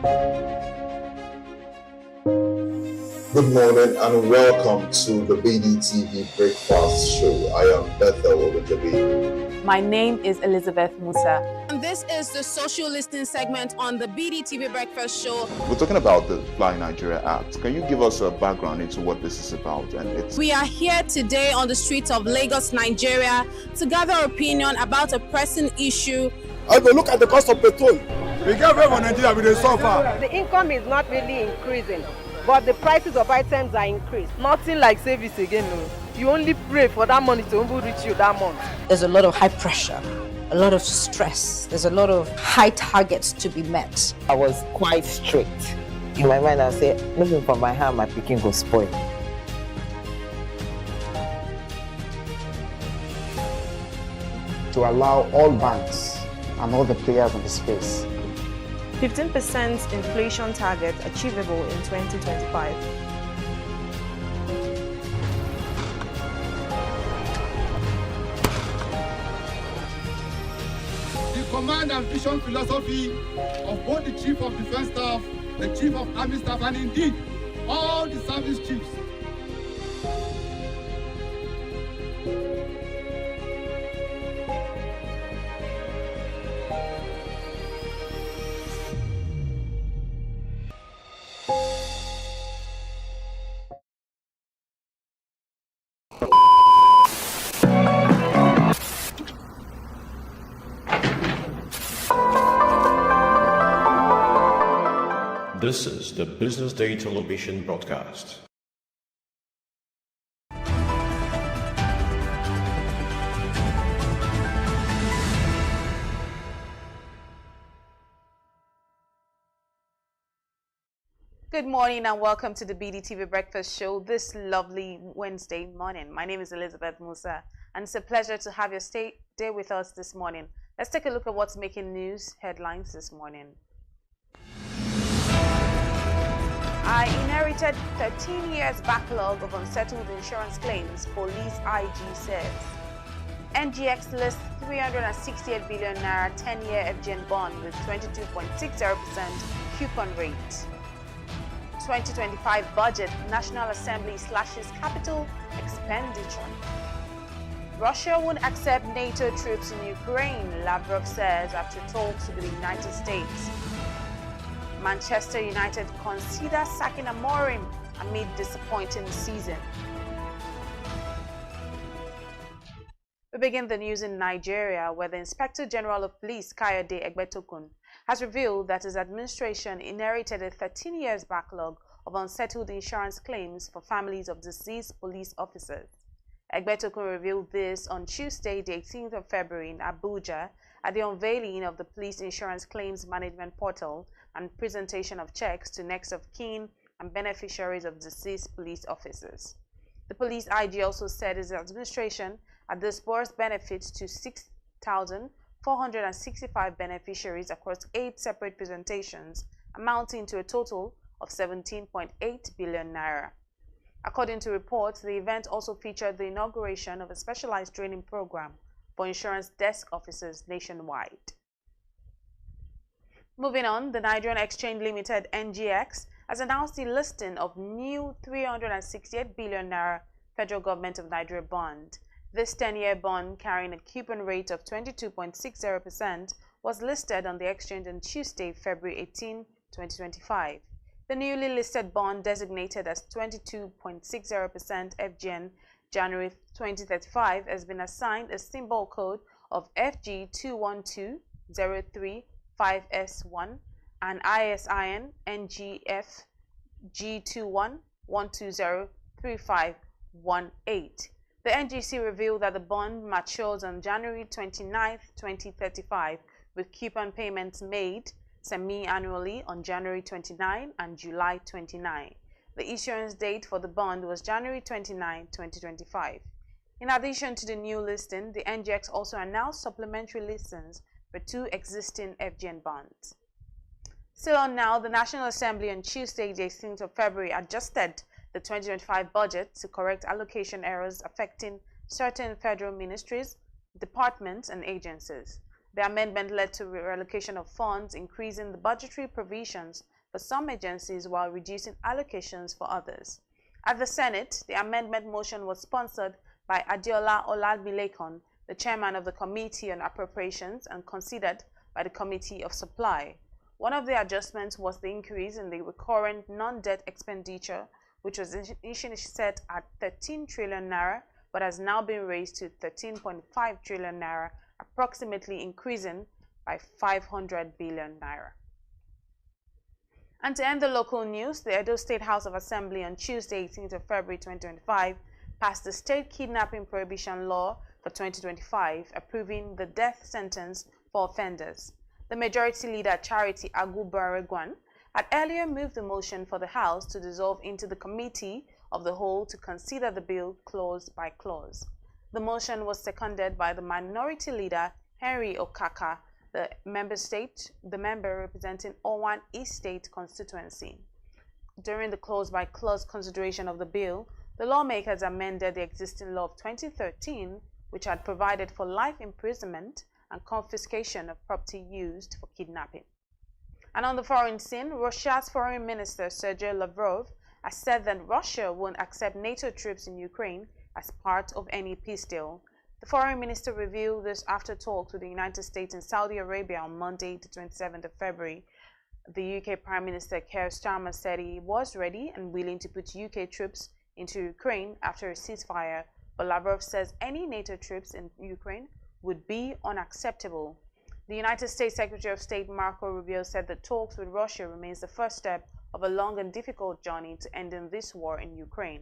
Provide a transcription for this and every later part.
Good morning and welcome to the BDTV Breakfast Show. I am Bethel Ogunjobi. My name is Elizabeth Musa. And this is the social listening segment on the BDTV Breakfast Show. We're talking about the Fly Nigeria Act. Can you give us a background into what this is about? We are here today on the streets of Lagos, Nigeria, to gather opinion about a pressing issue. I go look at the cost of petrol. We get very Nigeria with the suffer. The income is not really increasing, but the prices of items are increased. Nothing like savings again. No. You only pray for that money to reach you that month. There's a lot of high pressure, a lot of stress. There's a lot of high targets to be met. I was quite strict. In my mind, I said, looking for my hand, my picking go spoil. To allow all banks and all the players in the space. 15% inflation target achievable in 2025. The command and vision philosophy of both the Chief of Defense Staff, the Chief of Army Staff, and indeed all the service chiefs. This is the Business Day television broadcast. Good morning and welcome to the BDTV Breakfast Show this lovely Wednesday morning. My name is Elizabeth Musa and it's a pleasure to have your day with us this morning. Let's take a look at what's making news headlines this morning. I inherited 13 years backlog of unsettled insurance claims, police IG says. NGX lists 368 billion naira 10-year FGN bond with 22.60% coupon rate. 2025 budget, National Assembly slashes capital expenditure. Russia won't accept NATO troops in Ukraine, Lavrov says after talks with the United States. Manchester United consider sacking Amorim amid disappointing season. We begin the news in Nigeria, where the Inspector General of Police, Kayode Egbetokun, has revealed that his administration inherited a 13 years backlog of unsettled insurance claims for families of deceased police officers. Egbetokun revealed this on Tuesday, the 18th of February in Abuja at the unveiling of the Police Insurance Claims Management Portal and presentation of checks to next of kin and beneficiaries of deceased police officers. The police IG also said his administration had disbursed benefits to 6,465 beneficiaries across 8 separate presentations, amounting to a total of 17.8 billion naira. According to reports, the event also featured the inauguration of a specialized training program for insurance desk officers nationwide. Moving on, the Nigerian Exchange Limited (NGX) has announced the listing of new 368 billion naira federal government of Nigeria bond. This 10-year bond, carrying a coupon rate of 22.60%, was listed on the exchange on Tuesday, February 18, 2025. The newly listed bond, designated as 22.60% FGN January 2035, has been assigned a symbol code of FG212035S1 and ISIN NGF G21-1203518. The NGC revealed that the bond matures on January 29, 2035, with coupon payments made semi-annually on January 29 and July 29. The issuance date for the bond was January 29, 2025. In addition to the new listing, the NGX also announced supplementary listings for 2 existing FGN bonds. Still on now, the National Assembly on Tuesday, the 18th of February, adjusted the 2025 budget to correct allocation errors affecting certain federal ministries, departments, and agencies. The amendment led to reallocation of funds, increasing the budgetary provisions for some agencies while reducing allocations for others. At the Senate, the amendment motion was sponsored by Adeola Olamilekan, the chairman of the Committee on Appropriations, and considered by the Committee of Supply. One of the adjustments was the increase in the recurrent non-debt expenditure, which was initially set at 13 trillion naira, but has now been raised to 13.5 trillion naira, approximately increasing by 500 billion naira. And to end the local news, the Edo State House of Assembly on Tuesday, 18th of February 2025, passed the State Kidnapping Prohibition Law for 2025, approving the death sentence for offenders. The Majority Leader, Charity Agubaregwan, had earlier moved the motion for the House to dissolve into the Committee of the Whole to consider the bill clause by clause. The motion was seconded by the Minority Leader, Henry Okaka, the member representing Owan East State constituency. During the clause-by-clause consideration of the bill, the lawmakers amended the existing law of 2013, which had provided for life imprisonment and confiscation of property used for kidnapping. And on the foreign scene, Russia's Foreign Minister Sergei Lavrov has said that Russia won't accept NATO troops in Ukraine as part of any peace deal. The foreign minister revealed this after talks with the United States and Saudi Arabia on Monday, the 27th of February. The UK Prime Minister Keir Starmer said he was ready and willing to put UK troops into Ukraine after a ceasefire, but Lavrov says any NATO troops in Ukraine would be unacceptable. The United States Secretary of State Marco Rubio said that talks with Russia remains the first step of a long and difficult journey to ending this war in Ukraine.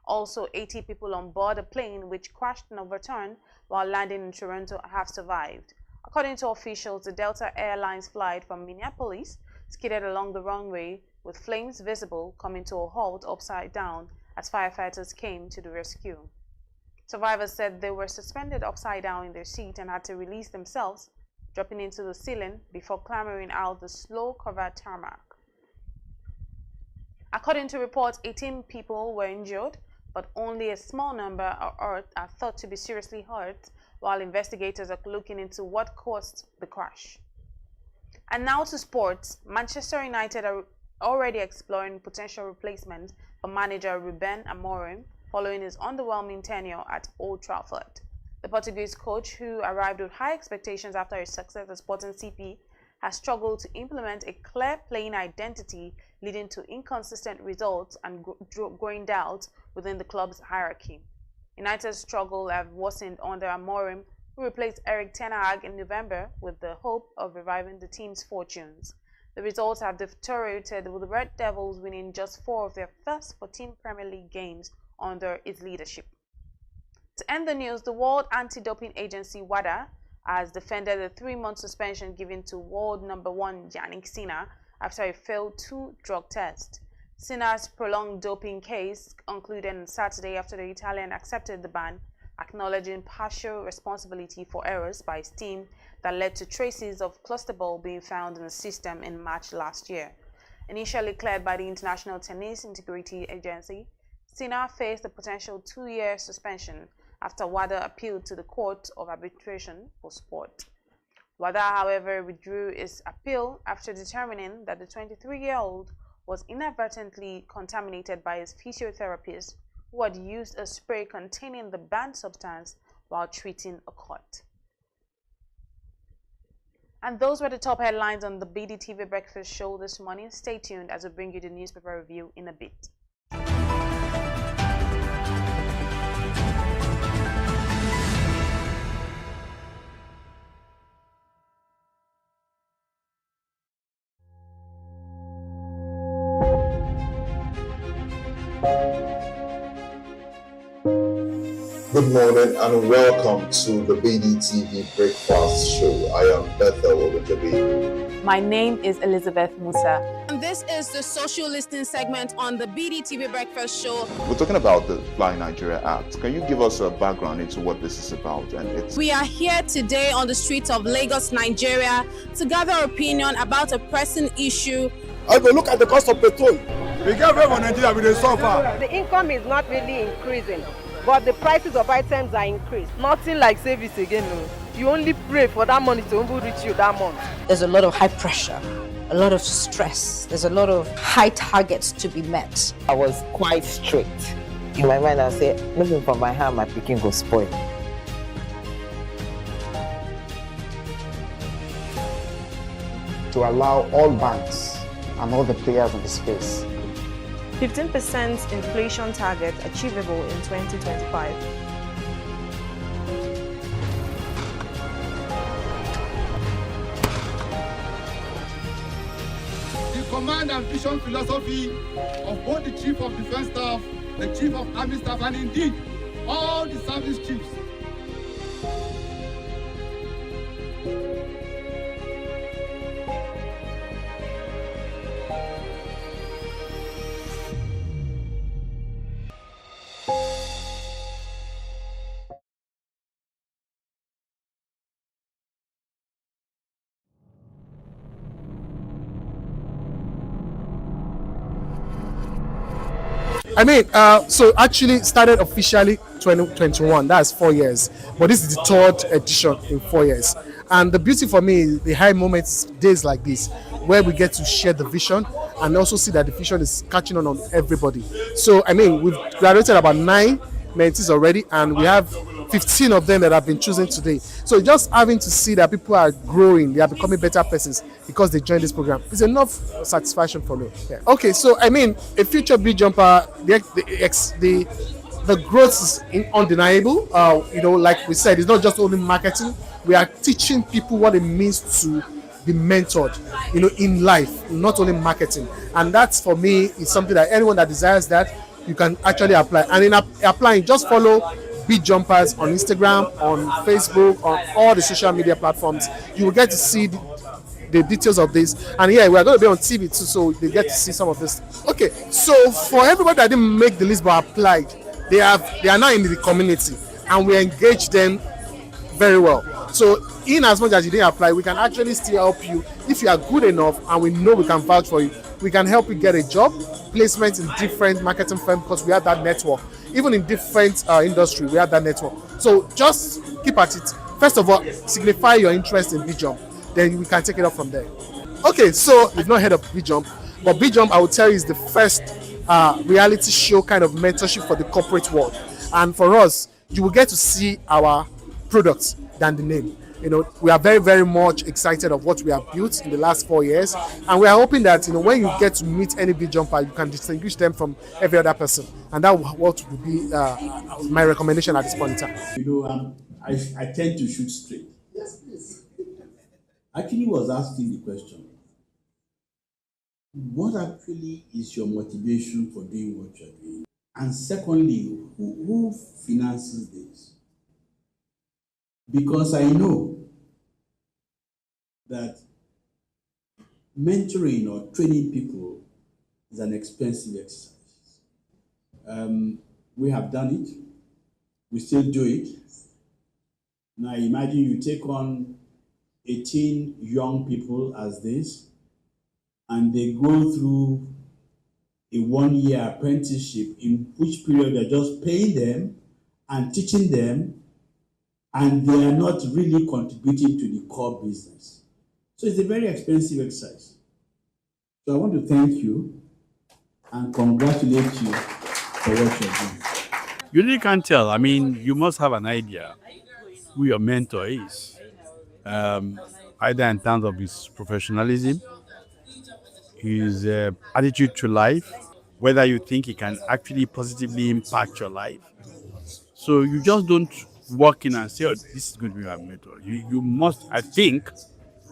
Also, 80 people on board a plane which crashed and overturned while landing in Toronto have survived. According to officials, the Delta Airlines flight from Minneapolis skidded along the runway with flames visible, coming to a halt upside down as firefighters came to the rescue. Survivors said they were suspended upside down in their seat and had to release themselves, dropping into the ceiling before clambering out the slow-covered tarmac. According to reports, 18 people were injured, but only a small number are thought to be seriously hurt, while investigators are looking into what caused the crash. And now to sports. Manchester United are already exploring potential replacement for manager Ruben Amorim following his underwhelming tenure at Old Trafford. The Portuguese coach, who arrived with high expectations after his success at Sporting CP, has struggled to implement a clear playing identity, leading to inconsistent results and growing doubts within the club's hierarchy. United's struggle have worsened under Amorim, who replaced Eric Ten Hag in November with the hope of reviving the team's fortunes. The results have deteriorated, with the Red Devils winning just 4 of their first 14 Premier League games under his leadership. To end the news, the World Anti-Doping Agency WADA has defended the 3-month suspension given to world number 1 Yannick Sinner after a failed 2 drug tests. Sinner's prolonged doping case concluded on Saturday after the Italian accepted the ban, acknowledging partial responsibility for errors by his team that led to traces of clusterball being found in the system in March last year. Initially cleared by the International Tennis Integrity Agency, Sinner faced a potential 2-year suspension after WADA appealed to the Court of Arbitration for Sport. WADA, however, withdrew his appeal after determining that the 23-year-old was inadvertently contaminated by his physiotherapist, who had used a spray containing the banned substance while treating a cut. And those were the top headlines on the BDTV Breakfast Show this morning. Stay tuned as we bring you the newspaper review in a bit. Good morning and welcome to the BDTV Breakfast Show. I am Bethel Ogunjobi. My name is Elizabeth Musa. And this is the social listening segment on the BDTV Breakfast Show. We're talking about the Fly Nigeria Act. Can you give us a background into what this is about? We are here today on the streets of Lagos, Nigeria, to gather opinion about a pressing issue. I will look at the cost of petrol. We get away from Nigeria with the suffer. The income is not really increasing, but the prices of items are increased. Nothing like service again. No. You only pray for that money to reach you that month. There's a lot of high pressure a lot of stress. There's a lot of high targets to be met. I was quite strict. In my mind, I say, looking for my hand, my picking go spoil. To allow all banks and all the players in the space 15% inflation target achievable in 2025. The command and vision philosophy of both the Chief of Defense Staff, the Chief of Army Staff, and indeed all the service chiefs. I mean, so actually started officially 2021. That's 4 years, but this is the third edition in 4 years. And the beauty for me is the high moments, days like this, where we get to share the vision and also see that the vision is catching on everybody. So I mean, we've graduated about 9 mentees already, and we have 15 of them that have been chosen today. So just having to see that people are growing, they are becoming better persons because they joined this program is enough satisfaction for me. Yeah. Okay, so I mean, a future big jumper, the growth is undeniable. Like we said, it's not just only marketing. We are teaching people what it means to be mentored, in life, not only marketing. And that's, for me, is something that anyone that desires that, you can actually apply. And in applying, just follow Big Jumpers on Instagram, on Facebook, on all the social media platforms. You will get to see the details of this. And yeah, we are going to be on TV too, so they get to see some of this. Okay, so for everybody that didn't make the list but applied, they are now in the community, and we engage them very well. So in as much as you didn't apply, we can actually still help you. If you are good enough and we know we can vouch for you, we can help you get a job, placement in different marketing firms, because we have that network. Even in different industry, we have that network. So just keep at it. First of all, signify your interest in BJump. Then we can take it up from there. Okay, so we've not heard of BJump, but BJump, I will tell you, is the first reality show kind of mentorship for the corporate world. And for us, you will get to see our products than the name. We are very, very much excited of what we have built in the last 4 years, and we are hoping that when you get to meet any big jumper, you can distinguish them from every other person, and that what would be my recommendation at this point in time. I tend to shoot straight. Yes, please. Actually, was asking the question: what actually is your motivation for doing what you're doing? And secondly, who finances this? Because I know that mentoring or training people is an expensive exercise. We have done it. We still do it. Now imagine you take on 18 young people as this, and they go through a 1-year apprenticeship, in which period they're just paying them and teaching them, and they are not really contributing to the core business. So it's a very expensive exercise. So I want to thank you and congratulate you for what you're doing. You really can't tell. I mean, you must have an idea who your mentor is, either in terms of his professionalism, his attitude to life, whether you think he can actually positively impact your life. So you just don't walk in and say, oh, this is going to be my mentor. You must, I think,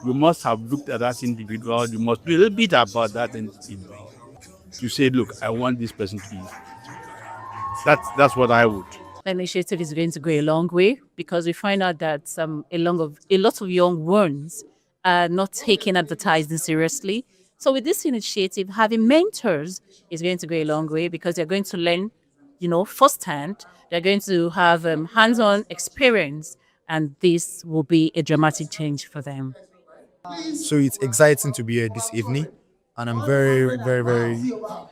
you must have looked at that individual. You must do a little bit about that individual. You say, look, I want this person to be. That's what I would. The initiative is going to go a long way, because we find out that a lot of young ones are not taking advertising seriously. So with this initiative, having mentors is going to go a long way, because they're going to learn, firsthand. They're going to have hands-on experience, and this will be a dramatic change for them. So it's exciting to be here this evening, and I'm very, very, very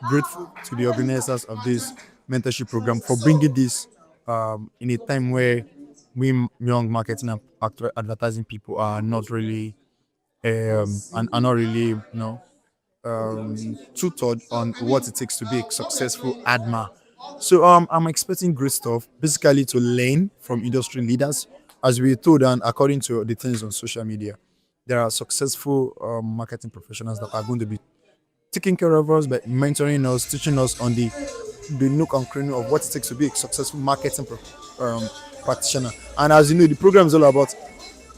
grateful to the organizers of this mentorship program for bringing this in a time where we young marketing and advertising people are not really and are not really, tutored on what it takes to be a successful adma. So I'm expecting great stuff, basically to learn from industry leaders, as we told and according to the things on social media. There are successful marketing professionals that are going to be taking care of us by mentoring us, teaching us on the nook and cranny of what it takes to be a successful marketing practitioner. And as you know, the program is all about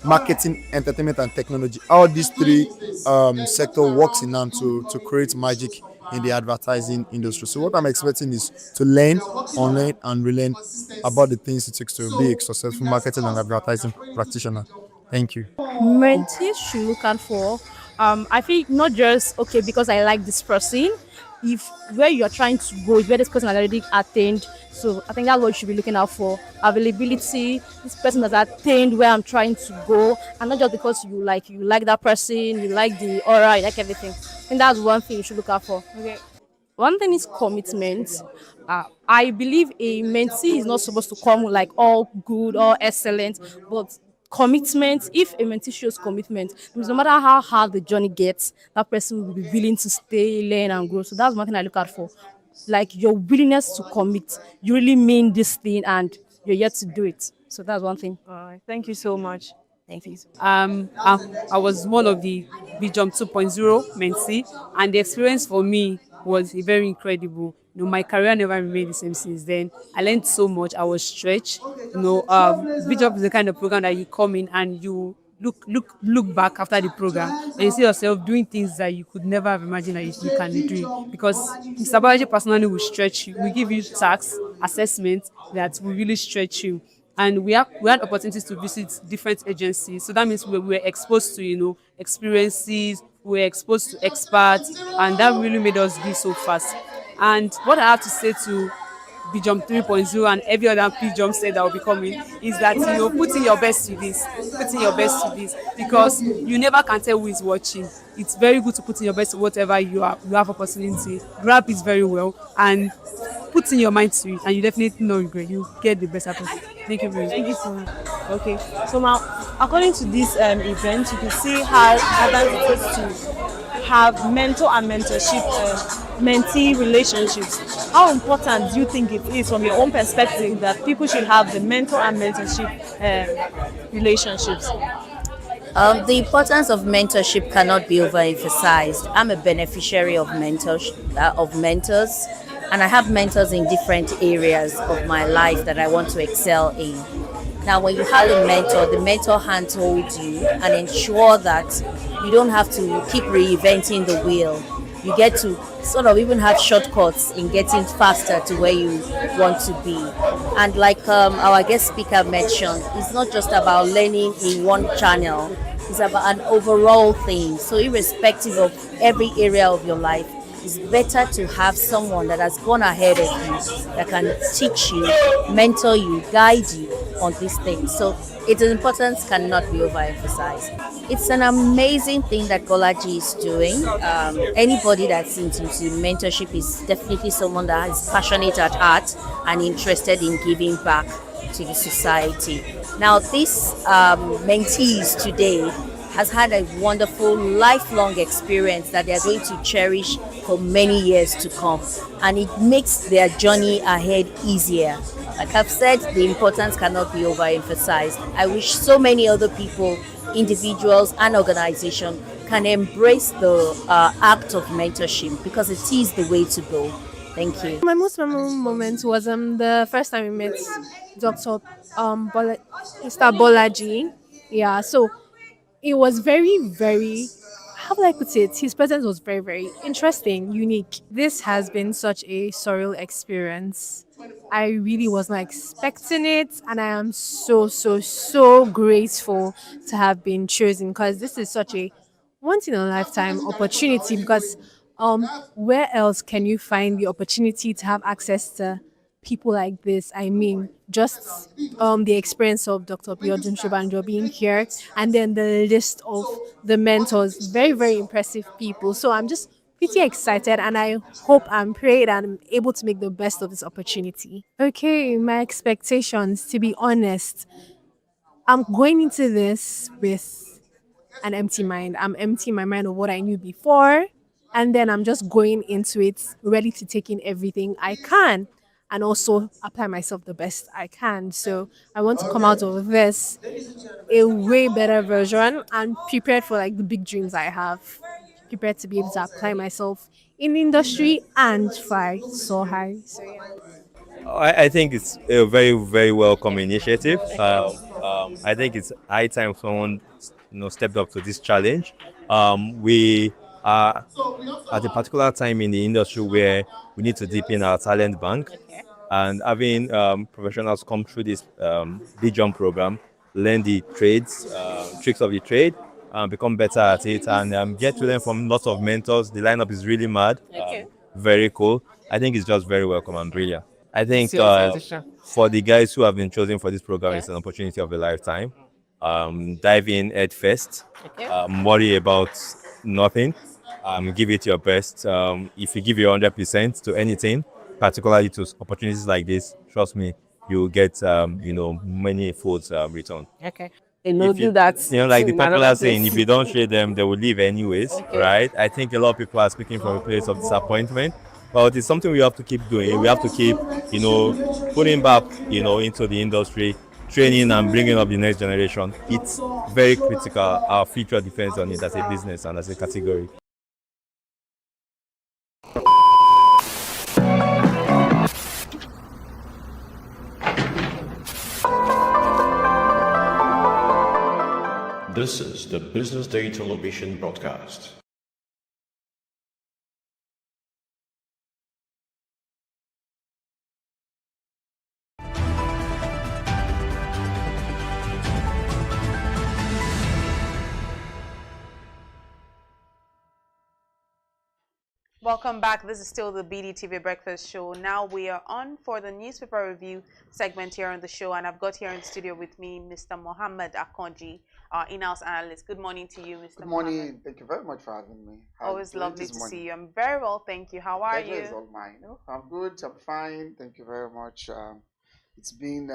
marketing, entertainment, and technology. All these three sector works in hand to create magic in the advertising industry. So what I'm expecting is to learn, unlearn, and relearn about the things it takes to be a successful marketing and advertising practitioner. Thank you. Mentees should look out for. I think not just okay because I like this person. If where you're trying to go is where this person has already attained, so I think that's what you should be looking out for. Availability. This person has attained where I'm trying to go, and not just because you like that person, you like the aura, you like everything. I think that's one thing you should look out for. Okay. One thing is commitment. I believe a mentee is not supposed to come like all good or excellent, but commitment. If a mentee shows commitment, means no matter how hard the journey gets, that person will be willing to stay, learn, and grow. So that's one thing I look out for, like your willingness to commit. You really mean this thing, and you're yet to do it. So that's one thing. All right. Thank you so much. Thank you. I was one of the BJump 2.0 mentee, and the experience for me was very incredible. My career never remained the same since then. I learned so much. I was stretched. BJump is the kind of program that you come in and you look back after the program and you see yourself doing things that you could never have imagined that you can do, because Mr. Balaji personally will stretch you. We give you tasks, assessments that will really stretch you. And we had opportunities to visit different agencies, so that means we were exposed to experiences, we were exposed to experts, and that really made us be so fast. And what I have to say to BJump 3.0 and every other BJump set that will be coming is that put in your best to this, because you never can tell who is watching. It's very good to put in your best to whatever you have opportunity. Grab it very well and put in your mind to it, and you definitely no regret. You get the best out of it. Thank you very much. Thank you so much. Okay, so now according to this event, you can see how important it is to have mentor and mentorship, mentee relationships. How important do you think it is from your own perspective that people should have the mentor and mentorship relationships? The importance of mentorship cannot be overemphasized. I'm a beneficiary of mentors, and I have mentors in different areas of my life that I want to excel in. Now, when you have a mentor, the mentor handholds you and ensure that you don't have to keep reinventing the wheel. You get to sort of even have shortcuts in getting faster to where you want to be. And like our guest speaker mentioned, it's not just about learning in one channel, it's about an overall thing. So irrespective of every area of your life, it's better to have someone that has gone ahead of you, that can teach you, mentor you, guide you on these things. So its importance cannot be overemphasized. It's an amazing thing that Bolaji is doing. Anybody that's into mentorship is definitely someone that is passionate at heart and interested in giving back to the society. Now, this mentees today has had a wonderful lifelong experience that they're going to cherish for many years to come, and it makes their journey ahead easier. Like I've said, the importance cannot be overemphasized. I wish so many other people, individuals and organizations can embrace the act of mentorship, because it is the way to go. Thank you. My most memorable moment was the first time we met Dr. Mr. Bolaji. Yeah, so it was very, very, how would I put it? His presence was very, very interesting, unique. This has been such a surreal experience. I really was not expecting it, and I am so, so, so grateful to have been chosen, because this is such a once in a lifetime opportunity. Because where else can you find the opportunity to have access to people like this? I mean, just the experience of Dr. Biodun Shobanjo being here, and then the list of the mentors, very, very impressive people. So I'm just pretty excited, and I hope and pray that I'm able to make the best of this opportunity. Okay, my expectations, to be honest, I'm going into this with an empty mind. I'm emptying my mind of what I knew before, and then I'm just going into it ready to take in everything I can and also apply myself the best I can. So I want to come out of this a way better version and prepared for like the big dreams I have. Prepared to be able to apply myself in the industry and fly so high. So yeah. I think it's a very, very welcome initiative. I think it's high time someone, stepped up to this challenge. We are at a particular time in the industry where we need to deepen our talent bank, and having professionals come through this big jump program, learn the trades, tricks of the trade, become better at it, and get to learn from lots of mentors. The lineup is really mad, very cool. I think it's just very welcome and brilliant. I think for the guys who have been chosen for this program, it's an opportunity of a lifetime. Dive in head first. Worry about nothing. Give it your best. If you give your 100% to anything, particularly to opportunities like this, trust me, you'll get many folds return. Okay. They know do that. Like the in another popular saying, place. if you don't share them, they will leave anyways, right? I think a lot of people are speaking from a place of disappointment, but it's something we have to keep doing. We have to keep, putting back, into the industry, training and bringing up the next generation. It's very critical. Our future depends on it as a business and as a category. This is the Business Day television broadcast. Welcome back. This is still the BDTV Breakfast Show. Now we are on for the newspaper review segment here on the show, and I've got here in the studio with me Mr. Mohammed Akonji, our in-house analyst. Good morning to you, Mr. Good morning. Mohammed. Thank you very much for having me. Always lovely to see you. I'm very well, thank you. How are you? Pleasure is all mine. I'm good. I'm fine. Thank you very much. It's been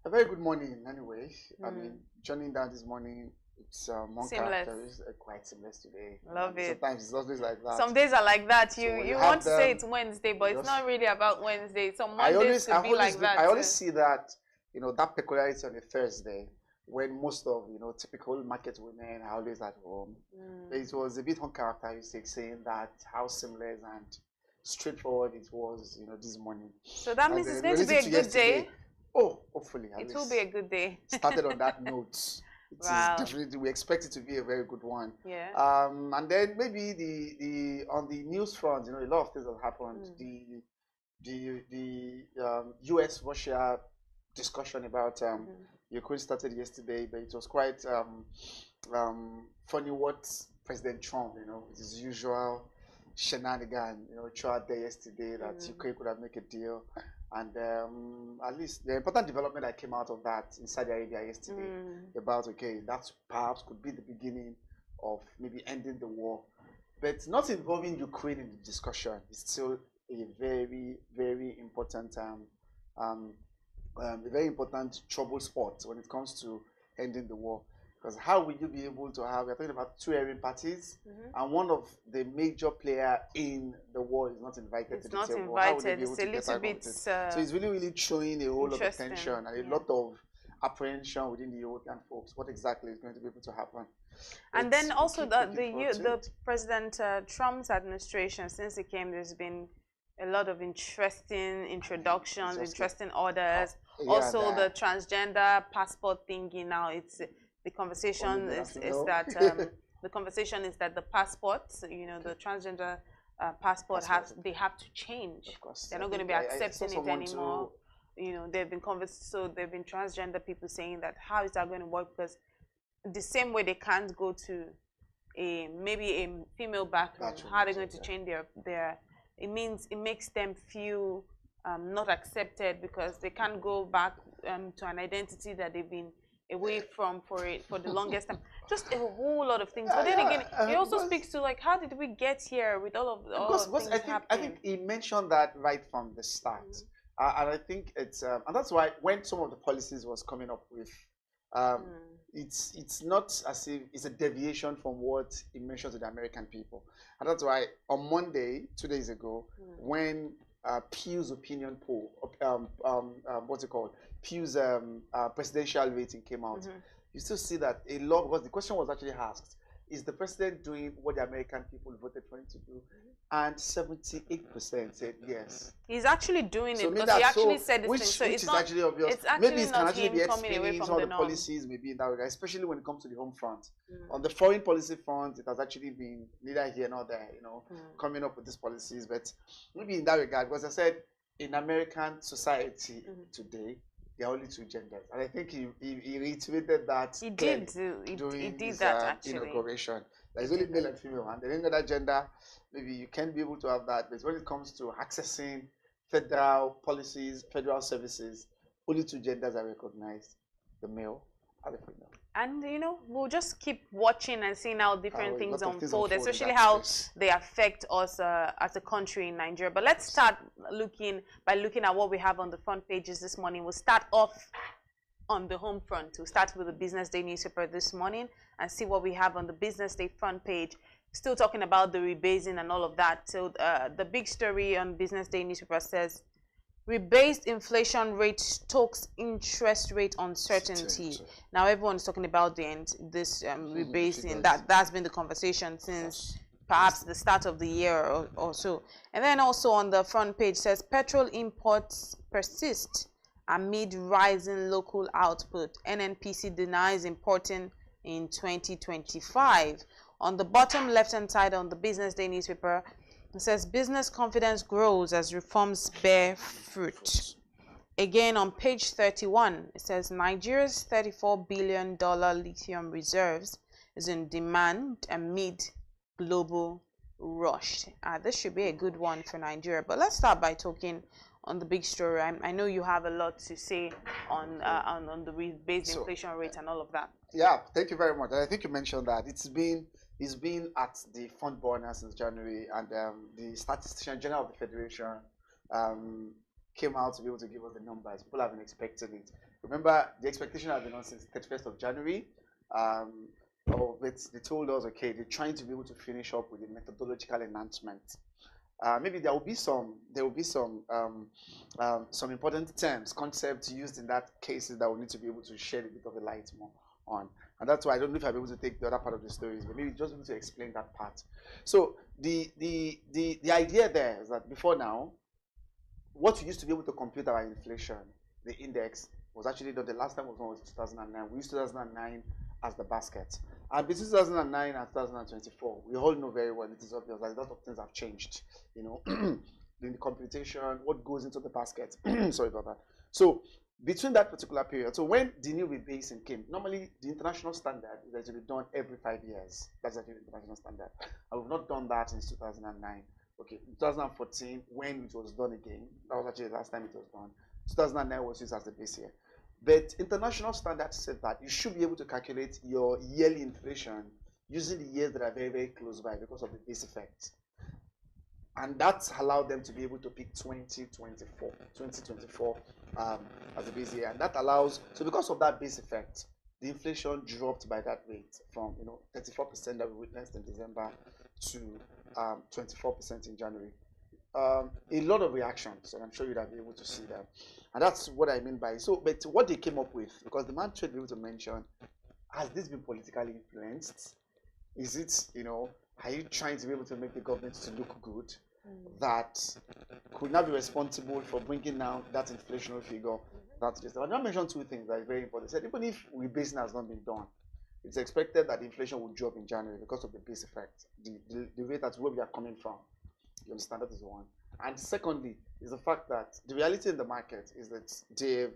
a very good morning anyway. I mean, joining down this morning, it's one character is quite seamless today. Love it. Sometimes it's always like that. Some days are like that. You So want to say it's Wednesday, but it's not really about Wednesday. Some Mondays could be like that. I always see that, that peculiarity on a Thursday when most of, typical market women are always at home. It was a bit uncharacteristic saying that how seamless and straightforward it was, this morning. So that means it's going to be a good day. Oh, hopefully. It will be a good day. Started on that note. It is definitely, we expect it to be a very good one. Yeah. And then maybe the on the news front, a lot of things have happened. The US-Russia discussion about Ukraine started yesterday, but it was quite funny what President Trump, with his usual shenanigan, throughout there yesterday that Ukraine could have made a deal. And at least the important development that came out of that in Saudi Arabia yesterday about, that perhaps could be the beginning of maybe ending the war. But not involving Ukraine in the discussion is still a very, very important, a very important trouble spot when it comes to ending the war. Because how will you be able to have, we're talking about two erring parties, and one of the major player in the war is not invited to the table. How would they be able to get out of it? So it's really, really showing a whole lot of tension and a lot of apprehension within the European folks. What exactly is going to be able to happen? And then also the President Trump's administration, since he came, there's been a lot of interesting introductions, interesting orders. Also, the transgender passport thingy now, it's... The conversation is that the passports, the transgender passport they have to change. They're not going to be accepting it anymore. They've been they've been transgender people saying that how is that going to work, because the same way they can't go to maybe a female bathroom, how are they going to change their it makes them feel not accepted, because they can't go back to an identity that they've been away from for the longest time. Just a whole lot of things. But then again, it also speaks to how did we get here with all of things happening? I think he mentioned that right from the start, and I think it's and that's why when some of the policies was coming up with It's not as if it's a deviation from what it mentions to the American people. And that's why on Monday, 2 days ago, when Pew's opinion poll, what's it called? Pew's presidential rating came out, you still see that a lot, because the question was actually asked, is the president doing what the American people voted for him to do? And 78% said yes. He's actually doing So it maybe because he that's actually so, said this which, thing. So which it's is not, actually obvious. it's actually Maybe it not can actually him be coming away explaining from some of the the norm. policies maybe in that regard, especially when it comes to the home front. On the foreign policy front, it has actually been neither here nor there, coming up with these policies. But maybe in that regard, because I said in American society today, there are only two genders, and I think he reiterated that. He did his, that actually. Inauguration. There's only male and female, and any other gender, maybe you can be able to have that. But when it comes to accessing federal policies, federal services, only two genders are recognized: the male and the female. And we'll just keep watching and seeing how different things unfold, especially how they affect us as a country in Nigeria. But let's start looking at what we have on the front pages this morning. We'll start off on the home front. We'll start with the Business Day newspaper this morning and see what we have on the Business Day front page. Still talking about the rebasing and all of that. So the big story on Business Day newspaper says, rebased inflation rate stokes interest rate uncertainty. Now everyone's talking about this rebasing. That's been the conversation since perhaps the start of the year or so. And then also on the front page says petrol imports persist amid rising local output. NNPC denies importing in 2025. On the bottom left-hand side on the Business Day newspaper, it says business confidence grows as reforms bear fruit. Again on page 31, it says Nigeria's $34 billion lithium reserves is in demand amid global rush. This should be a good one for Nigeria. But let's start by talking on the big story. I know you have a lot to say on the rebased inflation rate and all of that. Yeah, thank you very much. I think you mentioned that it's been at the front burner since January, and the Statistician General of the Federation came out to be able to give us the numbers. People have been expecting it. Remember, the expectation has been on since 31st of January. But they told us, okay, they're trying to be able to finish up with the methodological enhancement. Maybe there will be some important terms, concepts used in that cases that we need to be able to shed a bit of a light more on. And that's why I don't know if I'll be able to take the other part of the stories, but maybe just be able to explain that part. So the idea there is that before now, what we used to be able to compute our inflation, the index, was actually done. The last time was 2009. We used 2009 as the basket. And between 2009 and 2024, we all know very well, it is obvious that a lot of things have changed. In the computation, what goes into the basket. Sorry about that. So between that particular period, so when the new rebasing came, normally the international standard is actually done every 5 years. That's actually the international standard. And we've not done that since 2009. Okay, 2014, when it was done again, that was actually the last time it was done. 2009 was used as the base year. But international standards said that you should be able to calculate your yearly inflation using the years that are very, very close by because of the base effect. And that's allowed them to be able to pick 2024 as the base year. And that allows, so because of that base effect, the inflation dropped by that rate from 34% that we witnessed in December to 24% in January. A lot of reactions, and I'm sure you'd have been able to see that. And that's what I mean by so. But what they came up with, because the man tried to be able to mention, has this been politically influenced? Is it, are you trying to be able to make the government to look good that could not be responsible for bringing down that inflationary figure? That's just. I mentioned two things that are very important. They said even if rebasing has not been done, it's expected that the inflation will drop in January because of the base effect, the rate at where we are coming from. You understand? That is one. And secondly, is the fact that the reality in the market is that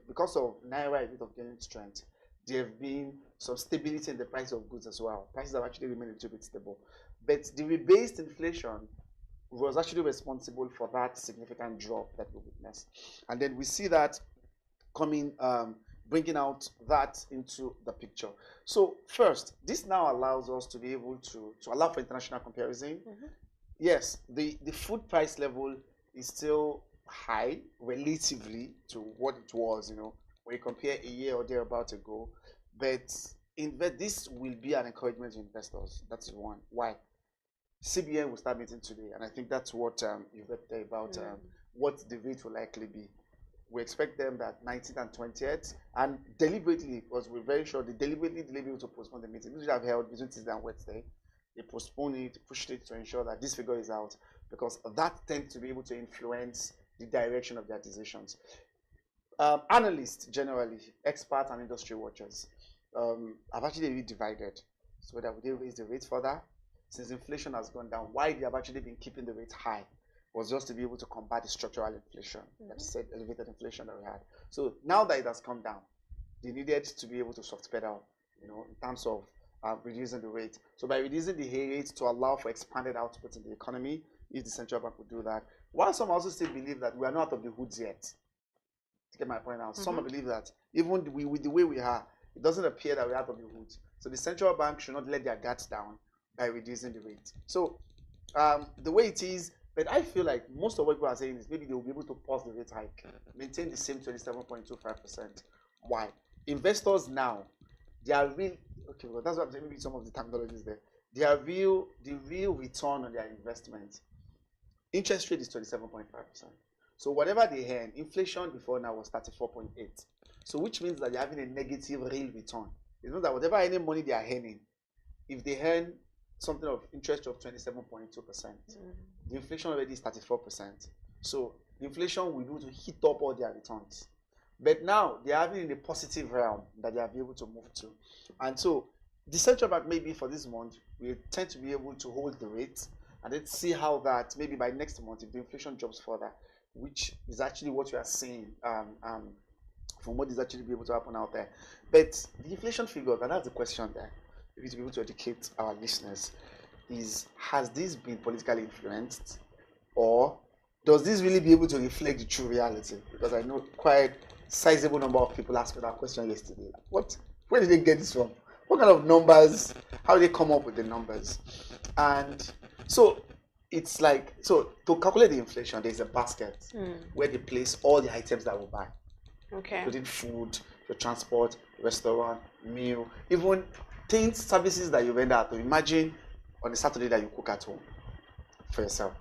because of Naira a bit of gaining strength, there have been some stability in the price of goods as well. Prices have actually remained a little bit stable. But the rebased inflation was actually responsible for that significant drop that we witnessed. And then we see that coming, bringing out that into the picture. So first, this now allows us to be able to allow for international comparison. Yes, the food price level is still high relatively to what it was, when you compare a year or thereabout ago. But this will be an encouragement to investors. That's one. Why? CBN will start meeting today, and I think that's what you read there about what the rate will likely be. We expect them that 19th and 20th, and deliberately, because we're very sure they deliberately to postpone the meeting. This would have held between Tuesday and Wednesday. They postponed it, pushed it to ensure that this figure is out, because that tends to be able to influence the direction of their decisions. Analysts generally, experts and industry watchers, have actually really divided. So whether would they raise the rate further? Since inflation has gone down, why they have actually been keeping the rate high was just to be able to combat the structural inflation, that said elevated inflation that we had. So now that it has come down, they needed to be able to soft pedal, in terms of reducing the rate. So by reducing the rate to allow for expanded output in the economy, if the central bank would do that. While some also still believe that we are not out of the woods yet. To get my point out, some believe that even with the way we are, it doesn't appear that we're out of the woods. So the central bank should not let their guards down by reducing the rate. So the way it is, but I feel like most of what people are saying is maybe they will be able to pause the rate hike, maintain the same 27.25%. Why? Investors now, they are real. Okay, well, that's what I'm saying. Maybe some of the terminologies there. The real return on their investment. Interest rate is 27.5%. So whatever they earn, inflation before now was 34.8. So which means that they're having a negative real return. It means that whatever any money they are earning, if they earn something of interest of 27.2%, the inflation already is 34%. So the inflation will be able to hit up all their returns. But now they are having in a positive realm that they are able to move to. And so the central bank maybe for this month will tend to be able to hold the rate and then see how that maybe by next month, if the inflation drops further, which is actually what we are seeing from what is actually be able to happen out there. But the inflation figure, and that's the question there, maybe to be able to educate our listeners, has this been politically influenced, or does this really be able to reflect the true reality? Because I know quite sizable number of people asked me that question yesterday. Where did they get this from? What kind of numbers? How do they come up with the numbers? And so it's like, so to calculate the inflation, there's a basket where they place all the items that we buy, including food, your transport, restaurant, meal, even things, services that you render at home. Imagine on a Saturday that you cook at home for yourself.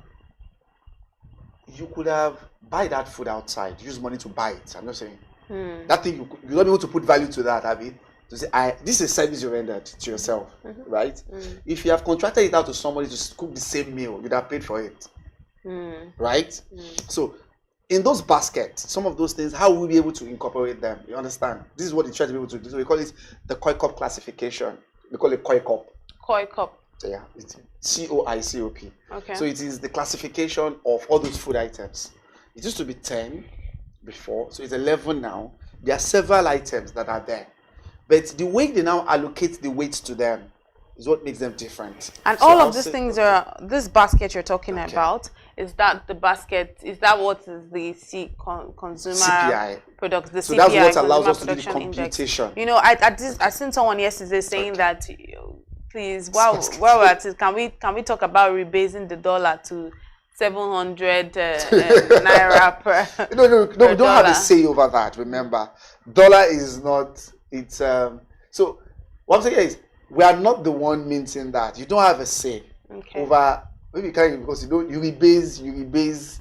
You could have buy that food outside, use money to buy it. I'm not saying that thing you're not able to put value to that, have you? To say, this is a service you rendered to yourself, right? If you have contracted it out to somebody to cook the same meal, you'd have paid for it, right? So in those baskets, some of those things, how will we be able to incorporate them? You understand? This is what they try to be able to do. So we call it the COICOP classification. We call it COICOP. COICOP. So yeah, it's COICOP. Okay. So it is the classification of all those food items. It used to be 10 before, so it's 11 now. There are several items that are there. But the way they now allocate the weight to them is what makes them different. And so all of these things are, this basket you're talking about, is that the basket, is that what is the consumer CPI products, the so CPI, that's what allows us to do the Production computation. Index. You know, I seen someone yesterday saying that, please, while we're at it, can we talk about rebasing the dollar to 700 naira per No, per we don't have a say over that. Remember, dollar is not. It's so what I'm saying is we are not the one minting that. You don't have a say over. Maybe you can't, because you rebase,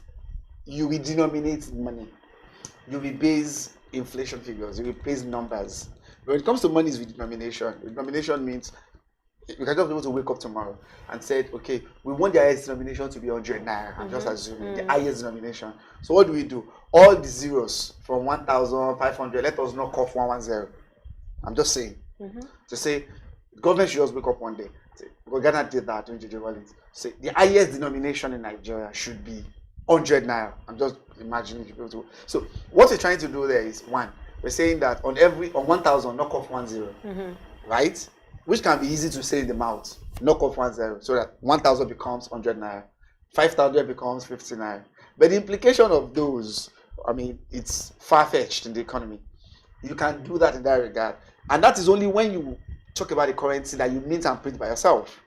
you redenominate money, you rebase inflation figures, you rebase numbers. When it comes to money's redenomination means you can just be able to wake up tomorrow and say, okay, we want the highest denomination to be 100 naira. I'm just assuming the highest denomination. So what do? All the zeros from 1,500, let us knock off 110. I'm just saying. To say, the government should just wake up one day. Say, because Ghana did that during JJ Wallet. Say, the highest denomination in Nigeria should be 100 naira. I'm just imagining people to. So what we're trying to do there is, one, we're saying that on 1,000, knock off 10. Right? Which can be easy to say in the mouth. Knock off 10, so that 1,000 becomes 100 naira. 5,000 becomes 50 naira. But the implication of those, I mean, it's far-fetched in the economy. You can do that in that regard. And that is only when you talk about the currency that you mint and print by yourself.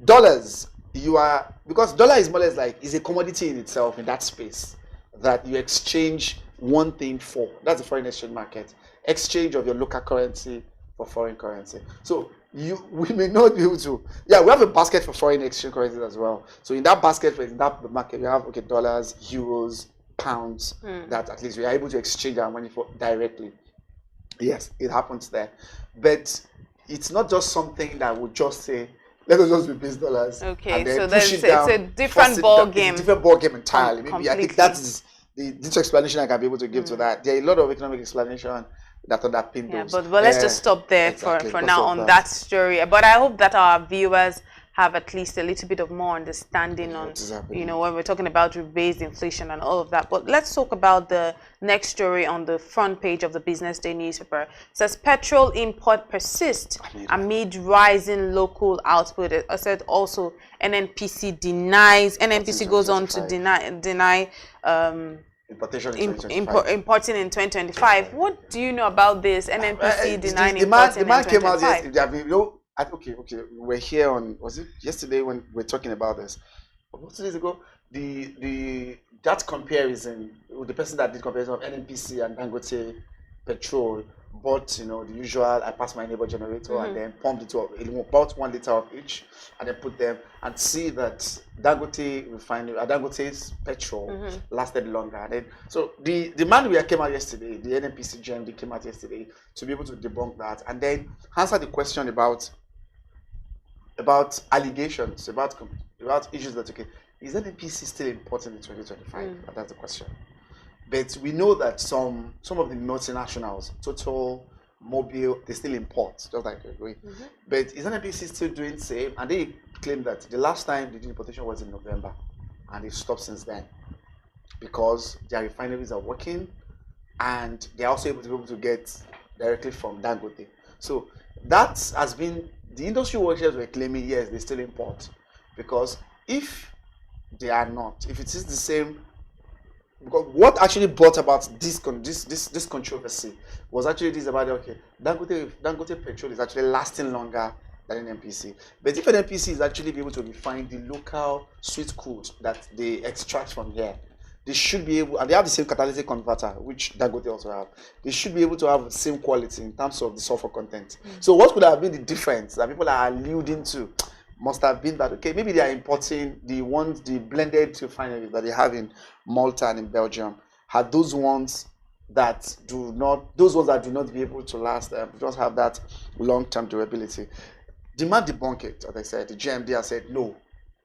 Dollars, because dollar is more or less like, is a commodity in itself in that space that you exchange one thing for. That's the foreign exchange market. exchange of your local currency for foreign currency. So we may not be able to. Yeah, we have a basket for foreign exchange currencies as well. So in that basket, in that market, we have dollars, euros, pounds. That at least we are able to exchange our money for directly. Yes, it happens there, but it's not just something that would just say, let us just replace dollars. Okay, and then so push it down, it's a different ball game. It's a different ball game entirely. Maybe I think Completely. that is this explanation I can be able to give to that. There are a lot of economic explanation that underpin those. Yeah, but let's just stop there exactly, for now on that story. But I hope that our viewers have at least a little bit of more understanding on, when we're talking about rebased inflation and all of that. But let's talk about the next story on the front page of the Business Day newspaper. It says petrol import persists amid rising local output. It said also NNPC goes on to deny importation importing in 2025. What do you know about this? NNPC denying importing the man in came out 2025. yesterday. Okay. We're here on, was it yesterday when we're talking about this? Or 2 days ago? That comparison, the person that did comparison of NNPC and Dangote petrol bought, the usual, I passed my neighbor generator and then pumped it up, about 1 liter of each, and then put them and see that Dangote refinery, Dangote's petrol lasted longer. And then, so the man came out yesterday, the NNPC GMD came out yesterday to be able to debunk that and then answer the question about allegations, about issues that, is NNPC still important in 2025? That's the question. But we know that some of the multinationals, Total, Mobil, they still import, just like we agree. But is NNPC still doing the same? And they claim that the last time they did importation was in November, and they've stopped since then because their refineries are working, and they're also able to get directly from Dangote. So that has been, the industry watchers were claiming, yes, they still import. Because if they are not, if it is the same, because what actually brought about this controversy was actually this about, Dangote petrol is actually lasting longer than NNPC. But if NNPC is actually be able to refine the local sweet crude that they extract from here, they should be able, and they have the same catalytic converter, which Dangote also have. They should be able to have the same quality in terms of the sulfur content. So what could have been the difference that people are alluding to? Must have been that, maybe they are importing the blended refineries that they have in Malta and in Belgium, had those ones that do not be able to last, just have that long-term durability. Demand debunk it, as I said, the GMD has said no.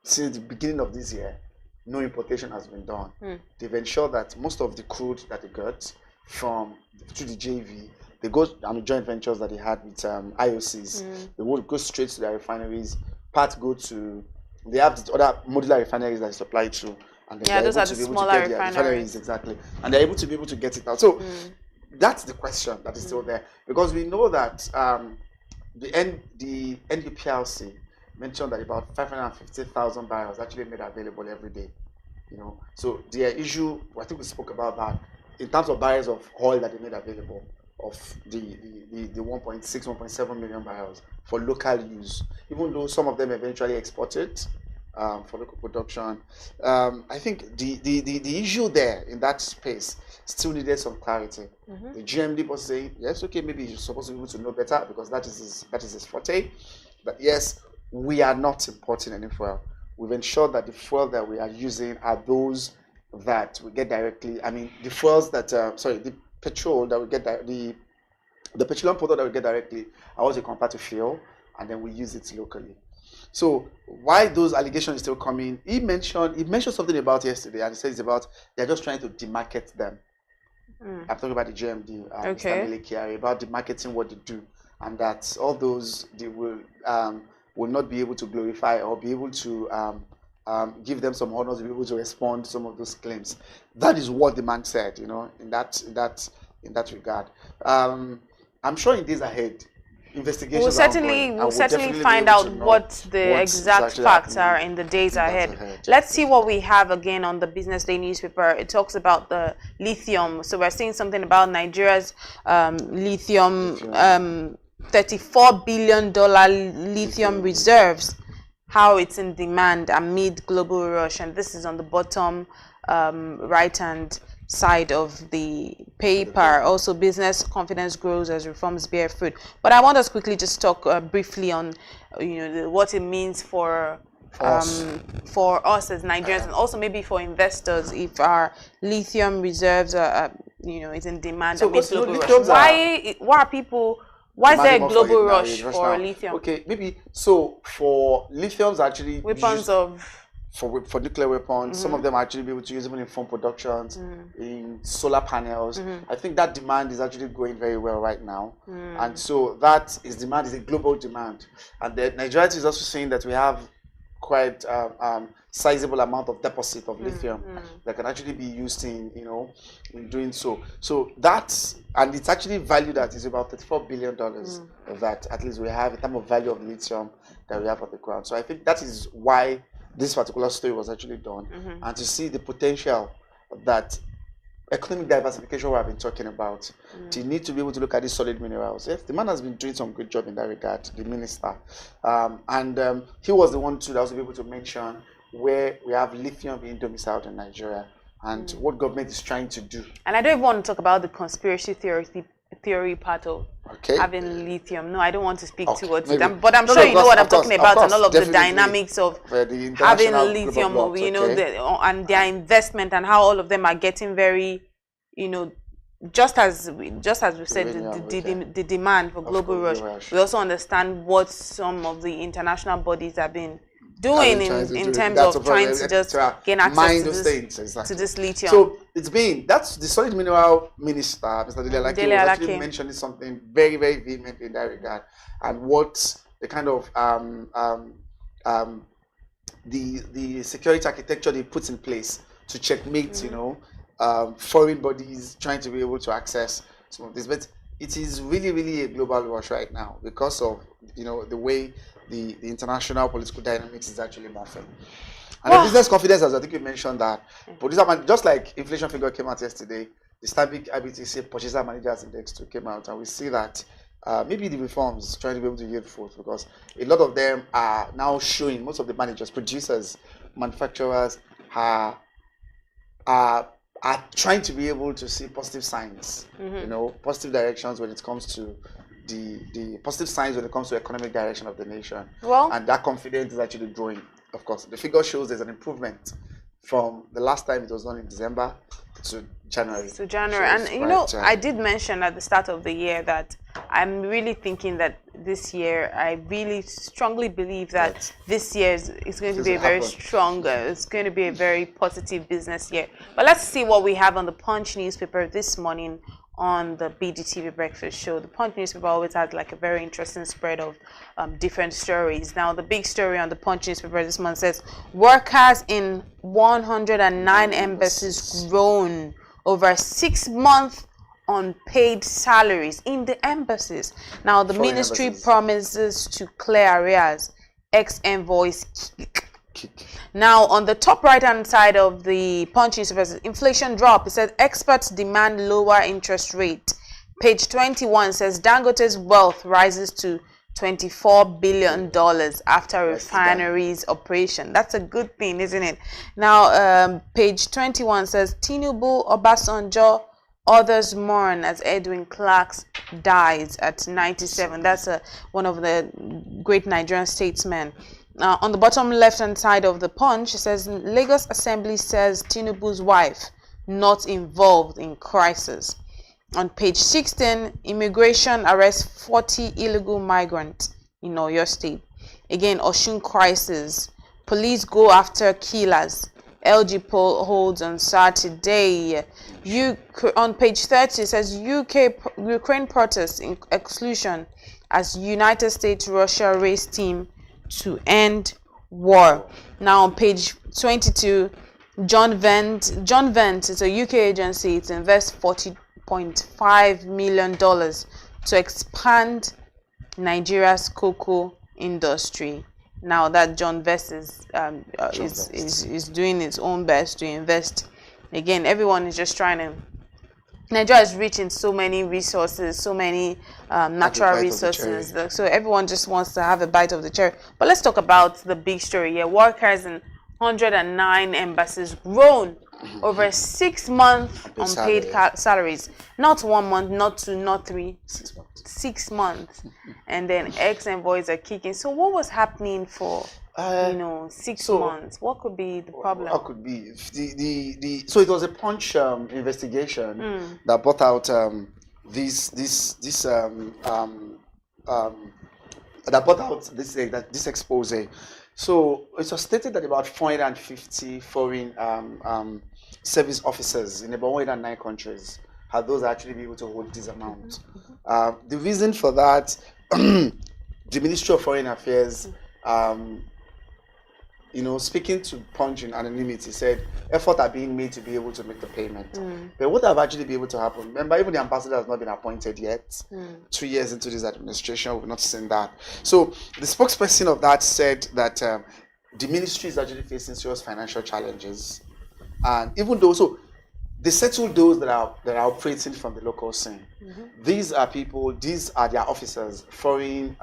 Since the beginning of this year, no importation has been done. They've ensured that most of the crude that they got through the JV, they go on the joint ventures that they had with IOCs. They will go straight to their refineries. Part go to, they have the other modular refineries that they supply to, and they're those able are to the be able to smaller get their refineries. exactly, and they're able to be able to get it out. So that's the question that is still there, because we know that the NUPLC mentioned that about 550,000 barrels actually made available every day. So the issue, I think we spoke about that in terms of barrels of oil that they made available, of the 1.6, 1.7 million barrels for local use, even though some of them eventually exported for local production. I think the issue there in that space still needed some clarity. The GMD was saying, yes, maybe you're supposed to be able to know better because that is his forte. But yes, we are not importing any fuel. We've ensured that the fuel that we are using are those that we get directly. I mean, the fuels that, the petrol that we get, the petroleum product that we get directly are also compared to fuel, and then we use it locally. So why those allegations still coming? He mentioned something about yesterday, and he says about they're just trying to demarket them. I'm talking about the GMD, Mr. Melekiari, about demarketing what they do, and that all those they will not be able to glorify or be able to give them some honors to be able to respond to some of those claims. That is what the man said, in that regard. I'm sure in days ahead, investigations we'll certainly find out what the exact facts are in the days ahead. Let's see what we have again on the Business Day newspaper. It talks about the lithium. So we're seeing something about Nigeria's lithium, $34 billion lithium reserves, how it's in demand amid global rush. And this is on the bottom right-hand side of the paper. Also, business confidence grows as reforms bear fruit. But I want us quickly just talk briefly on, what it means for us as Nigerians, and also maybe for investors if our lithium reserves are, is in demand. So, amidst global rush. Why are people? Why is there a global rush for lithium? Okay, maybe so for lithium's actually weapons for nuclear weapons. Some of them actually be able to use even in phone productions, in solar panels. I think that demand is actually going very well right now, and so that demand is a global demand. And the Nigeria is also saying that we have quite sizable amount of deposit of lithium that can actually be used in in doing so. So that's, and it's actually valued at is about $34 billion of that, at least we have in terms of value of lithium that we have on the ground. So I think that is why this particular story was actually done, and to see the potential that economic diversification we have been talking about. You need to be able to look at these solid minerals. Yes, the man has been doing some good job in that regard, the minister. And he was the one too that was able to mention where we have lithium being domiciled in Nigeria and what government is trying to do. And I don't even want to talk about the conspiracy theory part of having lithium. No, I don't want to speak towards it. But I'm sure you know what I'm talking about, and all of the dynamics of having lithium, and their investment, and how all of them are getting very, just as we said, the demand for global rush. We also understand what some of the international bodies have been doing in terms of trying to just gain access to this lithium. So that's the solid mineral minister, Mr. Dele Alake, was actually mentioning something very, very vehement in that regard, and what the kind of the security architecture they put in place to checkmate, foreign bodies trying to be able to access some of this. But it is really, really a global rush right now because of the way the international political dynamics is actually morphing. And the business confidence, as I think you mentioned that, but just like inflation figure came out yesterday, the Stabic IBTC Purchaser Managers Index too came out, and we see that maybe the reforms trying to be able to yield fruit, because a lot of them are now showing, most of the managers, producers, manufacturers are trying to be able to see positive signs, positive directions when it comes to the positive signs when it comes to economic direction of the nation. And that confidence is actually growing. Of course, the figure shows there's an improvement from the last time it was done in December to January. And I did mention at the start of the year that I'm really thinking that this year, I really strongly believe that this year is going to be a very strong, it's going to be a very positive business year. But let's see what we have on the Punch newspaper this morning on the BDTV Breakfast Show. The Punch newspaper always has like a very interesting spread of different stories. Now, the big story on the Punch newspaper this month says, workers in 109 embassies groan over 6 months unpaid salaries in the embassies. Now, the ministry promises to clear arrears. Ex-envoys kick. Now, on the top right-hand side of the Punch newspaper, inflation drop. It says experts demand lower interest rate. Page 21 says Dangote's wealth rises to $24 billion after refineries operation. That's a good thing, isn't it? Now, page 21 says Tinubu, Obasanjo, others mourn as Edwin Clark dies at 97. That's one of the great Nigerian statesmen. On the bottom left-hand side of the Punch, it says Lagos Assembly says Tinubu's wife not involved in crisis. On page 16, immigration arrests 40 illegal migrants in Oyo State. Again, Osun crisis. Police go after killers. LG poll holds on Saturday. On page 30, it says Ukraine protests in exclusion as United States Russia race team to end war. Now on page 22, John Vent is a UK agency. It invests $40.5 million to expand Nigeria's cocoa industry. Now that John Vest is doing its own best to invest. Again, everyone is just trying to. Nigeria is rich in so many resources, so many natural resources. So everyone just wants to have a bite of the cherry. But let's talk about the big story here. Workers in 109 embassies groan over 6 months Unpaid unpaid salaries. Not 1 month, not 2, not 3. 6 months. 6 months. And then ex-envoys are kicking. So what was happening for, 6 months? What could be the problem? What could be? So it was a Punch investigation that brought out this expose. So it was stated that about 450 foreign service officers in about 109 countries had those actually be able to hold this amount. The reason for that, the Ministry of Foreign Affairs, speaking to Punch in anonymity, said efforts are being made to be able to make the payment. But what have actually been able to happen? Remember, even the ambassador has not been appointed yet. 2 years into this administration, we've not seen that. So the spokesperson of that said that the ministry is actually facing serious financial challenges, and even though they settled those that are operating from the local scene. These are people, these are their officers, foreign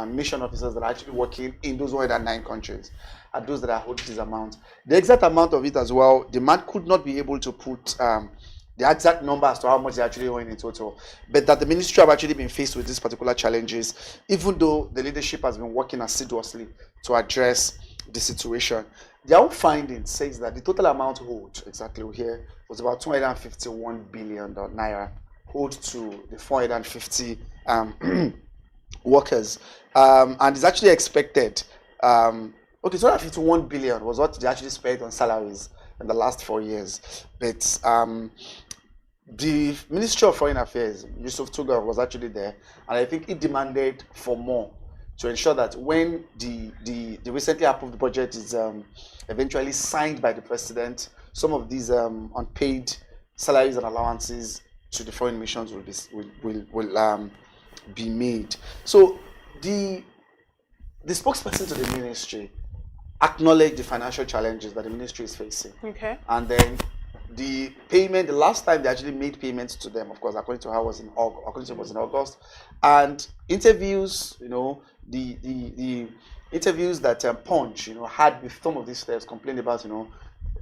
mission officers that are actually working in those 109 countries, are those that are holding this amount. The exact amount of it as well, the man could not be able to put the exact number as to how much they're actually owing in total, but that the ministry have actually been faced with these particular challenges, even though the leadership has been working assiduously to address the situation. Their own findings says that the total amount owed, exactly here, was about 251 billion naira owed to the 450 workers, and it's actually expected. 251 billion was what they actually spent on salaries in the last 4 years, but the Ministry of Foreign Affairs, Yusuf Tuggar, was actually there, and I think it demanded for more to ensure that when the recently approved budget is eventually signed by the president, some of these unpaid salaries and allowances to the foreign missions will be made. So the spokesperson to the ministry acknowledged the financial challenges that the ministry is facing. Okay. And then the payment, the last time they actually made payments to them, of course, according to how it was in August, and interviews, the interviews that Punch, had with some of these staffs complained about,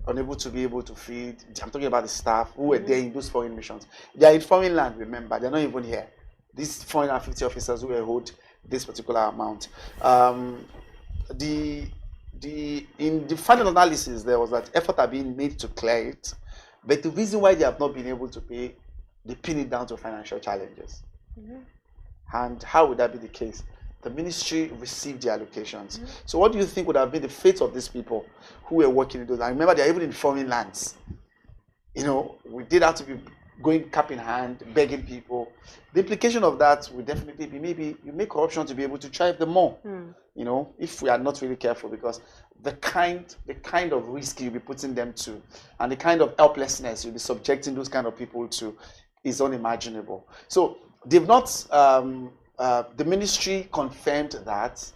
unable to be able to feed. I'm talking about the staff who were there in those foreign missions. They are in foreign land, remember, they're not even here. These 450 officers who were owed this particular amount. In the final analysis, there was that effort are being made to clear it, but the reason why they have not been able to pay, they pin it down to financial challenges. And how would that be the case? The ministry received the allocations. So what do you think would have been the fate of these people who were working in those? I remember they're even in foreign lands. We did have to be going cap in hand, begging people. The implication of that would definitely be maybe you make corruption to be able to drive them more. If we are not really careful, because the kind of risk you'll be putting them to and the kind of helplessness you'll be subjecting those kind of people to is unimaginable. So they've not, the ministry confirmed that,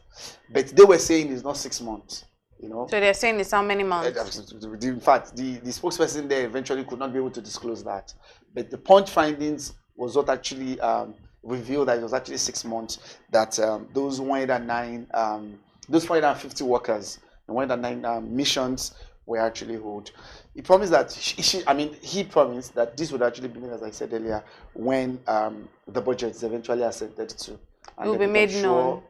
but they were saying it's not 6 months. So they're saying it's how many months? In fact, the spokesperson there eventually could not be able to disclose that. But the Punch findings was what actually revealed that it was actually 6 months that those 109, those 450 workers and 109 missions were actually owed. He promised that he promised that this would actually be made, as I said earlier, when the budget is eventually assented to. It will be made known.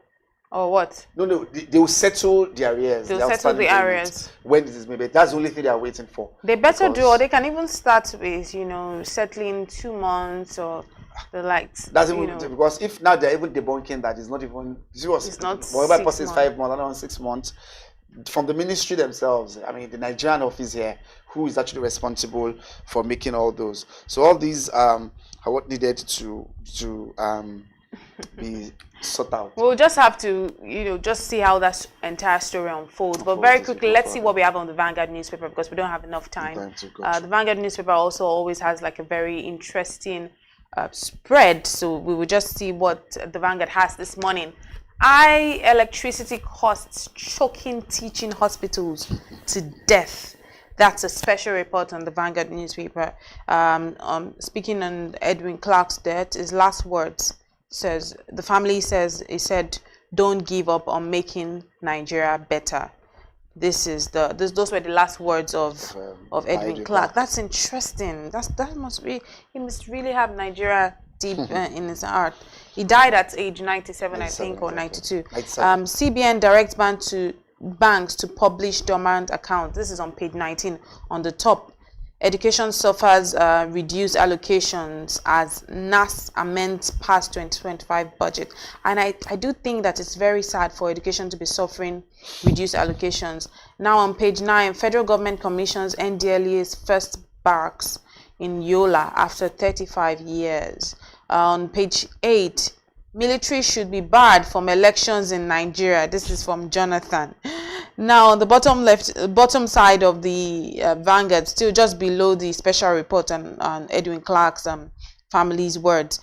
Or what? No, they will settle the arrears. They'll settle the arrears. When it is made. That's the only thing they are waiting for. They better do, or they can even start with, settling 2 months or the likes. That's even because if now they're even debunking that it's not even it's not whatever person is 5 months, another 6 months. From the ministry themselves, the Nigerian office here, who is actually responsible for making all those. So all these are what needed to be sought out. We'll just have to, just see how that entire story unfolds. But very quickly, let's see what we have on the Vanguard newspaper, because we don't have enough time. The Vanguard newspaper also always has like a very interesting spread. So we will just see what the Vanguard has this morning. High electricity costs choking teaching hospitals to death. That's a special report on the Vanguard newspaper. Speaking on Edwin Clark's death, his last words says, the family says, he said, don't give up on making Nigeria better. those were the last words of Edwin Clark. Clark. That's interesting. That must be, he must really have Nigeria deep in his heart. He died at age 97, I think, or 92. 97. CBN directs banks to publish dormant accounts. This is on page 19 on the top. Education suffers reduced allocations as NAS amends past 2025 budget. And I do think that it's very sad for education to be suffering reduced allocations. Now on page 9, federal government commissions NDLEA's first barracks in Yola after 35 years. On page 8, military should be barred from elections in Nigeria. This is from Jonathan. Now, on the bottom side of the Vanguard, still just below the special report on Edwin Clark's family's words,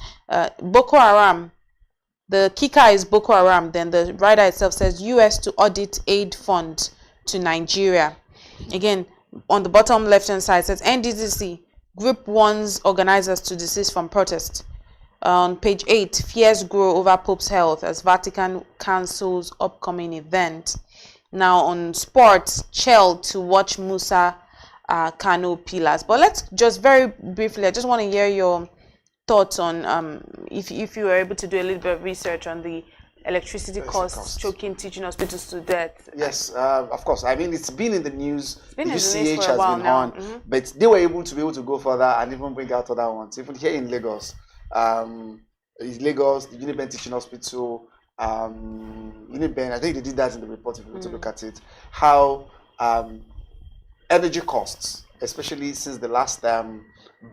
Boko Haram. The kicker is Boko Haram. Then the writer itself says U.S. to audit aid fund to Nigeria. Again, on the bottom left-hand side, says NDDC group warns organizers to desist from protest. On page 8, fears grow over Pope's health as Vatican cancels upcoming event. Now on sports, Chell to watch Musa Kano pillars. But let's just very briefly, I just want to hear your thoughts on if you were able to do a little bit of research on the electricity costs choking teaching hospitals to death. Yes, of course. I mean, it's been in the news. It's been in the news UCH for a while has been now. on, but they were able to go further and even bring out other ones. Even here in Lagos, the Uniben Teaching Hospital, Uniben, I think they did that in the report if you were to look at it, how energy costs, especially since the last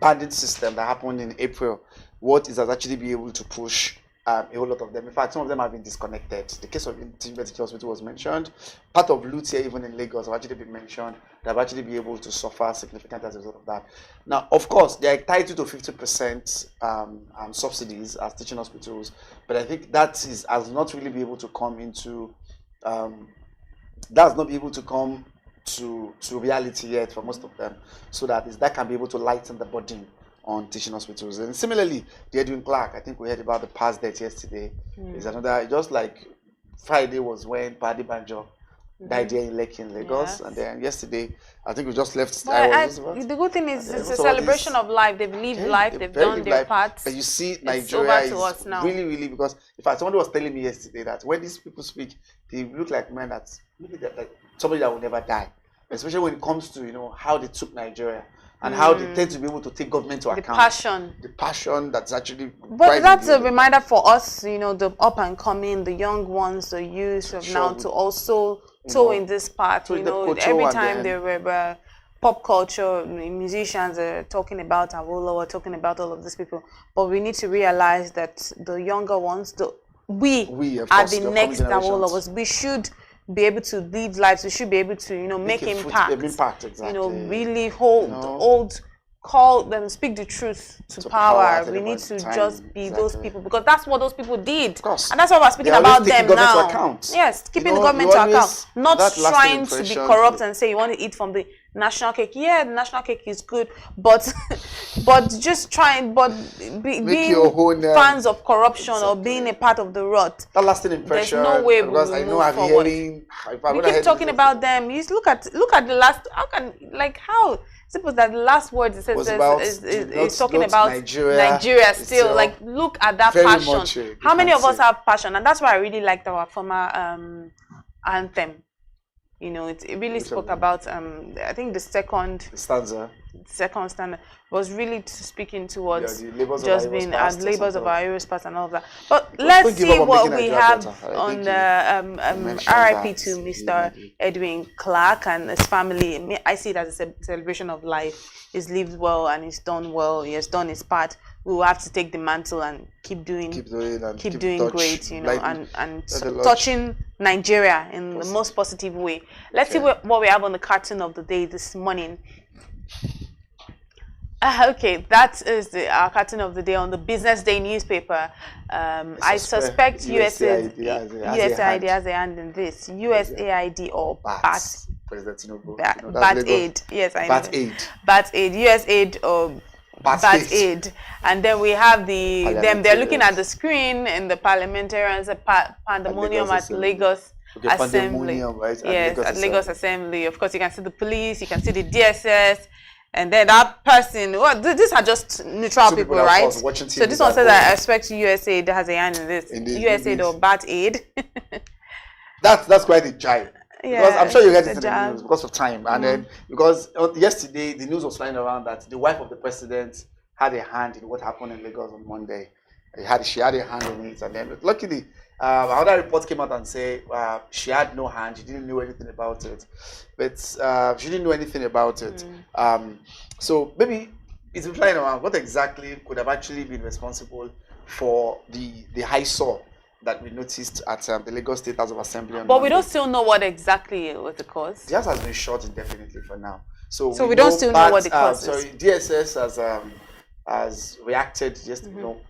banding system that happened in April, what is has actually been able to push a whole lot of them. In fact, some of them have been disconnected. The case of Teaching Hospital was mentioned. Part of Lute here, even in Lagos, have actually been mentioned. They have actually been able to suffer significantly as a result of that. Now, of course, they are entitled to 50% subsidies as teaching hospitals, but I think has not really been able to come into to reality yet for most of them, so that can be able to lighten the burden on teaching hospitals. And similarly, the Edwin Clark, I think we heard about the past death yesterday. Is another, just like Friday was when Paddy Banjo died here in Lekki in Lagos, and then yesterday, I think we just left. The good thing is it's a celebration of life. They've lived life, they've done their part. But you see, Nigeria is really, really, because in fact, somebody was telling me yesterday that when these people speak, they look like men that maybe like somebody that will never die. Especially when it comes to how they took Nigeria. And how they tend to be able to take government to account. The passion that's actually. But that's a reminder for us, the up and coming, the young ones, the youth of now to also toe in this part. Every time there were pop culture, musicians are talking about Awolowo, talking about all of these people. But we need to realize that the younger ones, we are the next Awolowos. We should be able to live lives. We should be able to, make impact. Exactly. Really call them, speak the truth to power. We need to just be those people, because that's what those people did, and that's why we're speaking about them now. Yes, keeping the government to account, not trying to be corrupt and say you want to eat from the national cake. Yeah, the national cake is good, but just trying, being fans of corruption or being a part of the rot. That lasting impression. There's no way we will move forward. We keep talking about them. You look at the last. How simple that the last words it says is talking about Nigeria still. Itself. Like, look at that passion. How many of us have passion? And that's why I really liked our former anthem. It really spoke about I think the second stanza was really speaking towards just being as labors of our heroes past and all of that. But let's see what we have on the RIP to Mr. Edwin Clark and his family. I see it as a celebration of life. He's lived well and he's done well. He has done his part. We will have to take the mantle and keep doing great, and touching Nigeria in the most positive way. Let's see what we have on the cartoon of the day this morning. Okay, that is our cartoon of the day on the BusinessDay newspaper. I suspect USAID has a hand in this. USAID or BAT. BAT aid. Yes, I know. BAT aid. BAT aid. USAID or BAT aid. And then we have them. They're looking at the screen in the parliamentarians, pandemonium at Lagos Okay, Assembly. pandemonium, right? Yes, at Lagos Assembly. Of course, you can see the police, you can see the DSS, and then that person. Well, these are just neutral people, right? So this one says, I expect USAID has a hand in this. USAID or BAT aid. That's quite a jive. Yeah, because I'm sure you heard it in the jive. news because of time. And then because yesterday the news was flying around that the wife of the president had a hand in what happened in Lagos on Monday. She had a hand in it, and then luckily another report came out and said she had no hand. She didn't know anything about it, but she didn't know anything about it. So maybe it's been flying around. What exactly could have actually been responsible for the high saw that we noticed at the Lagos State House of Assembly? But we don't still know what exactly was the cause. The house has been shot indefinitely for now. So we don't still know what the cause is. Sorry, DSS has reacted just, you know,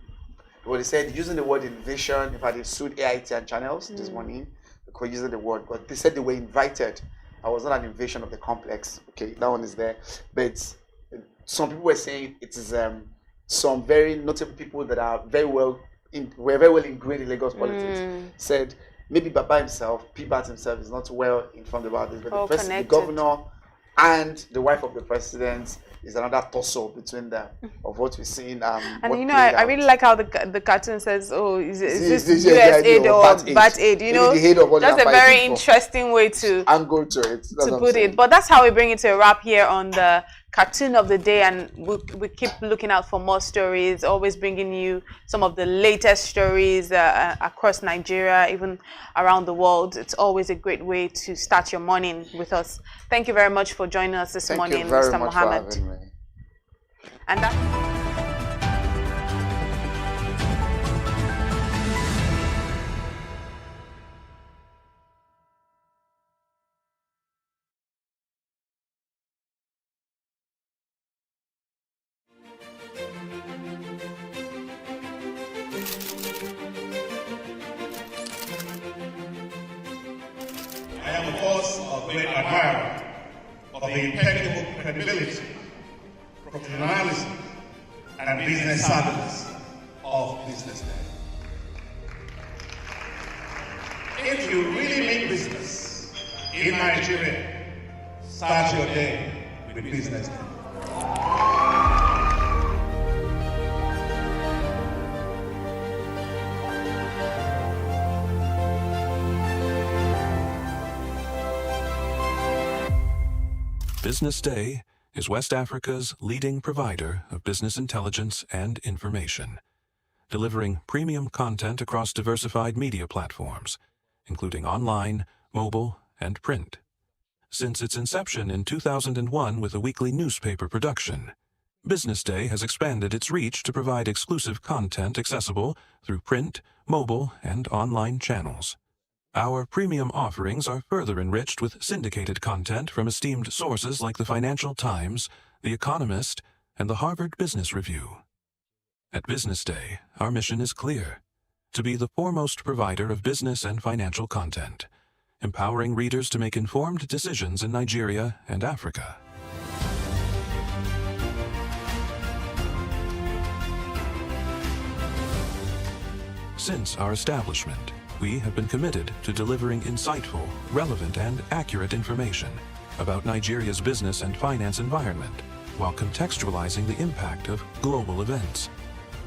what they said, using the word invasion. In fact, they sued AIT and channels this morning because using the word, but they said they were invited. I was not an invasion of the complex. Okay, that one is there. But some people were saying it is some very notable people that are were very well ingrained in Lagos politics said maybe Baba himself, P-Bat himself, is not well informed about this, but the governor and the wife of the president is another tussle between them of what we're seeing. And you know, I really like how the cartoon says, "Oh, is this USAID or BAT aid?" You know, that's a very interesting way to angle to it. To put it. But that's how we bring it to a wrap here on the cartoon of the day, and we keep looking out for more stories. Always bringing you some of the latest stories across Nigeria, even around the world. It's always a great way to start your morning with us. Thank you very much for joining us this morning, Mr. Mohammed. And that. I am, of course, a great admirer of the impeccable credibility, professionalism, and business savviness of BusinessDay. If you really mean business in Nigeria, start your day with BusinessDay. BusinessDay is West Africa's leading provider of business intelligence and information, delivering premium content across diversified media platforms, including online, mobile, and print. Since its inception in 2001 with a weekly newspaper production, BusinessDay has expanded its reach to provide exclusive content accessible through print, mobile, and online channels. Our premium offerings are further enriched with syndicated content from esteemed sources like the Financial Times, The Economist, and the Harvard Business Review. At BusinessDay, our mission is clear: to be the foremost provider of business and financial content, empowering readers to make informed decisions in Nigeria and Africa. Since our establishment, we have been committed to delivering insightful, relevant, and accurate information about Nigeria's business and finance environment, while contextualizing the impact of global events.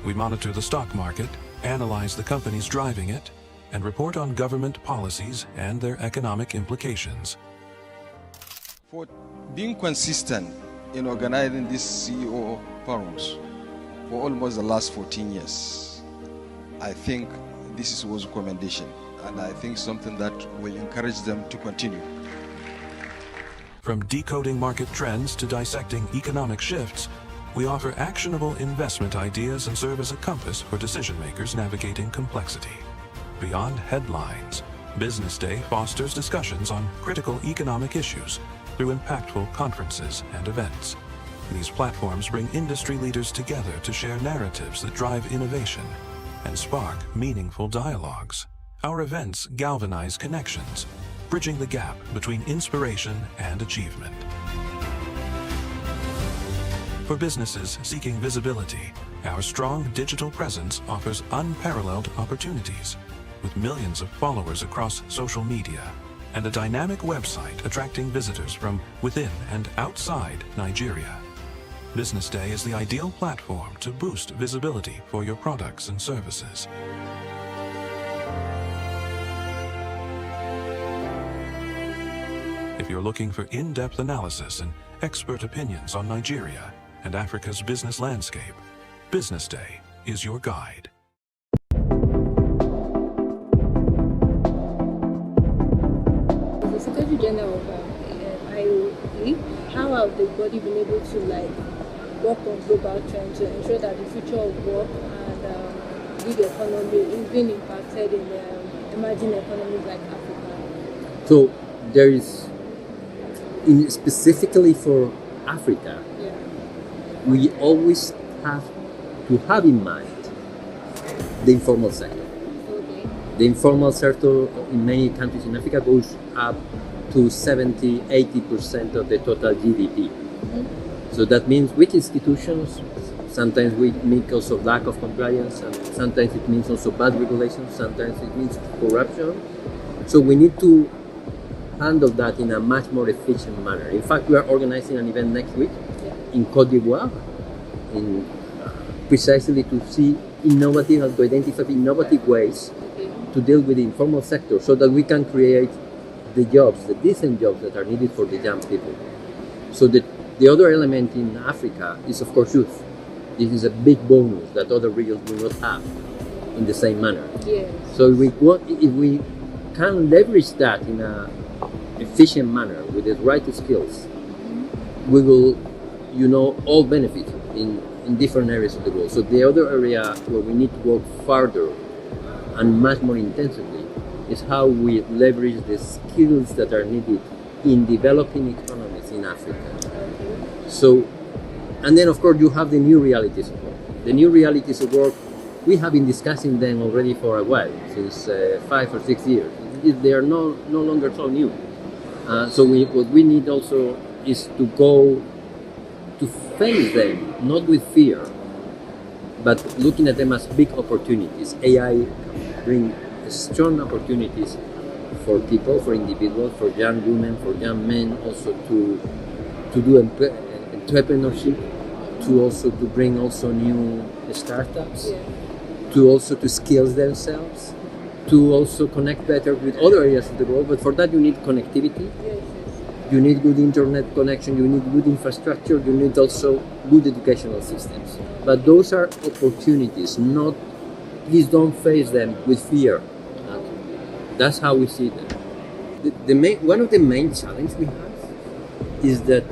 We monitor the stock market, analyze the companies driving it, and report on government policies and their economic implications. For being consistent in organizing these CEO forums for almost the last 14 years, I think this was a commendation, and I think something that will encourage them to continue. From decoding market trends to dissecting economic shifts, we offer actionable investment ideas and serve as a compass for decision makers navigating complexity. Beyond headlines, BusinessDay fosters discussions on critical economic issues through impactful conferences and events. These platforms bring industry leaders together to share narratives that drive innovation and spark meaningful dialogues. Our events galvanize connections, bridging the gap between inspiration and achievement. For businesses seeking visibility, our strong digital presence offers unparalleled opportunities. with millions of followers across social media and a dynamic website attracting visitors from within and outside Nigeria. Business Day is the ideal platform to boost visibility for your products and services. If you're looking for in-depth analysis and expert opinions on Nigeria and Africa's business landscape, Business Day is your guide. The Secretary General of IOE, how have the body been able to work on global trends to ensure that the future of work and gig economy is being impacted in emerging economies like Africa? So there is, specifically for Africa, we always have to have in mind the informal sector. The informal sector in many countries in Africa goes up to 70-80% of the total GDP. So that means weak institutions, sometimes we mean also lack of compliance, and sometimes it means also bad regulations, sometimes it means corruption. So we need to handle that in a much more efficient manner. In fact, we are organizing an event next week in Côte d'Ivoire, precisely to see innovative and to identify innovative ways to deal with the informal sector so that we can create the jobs, the decent jobs that are needed for the young people. So the other element in Africa is, of course, youth. This is a big bonus that other regions do not have in the same manner. Yes. So if we can leverage that in an efficient manner with the right skills, we will, all benefit in different areas of the world. So the other area where we need to work further and much more intensively is how we leverage the skills that are needed in developing economies in Africa. So, and then of course you have the new realities of work. The new realities of work, we have been discussing them already for a while, since 5 or 6 years. They are no longer so new. So what we need also is to go to face them, not with fear, but looking at them as big opportunities. AI bring strong opportunities for people, for individuals, for young women, for young men, also to do entrepreneurship, to bring also new startups, to skills themselves, to also connect better with other areas of the world. But for that you need connectivity. You need good internet connection, you need good infrastructure, you need also good educational systems. But those are opportunities, please don't face them with fear. That's how we see them. One of the main challenges we have is that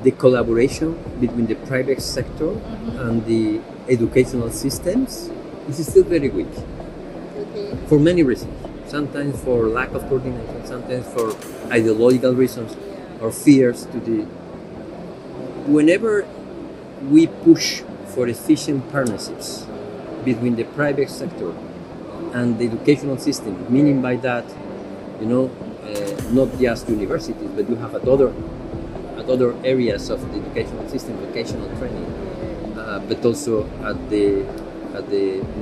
the collaboration between the private sector and the educational systems is still very weak. For many reasons. Sometimes for lack of coordination, sometimes for ideological reasons or fears Whenever we push for efficient partnerships between the private sector and the educational system, meaning by that, not just universities, but you have at other areas of the educational system, vocational training, but also at the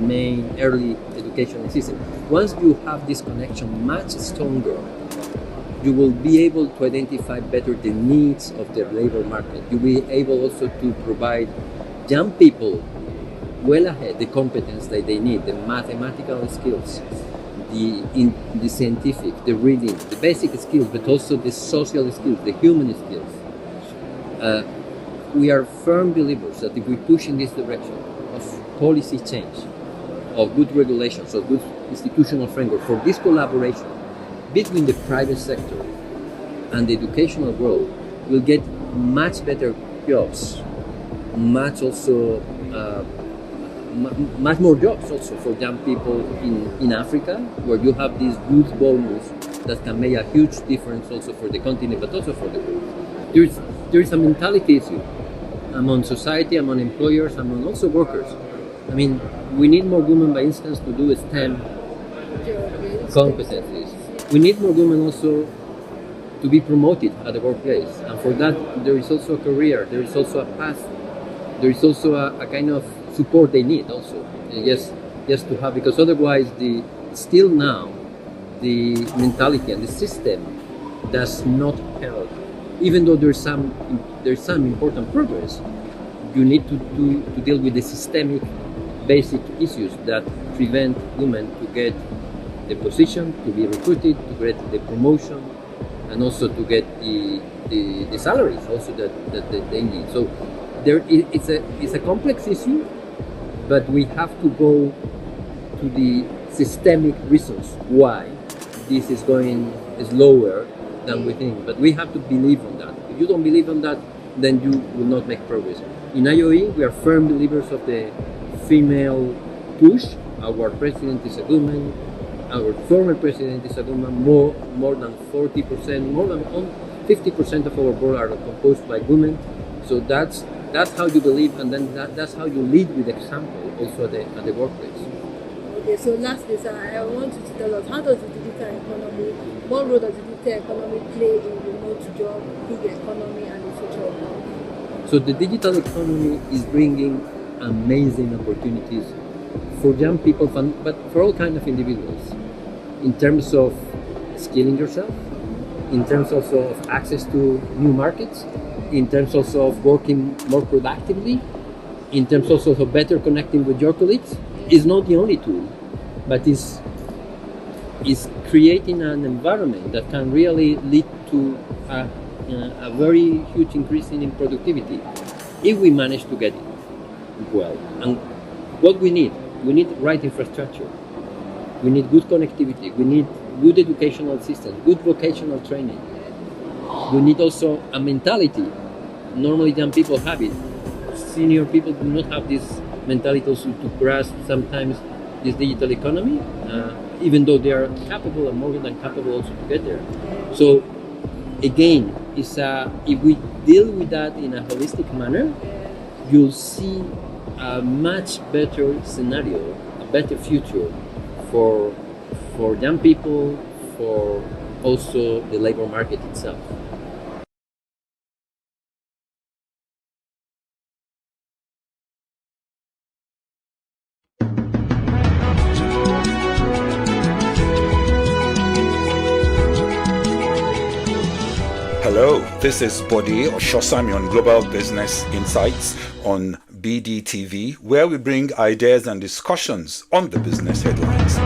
main early educational system. Once you have this connection much stronger, you will be able to identify better the needs of the labor market. You'll be able also to provide young people well ahead the competence that they need, the mathematical skills, the scientific, the reading, the basic skills, but also the social skills, the human skills. We are firm believers that if we push in this direction of policy change, of good regulations, of good institutional framework for this collaboration between the private sector and the educational world, we'll get much better jobs, much more jobs also for young people in Africa, where you have this youth bonus that can make a huge difference also for the continent, but also for the world. There is a mentality issue among society, among employers, among also workers. I mean, we need more women, by instance, to do STEM competencies. We need more women also to be promoted at the workplace. And for that, there is also a career, there is also a path, there is also a kind of support they need also. Yes, to have, because otherwise the still now the mentality and the system does not help. Even though there's some important progress, you need to deal with the systemic basic issues that prevent women to get the position, to be recruited, to get the promotion, and also to get the salaries also that they need. So it's a complex issue, but we have to go to the systemic reasons why this is going slower than we think. But we have to believe on that. If you don't believe on that, then you will not make progress. In IOE, we are firm believers of the female push. Our president is a woman. Our former president is a woman. More than 40%, more than 50% of our board are composed by women. So that's how you believe, and then that's how you lead with example also at the workplace. Okay, so lastly, sir, I want you to tell us, how does the digital economy, what role does the digital economy play in remote job, gig economy, and the future of work? So the digital economy is bringing amazing opportunities for young people, but for all kinds of individuals, in terms of skilling yourself, in terms also of access to new markets, in terms also of working more productively, in terms also of better connecting with your colleagues. Is not the only tool, but is creating an environment that can really lead to a very huge increase in productivity if we manage to get it well. And what we need right infrastructure, we need good connectivity, we need good educational systems, good vocational training. We need also a mentality. Normally young people have it. Senior people do not have this mentality also to grasp sometimes this digital economy, even though they are capable and more than capable also to get there. So again, if we deal with that in a holistic manner, you'll see a much better scenario, a better future for young people, for also the labor market itself. Hello, this is Bode Oshosami on Global Business Insights on BDTV, where we bring ideas and discussions on the business headlines.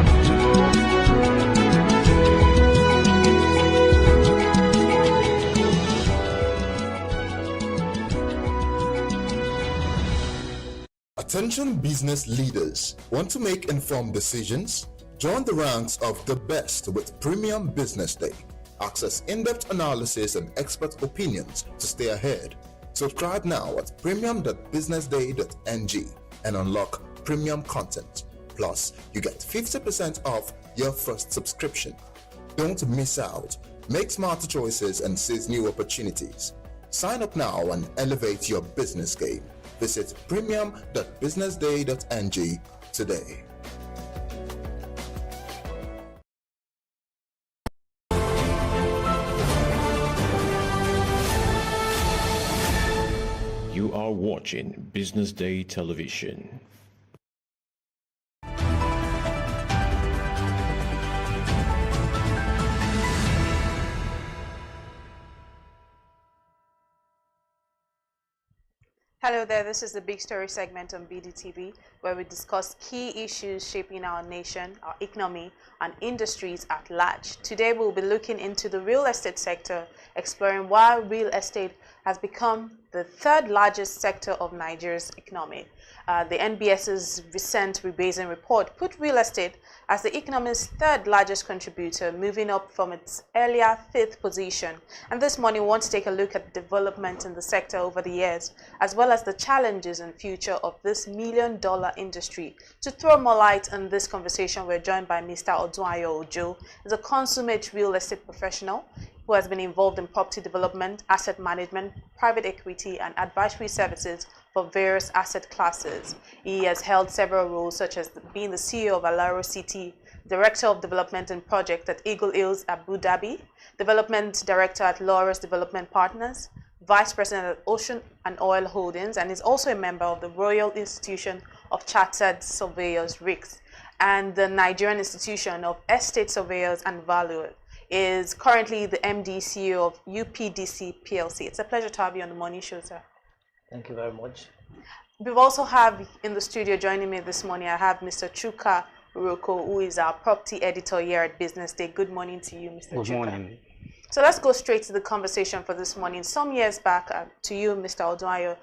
Attention business leaders. Want to make informed decisions? Join the ranks of the best with Premium Business Day. Access in-depth analysis and expert opinions to stay ahead. Subscribe now at premium.businessday.ng and unlock premium content. Plus, you get 50% off your first subscription. Don't miss out. Make smarter choices and seize new opportunities. Sign up now and elevate your business game. Visit premium.businessday.ng today. You are watching Business Day Television. Hello there, this is the Big Story segment on BDTV, where we discuss key issues shaping our nation, our economy, and industries at large. Today we'll be looking into the real estate sector, exploring why real estate has become the third largest sector of Nigeria's economy. The NBS's recent rebasing report put real estate as the economy's third largest contributor, moving up from its earlier fifth position. And this morning we want to take a look at the development in the sector over the years, as well as the challenges and future of this million-dollar industry. To throw more light on this conversation, we're joined by Mr. Odunayo Ojo. He's a consummate real estate professional who has been involved in property development, asset management, private equity, and advisory services for various asset classes. He has held several roles, such as being the CEO of Alaro City, Director of Development and Project at Eagle Hills, Abu Dhabi, Development Director at Laurus Development Partners, Vice President at Ocean and Oil Holdings, and is also a member of the Royal Institution of Chartered Surveyors, RICS. and the Nigerian Institution of Estate Surveyors and Valuers. Is currently the MD CEO of UPDC PLC. It's a pleasure to have you on the morning show, sir. Thank you very much. We've also have in the studio joining me this morning, I have Mr. Chuka Uroko, who is our property editor here at Business Day. Good morning to you, Mr. Chuka. Good morning. So let's go straight to the conversation for this morning. Some years back, to you, Mr. Odunayo,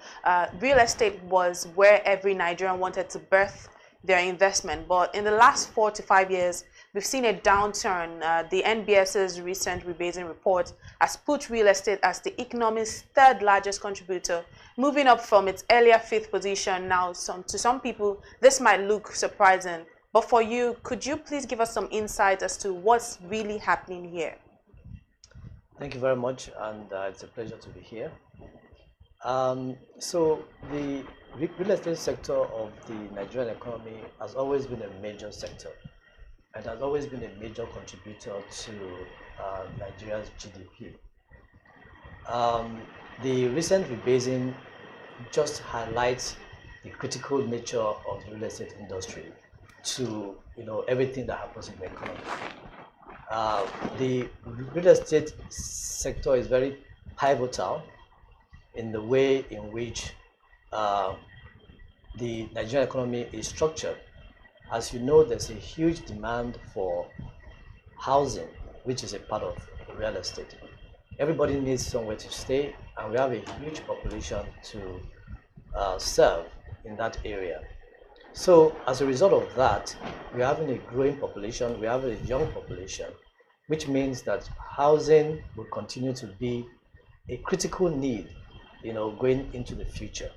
real estate was where every Nigerian wanted to birth their investment. But in the last 4 to 5 years, we've seen a downturn. The NBS's recent rebasing report has put real estate as the economy's third largest contributor, moving up from its earlier 5th position. Now, to some people, this might look surprising. But for you, could you please give us some insight as to what's really happening here? Thank you very much, and it's a pleasure to be here. So the real estate sector of the Nigerian economy has always been a major sector. It has always been a major contributor to Nigeria's GDP. The recent rebasing just highlights the critical nature of the real estate industry to everything that happens in the economy. The real estate sector is very pivotal in the way in which the Nigerian economy is structured. As you know, there's a huge demand for housing, which is a part of real estate. Everybody needs somewhere to stay, and we have a huge population to serve in that area. So as a result of that, we're having a growing population, we have a young population, which means that housing will continue to be a critical need, going into the future.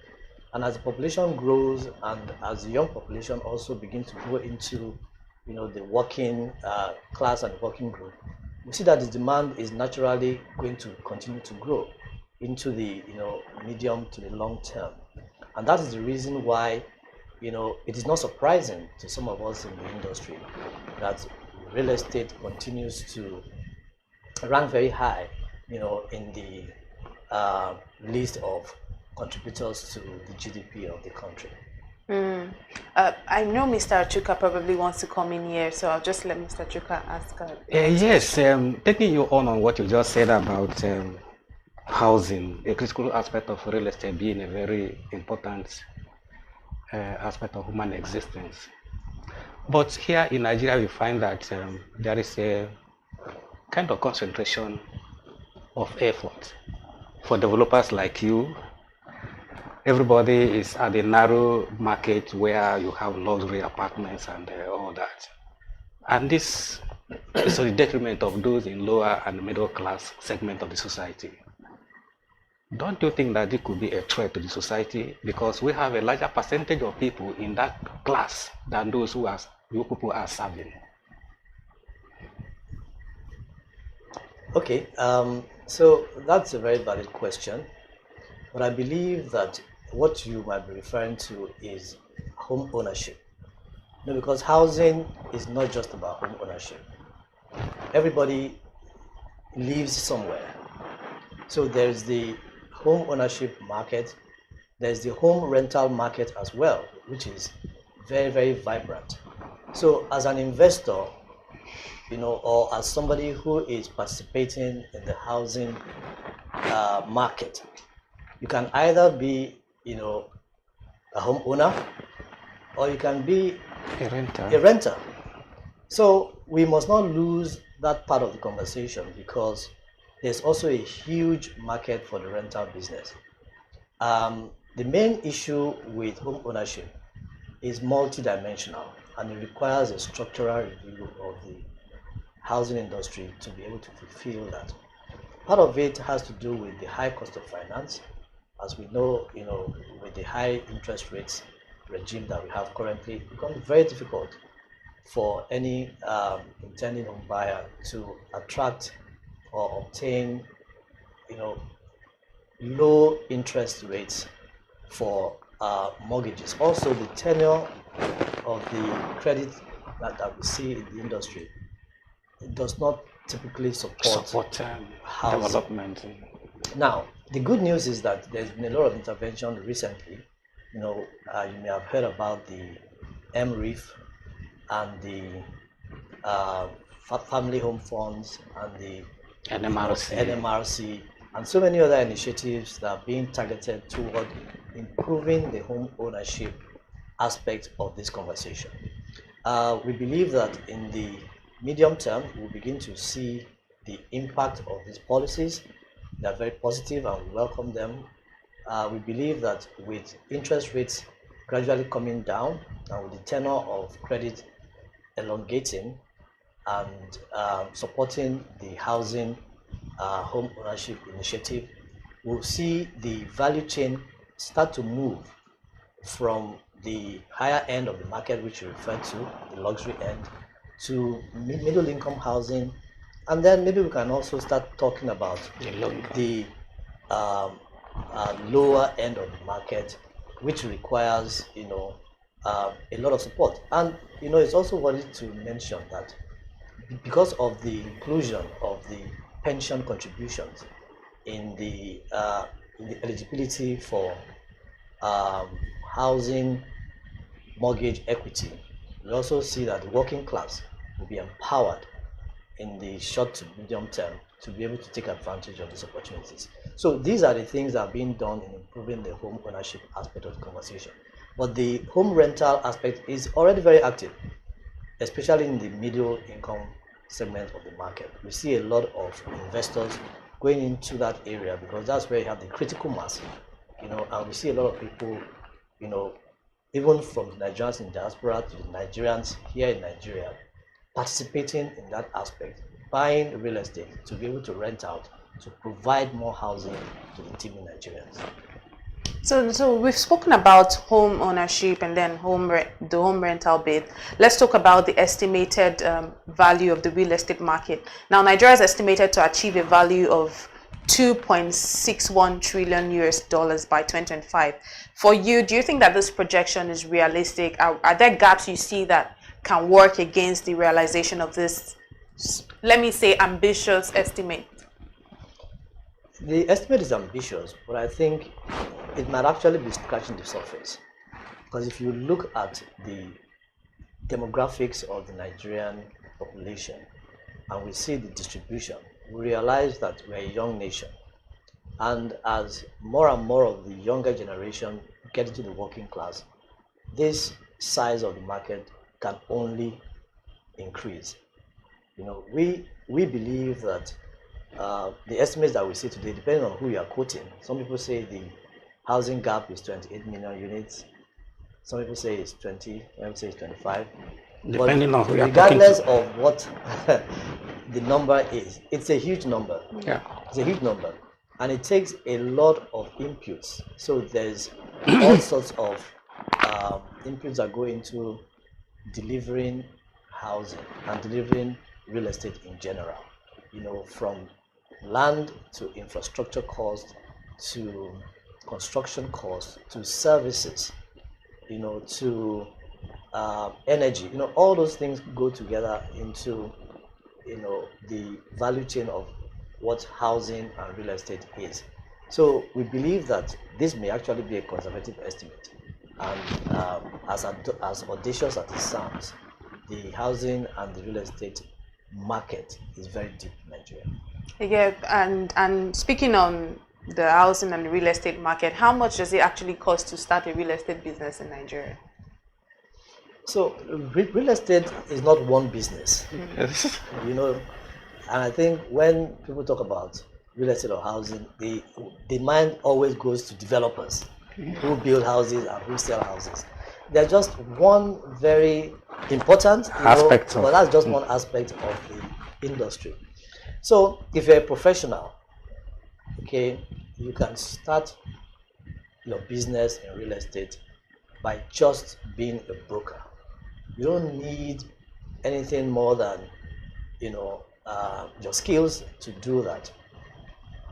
And as the population grows, and as the young population also begins to go into, the working class and working group, we see that the demand is naturally going to continue to grow into the, medium to the long term. And that is the reason why, it is not surprising to some of us in the industry that real estate continues to rank very high, in the list of contributors to the GDP of the country. I know Mr. Chuka probably wants to come in here, so I'll just let Mr. Chuka ask. Yes, taking you on what you just said about housing, a critical aspect of real estate being a very important aspect of human existence. But here in Nigeria, we find that there is a kind of concentration of effort for developers like you. Everybody is at a narrow market where you have luxury apartments and all that. And this is to the detriment of those in lower and middle class segment of the society. Don't you think that it could be a threat to the society? Because we have a larger percentage of people in that class than those who you people are serving. Okay, so that's a very valid question. But I believe that what you might be referring to is home ownership. Because housing is not just about home ownership. Everybody lives somewhere. So there's the home ownership market, there's the home rental market as well, which is very, very vibrant. So as an investor, or as somebody who is participating in the housing market, you can either be, a homeowner, or you can be a renter. So we must not lose that part of the conversation, because there's also a huge market for the rental business. The main issue with home ownership is multidimensional, and it requires a structural review of the housing industry to be able to fulfill that. Part of it has to do with the high cost of finance. As we know, with the high interest rates regime that we have currently, it becomes very difficult for any intending home buyer to attract or obtain, low interest rates for mortgages. Also, the tenure of the credit that we see in the industry, it does not typically support housing development. Now, the good news is that there's been a lot of intervention recently. You may have heard about the MREF and the family home funds and the NMRC and so many other initiatives that are being targeted toward improving the home ownership aspect of this conversation. We believe that in the medium term, we'll begin to see the impact of these policies. They are very positive and we welcome them. We believe that with interest rates gradually coming down and with the tenor of credit elongating and supporting the housing home ownership initiative, we'll see the value chain start to move from the higher end of the market, which you referred to, the luxury end, to middle income housing. And then maybe we can also start talking about the lower end of the market, which requires, a lot of support. And, it's also worth to mention that because of the inclusion of the pension contributions in the eligibility for housing mortgage equity, we also see that the working class will be empowered in the short to medium term to be able to take advantage of these opportunities. So these are the things that are being done in improving the home ownership aspect of the conversation. But the home rental aspect is already very active, especially in the middle income segment of the market. We see a lot of investors going into that area because that's where you have the critical mass, and we see a lot of people, even from Nigerians in diaspora to the Nigerians here in Nigeria, participating in that aspect, buying real estate to be able to rent out, to provide more housing to the teeming Nigerians. So we've spoken about home ownership and then the home rental bit. Let's talk about the estimated value of the real estate market. Now, Nigeria is estimated to achieve a value of $2.61 trillion by 2025. For you, do you think that this projection is realistic? Are there gaps you see that can work against the realization of this, let me say, ambitious estimate? The estimate is ambitious, but I think it might actually be scratching the surface. Because if you look at the demographics of the Nigerian population and we see the distribution, we realize that we're a young nation. And as more and more of the younger generation get into the working class, this size of the market can only increase. We believe that the estimates that we see today, depending on who you are quoting, some people say the housing gap is 28 million units, some people say it's 20, some people say it's 25. Depending on who you are regardless of what the number is, it's a huge number. Yeah. It's a huge number. And it takes a lot of inputs. So there's all sorts of inputs that go into delivering housing and delivering real estate in general. From land to infrastructure cost to construction cost to services, to energy. All those things go together into the value chain of what housing and real estate is. So we believe that this may actually be a conservative estimate, and as audacious as it sounds, the housing and the real estate market is very deep in Nigeria. Yeah, and speaking on the housing and the real estate market, how much does it actually cost to start a real estate business in Nigeria? So real estate is not one business, and I think when people talk about real estate or housing, the mind always goes to developers who build houses and who sell houses. They're just one very important aspect, but that's just one aspect of the industry. So if you're a professional, you can start your business in real estate by just being a broker. You don't need anything more than your skills to do that.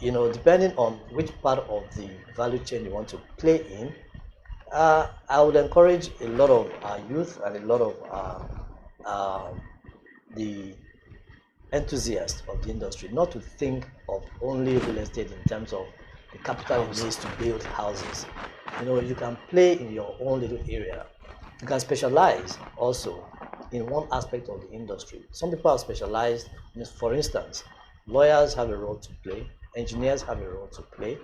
Depending on which part of the value chain you want to play in, I would encourage a lot of youth and a lot of the enthusiasts of the industry not to think of only real estate in terms of the capital it needs to build houses. You can play in your own little area. You can specialize also in one aspect of the industry. Some people are specialized. For instance, lawyers have a role to play, engineers have a role to play,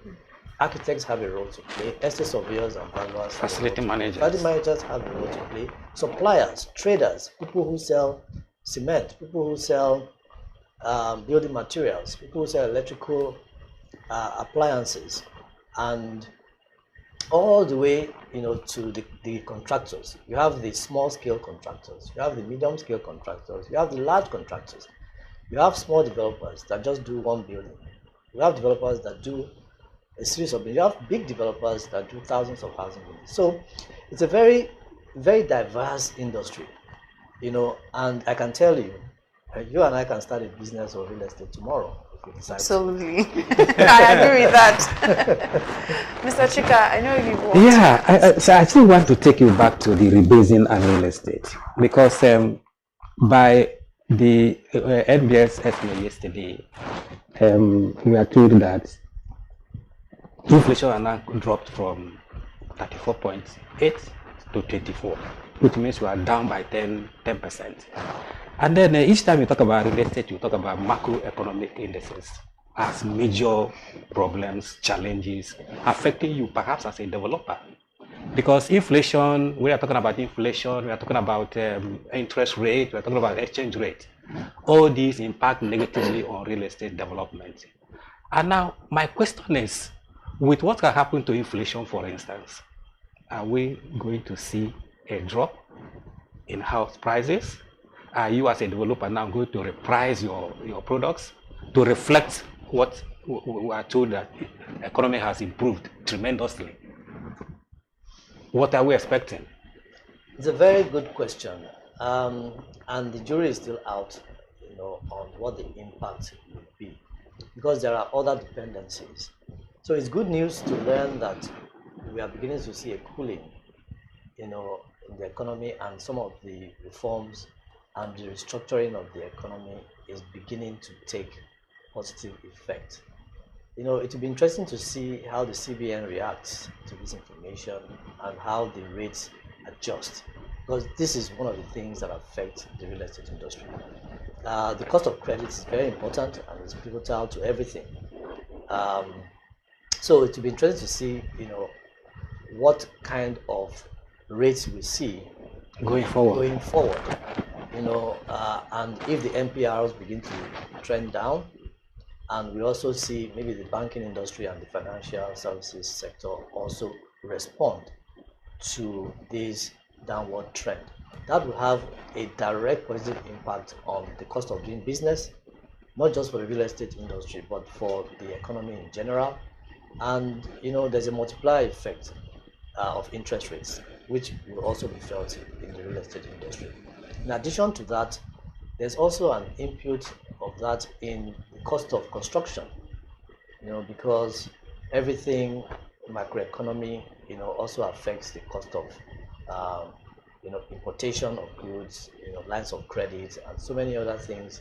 architects have a role to play, estate surveyors and valuers, facility managers. Facility managers have a role to play, suppliers, traders, people who sell cement, people who sell building materials, people who sell electrical appliances, and all the way, to the contractors. You have the small scale contractors, you have the medium scale contractors, you have the large contractors, you have small developers that just do one building, you have developers that do a series of buildings, you have big developers that do thousands of housing units. So it's a very, very diverse industry, and I can tell you, you and I can start a business of real estate tomorrow. Absolutely. I agree with that. Mr. Chika, I know you want. Yeah, so I still want to take you back to the rebasing and real estate, because by the NBS estimate yesterday, we are told that inflation has now dropped from 34.8 to 24, which means we are down by 10%. And then each time you talk about real estate, you talk about macroeconomic indices as major problems, challenges affecting you perhaps as a developer. Because inflation, we are talking about inflation, we are talking about interest rate, we are talking about exchange rate. All these impact negatively on real estate development. And now my question is, with what can happen to inflation, for instance, are we going to see a drop in house prices? Are you as a developer now going to reprice your products to reflect what we are told that the economy has improved tremendously? What are we expecting? It's a very good question, and the jury is still out, on what the impact will be, because there are other dependencies. So it's good news to learn that we are beginning to see a cooling, in the economy, and some of the reforms and the restructuring of the economy is beginning to take positive effect. It will be interesting to see how the CBN reacts to this information and how the rates adjust, because this is one of the things that affect the real estate industry. The cost of credit is very important and it's pivotal to everything. So it will be interesting to see, what kind of rates we see going forward. And if the NPRs begin to trend down, and we also see maybe the banking industry and the financial services sector also respond to this downward trend, that will have a direct positive impact on the cost of doing business, not just for the real estate industry, but for the economy in general. And there's a multiplier effect of interest rates, which will also be felt in the real estate industry. In addition to that, there's also an input of that in the cost of construction, because everything macroeconomy, also affects the cost of, importation of goods, lines of credit, and so many other things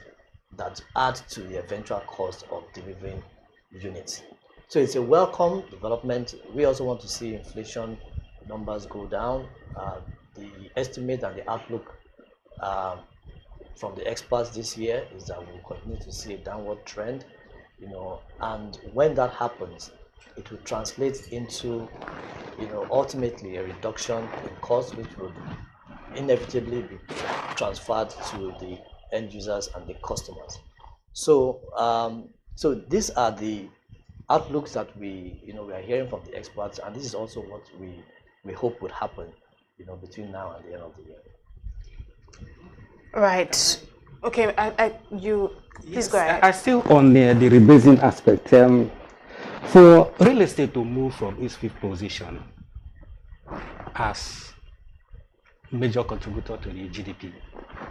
that add to the eventual cost of delivering units. So it's a welcome development. We also want to see inflation numbers go down. The estimate and the outlook from the experts this year is that we'll continue to see a downward trend, and when that happens, it will translate into, ultimately a reduction in cost, which would inevitably be transferred to the end users and the customers. So, so these are the outlooks that we are hearing from the experts, and this is also what we hope would happen, between now and the end of the year. Right. Okay. Please go ahead. I still on the rebasing aspect. For real estate to move from its fifth position as major contributor to the GDP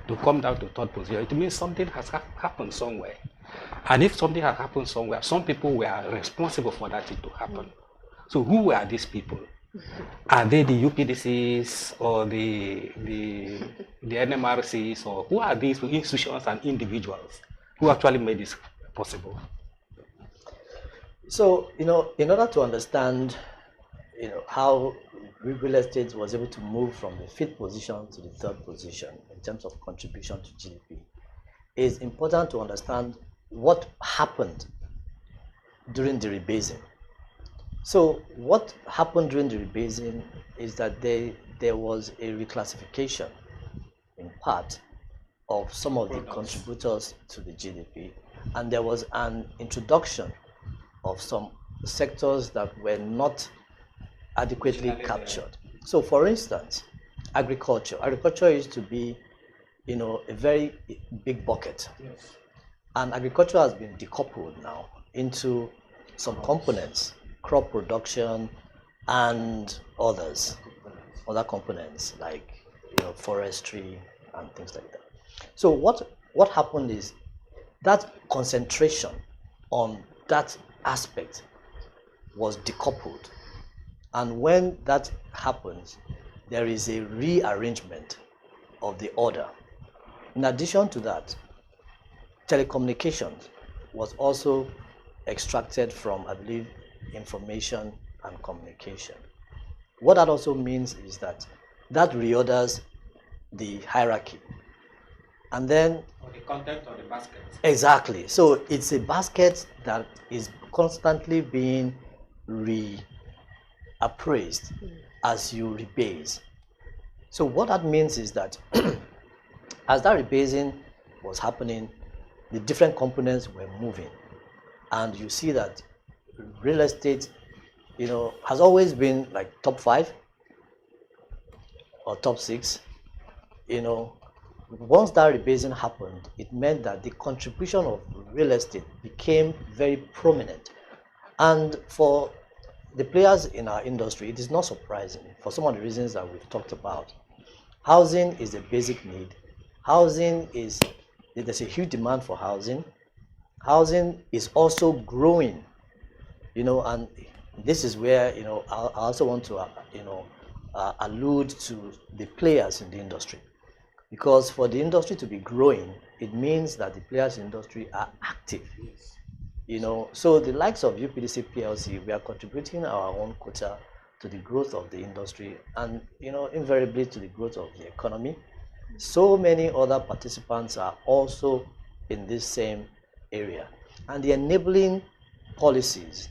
to come down to third position, it means something has happened somewhere. And if something has happened somewhere, some people were responsible for that thing to happen. So who were these people? Are they the UPDCs or the NMRCs, or who are these institutions and individuals who actually made this possible? So, in order to understand, how real estate was able to move from the fifth position to the third position in terms of contribution to GDP, it's important to understand what happened during the rebasing. So what happened during the rebasing is that there was a reclassification in part of some of the contributors to the GDP, and there was an introduction of some sectors that were not adequately captured. So for instance, agriculture. Agriculture used to be, a very big bucket. Yes. And agriculture has been decoupled now into some components, crop production and other components like forestry and things like that. So what happened is that concentration on that aspect was decoupled. And when that happens, there is a rearrangement of the order. In addition to that, telecommunications was also extracted from, I believe, information and communication. What that also means is that reorders the hierarchy. And then the content of the basket. Exactly. So it's a basket that is constantly being reappraised as you rebase. So what that means is that as that rebasing was happening, the different components were moving. And you see that real estate, has always been like top 5 or top 6. Once that rebasing happened, it meant that the contribution of real estate became very prominent. And for the players in our industry, it is not surprising for some of the reasons that we've talked about. Housing is a basic need. There's a huge demand for housing. Housing is also growing, and this is where, I also want to, allude to the players in the industry. Because for the industry to be growing, it means that the players in the industry are active. Yes. So the likes of UPDC PLC, we are contributing our own quota to the growth of the industry and, invariably to the growth of the economy. So many other participants are also in this same area. And the enabling policies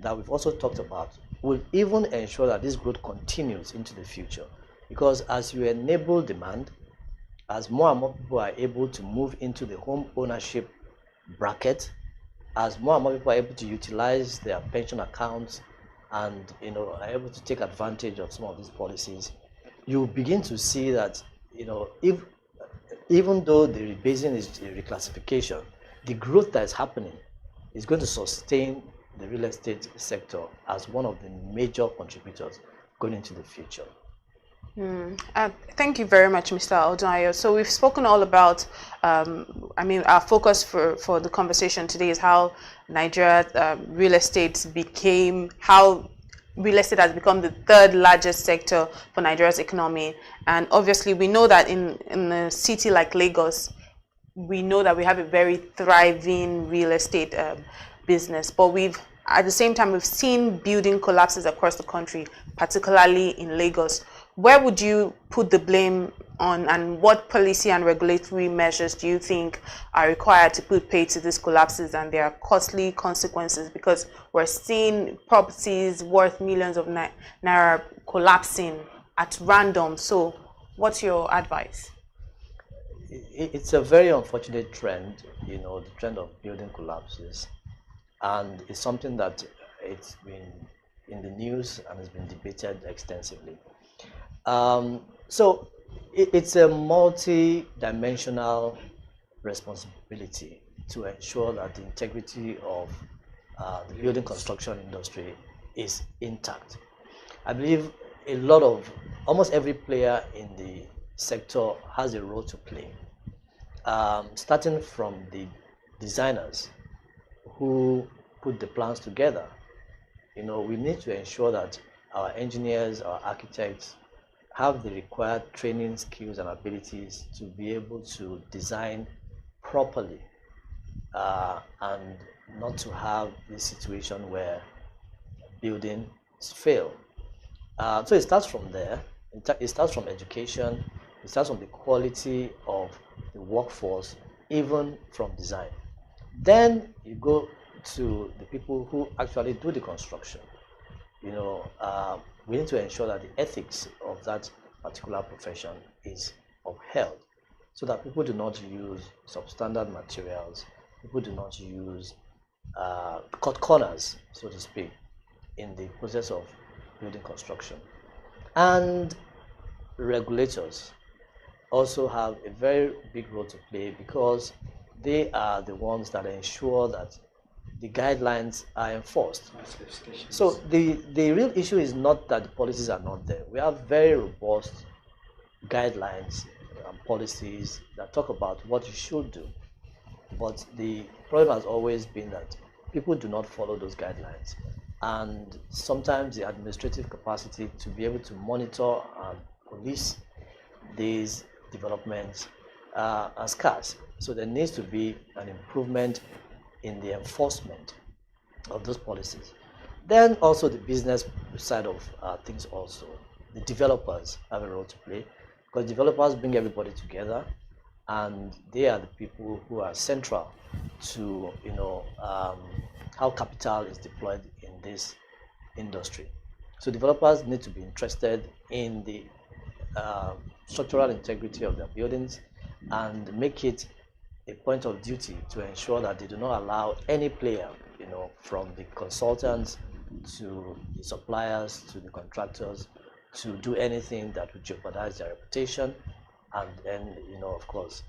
that we've also talked about will even ensure that this growth continues into the future. Because as you enable demand, as more and more people are able to move into the home ownership bracket, as more and more people are able to utilize their pension accounts and are able to take advantage of some of these policies, you begin to see that even though the rebasing is a reclassification, the growth that is happening is going to sustain the real estate sector as one of the major contributors going into the future. Thank you very much, Mr. Odunayo. So we've spoken all about, our focus for the conversation today is how Nigeria real estate has become the third largest sector for Nigeria's economy. And obviously we know that in a city like Lagos, we know that we have a very thriving real estate business, but at the same time, we've seen building collapses across the country, particularly in Lagos. Where would you put the blame on, and what policy and regulatory measures do you think are required to put paid to these collapses and their costly consequences? Because we're seeing properties worth millions of naira collapsing at random. So what's your advice? It's a very unfortunate trend, the trend of building collapses. And it's something that it's been in the news and has been debated extensively. So it's a multi-dimensional responsibility to ensure that the integrity of the building construction industry is intact. I believe almost every player in the sector has a role to play, starting from the designers who put the plans together. We need to ensure that our engineers, our architects have the required training, skills, and abilities to be able to design properly and not to have this situation where buildings fail. So it starts from there. It starts from education. It starts from the quality of the workforce, even from design. Then you go to the people who actually do the construction. We need to ensure that the ethics of that particular profession is upheld, so that people do not use substandard materials, people do not use cut corners, so to speak, in the process of building construction. And regulators also have a very big role to play, because they are the ones that ensure that the guidelines are enforced. So the real issue is not that the policies are not there. We have very robust guidelines and policies that talk about what you should do. But the problem has always been that people do not follow those guidelines. And sometimes the administrative capacity to be able to monitor and police these developments are scarce. So there needs to be an improvement in the enforcement of those policies. Then also the business side of things also. The developers have a role to play, because developers bring everybody together, and they are the people who are central to how capital is deployed in this industry. So developers need to be interested in the structural integrity of their buildings, and make it a point of duty to ensure that they do not allow any player, from the consultants to the suppliers to the contractors, to do anything that would jeopardize their reputation, and then, of course,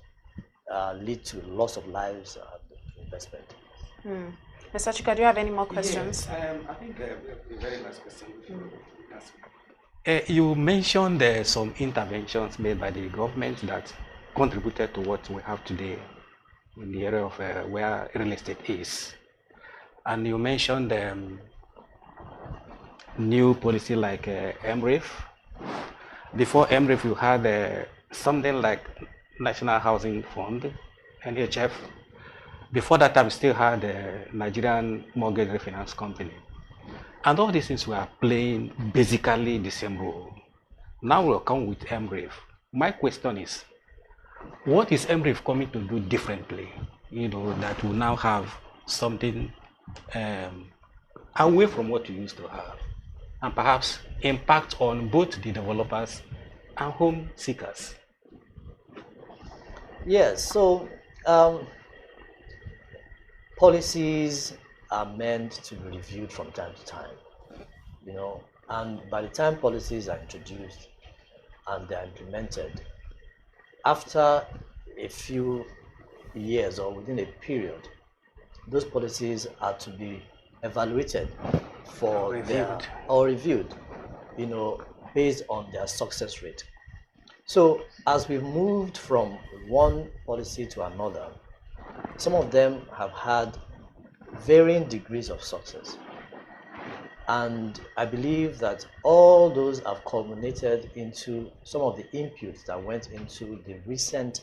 lead to loss of lives and investment. Mr. Chika, do you have any more questions? Yes, I think a very last question. You mentioned some interventions made by the government that contributed to what we have today in the area of where real estate is. And you mentioned new policy like MREF. Before MREF, you had something like National Housing Fund, NHF. Before that time, we still had the Nigerian Mortgage Refinance Company. And all these things were playing basically the same role. Now we'll come with MREF. My question is, what is MREF coming to do differently, that will now have something away from what you used to have, and perhaps impact on both the developers and home seekers? Yes, so policies are meant to be reviewed from time to time, and by the time policies are introduced and they are implemented, after a few years or within a period, those policies are to be evaluated reviewed, based on their success rate. So as we've moved from one policy to another, some of them have had varying degrees of success. And I believe that all those have culminated into some of the inputs that went into the recent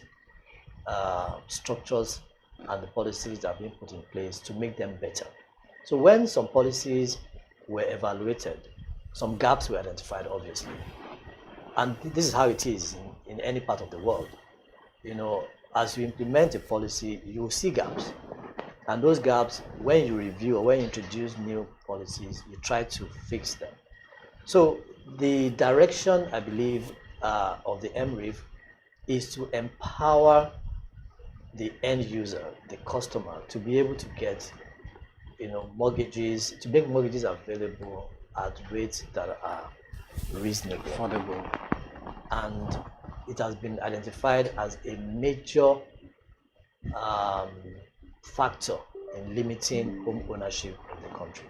structures and the policies that have been put in place to make them better. So when some policies were evaluated, some gaps were identified, obviously. And this is how it is in any part of the world. As you implement a policy, you will see gaps. And those gaps, when you review or when you introduce new policies, you try to fix them. So the direction, I believe, of the MREF is to empower the end user, the customer, to be able to get, mortgages, to make mortgages available at rates that are reasonable, affordable, and it has been identified as a major factor in limiting home ownership in the country.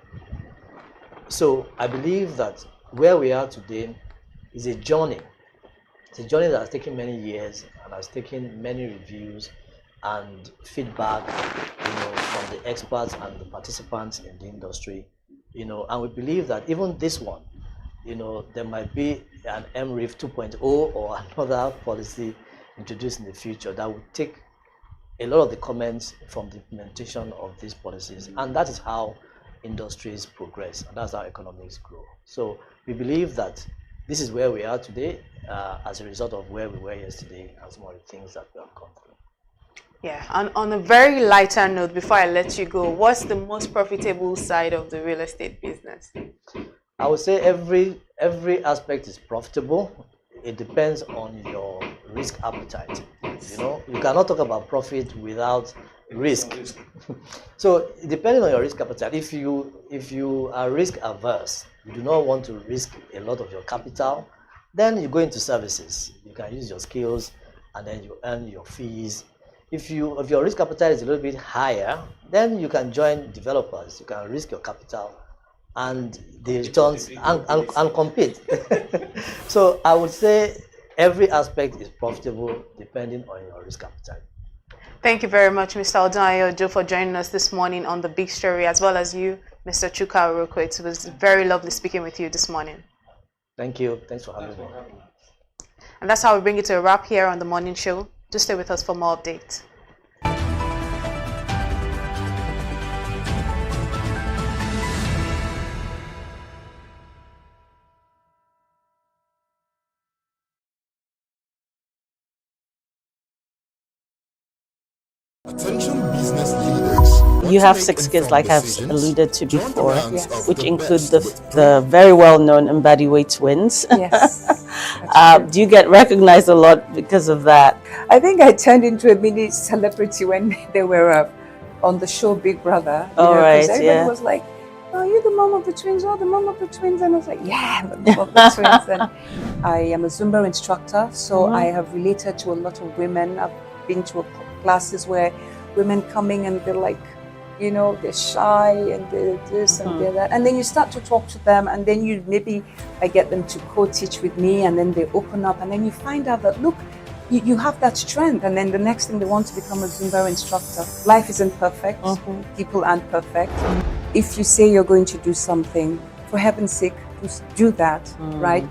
So I believe that where we are today is a journey. It's a journey that has taken many years and has taken many reviews and feedback, from the experts and the participants in the industry, and we believe that even this one, there might be an MREF 2.0 or another policy introduced in the future that would take a lot of the comments from the implementation of these policies, and that is how industries progress, and that's how economies grow. So we believe that this is where we are today as a result of where we were yesterday and some of the things that we have gone through. Yeah, and on a very lighter note, before I let you go, what's the most profitable side of the real estate business? I would say every aspect is profitable. It depends on your risk appetite. You know, you cannot talk about profit without risk. So depending on your risk appetite, if you are risk averse, you do not want to risk a lot of your capital, then you go into services. You can use your skills and then you earn your fees. If your risk appetite is a little bit higher, then you can join developers. You can risk your capital and the returns and compete. So I would say every aspect is profitable depending on your risk appetite. Thank you very much, Mr. Odunayo, for joining us this morning on The Big Story, as well as you, Mr. Chuka Oroko. It was very lovely speaking with you this morning. Thank you. Thanks for having me. And that's how we bring it to a wrap here on The Morning Show. Do stay with us for more updates. Attention business leaders. You have 6 kids, like I've alluded to before, which include the very well-known Mbadiwe twins. Yes. Do you get recognized a lot because of that? I think I turned into a mini celebrity when they were on the show Big Brother. All right, everybody was like, "Oh, you're the mom of the twins, oh, the mom of the twins." And I was like, "Yeah, I'm the mom of the twins." And I am a Zumba instructor, so I have related to a lot of women. I've been to classes where women coming and they're like, you know, they're shy and they're this and they're that. And then you start to talk to them, and then I get them to co-teach with me, and then they open up, and then you find out that, look, you have that strength, and then the next thing they want to become a Zumba instructor. Life isn't perfect. People aren't perfect. If you say you're going to do something, for heaven's sake, just do that, right?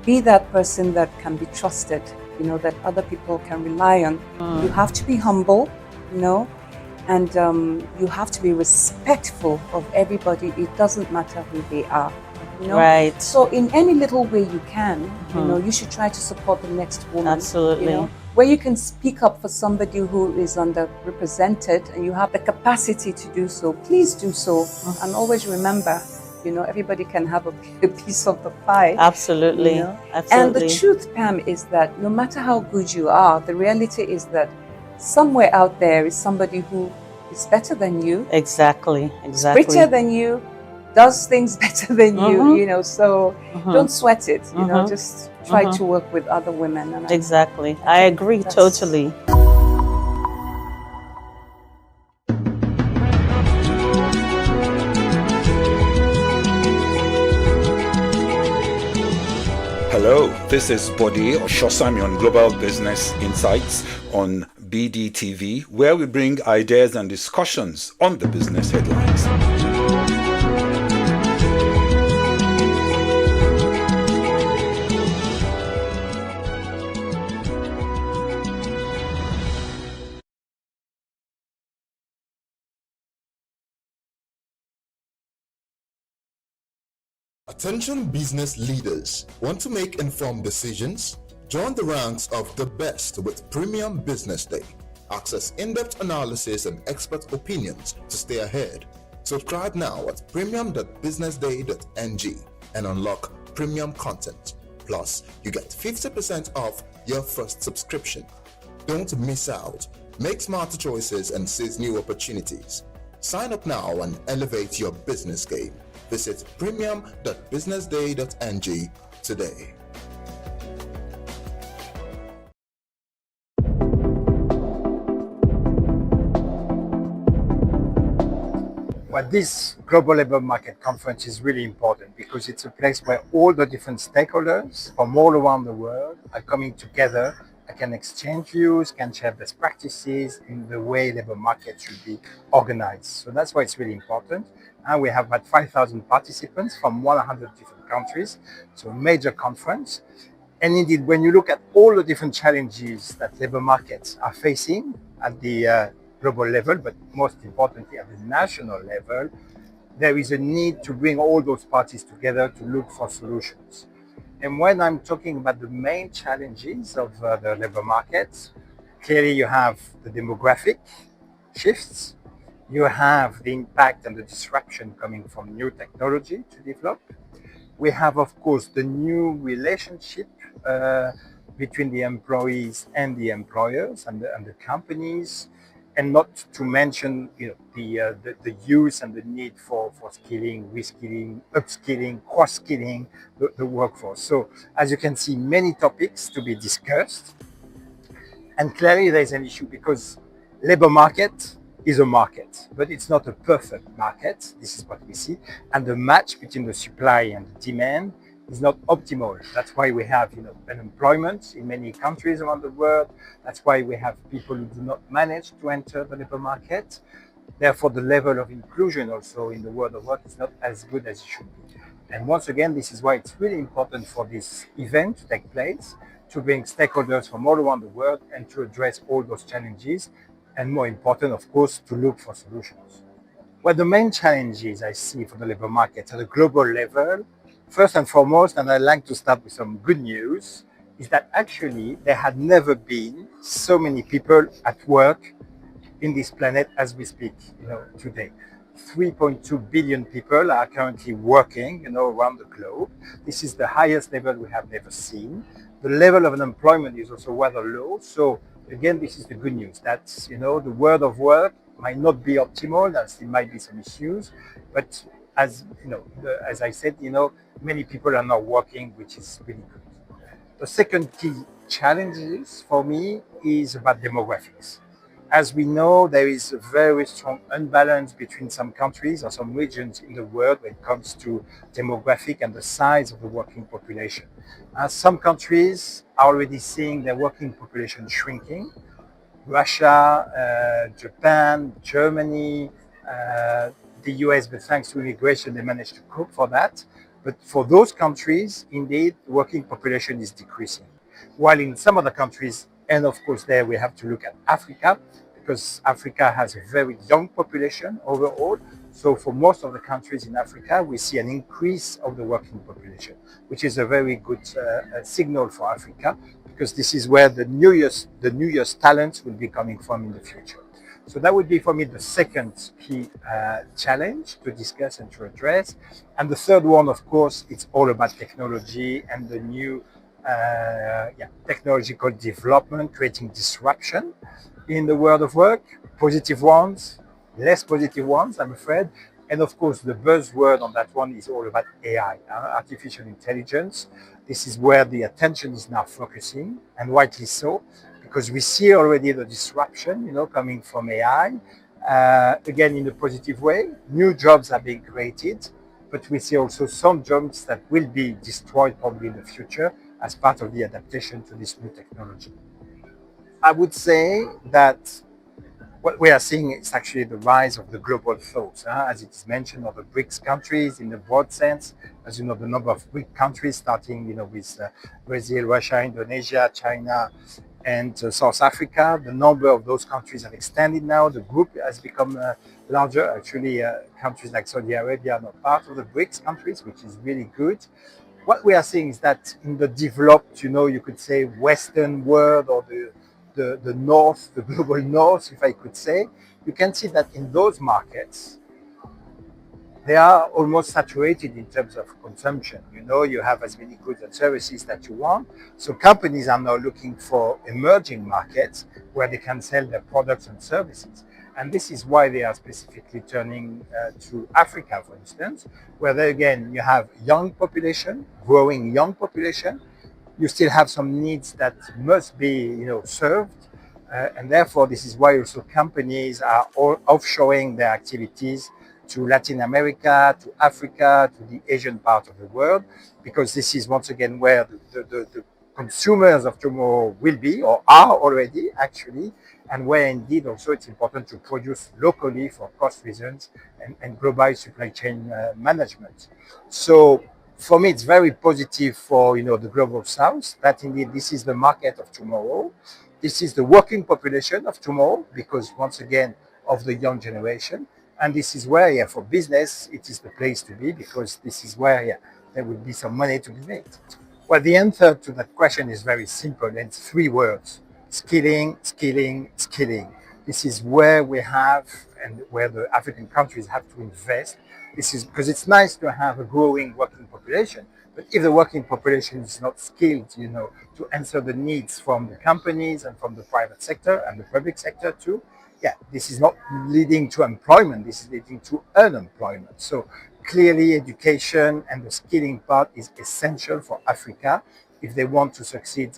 Be that person that can be trusted, you know, that other people can rely on. You have to be humble, you know, and you have to be respectful of everybody. It doesn't matter who they are, you know. Right. So in any little way you can, you know, you should try to support the next woman. Absolutely. You know, where you can speak up for somebody who is underrepresented and you have the capacity to do so, please do so. And always remember, you know, everybody can have a piece of the pie. Absolutely. You know? Absolutely. And the truth, Pam, is that no matter how good you are, the reality is that somewhere out there is somebody who is better than you. Exactly. Prettier than you, does things better than you, you know, so don't sweat it, you know, just try to work with other women. And exactly. I agree totally. Hello, this is Bode Oshosami on Global Business Insights on BDTV, where we bring ideas and discussions on the business headlines. Attention business leaders. Want to make informed decisions? Join the ranks of the best with Premium Business Day. Access in-depth analysis and expert opinions to stay ahead. Subscribe now at premium.businessday.ng and unlock premium content. Plus, you get 50% off your first subscription. Don't miss out. Make smarter choices and seize new opportunities. Sign up now and elevate your business game. Visit premium.businessday.ng today. But this Global Labor Market Conference is really important because it's a place where all the different stakeholders from all around the world are coming together and can exchange views, can share best practices in the way labor market should be organized. So that's why it's really important. And we have about 5,000 participants from 100 different countries. So a major conference. And indeed, when you look at all the different challenges that labor markets are facing at the global level, but most importantly at the national level, there is a need to bring all those parties together to look for solutions. And when I'm talking about the main challenges of the labor market, clearly you have the demographic shifts, you have the impact and the disruption coming from new technology to develop. We have, of course, the new relationship between the employees and the employers and the companies, and not to mention the use and the need for skilling, reskilling, upskilling, cross-skilling the workforce. So as you can see, many topics to be discussed. And clearly there's an issue because labor market is a market, but it's not a perfect market. This is what we see. And the match between the supply and the demand is not optimal. That's why we have unemployment in many countries around the world. That's why we have people who do not manage to enter the labor market. Therefore, the level of inclusion also in the world of work is not as good as it should be. And once again, this is why it's really important for this event to take place, to bring stakeholders from all around the world and to address all those challenges. And more important, of course, to look for solutions. Well, the main challenges I see for the labor market at a global level, first and foremost, and I'd like to start with some good news, is that actually there had never been so many people at work in this planet as we speak, today. 3.2 billion people are currently working, around the globe. This is the highest level we have never seen. The level of unemployment is also rather low. So again, this is the good news. That the world of work might not be optimal. There still might be some issues, but as as I said, many people are now working, which is really good. The second key challenges for me is about demographics. As we know, there is a very strong imbalance between some countries or some regions in the world when it comes to demographic and the size of the working population. Some countries are already seeing their working population shrinking. Russia, Japan, Germany, the US, but thanks to immigration, they managed to cope for that. But for those countries, indeed, the working population is decreasing. While in some other countries, and of course there we have to look at Africa, because Africa has a very young population overall. So for most of the countries in Africa, we see an increase of the working population, which is a very good signal for Africa, because this is where the New Year's talents will be coming from in the future. So that would be for me the second key challenge to discuss and to address. And the third one, of course, it's all about technology and the new technological development, creating disruption in the world of work, positive ones, less positive ones, I'm afraid. And of course, the buzzword on that one is all about AI, artificial intelligence. This is where the attention is now focusing, and rightly so, because we see already the disruption, coming from AI. Again, in a positive way, new jobs are being created, but we see also some jobs that will be destroyed probably in the future as part of the adaptation to this new technology. I would say that what we are seeing is actually the rise of the global south, as it is mentioned, of the BRICS countries in the broad sense. As you know, the number of BRICS countries, starting with Brazil, Russia, Indonesia, China, and South Africa. The number of those countries have extended now. The group has become larger. Actually, countries like Saudi Arabia are not part of the BRICS countries, which is really good. What we are seeing is that in the developed, you could say Western world, or the north, the global north, if I could say, you can see that in those markets, they are almost saturated in terms of consumption. You have as many goods and services that you want. So companies are now looking for emerging markets where they can sell their products and services. And this is why they are specifically turning to Africa, for instance, where there again, you have young population, growing young population. You still have some needs that must be, served. And therefore, this is why also companies are all offshoring their activities to Latin America, to Africa, to the Asian part of the world, because this is once again where the consumers of tomorrow will be, or are already actually, and where indeed also it's important to produce locally for cost reasons and global supply chain management. So for me, it's very positive for the global south, that indeed this is the market of tomorrow. This is the working population of tomorrow, because once again of the young generation. And this is where, yeah, for business, it is the place to be, because this is where, yeah, there will be some money to be made. Well, the answer to that question is very simple, and it's 3 words: skilling, skilling, skilling. This is where we have, and where the African countries have to invest. This is because it's nice to have a growing working population, but if the working population is not skilled, to answer the needs from the companies and from the private sector and the public sector too, yeah, this is not leading to employment, this is leading to unemployment. So clearly education and the skilling part is essential for Africa if they want to succeed,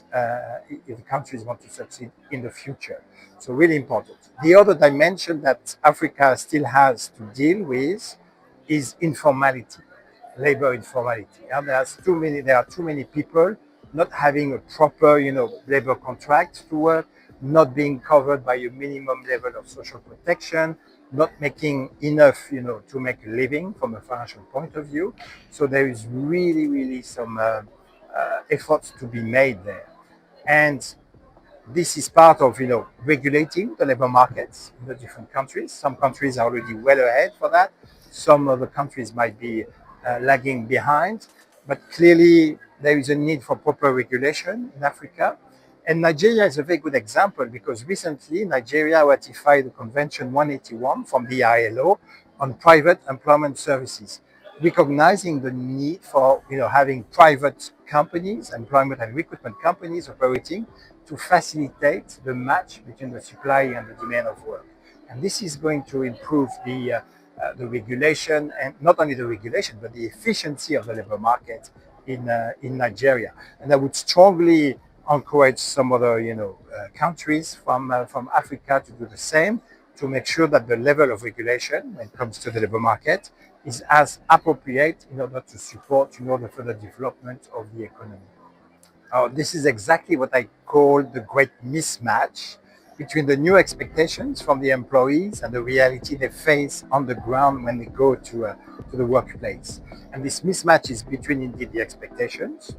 if the countries want to succeed in the future. So really important. The other dimension that Africa still has to deal with is informality, labor informality. And there are too many people not having a proper, labor contract to work, not being covered by a minimum level of social protection, not making enough, to make a living from a financial point of view. So there is really, really some efforts to be made there. And this is part of, regulating the labor markets in the different countries. Some countries are already well ahead for that. Some other countries might be lagging behind. But clearly, there is a need for proper regulation in Africa. And Nigeria is a very good example, because recently Nigeria ratified the Convention 181 from the ILO on private employment services, recognizing the need for having private companies, employment and recruitment companies operating to facilitate the match between the supply and the demand of work. And this is going to improve the regulation, and not only the regulation, but the efficiency of the labor market in Nigeria. And I would strongly encourage some other countries from Africa to do the same, to make sure that the level of regulation when it comes to the labor market is as appropriate in order to support the further development of the economy. This is exactly what I call the great mismatch between the new expectations from the employees and the reality they face on the ground when they go to the workplace. And this mismatch is between indeed the expectations.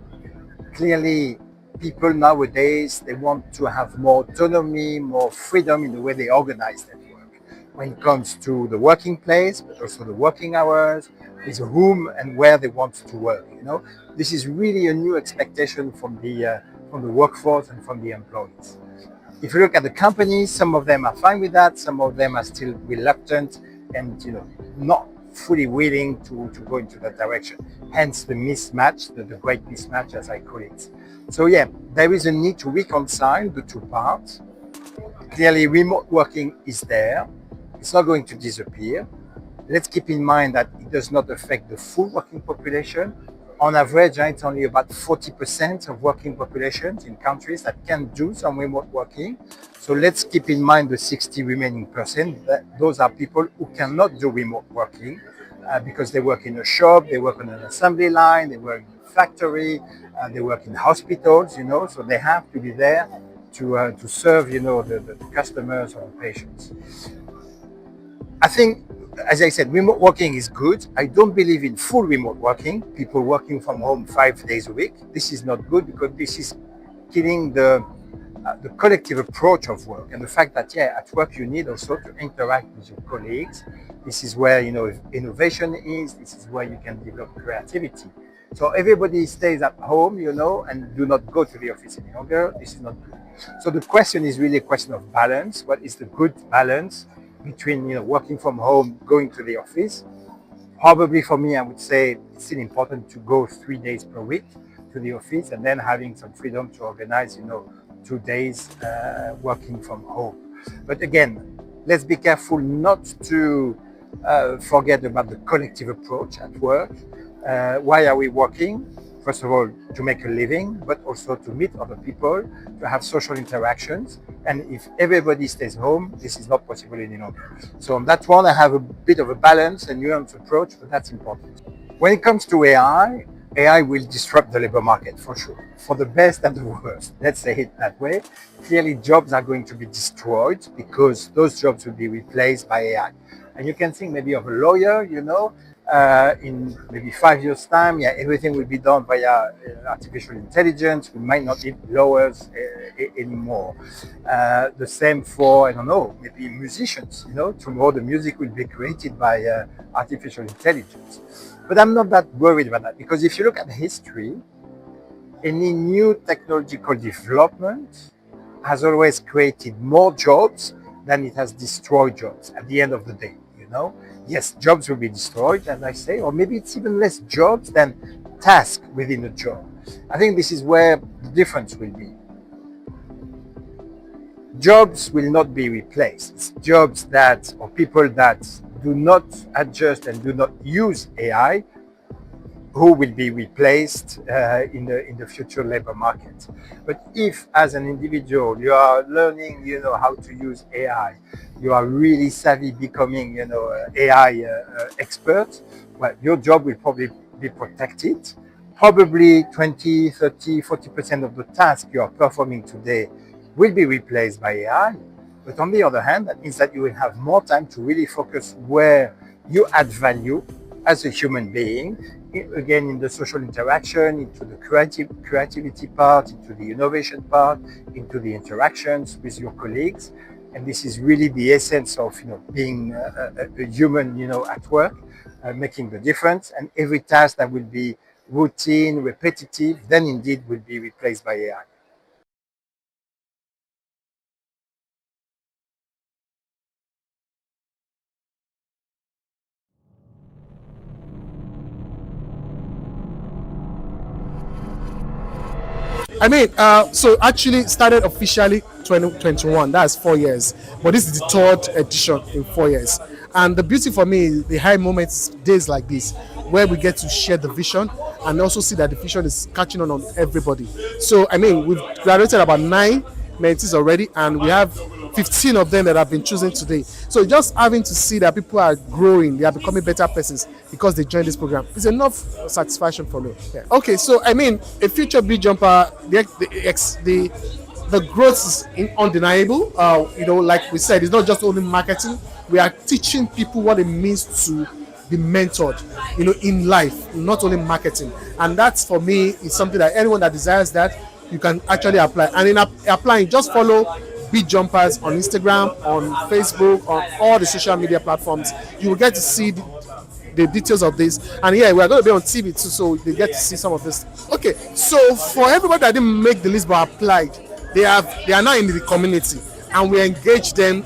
Clearly, people nowadays, they want to have more autonomy, more freedom in the way they organize their work. When it comes to the working place, but also the working hours, with whom and where they want to work. This is really a new expectation from the workforce and from the employees. If you look at the companies, some of them are fine with that, some of them are still reluctant and not fully willing to go into that direction. Hence the mismatch, the great mismatch as I call it. So yeah, there is a need to reconcile the 2 parts. Clearly remote working is there, it's not going to disappear. Let's keep in mind that it does not affect the full working population. On average, it's only about 40% of working populations in countries that can do some remote working. So let's keep in mind the 60 remaining percent. Those are people who cannot do remote working because they work in a shop, they work on an assembly line, they work in a factory, they work in hospitals, so they have to be there to serve, the customers or the patients. I think, as I said, remote working is good. I don't believe in full remote working, people working from home 5 days a week. This is not good, because this is killing the collective approach of work, and the fact that, at work you need also to interact with your colleagues. This is where, innovation is. This is where you can develop creativity. So everybody stays at home, and do not go to the office any longer. This is not good. So the question is really a question of balance. What is the good balance between working from home, going to the office? Probably for me, I would say it's still important to go 3 days per week to the office, and then having some freedom to organize 2 days working from home. But again, let's be careful not to forget about the collective approach at work. Why are we working? First of all, to make a living, but also to meet other people, to have social interactions. And if everybody stays home, this is not possible any longer. So on that one, I have a bit of a balance and nuanced approach, but that's important. When it comes to AI will disrupt the labor market for sure, for the best and the worst. Let's say it that way. Clearly, jobs are going to be destroyed because those jobs will be replaced by AI. And you can think maybe of a lawyer, In maybe 5 years' time, yeah, everything will be done via artificial intelligence. We might not need lawyers anymore. The same for, I don't know, maybe musicians. Tomorrow the music will be created by artificial intelligence. But I'm not that worried about that, because if you look at history, any new technological development has always created more jobs than it has destroyed jobs at the end of the day. Yes, jobs will be destroyed, as I say, or maybe it's even less jobs than tasks within a job. I think this is where the difference will be. Jobs will not be replaced. It's jobs that, or people that do not adjust and do not use AI, who will be replaced in the future labor market. But if, as an individual, you are learning, how to use AI, you are really savvy, becoming, AI expert, well, your job will probably be protected. Probably 20, 30, 40% of the tasks you are performing today will be replaced by AI. But on the other hand, that means that you will have more time to really focus where you add value as a human being, again, in the social interaction, into the creativity part, into the innovation part, into the interactions with your colleagues. And this is really the essence of being a human at work, making the difference. And every task that will be routine, repetitive, then indeed will be replaced by AI. I mean, so actually started officially 2021. That's 4 years, but this is the third edition in 4 years. And the beauty for me is the high moments, days like this, where we get to share the vision and also see that the vision is catching on everybody. So I mean, we've graduated about 9 mentees already, and we have 15 of them that have been chosen today. So just having to see that people are growing, they are becoming better persons because they joined this program is enough satisfaction for me. Yeah. Okay, so I mean, a future big jumper, the growth is undeniable. Like we said, it's not just only marketing. We are teaching people what it means to be mentored, in life, not only marketing. And that's, for me, is something that anyone that desires that, you can actually apply. And in applying, just follow Beat Jumpers on Instagram, on Facebook, on all the social media platforms. You will get to see the details of this. And yeah, we are going to be on TV too, so they get to see some of this. Okay, so for everybody that didn't make the list but applied, they are now in the community, and we engage them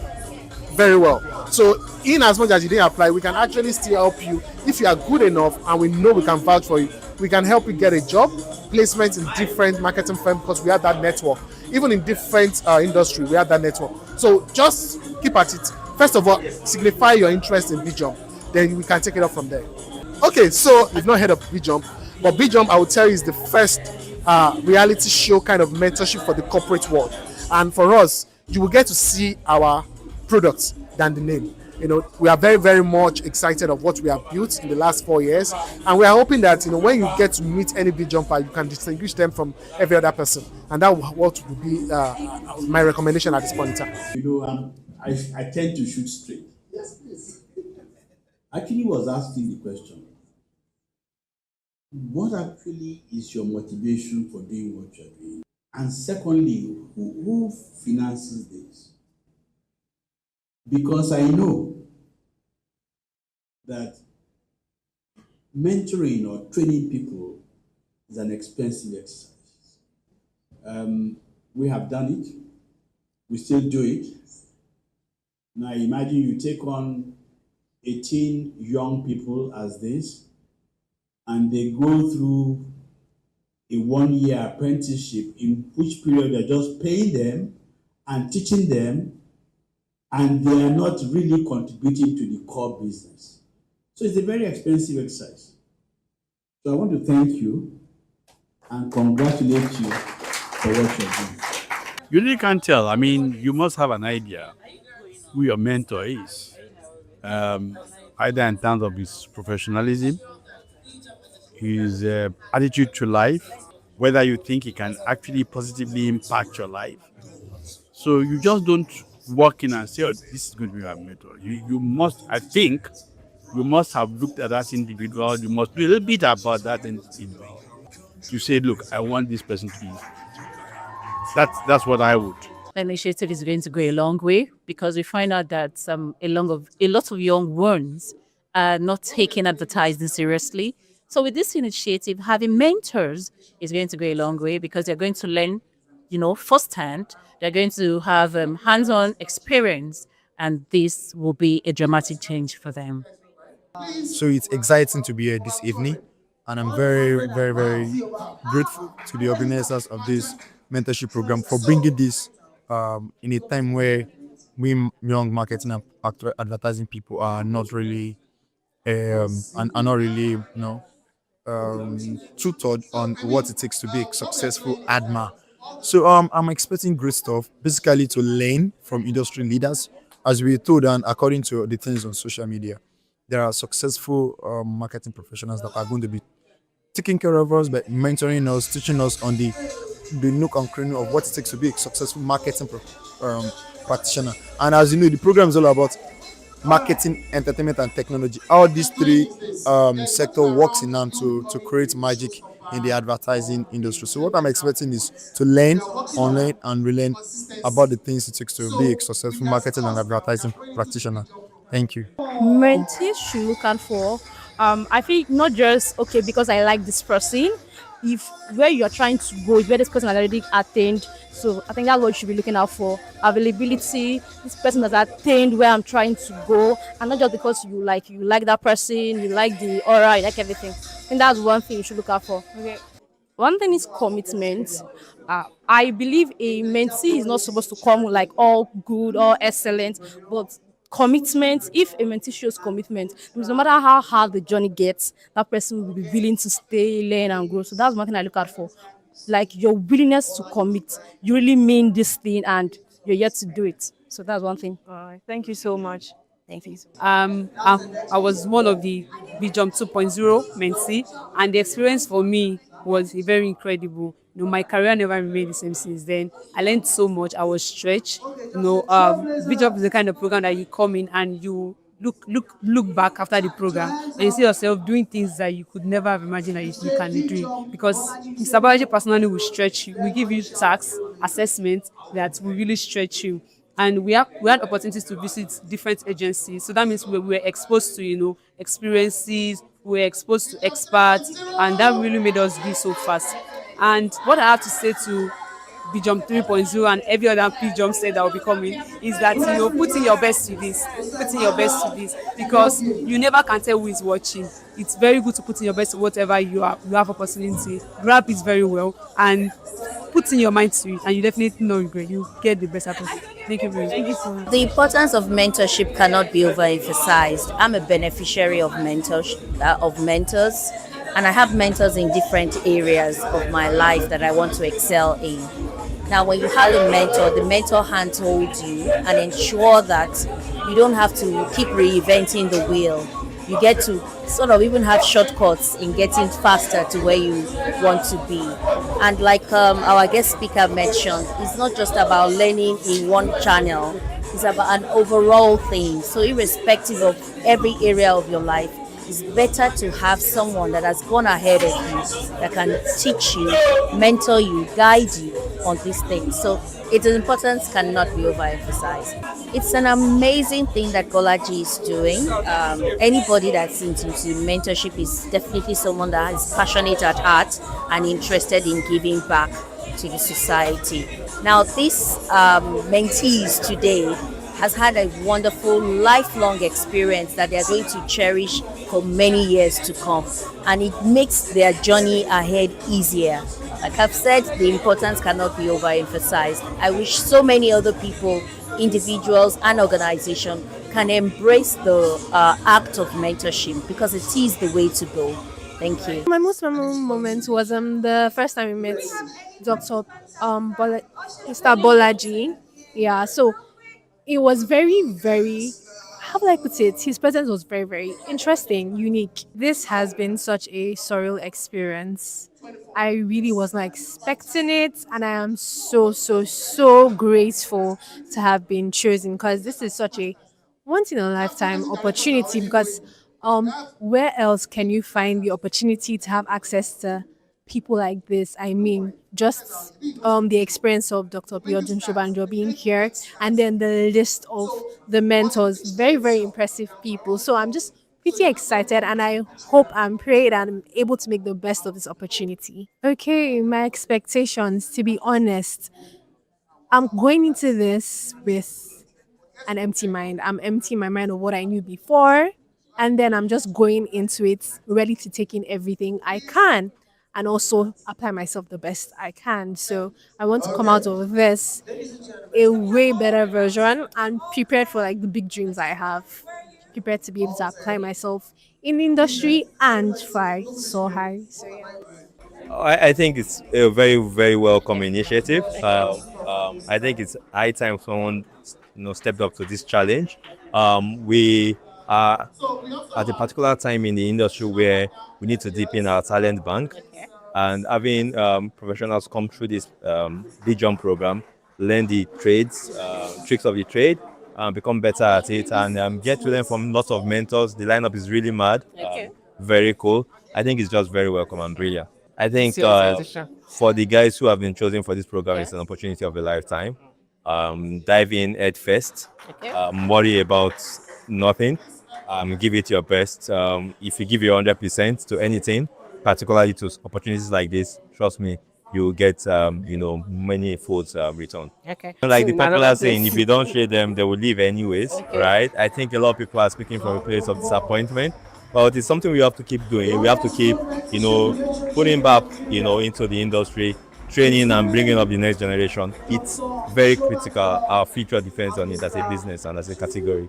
very well. So in as much as you didn't apply, we can actually still help you. If you are good enough and we know we can vouch for you, we can help you get a job, placement in different marketing firms, because we have that network. Even in different industry, we have that network. So just keep at it. First of all, signify your interest in BJump. Then we can take it up from there. Okay, so you've not heard of BJump, but BJump, I will tell you, is the first reality show kind of mentorship for the corporate world. And for us, you will get to see our products than the name. We are very, very much excited of what we have built in the last 4 years, and we are hoping that when you get to meet any big jumper, you can distinguish them from every other person, and that what would be my recommendation at this point in time. I tend to shoot straight. Yes, please. Actually, was asking the question: what actually is your motivation for doing what you're doing? And secondly, who finances this? Because I know that mentoring or training people is an expensive exercise. We have done it. We still do it. Now imagine you take on 18 young people as this, and they go through a 1-year apprenticeship, in which period you're just paying them and teaching them, and they are not really contributing to the core business. So it's a very expensive exercise. So I want to thank you and congratulate you for what you're doing. You really can't tell. I mean, you must have an idea who your mentor is, either in terms of his professionalism, his attitude to life, whether you think he can actually positively impact your life. So you just don't walk in and say, oh, this is going to be my mentor. You must, I think, You must have looked at that individual. You must do a little bit about that individual. You say, look, I want this person to be. That's what I would. Initiative is going to go a long way because we find out that a lot of young ones are not taking advertising seriously. So with this initiative, having mentors is going to go a long way because they're going to learn, firsthand. They're going to have hands-on experience, and this will be a dramatic change for them. So it's exciting to be here this evening, and I'm very, very, very grateful to the organizers of this mentorship program for bringing this in a time where we young marketing and advertising people are not really and are not really tutored on what it takes to be a successful adma. So I'm expecting great stuff, basically to learn from industry leaders, as we told and according to the things on social media. There are successful marketing professionals that are going to be taking care of us, by mentoring us, teaching us on the nook and cranny of what it takes to be a successful marketing practitioner. And as you know, the program is all about marketing, entertainment, and technology. How these three sector works in hand to create magic in the advertising industry. So what I'm expecting is to learn, unlearn, and relearn about the things it takes to be a successful marketing and advertising practitioner. Thank you. Mentees should look out for. I think not just okay because I like this person. If where you're trying to go is where this person has already attained, so I think that's what you should be looking out for. Availability. This person has attained where I'm trying to go, and not just because you like that person, you like the aura, you like everything. I think that's one thing you should look out for. Okay. One thing is commitment. I believe a mentee is not supposed to come like all good or excellent, but commitment. If a mentee shows commitment, means no matter how hard the journey gets, that person will be willing to stay, learn, and grow. So that's one thing I look out for, like your willingness to commit. You really mean this thing, and you're yet to do it. So that's one thing. All right. Thank you so much. Thank you. I was one of the BJump 2.0 mentee, and the experience for me was very incredible. My career never remained the same since then. I learned so much. I was stretched. BJump is the kind of program that you come in and you look back after the program and you see yourself doing things that you could never have imagined that you can do, because Mr. Balaji personally will stretch you. We give you tasks, assessments that will really stretch you. And we had opportunities to visit different agencies. So that means we were exposed to, experiences, we were exposed to experts, and that really made us be so fast. And what I have to say to BJump 3.0 and every other BJump said that will be coming is that, put in your best to this. Put in your best to this, because you never can tell who is watching. It's very good to put in your best to whatever you have opportunity. Grab it very well and put in your mind to it, and you definitely no regret. You get the best out of it. Thank you very much. Thank you so much. The importance of mentorship cannot be overemphasized. I'm a beneficiary of mentors, and I have mentors in different areas of my life that I want to excel in. Now, when you have a mentor, the mentor handholds you and ensure that you don't have to keep reinventing the wheel. You get to sort of even have shortcuts in getting faster to where you want to be. And like our guest speaker mentioned, it's not just about learning in one channel, it's about an overall thing. So irrespective of every area of your life, it's better to have someone that has gone ahead of you, that can teach you, mentor you, guide you on these things. So its importance cannot be overemphasized. It's an amazing thing that Golaji is doing. Anybody that's into mentorship is definitely someone that is passionate at heart and interested in giving back to the society. Now, this mentees today has had a wonderful lifelong experience that they're going to cherish for many years to come, and it makes their journey ahead easier. Like I've said, the importance cannot be overemphasized. I wish so many other people, individuals and organizations can embrace the act of mentorship, because it is the way to go. Thank you. My most memorable moment was the first time we met Dr. Mr. Bolaji. Yeah, so it was very, very, how would I put it? His presence was very, very interesting, unique. This has been such a surreal experience. I really was not expecting it, and I am so, so, so grateful to have been chosen, because this is such a once in a lifetime opportunity, because Where else can you find the opportunity to have access to people like this? I mean, just the experience of Dr. Biodun Shobanjo being here, and then the list of the mentors, very, very impressive people. So I'm just pretty excited, and I hope and pray that I'm able to make the best of this opportunity. Okay, my expectations, to be honest, I'm going into this with an empty mind. I'm emptying my mind of what I knew before, and then I'm just going into it ready to take in everything I can and also apply myself the best I can. So I want to come out of this a way better version and prepared for like the big dreams I have. Prepared to be able to apply myself in the industry and fly so high. So yeah. I think it's a very, very welcome initiative. I think it's high time someone, stepped up to this challenge. We are at a particular time in the industry where we need to deepen our talent bank, and having professionals come through this big jump program, learn the trades, tricks of the trade, become better at it, and get to learn from lots of mentors. The lineup is really mad, very cool. I think it's just very welcome and brilliant. I think for the guys who have been chosen for this program, it's an opportunity of a lifetime. Dive in head first. Worry about nothing. Give it your best. If you give your 100% to anything, particularly to opportunities like this, trust me, you'll get many folds return. Okay. Like So the popular another saying, place- if you don't trade them, they will leave anyways, right? I think a lot of people are speaking from a place of disappointment, but it's something we have to keep doing. We have to keep, putting back, into the industry, training and bringing up the next generation. It's very critical. Our future depends on it as a business and as a category.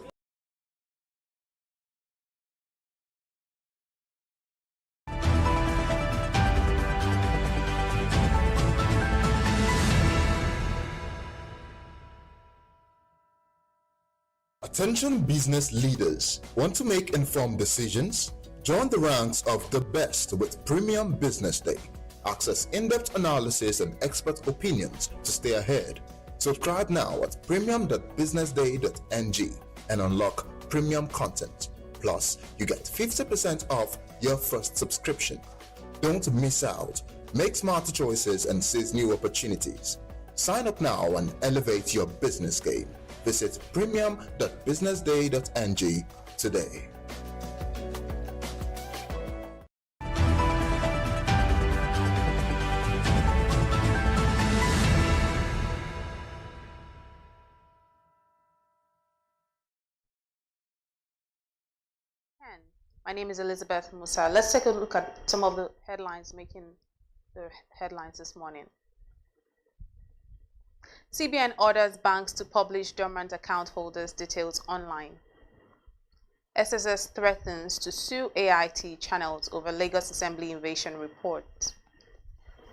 Attention business leaders. Want to make informed decisions? Join the ranks of the best with Premium Business Day. Access in-depth analysis and expert opinions to stay ahead. Subscribe now at premium.businessday.ng and unlock premium content. Plus, you get 50% off your first subscription. Don't miss out. Make smarter choices and seize new opportunities. Sign up now and elevate your business game. Visit premium.businessday.ng today. My name is Elizabeth Musa. Let's take a look at some of the headlines making the headlines this morning. CBN orders banks to publish dormant account holders' details online. SSS threatens to sue AIT channels over Lagos Assembly invasion report.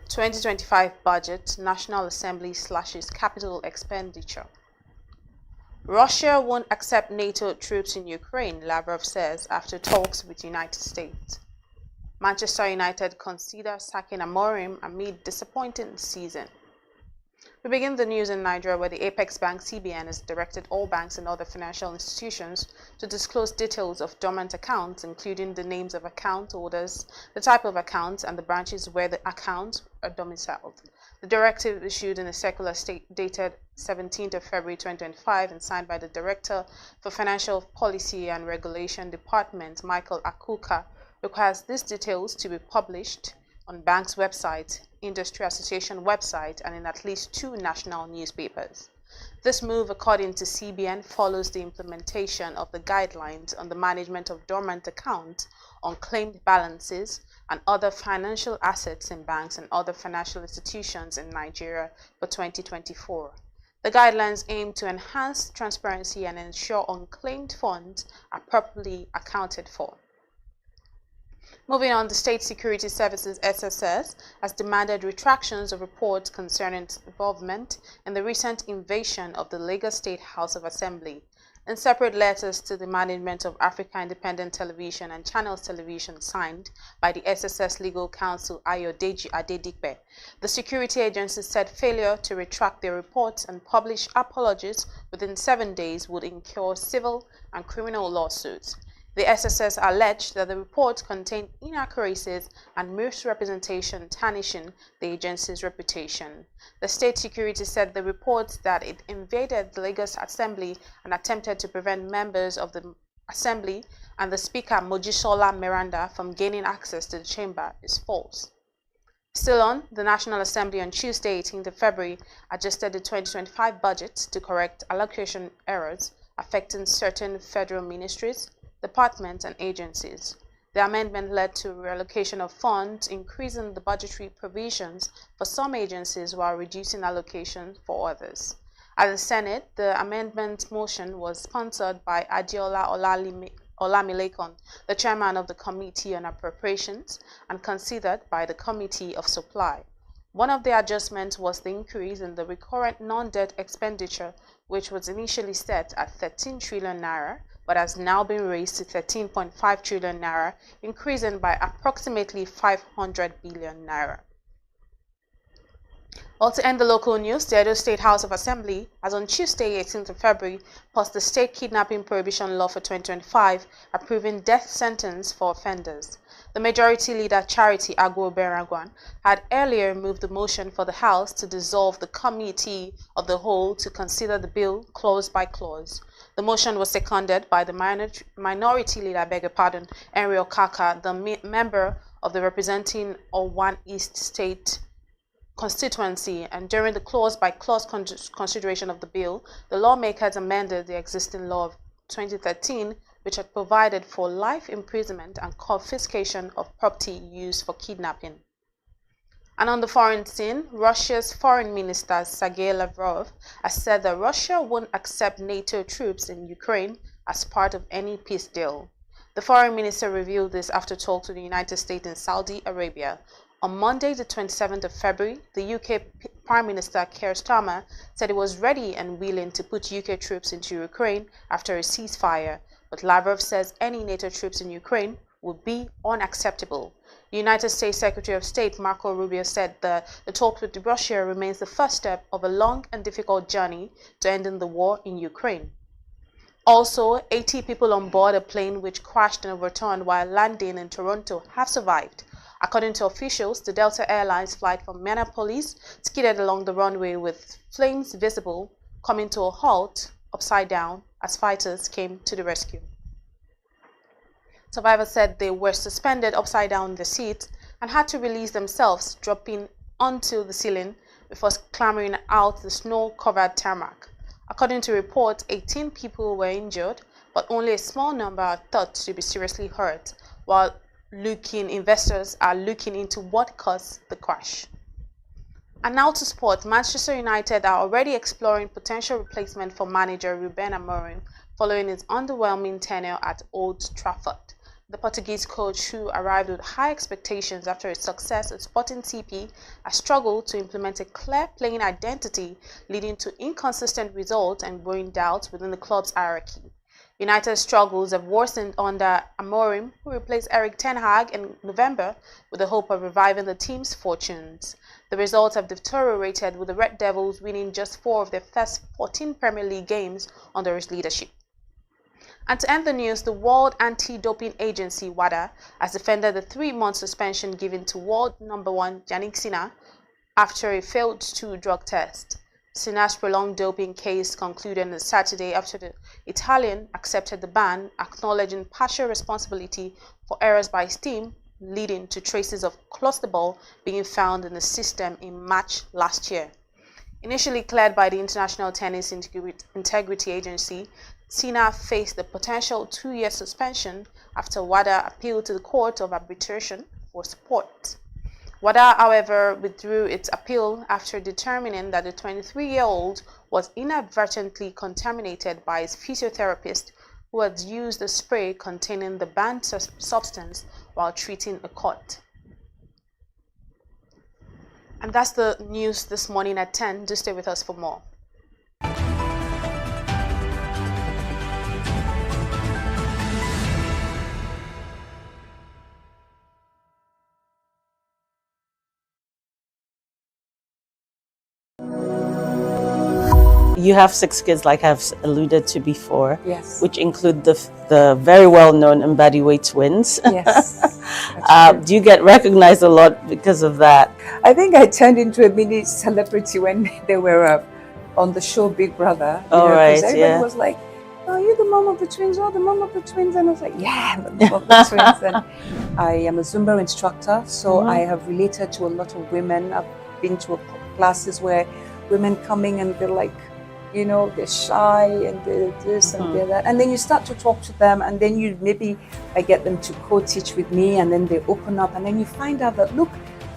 2025 budget, National Assembly slashes capital expenditure. Russia won't accept NATO troops in Ukraine, Lavrov says after talks with United States. Manchester United consider sacking Amorim amid disappointing season. We begin the news in Nigeria, where the Apex Bank CBN has directed all banks and other financial institutions to disclose details of dormant accounts, including the names of account holders, the type of accounts, and the branches where the accounts are domiciled. The directive issued in a circular dated 17th of February 2025 and signed by the Director for Financial Policy and Regulation Department, Michael Akuka, requires these details to be published on banks' website, industry association website, and in at least 2 national newspapers. This move, according to CBN, follows the implementation of the guidelines on the management of dormant accounts, unclaimed balances, and other financial assets in banks and other financial institutions in Nigeria for 2024. The guidelines aim to enhance transparency and ensure unclaimed funds are properly accounted for. Moving on, the State Security Services SSS has demanded retractions of reports concerning its involvement in the recent invasion of the Lagos State House of Assembly. In separate letters to the management of Africa Independent Television and Channels Television signed by the SSS Legal Counsel Ayodeji Adedipe, the security agency said failure to retract their reports and publish apologies within 7 days would incur civil and criminal lawsuits. The SSS alleged that the report contained inaccuracies and misrepresentation tarnishing the agency's reputation. The state security said the report that it invaded the Lagos Assembly and attempted to prevent members of the Assembly and the Speaker Mojisola Miranda from gaining access to the chamber is false. Still on, the National Assembly on Tuesday, 18th of February, adjusted the 2025 budget to correct allocation errors affecting certain federal ministries, departments, and agencies. The amendment led to reallocation of funds, increasing the budgetary provisions for some agencies while reducing allocation for others. At the Senate, the amendment motion was sponsored by Adiola Olamilekan, the chairman of the Committee on Appropriations, and considered by the Committee of Supply. One of the adjustments was the increase in the recurrent non-debt expenditure, which was initially set at 13 trillion naira, but has now been raised to 13.5 trillion naira, increasing by approximately 500 billion naira. Well, to end the local news, the Edo State House of Assembly has on Tuesday, 18th of February, passed the State Kidnapping Prohibition Law for 2025, approving death sentence for offenders. The Majority Leader Charity Agwo Beragwan had earlier moved the motion for the House to dissolve the Committee of the Whole to consider the bill clause by clause. The motion was seconded by the Minority Leader, Henry Okaka, the member of the representing Owan East State constituency, and during the clause-by-clause consideration of the bill, the lawmakers amended the existing law of 2013, which had provided for life imprisonment and confiscation of property used for kidnapping. And on the foreign scene, Russia's Foreign Minister Sergei Lavrov has said that Russia won't accept NATO troops in Ukraine as part of any peace deal. The foreign minister revealed this after talks with the United States and Saudi Arabia. On Monday, the 27th of February, the UK Prime Minister Keir Starmer said he was ready and willing to put UK troops into Ukraine after a ceasefire, but Lavrov says any NATO troops in Ukraine would be unacceptable. The United States Secretary of State Marco Rubio said the talks with Russia remains the first step of a long and difficult journey to ending the war in Ukraine. Also, 80 people on board a plane which crashed and overturned while landing in Toronto have survived. According to officials, the Delta Airlines flight from Minneapolis skidded along the runway with flames visible, coming to a halt upside down as fighters came to the rescue. Survivors said they were suspended upside down in the seats and had to release themselves, dropping onto the ceiling before clambering out the snow-covered tarmac. According to reports, 18 people were injured, but only a small number are thought to be seriously hurt, while investors are looking into what caused the crash. And now to sport. Manchester United are already exploring potential replacement for manager Ruben Amorim following his underwhelming tenure at Old Trafford. The Portuguese coach, who arrived with high expectations after his success at Sporting CP, has struggled to implement a clear playing identity, leading to inconsistent results and growing doubts within the club's hierarchy. United's struggles have worsened under Amorim, who replaced Eric Ten Hag in November with the hope of reviving the team's fortunes. The results have deteriorated, with the Red Devils winning just 4 of their first 14 Premier League games under his leadership. And to end the news, the World Anti-Doping Agency, WADA, has defended the 3-month suspension given to world number 1 Yannick Sinner after a failed 2 drug test. Sinner's prolonged doping case concluded on Saturday after the Italian accepted the ban, acknowledging partial responsibility for errors by his team, leading to traces of clusterball being found in the system in March last year. Initially cleared by the International Tennis Integrity Agency, Sinner faced a potential 2-year suspension after WADA appealed to the Court of Arbitration for support. WADA, however, withdrew its appeal after determining that the 23-year-old was inadvertently contaminated by his physiotherapist, who had used a spray containing the banned substance while treating a cut. And that's the news this morning at 10. Do stay with us for more. You have 6 kids, like I've alluded to before. Yes. Which include the very well-known Mbadiwe twins. Yes. Do you get recognized a lot because of that? I think I turned into a mini celebrity when they were on the show Big Brother. All right, everybody was like, "Are you the mom of the twins? Oh, the mom of the twins!" And I was like, "Yeah, I'm the mom of the twins." And I am a Zumba instructor, so I have related to a lot of women. I've been to classes where women coming and they're like, they're shy and they're this and they're that. And then you start to talk to them, and then I get them to co-teach with me, and then they open up, and then you find out that, look,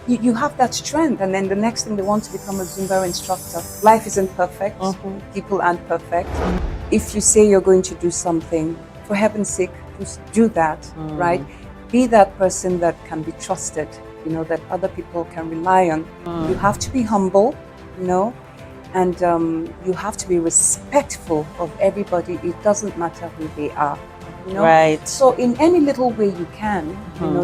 you have that strength, and then the next thing they want to become a Zumba instructor. Life isn't perfect. People aren't perfect. If you say you're going to do something, for heaven's sake, just do that, right? Be that person that can be trusted, that other people can rely on. You have to be humble, and you have to be respectful of everybody. It doesn't matter who they are. Right. So in any little way you can,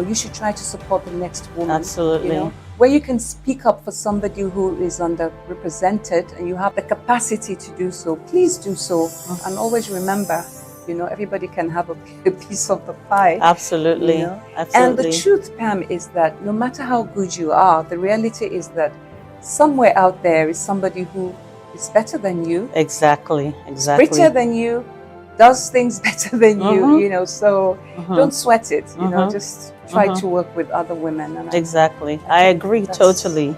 you should try to support the next woman. Absolutely. Where you can speak up for somebody who is underrepresented and you have the capacity to do so, please do so. And always remember, everybody can have a piece of the pie. Absolutely. Absolutely. And the truth, Pam, is that no matter how good you are, the reality is that somewhere out there is somebody who is better than you. Exactly. Richer than you, does things better than you, so don't sweat it, just try to work with other women. And exactly. I agree totally.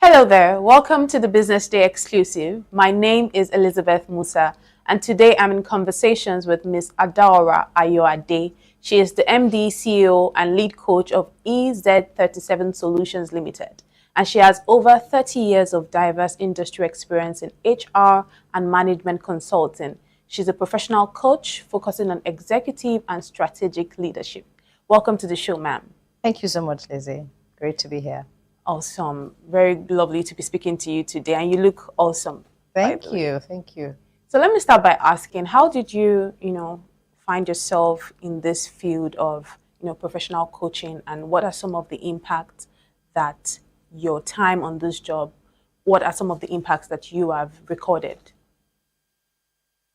Hello there, welcome to the Business Day exclusive. My name is Elizabeth Musa, and today I'm in conversations with Ms. Adaora Ayoade. She is the MD, CEO, and lead coach of EZ37 Solutions Limited. And she has over 30 years of diverse industry experience in HR and management consulting. She's a professional coach focusing on executive and strategic leadership. Welcome to the show, ma'am. Thank you so much, Lizzie. Great to be here. Awesome. Very lovely to be speaking to you today. And you look awesome. Thank you. Thank you. So let me start by asking, how did you, find yourself in this field of, professional coaching, and what are some of the impacts that your time on this job, what are some of the impacts that you have recorded?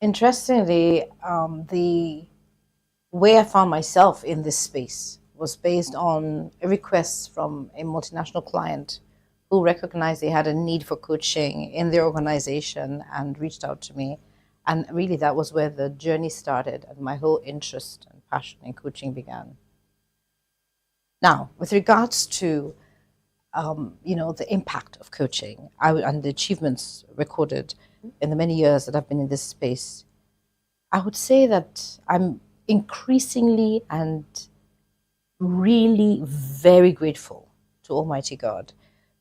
Interestingly, the way I found myself in this space was based on a request from a multinational client who recognized they had a need for coaching in their organization and reached out to me. And really that was where the journey started and my whole interest and passion in coaching began. Now, with regards to the impact of coaching and the achievements recorded in the many years that I've been in this space, I would say that I'm increasingly and really very grateful to Almighty God,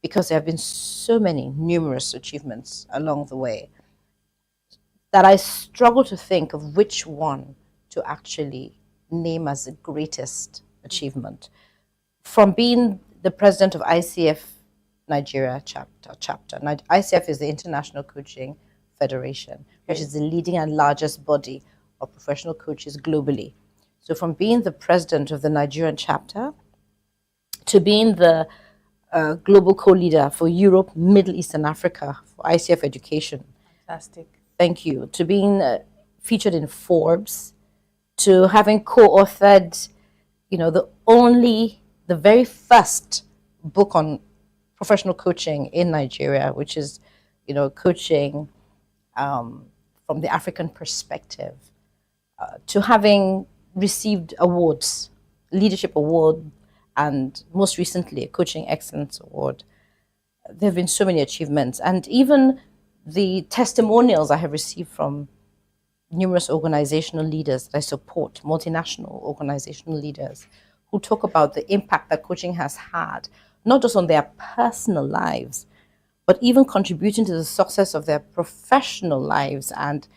because there have been so many numerous achievements along the way that I struggle to think of which one to actually name as the greatest achievement. From being the president of ICF Nigeria chapter. ICF is the International Coaching Federation, which is the leading and largest body of professional coaches globally. So from being the president of the Nigerian chapter to being the global co-leader for Europe, Middle East, and Africa for ICF Education. Fantastic. Thank you. To being featured in Forbes, to having co-authored, the very first book on professional coaching in Nigeria, which is, coaching from the African perspective, to having received awards, leadership award, and most recently a Coaching Excellence Award. There have been so many achievements, and even the testimonials I have received from numerous organizational leaders that I support, multinational organizational leaders, who talk about the impact that coaching has had, not just on their personal lives, but even contributing to the success of their professional lives and,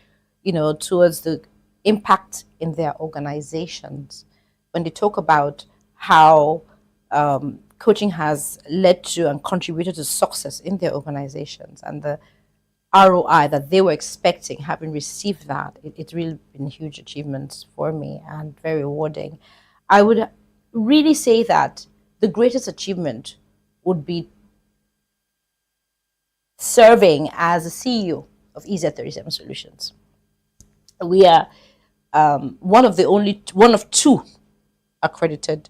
towards the impact in their organizations. When they talk about how coaching has led to and contributed to success in their organizations and the ROI that they were expecting, having received that, it's really been huge achievements for me and very rewarding. I would really say that the greatest achievement would be serving as the CEO of EZ37 Solutions. We are one of two accredited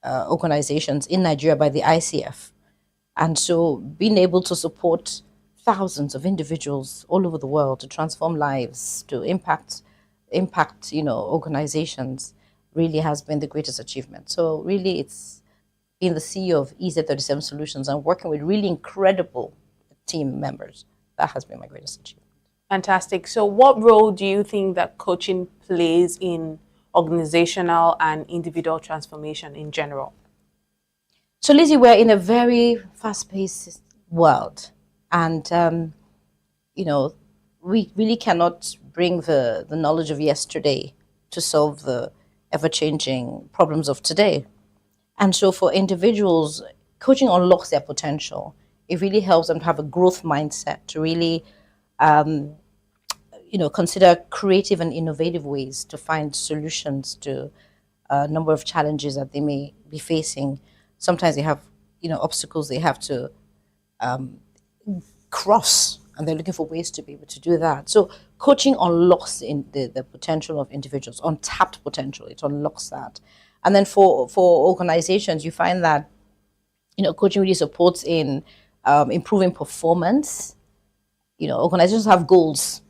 organizations in Nigeria by the ICF. And so being able to support thousands of individuals all over the world to transform lives, to impact organizations really has been the greatest achievement. So really it's being the CEO of EZ37 Solutions and working with really incredible team members. That has been my greatest achievement. Fantastic. So what role do you think that coaching plays in organizational and individual transformation in general? So Lizzie, we're in a very fast-paced world, and we really cannot bring the knowledge of yesterday to solve the ever-changing problems of today. And so for individuals, coaching unlocks their potential. It really helps them to have a growth mindset, to really consider creative and innovative ways to find solutions to a number of challenges that they may be facing. Sometimes they have, obstacles they have to cross, and they're looking for ways to be able to do that. So coaching unlocks the potential of individuals, untapped potential. It unlocks that. And then for organizations, you find that, coaching really supports in improving performance. Organizations have goals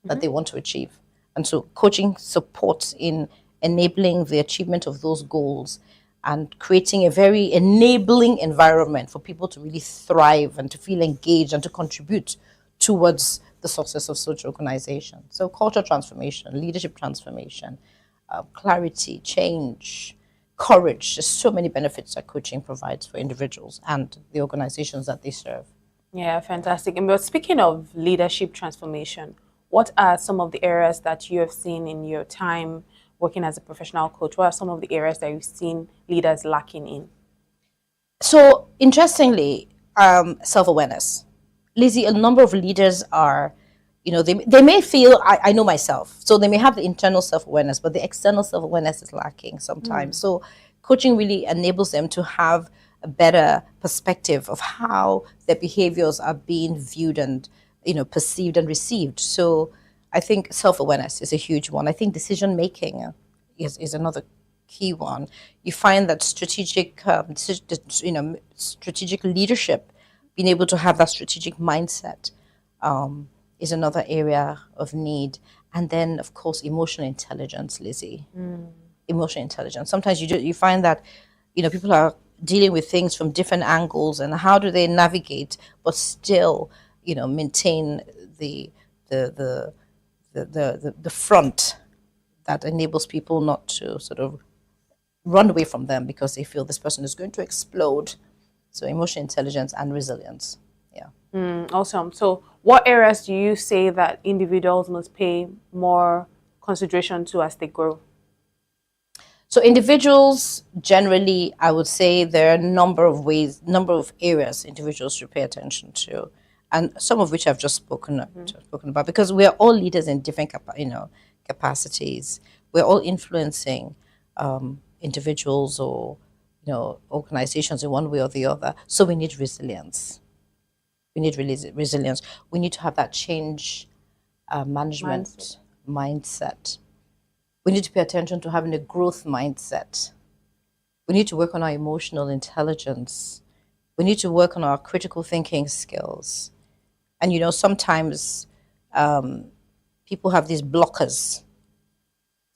that they want to achieve. And so coaching supports in enabling the achievement of those goals and creating a very enabling environment for people to really thrive and to feel engaged and to contribute towards the success of such organizations. So culture transformation, leadership transformation, clarity, change, courage. There's so many benefits that coaching provides for individuals and the organizations that they serve. Yeah, fantastic. And but speaking of leadership transformation, what are some of the areas that you have seen in your time working as a professional coach? What are some of the areas that you've seen leaders lacking in? So interestingly, self-awareness. Lizzie, a number of leaders are, they may feel, I know myself, so they may have the internal self-awareness, but the external self-awareness is lacking sometimes. So coaching really enables them to have a better perspective of how their behaviors are being viewed and, perceived and received. So I think self-awareness is a huge one. I think decision-making is another key one. You find that strategic leadership, being able to have that strategic mindset is another area of need. And then, of course, emotional intelligence, Lizzie. Emotional intelligence. Sometimes you find that, people are dealing with things from different angles, and how do they navigate but still, maintain the front that enables people not to sort of run away from them because they feel this person is going to explode. So emotional intelligence and resilience. Yeah. Awesome. So what areas do you say that individuals must pay more consideration to as they grow? So individuals, generally, I would say there are a number of areas individuals should pay attention to, and some of which I've just spoken about, because we are all leaders in different capacities. We're all influencing individuals or organizations in one way or the other. So we need resilience. We need resilience. We need to have that change management mindset. We need to pay attention to having a growth mindset. We need to work on our emotional intelligence. We need to work on our critical thinking skills. And sometimes people have these blockers.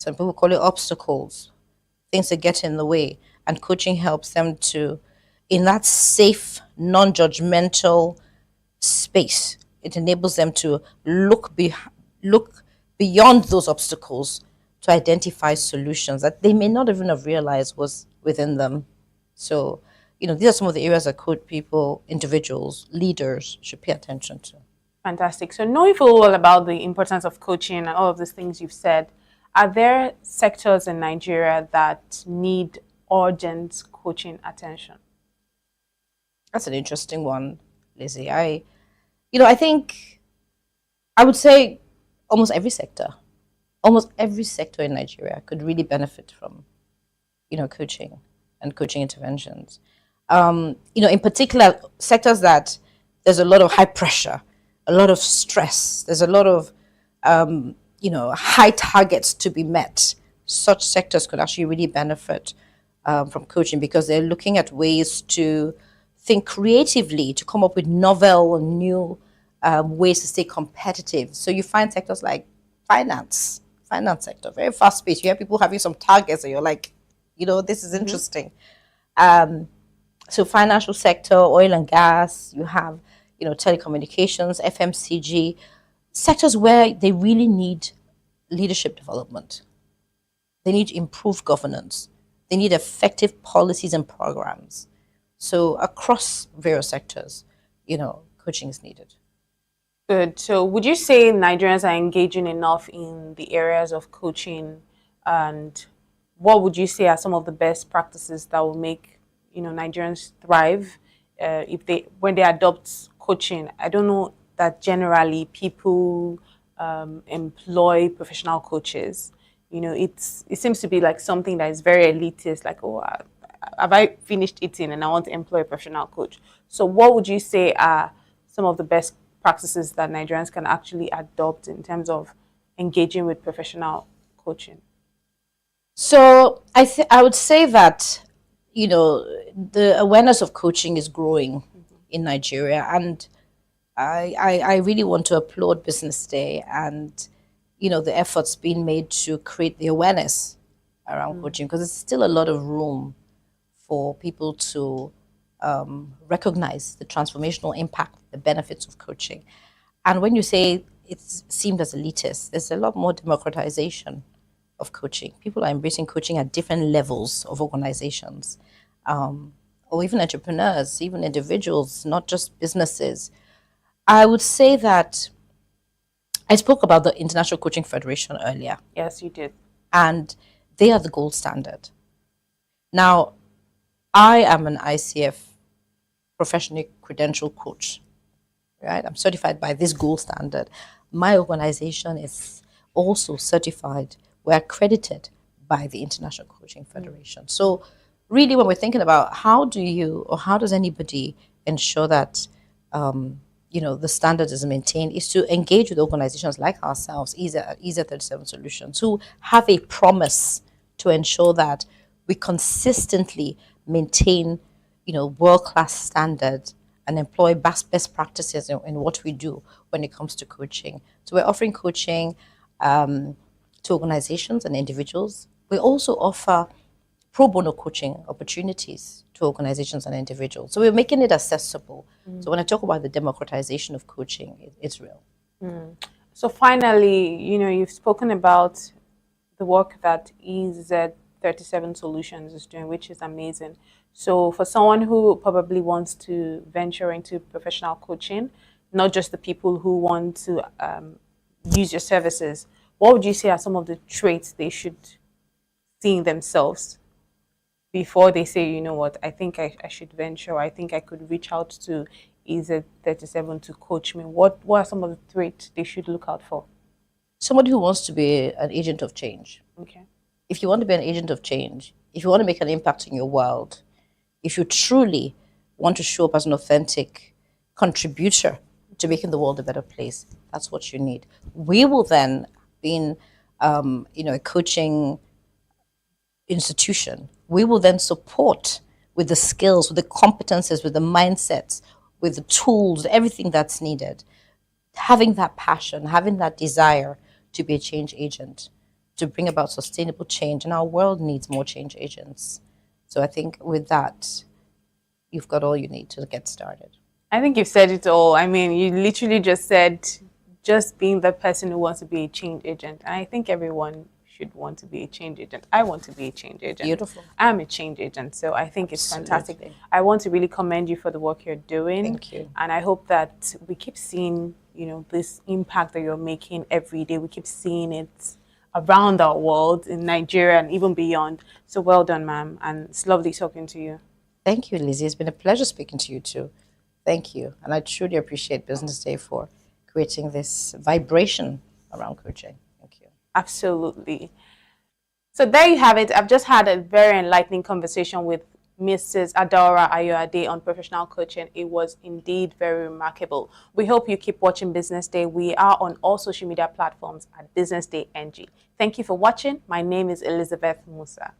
Some people call it obstacles, things that get in the way. And coaching helps them to, in that safe, non-judgmental space, it enables them to look beyond those obstacles to identify solutions that they may not even have realized was within them. So, these are some of the areas that people, individuals, leaders should pay attention to. Fantastic. So knowing full well about the importance of coaching and all of these things you've said, are there sectors in Nigeria that need urgent coaching attention? That's an interesting one, Lizzie. I think I would say almost every sector in Nigeria could really benefit from, coaching and coaching interventions. In particular, sectors that there's a lot of high pressure, a lot of stress. There's a lot of, high targets to be met. Such sectors could actually really benefit from coaching because they're looking at ways to think creatively, to come up with novel and new ways to stay competitive. So you find sectors like finance sector, very fast paced. You have people having some targets and you're like, this is interesting. So financial sector, oil and gas, you have, telecommunications, FMCG, sectors where they really need leadership development. They need improved governance. They need effective policies and programs. So across various sectors, coaching is needed. Good. So would you say Nigerians are engaging enough in the areas of coaching, and what would you say are some of the best practices that will make Nigerians thrive when they adopt coaching? I don't know that generally people employ professional coaches. It seems to be like something that is very elitist, like, oh, have I finished eating and I want to employ a professional coach? So what would you say are some of the best practices that Nigerians can actually adopt in terms of engaging with professional coaching? So I would say that, the awareness of coaching is growing in Nigeria, and I really want to applaud BusinessDay and the efforts being made to create the awareness around coaching, because there's still a lot of room for people to recognize the transformational impact, the benefits of coaching. And when you say it's seemed as elitist, there's a lot more democratization of coaching. People are embracing coaching at different levels of organizations, or even entrepreneurs, even individuals, not just businesses. I would say that I spoke about the International Coaching Federation earlier. Yes, you did. And they are the gold standard. Now, I am an ICF professionally credentialed coach, right? I'm certified by this gold standard. My organization is also certified. We're accredited by the International Coaching Federation. So really, when we're thinking about how does anybody ensure that the standard is maintained, is to engage with organizations like ourselves, EZA 37 Solutions, who have a promise to ensure that we consistently maintain, world-class standards and employ best practices in what we do when it comes to coaching. So we're offering coaching to organizations and individuals. We also offer pro bono coaching opportunities to organizations and individuals. So we're making it accessible. So when I talk about the democratization of coaching, it's real. So finally, you've spoken about the work that EZ 37 Solutions is doing, which is amazing. So for someone who probably wants to venture into professional coaching, not just the people who want to use your services, what would you say are some of the traits they should see in themselves before they say, you know what, I think I should venture, I think I could reach out to EZ37 to coach me? What are some of the traits they should look out for? Somebody who wants to be an agent of change. Okay. If you want to be an agent of change, if you want to make an impact in your world, if you truly want to show up as an authentic contributor to making the world a better place, that's what you need. We will then, being a coaching institution, we will then support with the skills, with the competences, with the mindsets, with the tools, everything that's needed. Having that passion, having that desire to be a change agent, to bring about sustainable change. And our world needs more change agents. So I think with that, you've got all you need to get started. I think you've said it all. I mean, you literally just said just being the person who wants to be a change agent. And I think everyone should want to be a change agent. I want to be a change agent. Beautiful. I'm a change agent, so I think it's fantastic. I want to really commend you for the work you're doing. Thank you. And I hope that we keep seeing, this impact that you're making every day. We keep seeing it around our world, in Nigeria and even beyond. So well done, ma'am. And it's lovely talking to you. Thank you, Lizzie. It's been a pleasure speaking to you too. Thank you. And I truly appreciate BusinessDay for creating this vibration around coaching. Thank you. Absolutely. So there you have it. I've just had a very enlightening conversation with Mrs. Adora Ayoade on professional coaching. It was indeed very remarkable. We hope you keep watching Business Day. We are on all social media platforms at Business Day NG. Thank you for watching. My name is Elizabeth Musa.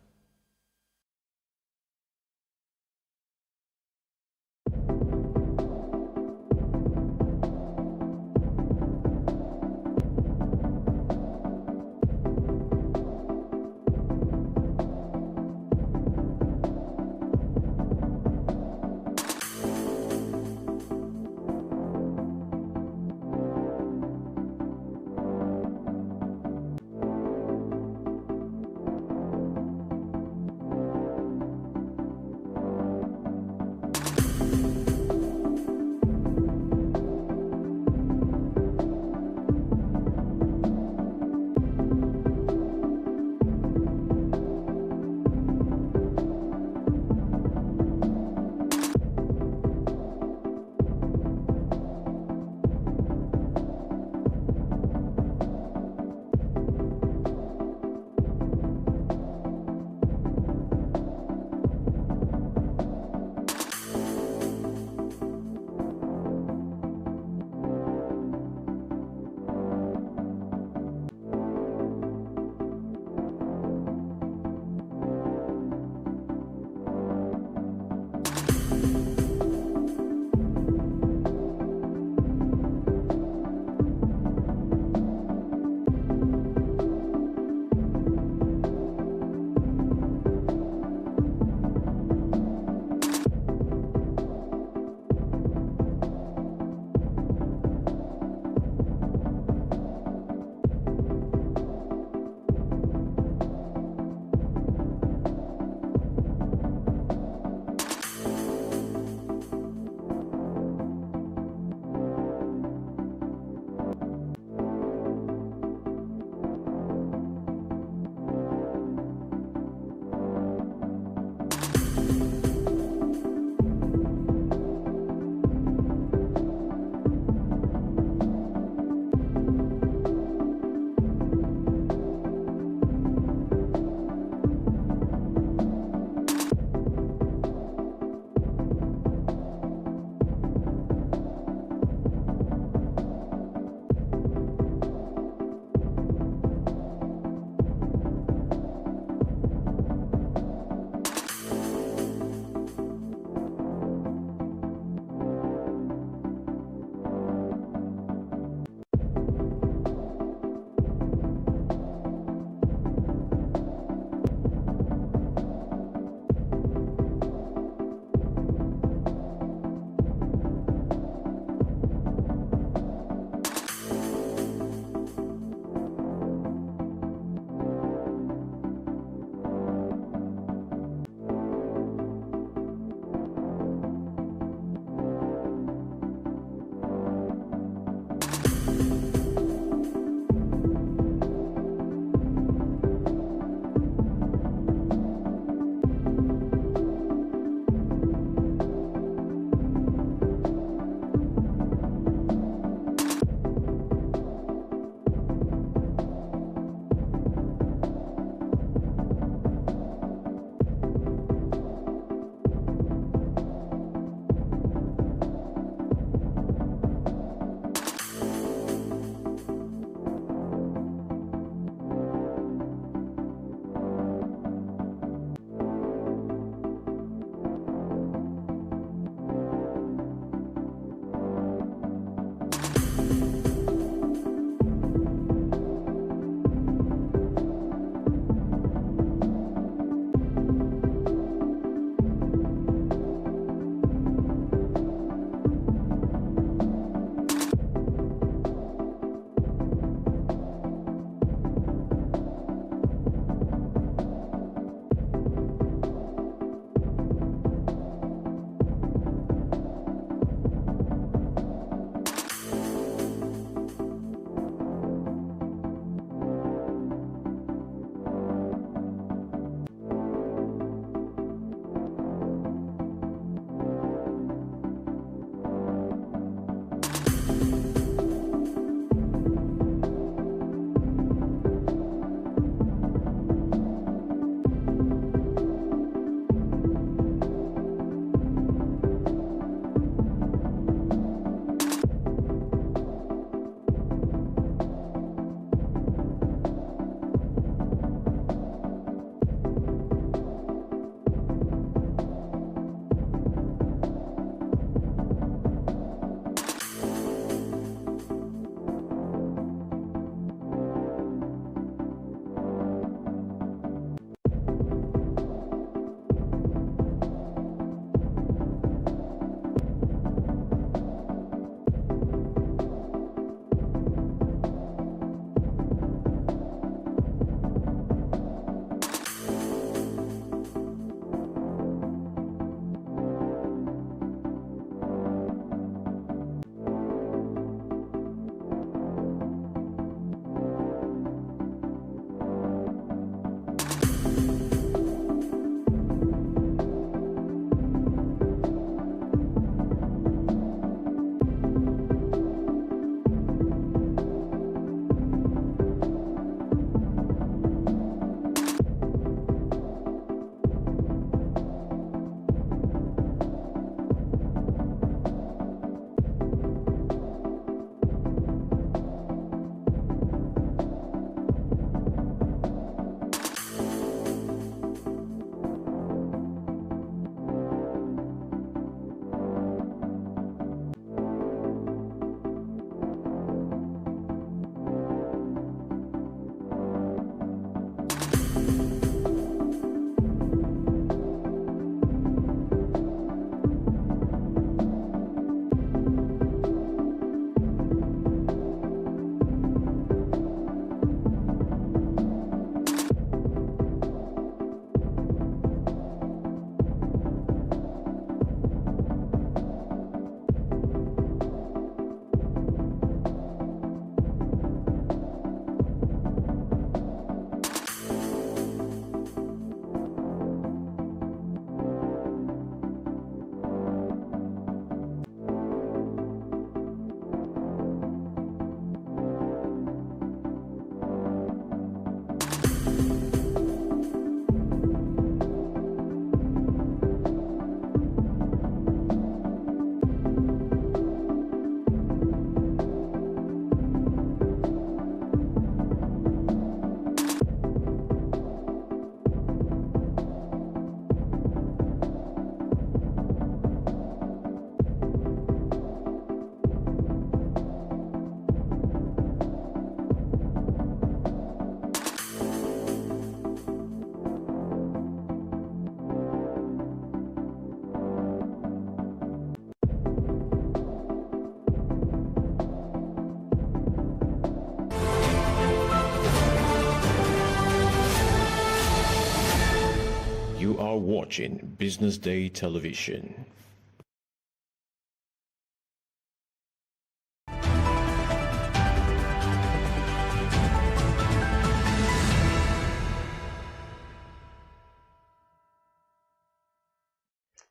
You are watching Business Day Television.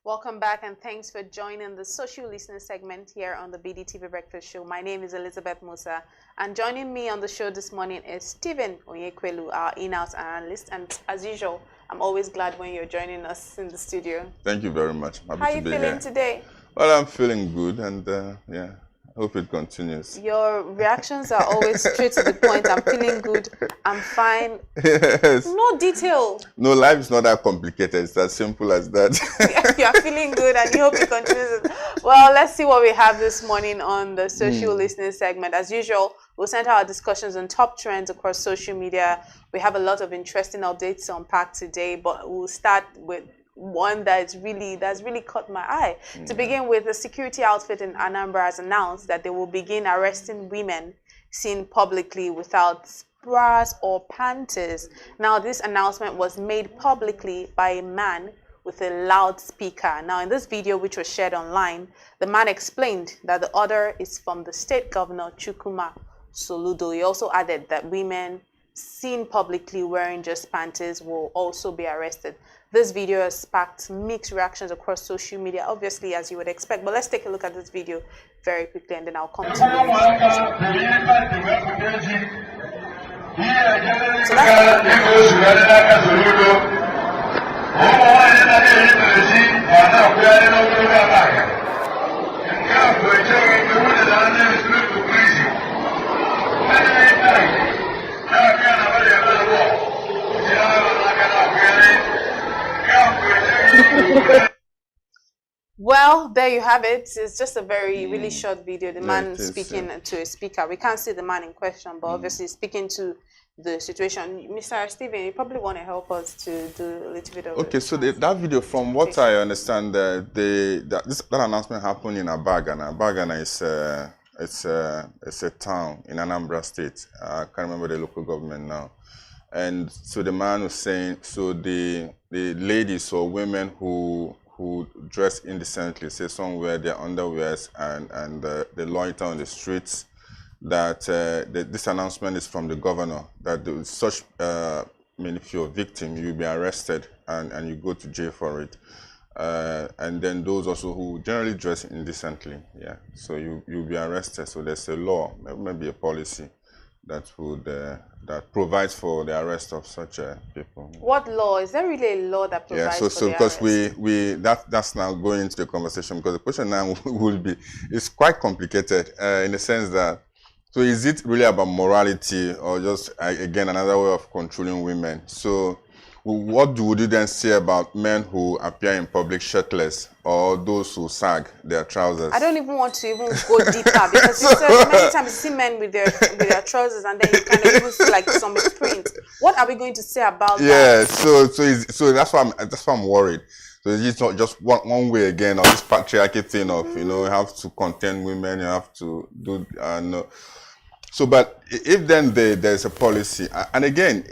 Welcome back and thanks for joining the social listener segment here on the BDTV Breakfast Show. My name is Elizabeth Musa, and joining me on the show this morning is Stephen Onyekwelu, our in-house analyst. And as usual, I'm always glad when you're joining us in the studio. Thank you very much. How are you feeling today? Well, I'm feeling good, and yeah, I hope it continues. Your reactions are always straight to the point. I'm feeling good. I'm fine. Yes. No detail. No, life is not that complicated. It's as simple as that. You're feeling good, and you hope it continues. Well, let's see what we have this morning on the social listening segment. As usual, we'll center our discussions on top trends across social media. We have a lot of interesting updates to unpack today, but we'll start with one that's really caught my eye. To begin with, the security outfit in Anambra has announced that they will begin arresting women seen publicly without bras or panties. Now, this announcement was made publicly by a man with a loudspeaker. Now, in this video, which was shared online, the man explained that the order is from the state governor, Chukwuma Soludo. He also added that women seen publicly wearing just panties will also be arrested. This video has sparked mixed reactions across social media, obviously, as you would expect. But let's take a look at this video very quickly, and then I'll come to you. So well, there you have it. It's just a really short video. The man speaking to a speaker. We can't see the man in question, but obviously speaking to the situation. Mr. Stephen, you probably want to help us to do a little bit of Okay, so that video, from what I understand, that announcement happened in Abagana. Abagana is a town in Anambra State. I can't remember the local government now. And so the man was saying, so the ladies or women who dress indecently, say some wear their underwears and they loiter on the streets, that this announcement is from the governor, that such, if you're a victim, you'll be arrested and you go to jail for it. And then those also who generally dress indecently, yeah, so you'll be arrested. So there's a law, maybe a policy that would that provides for the arrest of such people. What law? Is there really a law that provides for the because arrest? that's now going into the conversation, because the question now will be, it's quite complicated in the sense that, so is it really about morality or just again another way of controlling women? So what would you then say about men who appear in public shirtless, or those who sag their trousers? I don't even want to even go deeper, because many times you see men with their trousers, and then you kind of even see like some print. What are we going to say about that? Yeah, so that's why I'm worried. So it's not just one way again of this patriarchy thing of you have to contain women, you have to do no. So, but if then there's a policy, and again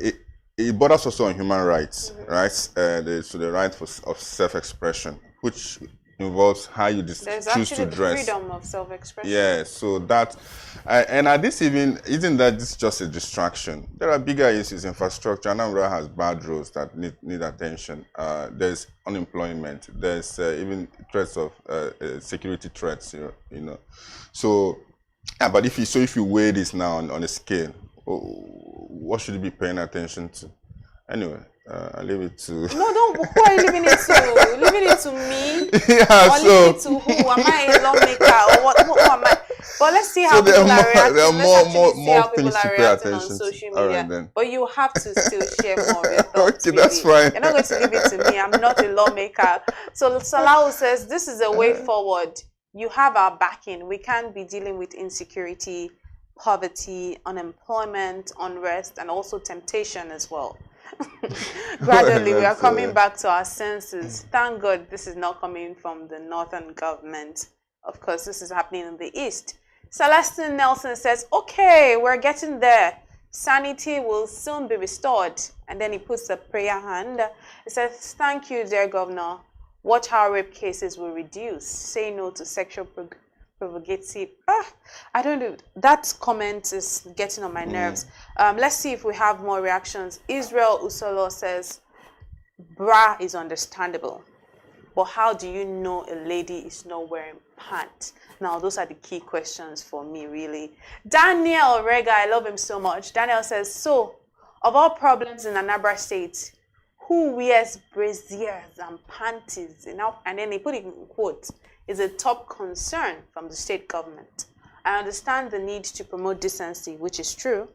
it borders also on human rights, right? So the right of self-expression, which involves how you choose to dress. There's actually the freedom of self-expression. Yeah, so that, and at this isn't that this just a distraction? There are bigger issues, infrastructure. Anambra has bad roads that need attention. There's unemployment. There's even threats of security threats. So, yeah, but if you weigh this now on a scale, what should you be paying attention to? Anyway, I'll leave it to... No, don't. Who are you leaving it to? Leaving it to me? Yeah, or leaving it to who? Am I a lawmaker? Or what? Who am I? But let's see how people are reacting. There are more things to pay attention attention on social to. media. Right, but you have to still share more of your thoughts. Okay, that's fine. You're not going to leave it to me. I'm not a lawmaker. So Salahu says, this is a way forward. You have our backing. We can't be dealing with insecurity, poverty, unemployment, unrest, and also temptation as well. Gradually, we are coming back to our senses. Thank God this is not coming from the northern government. Of course, this is happening in the east. Celestine Nelson says, okay, we're getting there. Sanity will soon be restored. And then he puts a prayer hand. It says, thank you, dear Governor. Watch how rape cases will reduce. Say no to sexual provocative. I don't know. That comment is getting on my nerves. Let's see if we have more reactions. Israel Usolo says, bra is understandable. But how do you know a lady is not wearing pants? Now, those are the key questions for me, really. Daniel Rega, I love him so much. Daniel says, so, of all problems in Anambra State, who wears braziers and panties? And then he put it in quotes, is a top concern from the state government. I understand the need to promote decency, which is true,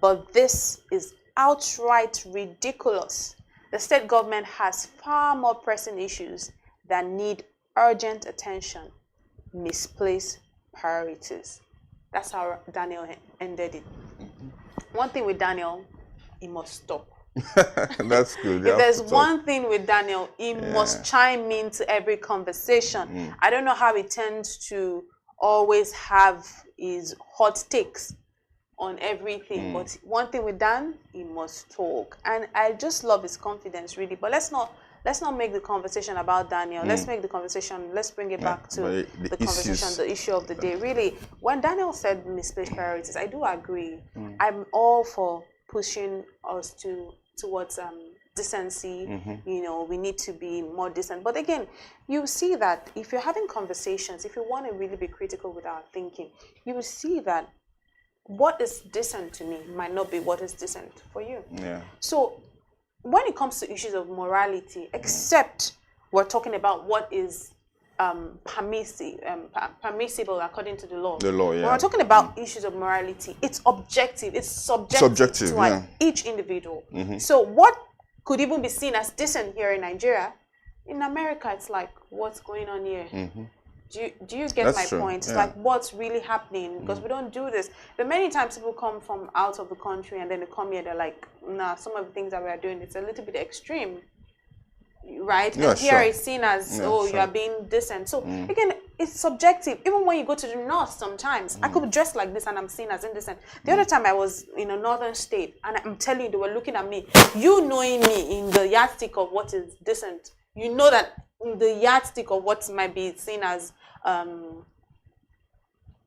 but this is outright ridiculous. The state government has far more pressing issues that need urgent attention, misplaced priorities. That's how Daniel ended it. One thing with Daniel, he must stop. That's good. If there's one thing with Daniel, he must chime into every conversation. I don't know how he tends to always have his hot takes on everything, but one thing with Dan, he must talk. And I just love his confidence, really. But let's not make the conversation about Daniel. Let's make the conversation, let's bring it back to the conversation, the issue of the day. Really, when Daniel said misplaced priorities, I do agree. I'm all for pushing us towards decency. You know, we need to be more decent. But again, you see that if you're having conversations, if you want to really be critical with our thinking, you will see that what is decent to me might not be what is decent for you. So when it comes to issues of morality, except we're talking about what is permissible according to the law. The law, When we're talking about issues of morality, it's objective, it's subjective to each individual. So what could even be seen as decent here in Nigeria, in America, it's like, what's going on here? Do you get my point? It's like, what's really happening? Because we don't do this. But many times people come from out of the country and then they come here, they're like, nah, some of the things that we are doing, it's a little bit extreme. Right? And here it's seen as, you are being decent. So again, it's subjective. Even when you go to the north sometimes, I could be dressed like this and I'm seen as indecent. The other time I was in a northern state and I'm telling you, they were looking at me. You knowing me in the yardstick of what is decent, you know that in the yardstick of what might be seen as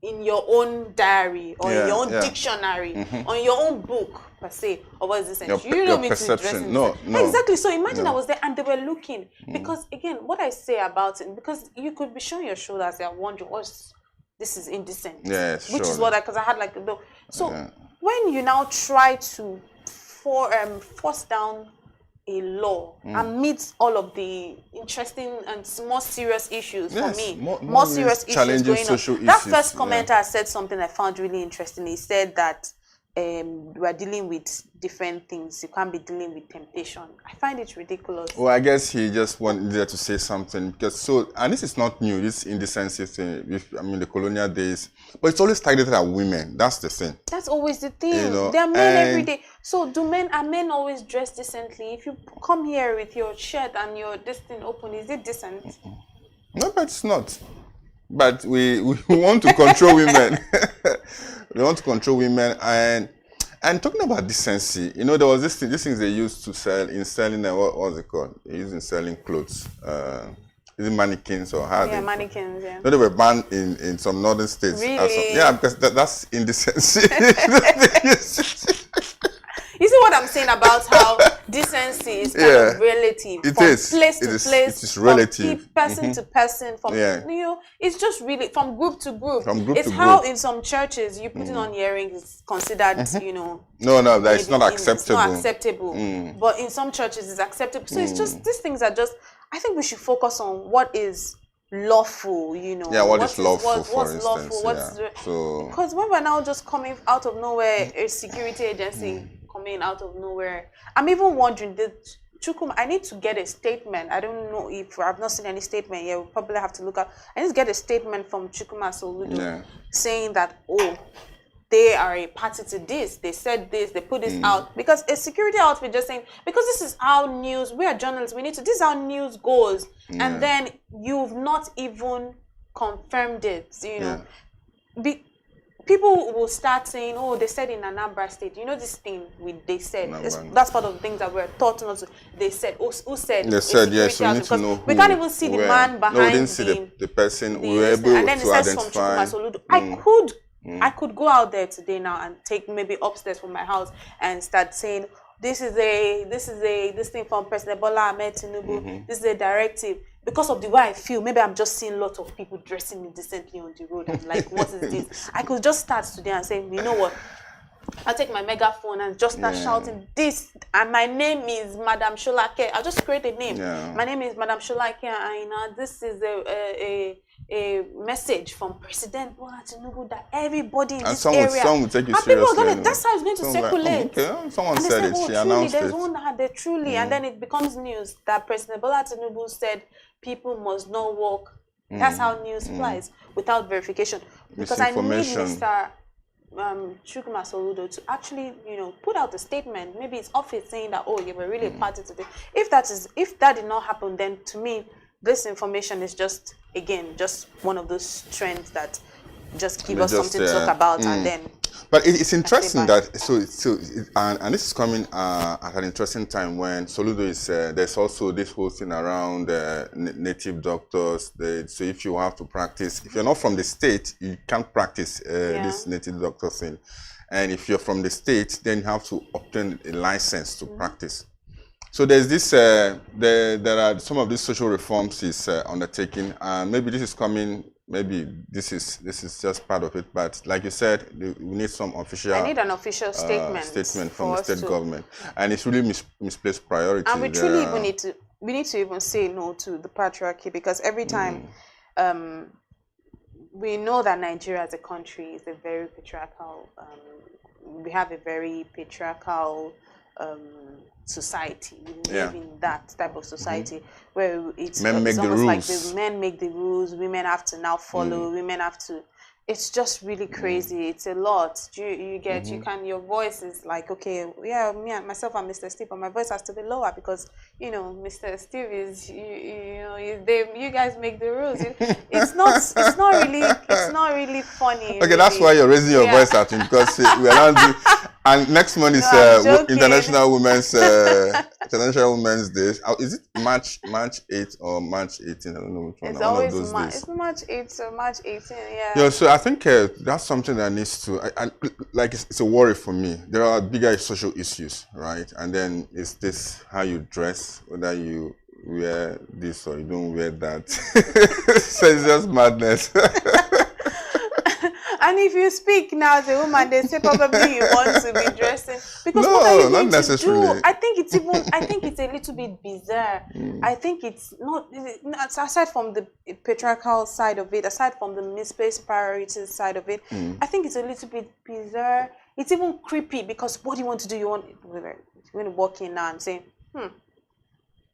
in your own diary or in your own dictionary, on your own book per se, or what is this? You don't mean to dress in no. Exactly. So imagine I was there and they were looking because again, what I say about it, because you could be showing your shoulders and wondering, this is indecent. Which is what because I had like the when you now try to force down a law amidst all of the interesting and more serious issues for me, more serious issues going on. That first commenter said something I found really interesting. He said that we are dealing with different things. You can't be dealing with temptation. I find it ridiculous. Well, I guess he just wanted to say something because and this is not new. This indecency thing. I mean, the colonial days, but it's always targeted at women. That's the thing. That's always the thing. You know, there are men every day. So are men always dressed decently? If you come here with your shirt and your this thing open, is it decent? No, but it's not. But we want to control women. We want to control women and talking about decency, you know, there was these things they used to sell in selling what was it called? They used in selling clothes. Is it mannequins or how? Yeah, mannequins. Yeah. No, they were banned in some northern states. Really? Yeah, because that's indecency. You see what I'm saying about how decency is kind of relative. It from is. Place to place. It is relative. From person to person. From you know, it's just really from group to group. It's how in some churches you putting on earrings is considered, you know. No, that is not acceptable. It's not acceptable. But in some churches it's acceptable. So it's just these things are just. I think we should focus on what is lawful, you know. Yeah, what is lawful, what's for lawful, instance. Because when we're now just coming out of nowhere, a security agency coming out of nowhere. I'm even wondering, Chukum, I need to get a statement. I don't know if I've not seen any statement yet. We'll probably have to look up. I need to get a statement from Chukuma Soludo saying that, they are a party to this. They said this, they put this out. Because a security outfit just saying, because this is how news, we are journalists, this is how news goes. And then you've not even confirmed it, you know. people will start saying, oh, they said in Anambra State. You know this thing they said. That's part of the things that we're taught not to. They said, who said? They said, yes, so we need to know who. We can't even see the man behind. No, we didn't see the person. We were able and then to it says identify. From I could go out there today now and take maybe upstairs from my house and start saying, this thing from President Bola Ahmed Tinubu. This is a directive. Because of the way I feel, maybe I'm just seeing lots of people dressing indecently on the road. I'm like, what is this? I could just start today and say, you know what? I'll take my megaphone and just start shouting this. And my name is Madam Sholake. I'll just create a name. My name is Madam Sholake, and this is a message from President Bola Tinubu that everybody in this area. Some will take you seriously. That's how it's going to circulate. Okay, someone said it. She announced there's it. one that they truly, and then it becomes news that President Bola Tinubu said people must not walk. That's how news flies without verification. Because I need Mr. Chukwuma Soludo to actually, put out a statement. Maybe it's office saying that, oh, you were really a party today. If that did not happen, then to me, this information is just one of those trends that just give us something to talk about and then. But it's interesting that and this is coming at an interesting time when Soludo is there's also this whole thing around native doctors. So if you have to practice, if you're not from the state, you can't practice this native doctor thing, and if you're from the state, then you have to obtain a license to practice. So there's this, there are some of these social reforms is undertaking, and maybe this is coming. Maybe this is just part of it, but like you said, we need some official. I need an official statement from the state government, and it's really misplaced priority. And we truly even need to even say no to the patriarchy, because every time we know that Nigeria as a country is a very patriarchal. We have a very patriarchal society. We live in that type of society where it's almost like the men make the rules, women have to now follow, women have to. It's just really crazy. It's a lot. You get your voice is like, okay, yeah, me and myself and Mr. Steve, but my voice has to be lower because Mr. Steve is you guys make the rules. It's not really funny. Okay, really. That's why you're raising your voice at him, because we are not. And next month is International Women's Day. Is it March 8th or March 18th? I don't know which one. It's always one of those days. It's March 8th or March 18th. Yeah. Yeah. So I think that's something that needs to. It's a worry for me. There are bigger social issues, right? And then it's this how you dress, whether you wear this or you don't wear that. So it's just madness. And if you speak now as a woman, they say probably you want to be dressing because no, what are you not necessarily. To do? I think it's a little bit bizarre. I think it's not aside from the patriarchal side of it, aside from the misplaced priorities side of it. I think it's a little bit bizarre. It's even creepy because what do you want to do? You're going to walk in now and say,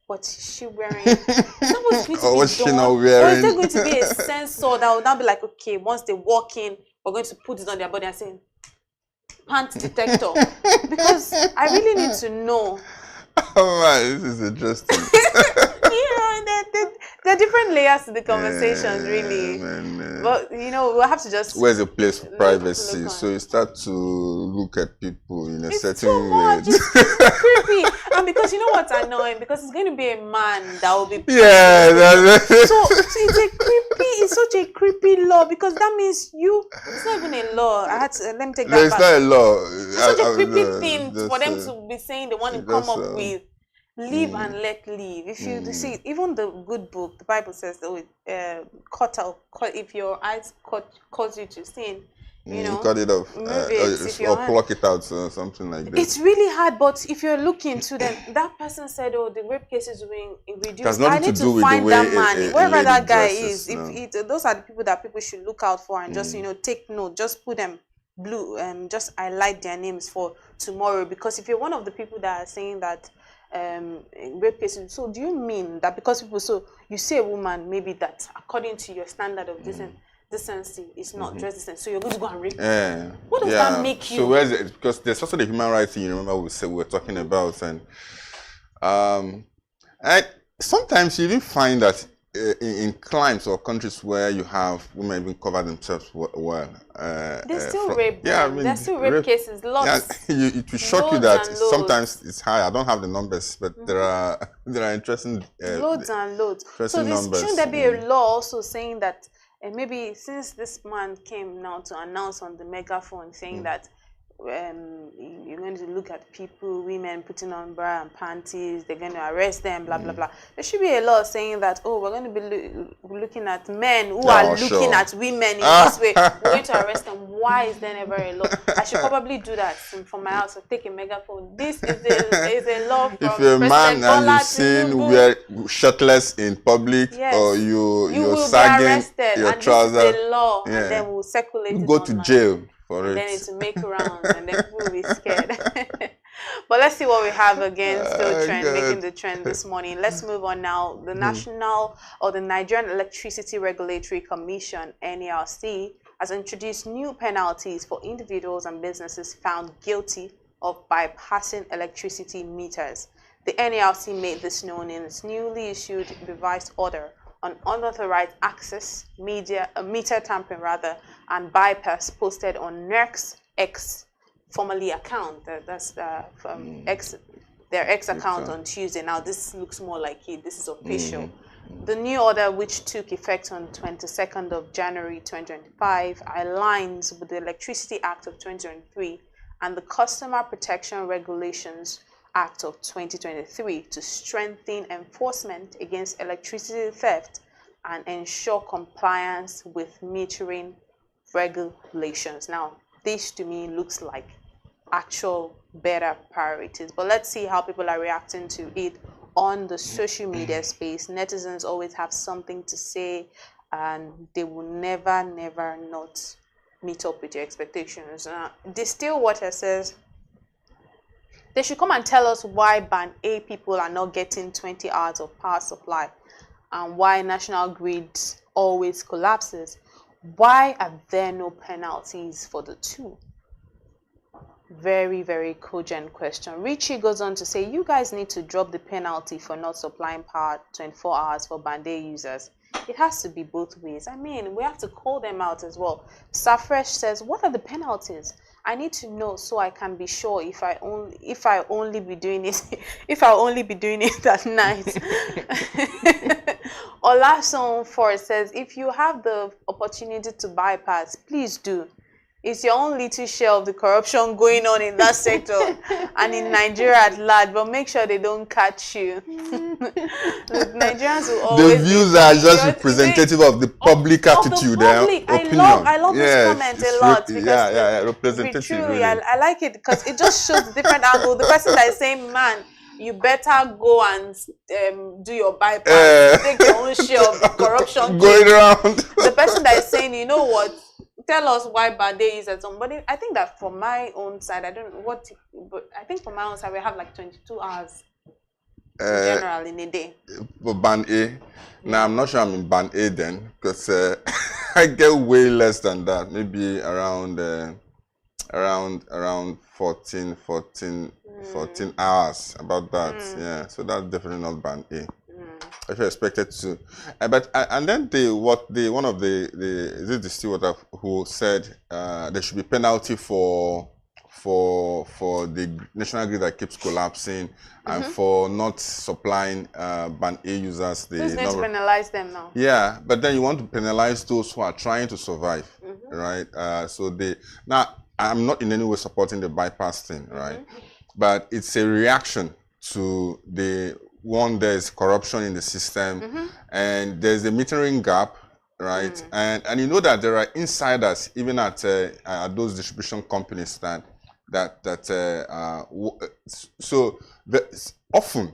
what's she wearing? What's she not wearing? Or is there going to be a sensor that will now be like, okay, once they walk in, we're going to put it on their body and say, pant detector. Because I really need to know. Oh man, this is interesting. There are different layers to the conversations, really. But we'll have to just. Where's the place for privacy? So you start to look at people in a certain way. It's creepy, and because you know what's annoying? Because it's going to be a man that will be. Yeah. So it's such a creepy law because that means it's not even a law. Let me take that back. It's not a law. It's such a creepy thing for them to be saying they want to come up with. Live and let live. If you see, even the good book, the Bible says that if your eyes cause you to sin, cut it off or pluck it out, or something like that. It's really hard, but if you're looking to them, that person said, "Oh, the rape cases will reduce." I need to find that man, wherever that guy is. Those are the people that people should look out for and just take note. Just put them blue and just highlight their names for tomorrow. Because if you're one of the people that are saying that. Rape cases. So do you mean that because you say a woman maybe that according to your standard of decency is not dress decent, so you're going to go and rape? What does that make you? So where's it? Because there's also the human rights thing. You remember we were talking about, and sometimes you even find that in climes or countries where you have women even cover themselves well. There's still rape. Yeah, I mean, there's still rape cases. Lots. Yeah, it will shock you that sometimes it's high. I don't have the numbers, but there are interesting loads and loads. So shouldn't there be a law also saying that, and maybe since this man came now to announce on the megaphone saying that you're going to look at people, women putting on bra and panties, they're going to arrest them, blah blah blah. There should be a law saying that, oh, we're going to be looking at men who are looking at women in this way. We're going to arrest them. Why is there never a law? I should probably do that from my house. Take a megaphone. This is a law from if you're a man and you're seen wear shirtless in public, or you're sagging your trousers, this is a law, and then we'll circulate it go to jail. And then it's to make rounds, and then people will be scared. But let's see what we have again. Still making the trend this morning. Let's move on now. The the Nigerian Electricity Regulatory Commission (NERC) has introduced new penalties for individuals and businesses found guilty of bypassing electricity meters. The NERC made this known in its newly issued revised order on unauthorized access, meter tampering and bypass posted on NERC's X, formerly account. That's from their X account on Tuesday. Now this looks more like it. This is official. The new order, which took effect on 22nd of January 2025, aligns with the Electricity Act of 2023 and the Customer Protection Regulations Act of 2023 to strengthen enforcement against electricity theft and ensure compliance with metering regulations. Now, this to me looks like actual better priorities, but let's see how people are reacting to it on the social media space. Netizens always have something to say, and they will never not meet up with your expectations. Distill Water says they should come and tell us why Band A people are not getting 20 hours of power supply and why National Grid always collapses. Why are there no penalties for the two? Very, very cogent question. Richie goes on to say, you guys need to drop the penalty for not supplying power 24 hours for Band A users. It has to be both ways. I mean, we have to call them out as well. Safresh says, what are the penalties? I need to know so I can be sure if I only be doing it at night. Olason4 says, if you have the opportunity to bypass, please do. It's your own little share of the corruption going on in that sector and in Nigeria at large, but make sure they don't catch you. Look, Nigerians will always. The views are just representative of the public attitude. Opinion. I love this comment a lot because representative. Truly, really. I like it because it just shows the different angle. The person that is saying, man, you better go and do your bypass, take your own share of the corruption going around. The person that is saying, you know what? Tell us why Band A is at somebody. I think that for my own side, I don't know what, but I think for my own side, we have like 22 hours in general in a day. For Band A, now I'm not sure I'm in Band A then, because I get way less than that. Maybe around 14 hours, about that. Yeah, so that's definitely not Band A. If you expected to, but and then one of the steward who said there should be penalty for the national grid that keeps collapsing and for not supplying Band A users. Who's going to penalize them now? Yeah, but then you want to penalize those who are trying to survive, right? Now I'm not in any way supporting the bypass thing, right? But it's a reaction to there's corruption in the system, and there's a metering gap, right? And you know that there are insiders even at those distribution companies so often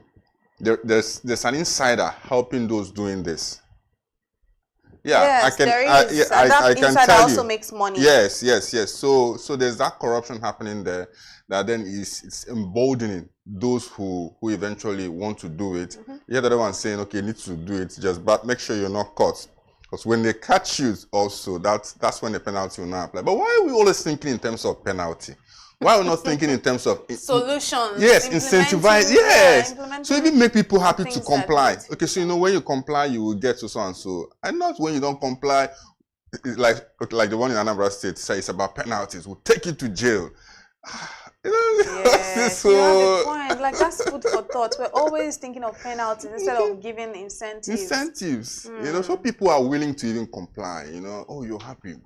there's an insider helping those doing this. Yeah, yes, I can tell you. Also makes money. Yes. So there's that corruption happening there that then it's emboldening those who eventually want to do it. You hear the other one saying, okay, you need to do it, but make sure you're not caught. Because when they catch you also, that's when the penalty will not apply. But why are we always thinking in terms of penalty? Why are we not thinking in terms of solutions? Yes, incentivize. Yes. So even make people happy to comply. That, okay, so when you comply, you will get to so and so, and not when you don't comply. It's like the one in Anambra State says it's about penalties. We'll take you to jail. Yes, you have a point. Like that's food for thought. We're always thinking of penalties instead of giving incentives. Incentives. So people are willing to even comply. Oh, you're happy.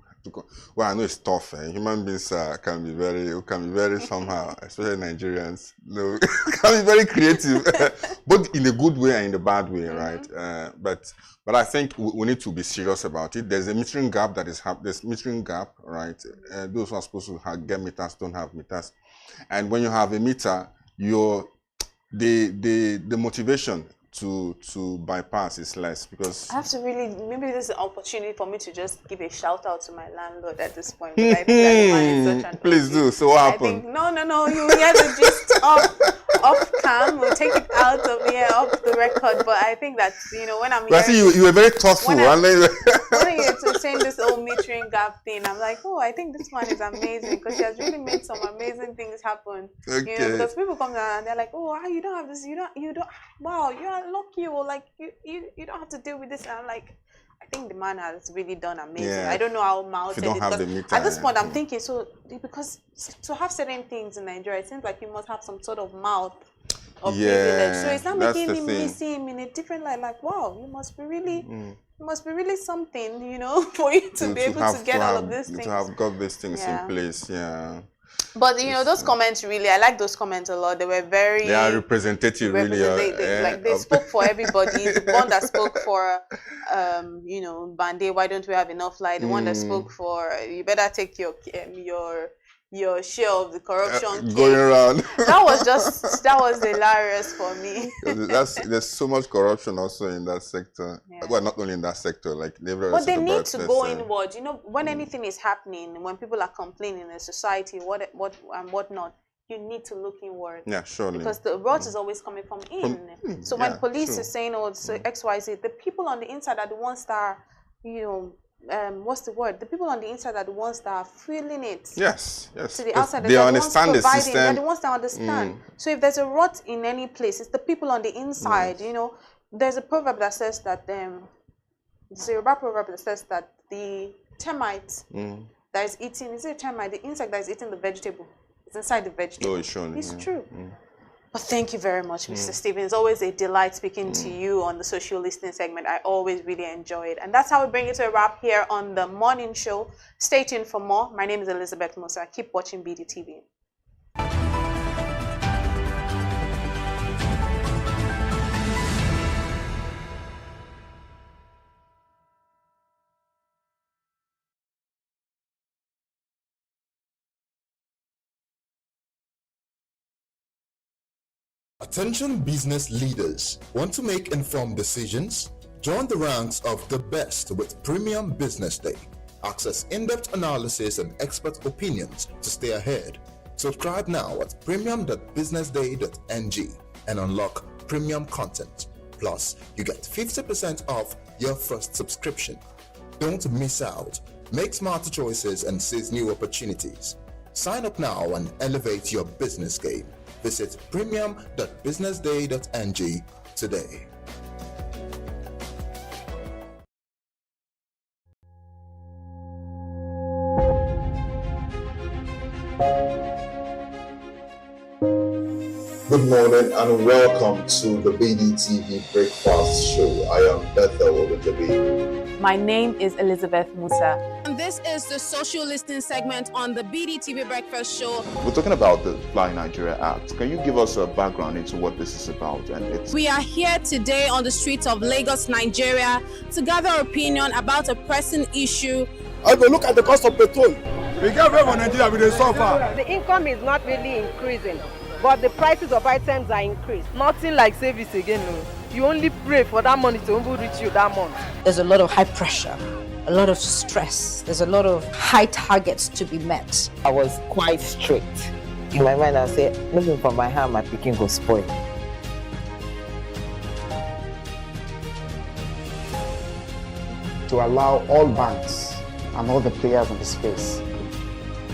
Well, I know it's tough. Human beings can be very somehow, especially Nigerians. Can be very creative, both in a good way and in a bad way, right? But I think we need to be serious about it. There's a metering gap that is there's metering gap, right? Those who are supposed to get meters don't have meters, and when you have a meter, the motivation to bypass is less because I have to really, maybe this is an opportunity for me to just give a shout out to my landlord at this point. I think that the man is such an Please do. So what happened? No, you hear the gist off cam. We'll take it out of here off the record. But I think that when I'm I see you were very thoughtful. When you're saying this whole metering gap thing, I'm like, oh, I think this man is amazing because he has really made some amazing things happen. Okay. Because people come down and they're like, oh, you don't have this, you don't. Wow, you are lucky, or like you don't have to deal with this. And I'm like, I think the man has really done amazing. Yeah. I don't know how mounted it is. At this point, I'm thinking because to have certain things in Nigeria, it seems like you must have some sort of mouth of privilege. So it's not making me see him in a different light. Like, wow, you must be really something, for you to be able to get all of these things. To have got these things in place, yeah. But those comments really, I like those comments a lot. They were very. They are representative, really. They spoke for everybody. The one that spoke for, Bande, why don't we have enough light? The one that spoke for, you better take your share of the corruption going around. That was hilarious for me. There's so much corruption also in that sector. Yeah. Well, not only in that sector, like but they need to go inward. When anything is happening, when people are complaining in the society, what and whatnot, you need to look inward. Yeah, surely. Because the rot is always coming from in. So when police is saying, oh, so XYZ, the people on the inside are the ones that are, what's the word? The people on the inside are the ones that are feeling it. Yes. To the outside, they understand the system. They're the ones that understand. So if there's a rot in any place, it's the people on the inside. There's a proverb that says that it's a Yoruba proverb that says that the termite that is eating, is it a termite? The insect that is eating the vegetable is inside the vegetable. Oh, it's surely. It's true. But thank you very much, Mr. Stephen. It's always a delight speaking to you on the social listening segment. I always really enjoy it. And that's how we bring it to a wrap here on the morning show. Stay tuned for more. My name is Elizabeth Musa. Keep watching BDTV. Attention business leaders. Want to make informed decisions? Join the ranks of the best with Premium Business Day. Access in-depth analysis and expert opinions to stay ahead. Subscribe now at premium.businessday.ng and unlock premium content. Plus, you get 50% off your first subscription. Don't miss out. Make smarter choices and seize new opportunities. Sign up now and elevate your business game. Visit premium.businessday.ng today. Good morning and welcome to the BDTV Breakfast Show. I am Bethel Obajabi. My name is Elizabeth Musa. And this is the social listening segment on the BDTV Breakfast Show. We're talking about the Fly Nigeria Act. Can you give us a background into what this is about? We are here today on the streets of Lagos, Nigeria, to gather opinion about a pressing issue. I go look at the cost of petrol. We get very Nigeria with the suffer. The income is not really increasing, but the prices of items are increased. Nothing like service again. No. You only pray for that money to reach you that month. There's a lot of high pressure, a lot of stress. There's a lot of high targets to be met. I was quite strict. In my mind, I said, looking for my hand, my picking go spoil. To allow all banks and all the players in the space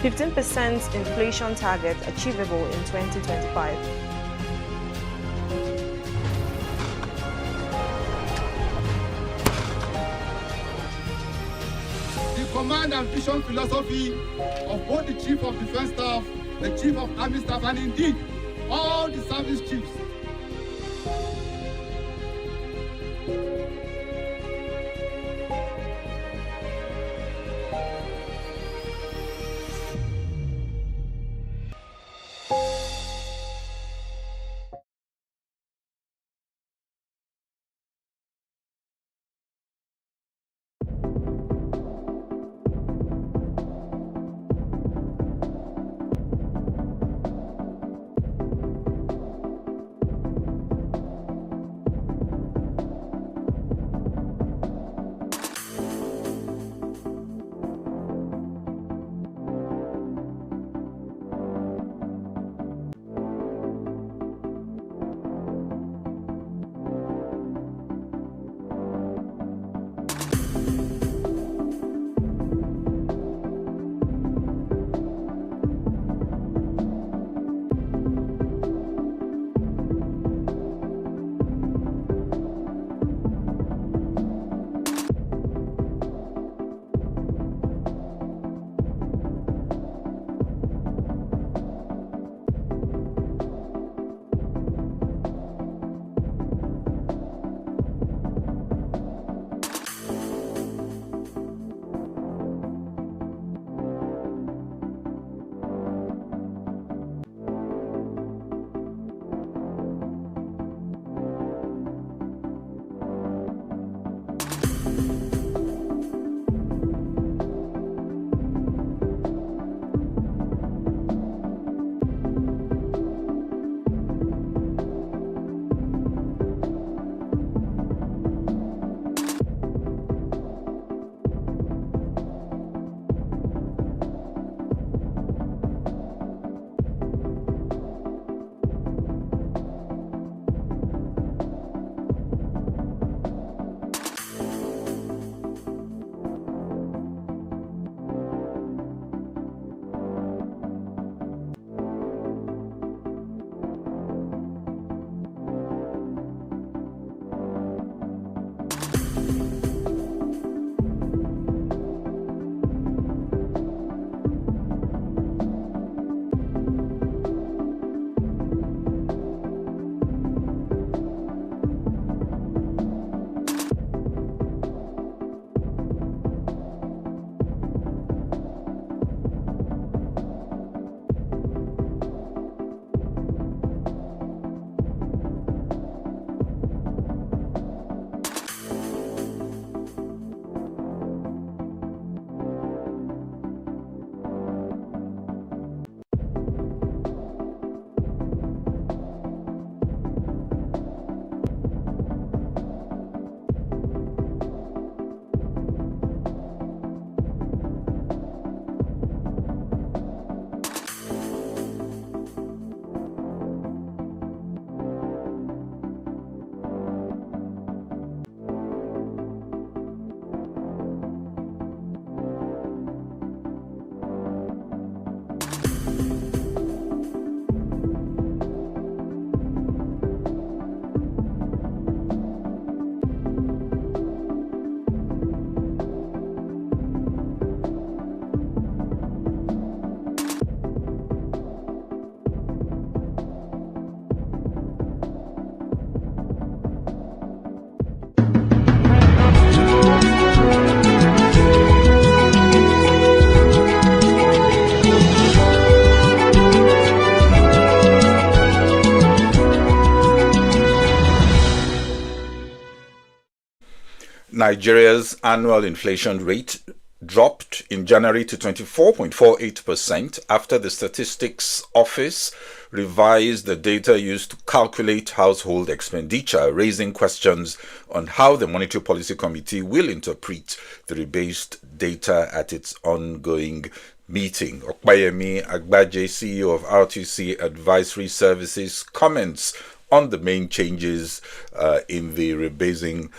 15% inflation target achievable in 2025. The command and vision philosophy of both the Chief of Defense Staff, the Chief of Army Staff, and indeed all the service chiefs. Nigeria's annual inflation rate dropped in January to 24.48% after the Statistics Office revised the data used to calculate household expenditure, raising questions on how the Monetary Policy Committee will interpret the rebased data at its ongoing meeting. Okpayemi Agbaje, CEO of RTC Advisory Services, comments on the main changes in the rebasing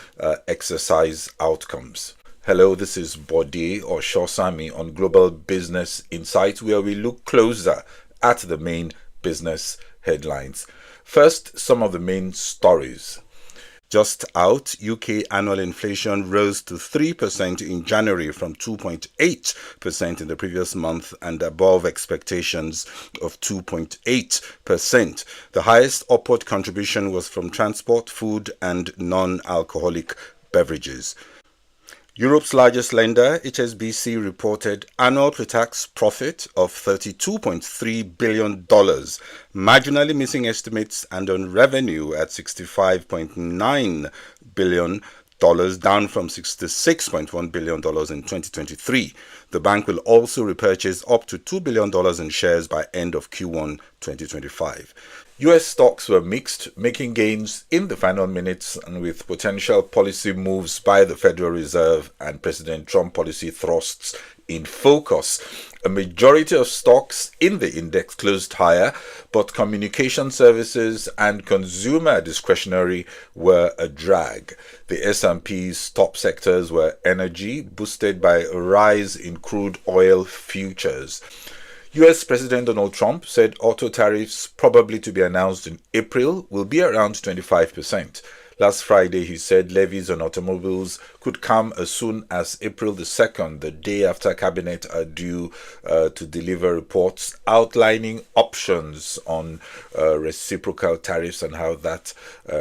exercise outcomes. Hello, this is Bode or Shosami on Global Business Insights, where we look closer at the main business headlines. First, some of the main stories. Just out, UK annual inflation rose to 3% in January from 2.8% in the previous month and above expectations of 2.8%. The highest upward contribution was from transport, food and non-alcoholic beverages. Europe's largest lender, HSBC, reported annual pre-tax profit of $32.3 billion, marginally missing estimates, and on revenue at $65.9 billion, down from $66.1 billion in 2023. The bank will also repurchase up to $2 billion in shares by end of Q1 2025. US stocks were mixed, making gains in the final minutes and with potential policy moves by the Federal Reserve and President Trump policy thrusts in focus. A majority of stocks in the index closed higher, but communication services and consumer discretionary were a drag. The S&P's top sectors were energy, boosted by a rise in crude oil futures. US President Donald Trump said auto tariffs, probably to be announced in April, will be around 25%. Last Friday, he said levies on automobiles could come as soon as April the 2nd, the day after Cabinet are due to deliver reports outlining options on reciprocal tariffs and how that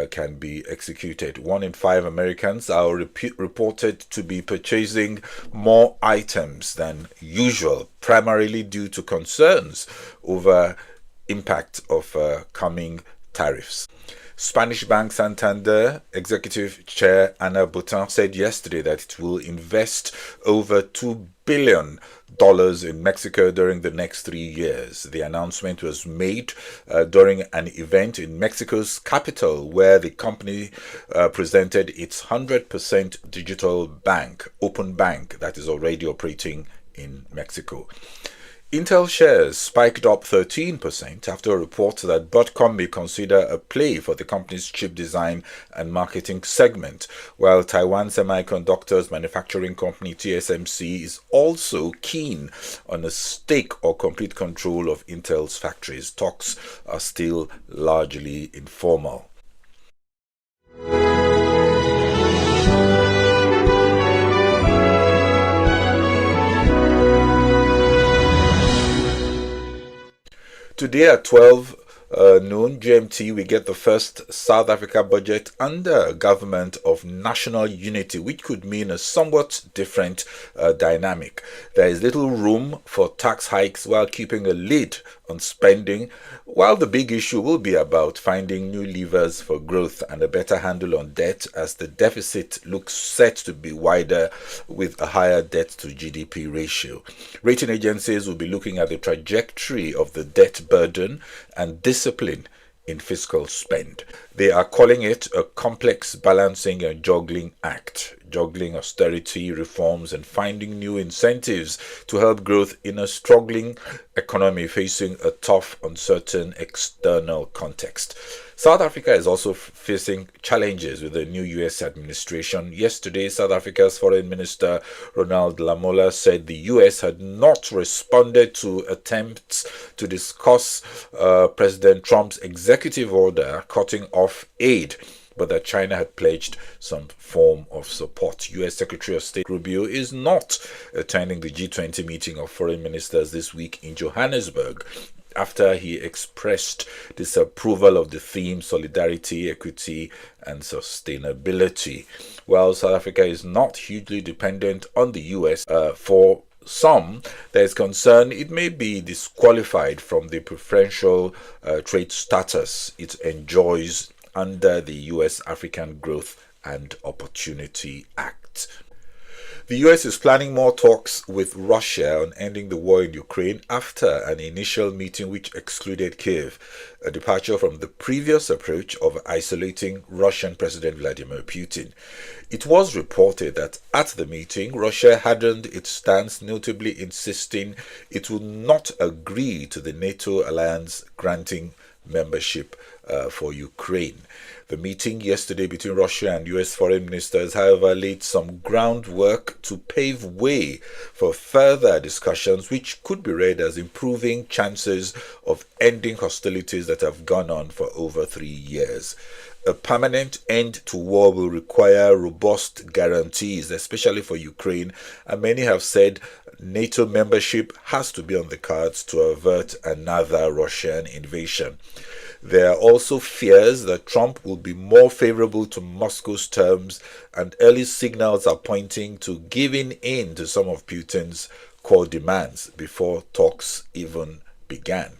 can be executed. 1 in 5 Americans are reported to be purchasing more items than usual, primarily due to concerns over impact of coming tariffs. Spanish bank Santander Executive Chair Ana Botín said yesterday that it will invest over $2 billion in Mexico during the next 3 years. The announcement was made during an event in Mexico's capital where the company presented its 100% digital bank, Open Bank, that is already operating in Mexico. Intel shares spiked up 13% after a report that Broadcom may consider a play for the company's chip design and marketing segment, while Taiwan Semiconductors manufacturing company TSMC is also keen on a stake or complete control of Intel's factories. Talks are still largely informal. Today at 12 noon GMT, we get the first South Africa budget under a government of national unity, which could mean a somewhat different dynamic. There is little room for tax hikes while keeping a lid on spending, while the big issue will be about finding new levers for growth and a better handle on debt, as the deficit looks set to be wider with a higher debt to GDP ratio. Rating agencies will be looking at the trajectory of the debt burden and discipline in fiscal spend. They are calling it a complex balancing and juggling act, juggling austerity, reforms, and finding new incentives to help growth in a struggling economy facing a tough, uncertain external context. South Africa is also facing challenges with the new U.S. administration. Yesterday, South Africa's Foreign Minister Ronald Lamola said the U.S. had not responded to attempts to discuss President Trump's executive order cutting off aid, but that China had pledged some form of support. U.S. Secretary of State Rubio is not attending the G20 meeting of foreign ministers this week in Johannesburg, after he expressed disapproval of the theme solidarity, equity, and sustainability. While South Africa is not hugely dependent on the US, for some, there is concern it may be disqualified from the preferential trade status it enjoys under the US African Growth and Opportunity Act. The US is planning more talks with Russia on ending the war in Ukraine after an initial meeting which excluded Kiev, a departure from the previous approach of isolating Russian President Vladimir Putin. It was reported that at the meeting, Russia hardened its stance, notably insisting it would not agree to the NATO alliance granting membership for Ukraine. The meeting yesterday between Russia and US foreign ministers, however, laid some groundwork to pave way for further discussions, which could be read as improving chances of ending hostilities that have gone on for over 3 years. A permanent end to war will require robust guarantees, especially for Ukraine, and many have said NATO membership has to be on the cards to avert another Russian invasion. There are also fears that Trump will be more favorable to Moscow's terms, and early signals are pointing to giving in to some of Putin's core demands before talks even began.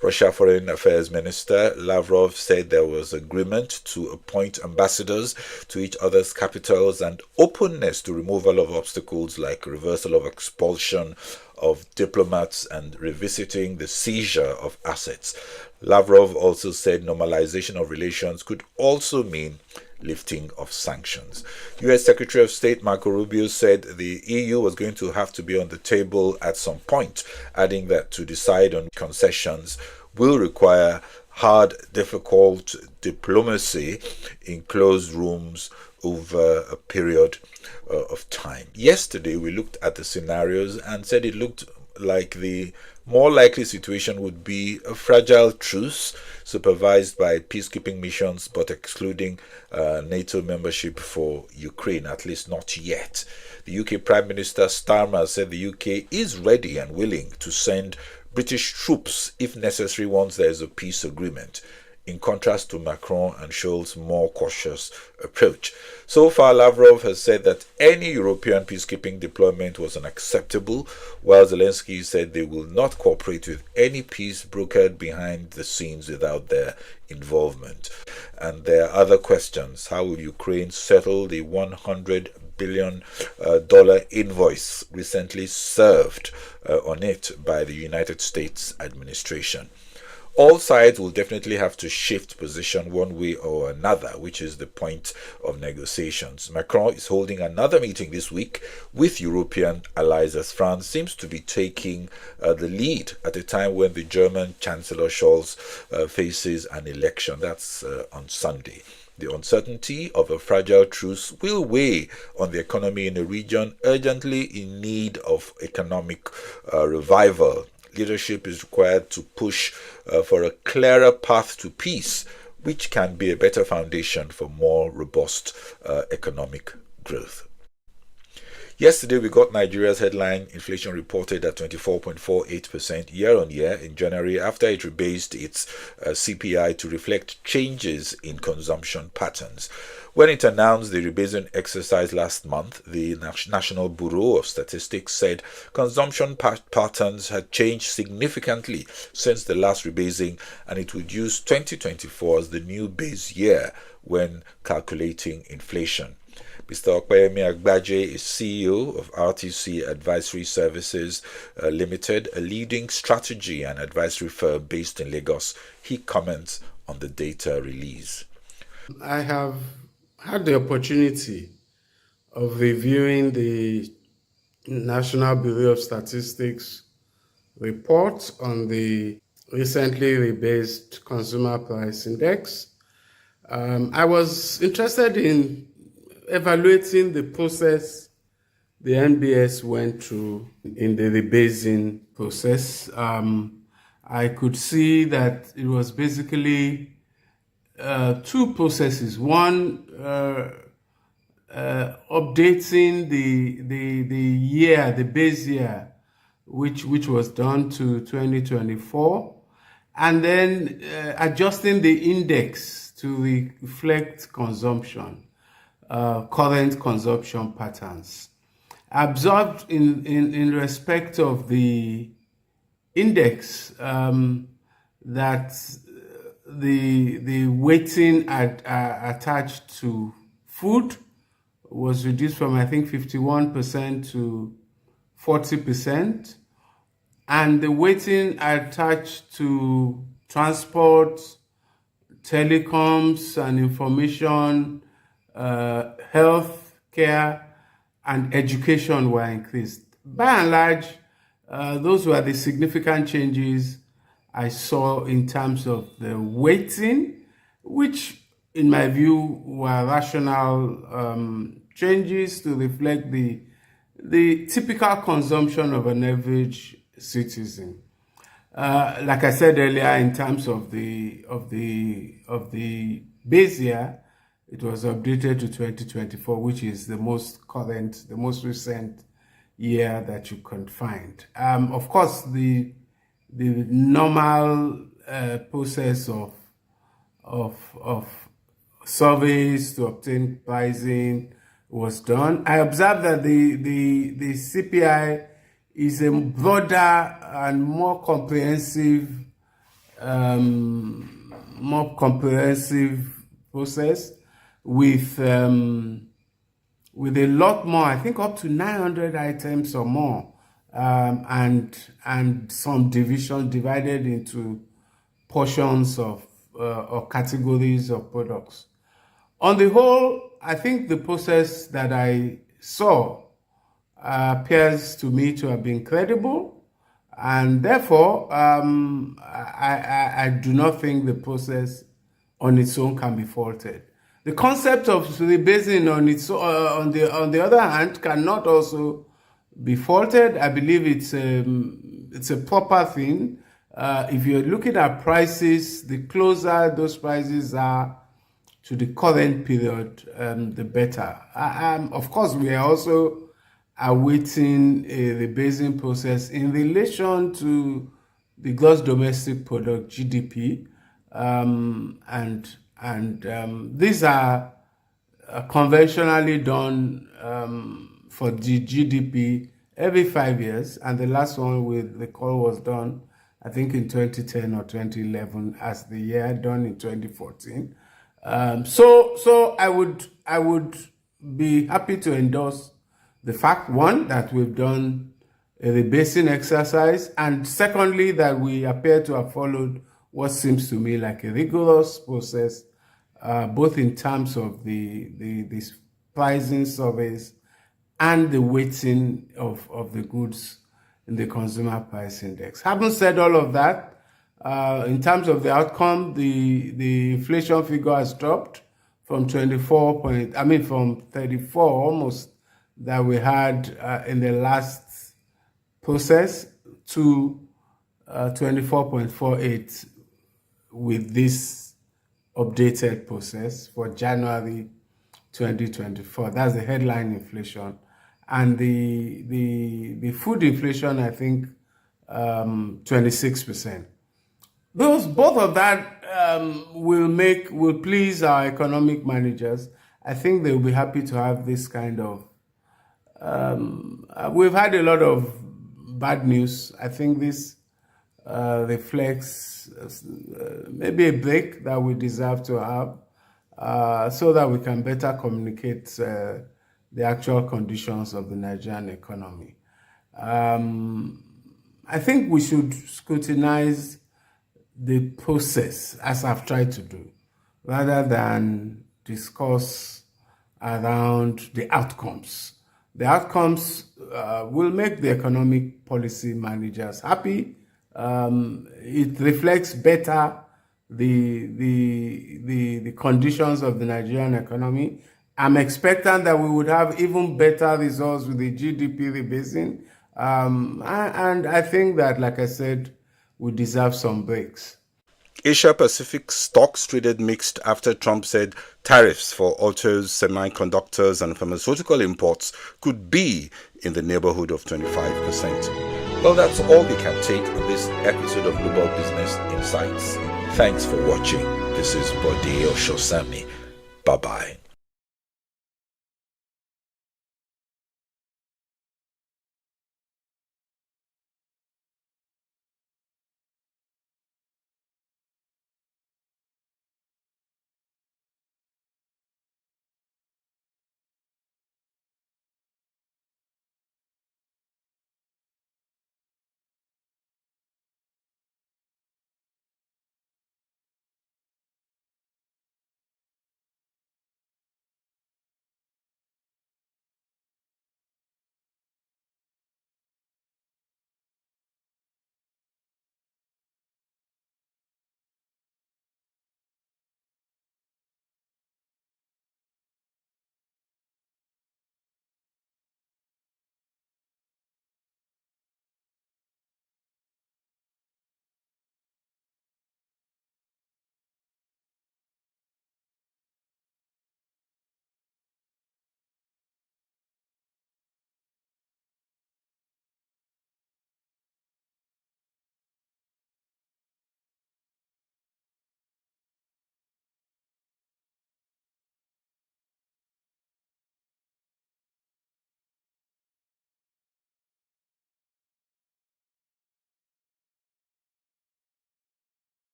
Russia Foreign Affairs Minister Lavrov said there was agreement to appoint ambassadors to each other's capitals and openness to removal of obstacles like reversal of expulsion of diplomats and revisiting the seizure of assets. Lavrov also said normalization of relations could also mean lifting of sanctions. U.S. Secretary of State Marco Rubio said the EU was going to have to be on the table at some point, adding that to decide on concessions will require hard, difficult diplomacy in closed rooms over a period of time. Yesterday, we looked at the scenarios and said it looked like the more likely situation would be a fragile truce supervised by peacekeeping missions but excluding NATO membership for Ukraine, at least not yet. The UK Prime Minister Starmer said the UK is ready and willing to send British troops if necessary once there is a peace agreement, in contrast to Macron and Scholz's more cautious approach. So far, Lavrov has said that any European peacekeeping deployment was unacceptable, while Zelensky said they will not cooperate with any peace brokered behind the scenes without their involvement. And there are other questions. How will Ukraine settle the $100 billion invoice recently served on it by the United States administration? All sides will definitely have to shift position one way or another, which is the point of negotiations. Macron is holding another meeting this week with European allies as France seems to be taking the lead at a time when the German Chancellor Scholz faces an election. That's on Sunday. The uncertainty of a fragile truce will weigh on the economy in a region urgently in need of economic revival. Leadership is required to push for a clearer path to peace, which can be a better foundation for more robust economic growth. Yesterday, we got Nigeria's headline inflation reported at 24.48% year-on-year in January after it rebased its CPI to reflect changes in consumption patterns. When it announced the rebasing exercise last month, the National Bureau of Statistics said consumption patterns had changed significantly since the last rebasing, and it would use 2024 as the new base year when calculating inflation. Mr. Okpeyemi Agbaje is CEO of RTC Advisory Services Limited, a leading strategy and advisory firm based in Lagos. He comments on the data release. I have had the opportunity of reviewing the National Bureau of Statistics report on the recently rebased Consumer Price Index. I was interested in evaluating the process the NBS went through in the rebasing process. I could see that it was basically two processes. One, updating the year, the base year, which was done to 2024, and then adjusting the index to reflect consumption, current consumption patterns. Observed in respect of the index that the weighting attached to food was reduced from, I think, 51% to 40%, and the weighting attached to transport, telecoms and information, health care and education were increased. By and large, those were the significant changes I saw in terms of the weighting, which in my view, were rational changes to reflect the typical consumption of an average citizen. Like I said earlier, in terms of the base year, it was updated to 2024, which is the most current, the most recent year that you can find. Of course, the normal process of surveys to obtain pricing was done. I observed that the CPI is a broader and more comprehensive process with a lot more, I think up to 900 items or more, and some division divided into portions of or categories of products. On the whole, I think the process that I saw appears to me to have been credible, and therefore I do not think the process on its own can be faulted. The concept of rebasing on its on the other hand cannot also be faulted. I believe it's a proper thing. If you're looking at prices, the closer those prices are to the current period, the better. Of course, we are also awaiting the rebasing process in relation to the gross domestic product (GDP), and these are conventionally done for the GDP every 5 years, and the last one with the call was done, I think, in 2010 or 2011, as the year done in 2014. So I would be happy to endorse the fact, one, that we've done a rebasing exercise, and secondly, that we appear to have followed what seems to me like a rigorous process, both in terms of the pricing surveys and the weighting of the goods in the consumer price index. Having said all of that, in terms of the outcome, the inflation figure has dropped from 34 almost that we had in the last process to 24.48 with this updated process for January 2024. That's the headline inflation. And the food inflation, I think, 26%. Both of that will please our economic managers. I think they'll be happy to have this kind of. We've had a lot of bad news. I think this reflects maybe a break that we deserve to have, so that we can better communicate the actual conditions of the Nigerian economy. I think we should scrutinize the process, as I've tried to do, rather than discuss around the outcomes. The outcomes will make the economic policy managers happy. It reflects better the conditions of the Nigerian economy. I'm expecting that we would have even better results with the GDP rebasing. And I think that, like I said, we deserve some breaks. Asia Pacific stocks traded mixed after Trump said tariffs for autos, semiconductors, and pharmaceutical imports could be in the neighborhood of 25%. Well, that's all we can take on this episode of Global Business Insights. Thanks for watching. This is Bode Oshosami. Bye-bye.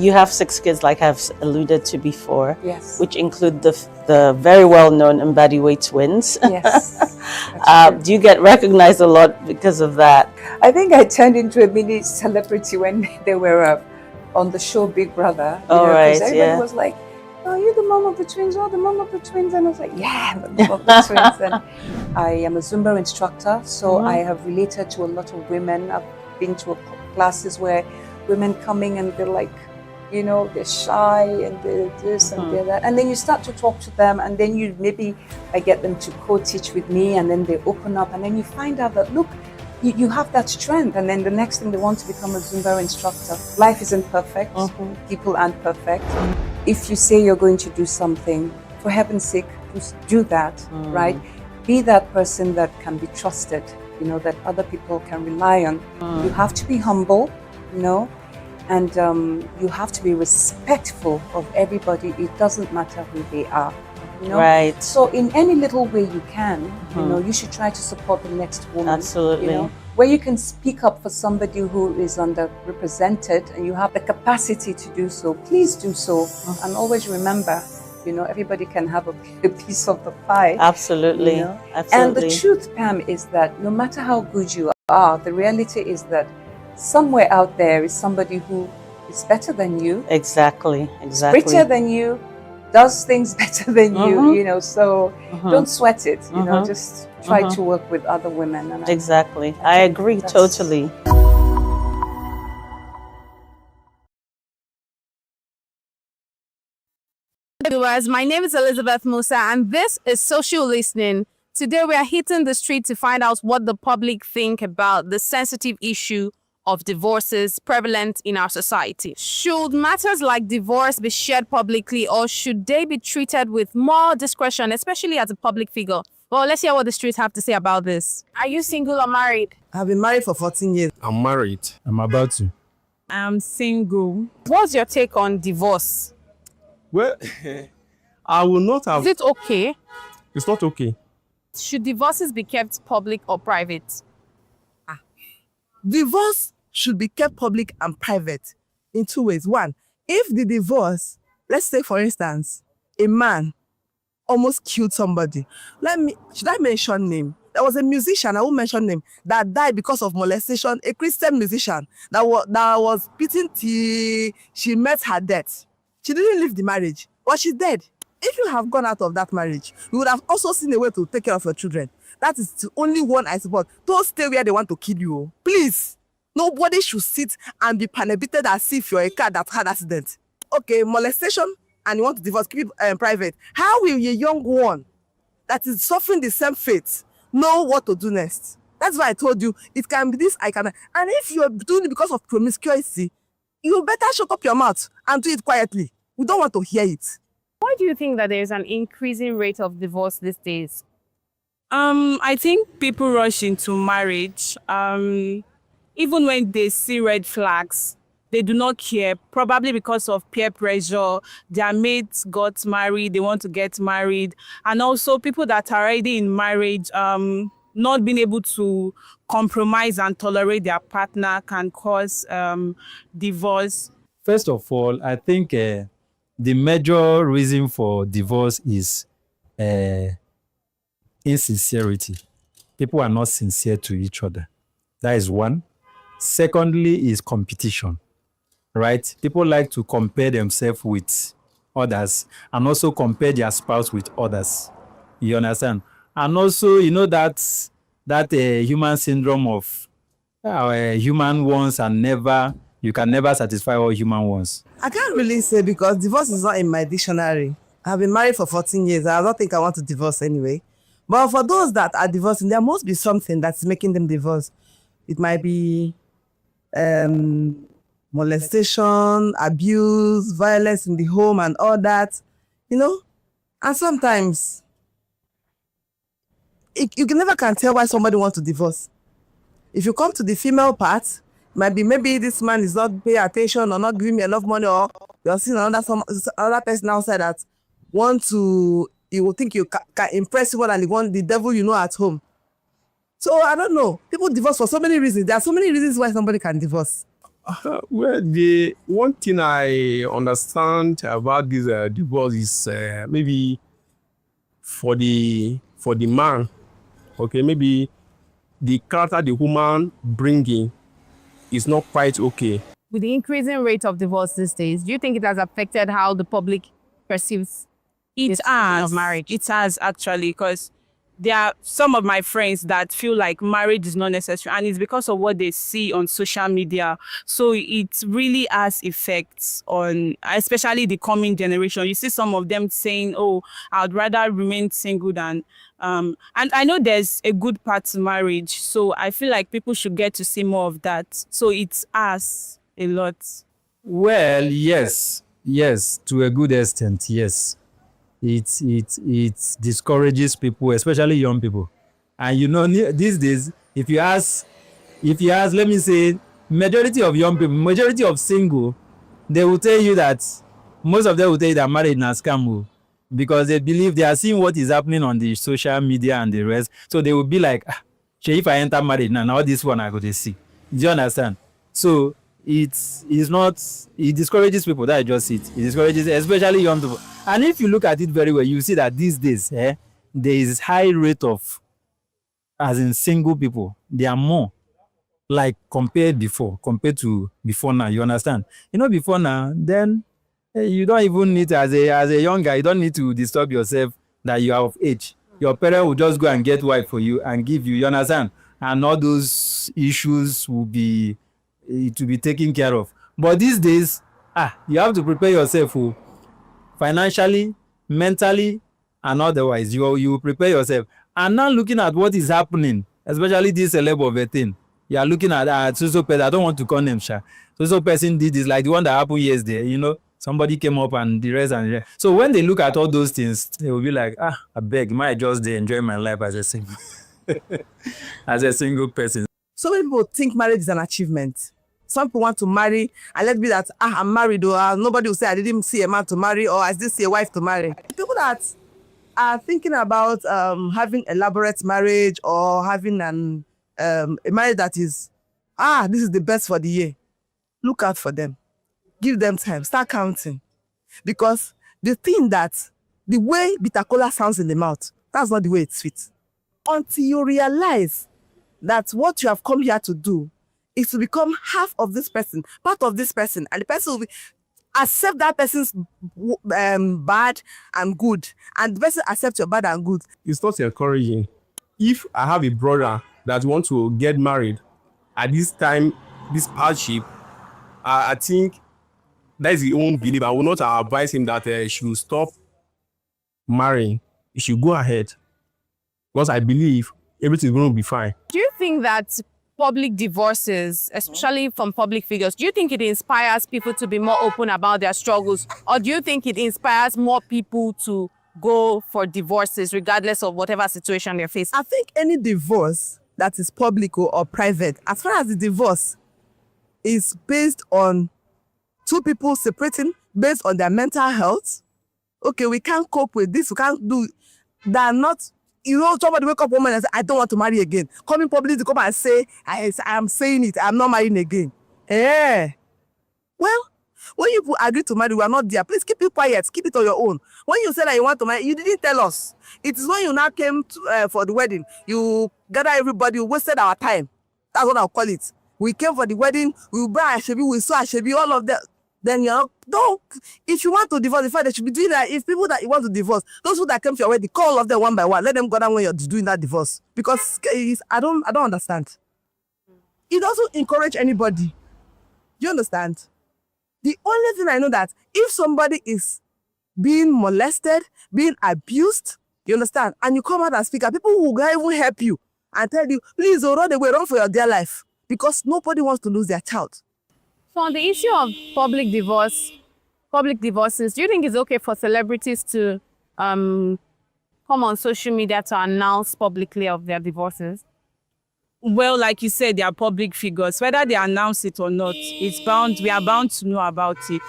you have 6 kids, like I've alluded to before. Yes. Which include the very well-known Mbadiwe twins. Yes. Do you get recognized a lot because of that? I think I turned into a mini celebrity when they were on the show Big Brother. All right, everybody yeah. was like, "Oh, you're the mom of the twins. Oh, the mom of the twins." And I was like, "Yeah, I'm the mom of the twins." And I am a Zumba instructor, so I have related to a lot of women. I've been to classes where women coming and they're like, you know, they're shy and they're this and they're that. And then you start to talk to them, and then I get them to co-teach with me, and then they open up, and then you find out that, look, you have that strength, and then the next thing they want to become a Zumba instructor. Life isn't perfect. People aren't perfect. If you say you're going to do something, for heaven's sake, just do that, right? Be that person that can be trusted, you know, that other people can rely on. You have to be humble, you know, and you have to be respectful of everybody. It doesn't matter who they are, you know. Right. So in any little way you can, you know, you should try to support the next woman. Absolutely. You know, where you can speak up for somebody who is underrepresented and you have the capacity to do so, please do so. And always remember, you know, everybody can have a piece of the pie. Absolutely. You know? Absolutely. And the truth, Pam, is that no matter how good you are, the reality is that somewhere out there is somebody who is better than you. Exactly. Exactly. Richer than you, does things better than you, you know, so don't sweat it, you know, just try to work with other women. And Exactly. I agree totally. Viewers, my name is Elizabeth Musa and this is Social Listening. Today we are hitting the street to find out what the public think about the sensitive issue of divorces prevalent in our society. Should matters like divorce be shared publicly, or should they be treated with more discretion, especially as a public figure? Well, let's hear what the streets have to say about this. Are you single or married? I've been married for 14 years. I'm married. I'm about to. I'm single. What's your take on divorce? Well, I will not have... Is it okay? It's not okay. Should divorces be kept public or private? Divorce should be kept public and private in 2 ways. One, if the divorce, let's say for instance, a man almost killed somebody. Should I mention name? There was a musician, I won't mention name, that died because of molestation, a Christian musician that was beaten till she met her death. She didn't leave the marriage, but she's dead. If you have gone out of that marriage, you would have also seen a way to take care of your children. That is the only one I support. Don't stay where they want to kill you. Please. Nobody should sit and be panicated as if you're a car that had accident. Okay, molestation, and you want to divorce, keep it private. How will a young one that is suffering the same fate know what to do next? That's why I told you, it can be this, I can. And if you're doing it because of promiscuity, you better shut up your mouth and do it quietly. We don't want to hear it. Why do you think that there is an increasing rate of divorce these days? I think people rush into marriage. Even when they see red flags, they do not care, probably because of peer pressure. Their mates got married, they want to get married. And also people that are already in marriage, not being able to compromise and tolerate their partner can cause divorce. First of all, I think the major reason for divorce is insincerity. People are not sincere to each other. That is one. Secondly is competition, right? People like to compare themselves with others and also compare their spouse with others. You understand? And also, you know, that human syndrome of human wants and you can never satisfy all human wants. I can't really say because divorce is not in my dictionary. I've been married for 14 years. I don't think I want to divorce anyway. But for those that are divorcing, there must be something that's making them divorce. It might be molestation, abuse, violence in the home and all that, you know. And sometimes you never can tell why somebody wants to divorce. If you come to the female part, maybe this man is not paying attention or not giving me enough money, or you're seeing another person outside that you will think you can impress more than the devil you know at home. So I don't know. People divorce for so many reasons. There are so many reasons why somebody can divorce. Well, the one thing I understand about this divorce is maybe for the man, okay, maybe the character the woman bringing is not quite okay. With the increasing rate of divorce these days, do you think it has affected how the public perceives It has. of marriage? It has actually, because there are some of my friends that feel like marriage is not necessary, and it's because of what they see on social media. So it really has effects on, especially the coming generation. You see some of them saying, "Oh, I'd rather remain single than." And I know there's a good part to marriage, so I feel like people should get to see more of that. So it has a lot. Well, yes, to a good extent, yes. It discourages people, especially young people. And you know, these days, if you ask, let me say, majority of young people, majority of single, they will tell you that most of them will tell you that marriage is a scam, because they believe they are seeing what is happening on the social media and the rest. So they will be like, if I enter marriage now this one I go to see. Do you understand? So it discourages people. That is just it. It discourages, especially young people. And if you look at it very well, you see that these days, there is high rate of, as in single people, they are more, like compared to before now. You understand? You know, before now, then you don't even need, as a young guy, you don't need to disturb yourself that you are of age. Your parent will just go and get wife for you and give you. You understand? And all those issues will be taken care of. But these days, you have to prepare yourself financially, mentally, and otherwise. You prepare yourself. And now looking at what is happening, especially this celeb of a thing, you are looking at so person. I don't want to call them sha. So person did this, like the one that happened yesterday. You know, somebody came up and the rest and the rest. So when they look at all those things, they will be like, I beg, might just enjoy my life as a single, as a single person. So many people think marriage is an achievement. Some people want to marry and let it be that I'm married, or nobody will say I didn't see a man to marry, or I didn't see a wife to marry. People that are thinking about having elaborate marriage or having a marriage that is this is the best for the year. Look out for them. Give them time. Start counting. Because the thing that the way bitter cola sounds in the mouth, that's not the way it's sweet. Until you realize that what you have come here to do is to become half of this person, part of this person, and the person will accept that person's bad and good, and the person accepts your bad and good. It's not encouraging. If I have a brother that wants to get married at this time, this hardship, I think that is his own belief. I will not advise him that he should stop marrying. He should go ahead, because I believe everything is going to be fine. Do you think that public divorces, especially from public figures, do you think it inspires people to be more open about their struggles? Or do you think it inspires more people to go for divorces regardless of whatever situation they're facing? I think any divorce that is public or private, as far as the divorce is based on two people separating based on their mental health, okay, we can't cope with this, we can't do, they are not. You know, somebody wake up one morning and say, I don't want to marry again. Coming publicly to come and say, I am saying it, I'm not marrying again. Well, when you agree to marry, we are not there. Please keep it quiet, keep it on your own. When you say that you want to marry, you didn't tell us. It is when you now came to, for the wedding, you gather everybody, you wasted our time. That's what I'll call it. We came for the wedding, we buy Ashebi, we saw Ashebi, all of that. Then don't. If you want to divorce, in fact, they should be doing that. If people that you want to divorce, those who that came to your wedding, call all of them one by one. Let them go down when you're doing that divorce. Because I don't understand. It doesn't encourage anybody. Do you understand? The only thing I know that if somebody is being molested, being abused, you understand, and you come out and speak, and people will even help you and tell you, please, run away, run for your dear life, because nobody wants to lose their child. So on the issue of public divorces, do you think it's okay for celebrities to come on social media to announce publicly of their divorces? Well, like you said, they are public figures. Whether they announce it or not, we are bound to know about it.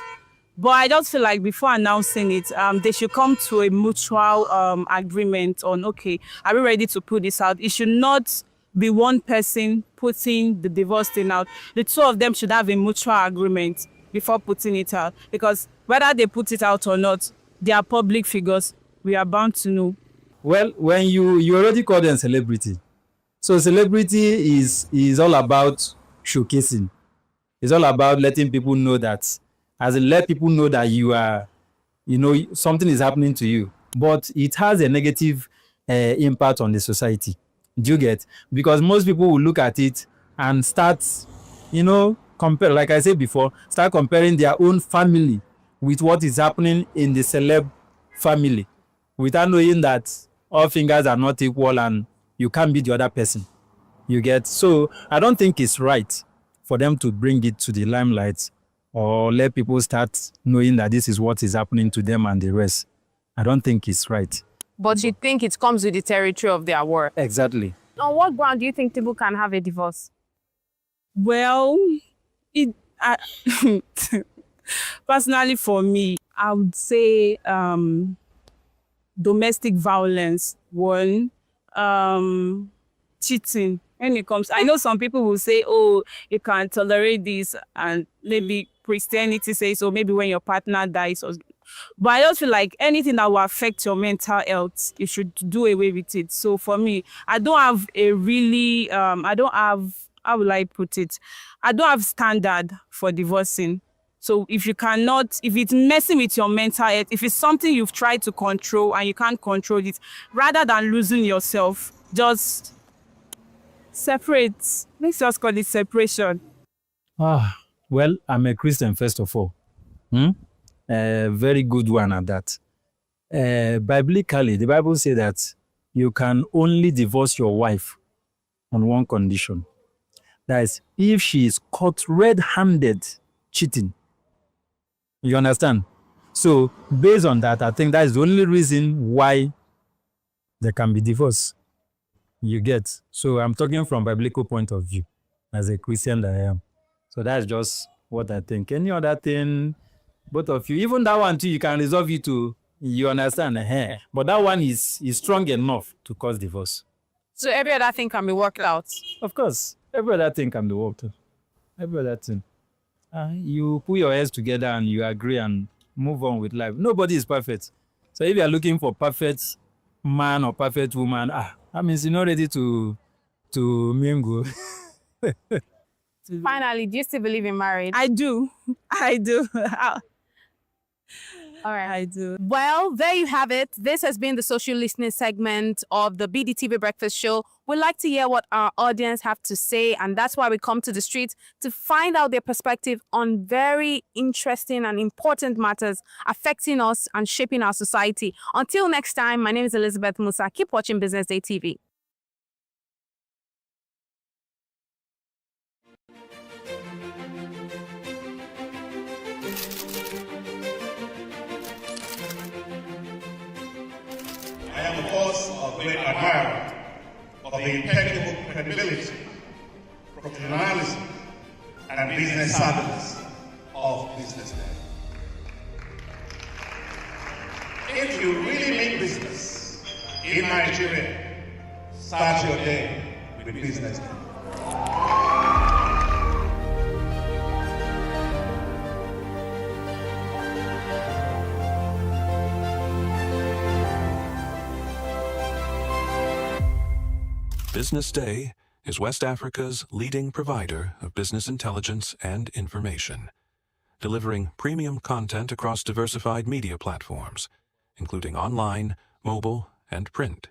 But I just feel like before announcing it, they should come to a mutual agreement on, okay, are we ready to put this out? It should not be one person putting the divorce thing out. The two of them should have a mutual agreement before putting it out, because whether they put it out or not, they are public figures. We are bound to know. Well, when you already call them celebrity, so celebrity is all about showcasing. It's all about letting people know that, as in let people know that you are, something is happening to you. But it has a negative impact on the society. Do you get? Because most people will look at it and start, compare, like I said before, start comparing their own family with what is happening in the celeb family, without knowing that all fingers are not equal and you can't be the other person. You get? So I don't think it's right for them to bring it to the limelight or let people start knowing that this is what is happening to them and the rest. I don't think it's right. But you think it comes with the territory of their work? Exactly. On what ground do you think people can have a divorce? Well, personally for me, I would say domestic violence, one, cheating. When it comes, I know some people will say, oh, you can't tolerate this, and maybe Christianity says, so maybe when your partner dies. But I just feel like anything that will affect your mental health, you should do away with it. So for me, I don't have a really, how will I put it? I don't have standard for divorcing. So if it's messing with your mental health, if it's something you've tried to control and you can't control it, rather than losing yourself, just separate. Let's just call it separation. Well, I'm a Christian, first of all. A very good one at that. Biblically, the Bible says that you can only divorce your wife on one condition. That is, if she is caught red-handed cheating. You understand? So, based on that, I think that is the only reason why there can be divorce. You get? So, I'm talking from biblical point of view, as a Christian that I am. So, that's just what I think. Any other thing, both of you, even that one too, you can resolve it to, you understand? But that one is strong enough to cause divorce. So every other thing can be worked out? Of course. Every other thing can be worked out. Every other thing. You put your heads together and you agree and move on with life. Nobody is perfect. So if you are looking for perfect man or perfect woman, that means you're not ready to mingle. Finally, do you still believe in marriage? I do. I do. All right. I do. Well, there you have it. This has been the social listening segment of the BDTV Breakfast Show. We'd like to hear what our audience have to say, and that's why we come to the streets to find out their perspective on very interesting and important matters affecting us and shaping our society. Until next time, my name is Elizabeth Musa. Keep watching Business Day TV. I am, of course, a great admirer of the impeccable credibility, professionalism, and business savviness of BusinessDay. If you really mean business in Nigeria, start your day with BusinessDay. BusinessDay is West Africa's leading provider of business intelligence and information, delivering premium content across diversified media platforms, including online, mobile, and print.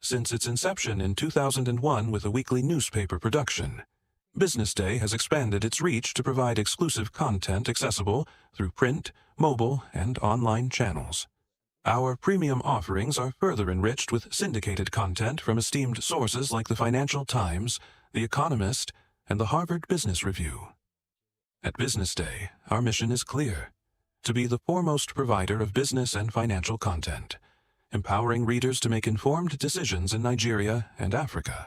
Since its inception in 2001 with a weekly newspaper production, BusinessDay has expanded its reach to provide exclusive content accessible through print, mobile, and online channels. Our premium offerings are further enriched with syndicated content from esteemed sources like the Financial Times, The Economist, and the Harvard Business Review. At BusinessDay, our mission is clear: to be the foremost provider of business and financial content, empowering readers to make informed decisions in Nigeria and Africa.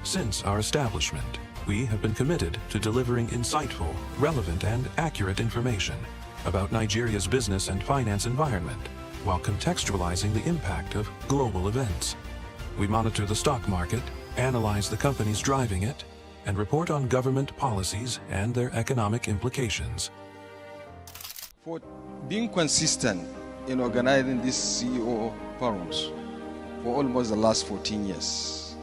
Since our establishment, we have been committed to delivering insightful, relevant, and accurate information about Nigeria's business and finance environment while contextualizing the impact of global events. We monitor the stock market, analyze the companies driving it, and report on government policies and their economic implications. For being consistent in organizing these CEO forums for almost the last 14 years,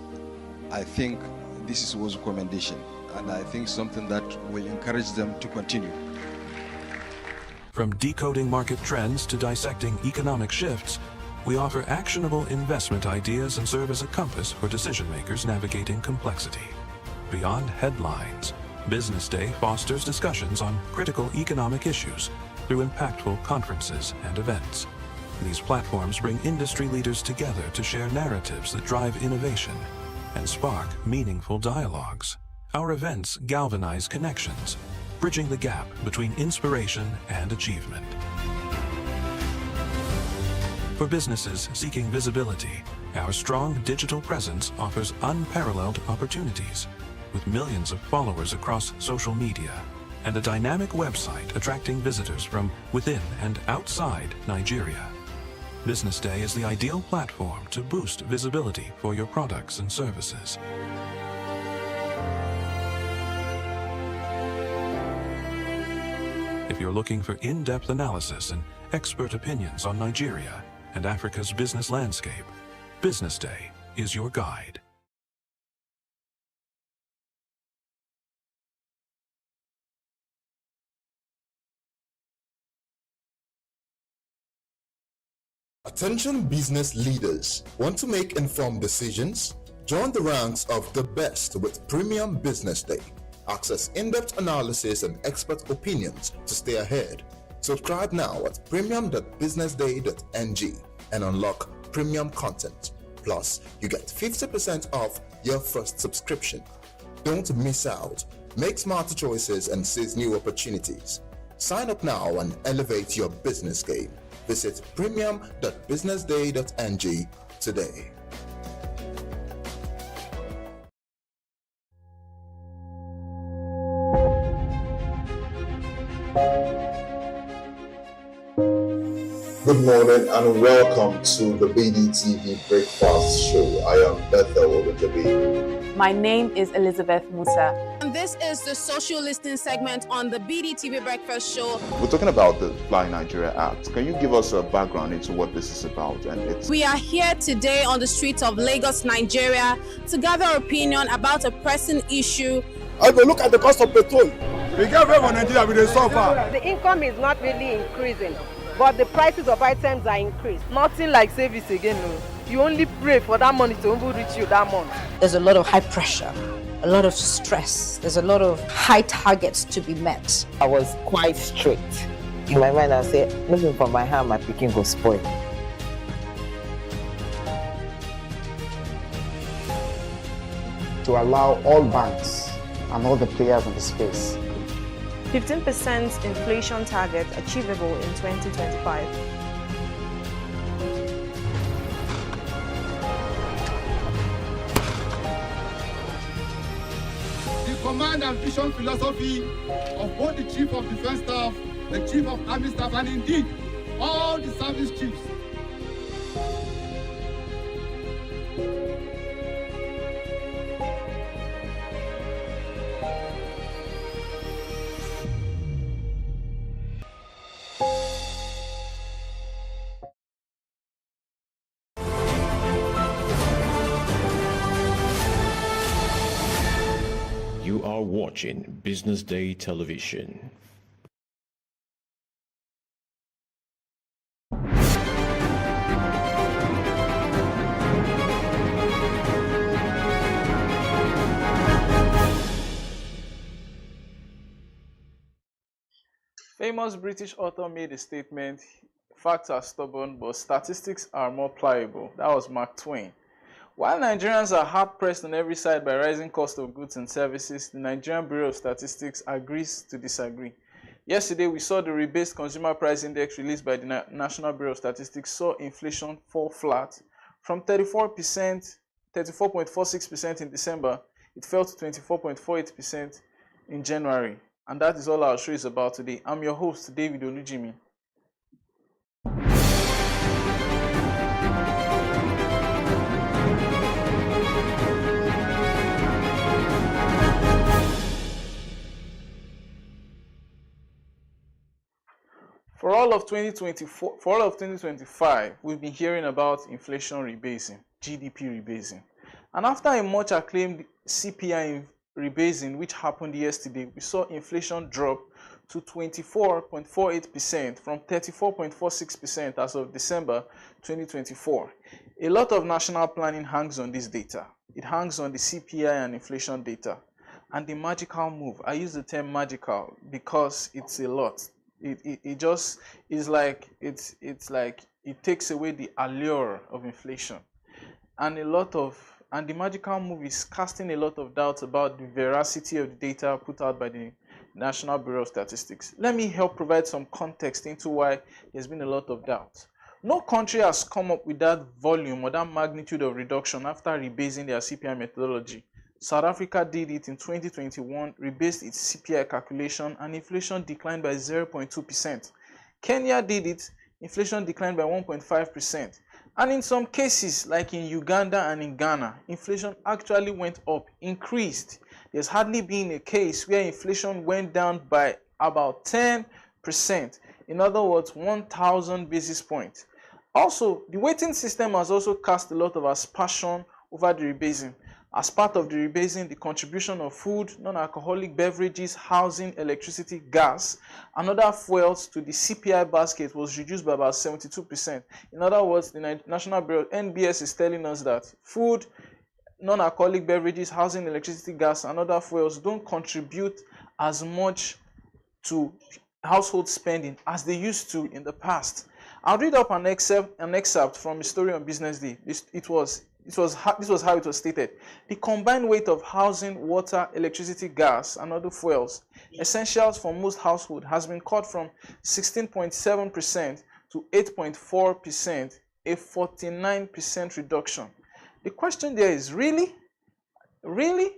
I think this was a commendation, and I think something that will encourage them to continue. From decoding market trends to dissecting economic shifts, we offer actionable investment ideas and serve as a compass for decision makers navigating complexity. Beyond headlines, Business Day fosters discussions on critical economic issues through impactful conferences and events. These platforms bring industry leaders together to share narratives that drive innovation and spark meaningful dialogues. Our events galvanize connections, bridging the gap between inspiration and achievement. For businesses seeking visibility, our strong digital presence offers unparalleled opportunities, with millions of followers across social media and a dynamic website attracting visitors from within and outside Nigeria. Business Day is the ideal platform to boost visibility for your products and services. If you're looking for in-depth analysis and expert opinions on Nigeria and Africa's business landscape, Business Day is your guide. Attention business leaders. Want to make informed decisions? Join the ranks of the best with Premium Business Day. Access in-depth analysis and expert opinions to stay ahead. Subscribe now at premium.businessday.ng and unlock premium content. Plus, you get 50% off your first subscription. Don't miss out. Make smarter choices and seize new opportunities. Sign up now and elevate your business game. Visit premium.businessday.ng today. Good morning and welcome to the BDTV Breakfast Show. I am Bethel Ogunjobi. My name is Elizabeth Musa. And this is the social listening segment on the BDTV Breakfast Show. We're talking about the Fly Nigeria Act. Can you give us a background into what this is about? We are here today on the streets of Lagos, Nigeria, to gather opinion about a pressing issue. I go look at the cost of petrol. We get very Nigeria with the suffer. The income is not really increasing, but the prices of items are increased. Nothing like service again. No. You only pray for that money to reach you that month. There's a lot of high pressure, a lot of stress. There's a lot of high targets to be met. I was quite strict. In my mind, I said, nothing from my hand, my picking go spoil. To allow all banks and all the players in the space 15% inflation target achievable in 2025. The command and vision philosophy of both the Chief of Defense Staff, the Chief of Army Staff, and indeed all the service chiefs. You are watching Business Day Television. Famous British author made a statement, facts are stubborn, but statistics are more pliable. That was Mark Twain. While Nigerians are hard-pressed on every side by rising cost of goods and services, the Nigerian Bureau of Statistics agrees to disagree. Yesterday, we saw the rebased consumer price index released by the National Bureau of Statistics saw inflation fall flat. From 34.46% in December, it fell to 24.48% in January. And that is all our show is about today. I'm your host, David Olujimi. For all of 2025, we've been hearing about inflation rebasing, GDP rebasing. And after a much acclaimed CPI rebasing, which happened yesterday, we saw inflation drop to 24.48% from 34.46% as of December 2024. A lot of national planning hangs on this data. It hangs on the CPI and inflation data. And the magical move, I use the term magical because it's a lot. It just is like it's like it takes away the allure of inflation, and the magical move is casting a lot of doubts about the veracity of the data put out by the National Bureau of Statistics. Let me help provide some context into why there's been a lot of doubt. No country has come up with that volume or that magnitude of reduction after rebasing their CPI methodology. South Africa did it in 2021, rebased its CPI calculation, and inflation declined by 0.2%. Kenya did it, inflation declined by 1.5%. And in some cases, like in Uganda and in Ghana, inflation actually went up, increased. There's hardly been a case where inflation went down by about 10%. In other words, 1,000 basis points. Also, the weighting system has also cast a lot of aspersion over the rebasing. As part of the rebasing, the contribution of food, non-alcoholic beverages, housing, electricity, gas, and other fuels to the CPI basket was reduced by about 72%. In other words, the National Bureau, NBS, is telling us that food, non-alcoholic beverages, housing, electricity, gas, and other fuels don't contribute as much to household spending as they used to in the past. I'll read up an excerpt from a story on Business Day. This was how it was stated. The combined weight of housing, water, electricity, gas, and other fuels, essentials for most households, has been cut from 16.7% to 8.4%, a 49% reduction. The question there is, really? Really?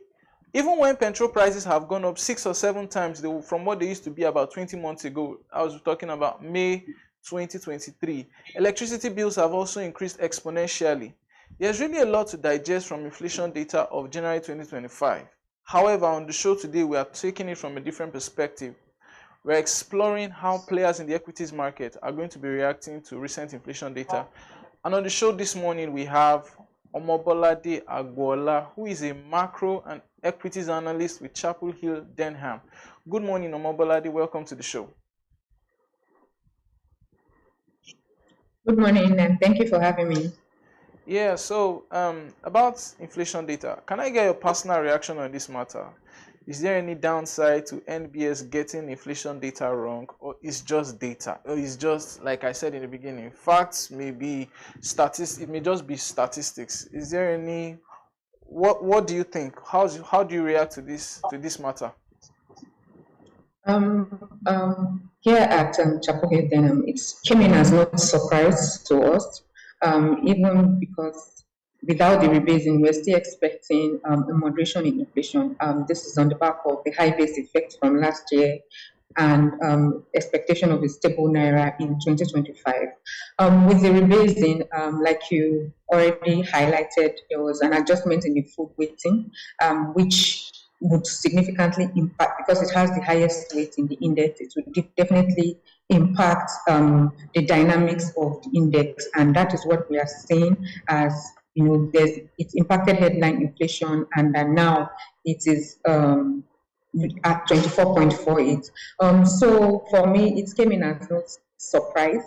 Even when petrol prices have gone up 6 or 7 times from what they used to be about 20 months ago, I was talking about May 2023, electricity bills have also increased exponentially. There's really a lot to digest from inflation data of January 2025. However, on the show today, we are taking it from a different perspective. We're exploring how players in the equities market are going to be reacting to recent inflation data. And on the show this morning, we have Omobolade Agbola, who is a macro and equities analyst with Chapel Hill, Denham. Good morning, Omobolade. Welcome to the show. Good morning, and thank you for having me. Yeah, so about inflation data, can I get your personal reaction on this matter? Is there any downside to NBS getting inflation data wrong, or is just data? Or is just, like I said in the beginning, facts may be statistics, it may just be statistics. Is there any, what do you think? How do you react to this matter? Here at Chapel Hill Denham, it came in as no surprise to us, even because without the rebasing, we're still expecting a moderation in inflation. This is on the back of the high base effect from last year and expectation of a stable naira in 2025. With the rebasing, like you already highlighted, there was an adjustment in the food weighting, which would significantly impact, because it has the highest weight in the index, it would definitely impact the dynamics of the index, and that is what we are seeing as, you know, it's impacted headline inflation, and now it is at 24.48. So for me, it came in as no surprise,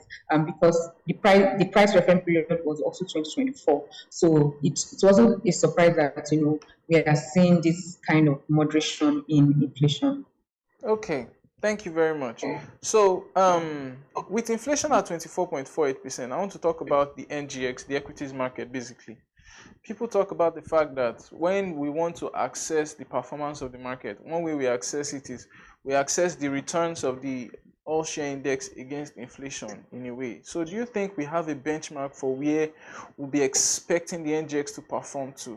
because the price reference period was also 2024. So it wasn't a surprise that, you know, we are seeing this kind of moderation in inflation. Okay, thank you very much. So with inflation at 24.48%, I want to talk about the NGX, the equities market, basically. People talk about the fact that when we want to access the performance of the market, one way we access it is we access the returns of the all-share index against inflation in a way. So do you think we have a benchmark for where we'll be expecting the NGX to perform to?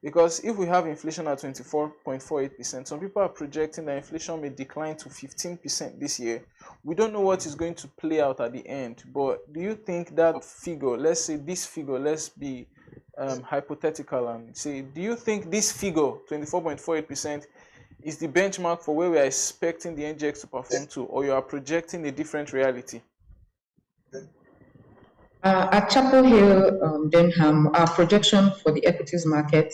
Because if we have inflation at 24.48%, some people are projecting that inflation may decline to 15% this year. We don't know what is going to play out at the end, but do you think that figure, let's say this figure, let's be hypothetical and say, do you think this figure, 24.48%, is the benchmark for where we are expecting the NGX to perform to, or you are projecting a different reality? At Chapel Hill, Denham, our projection for the equities market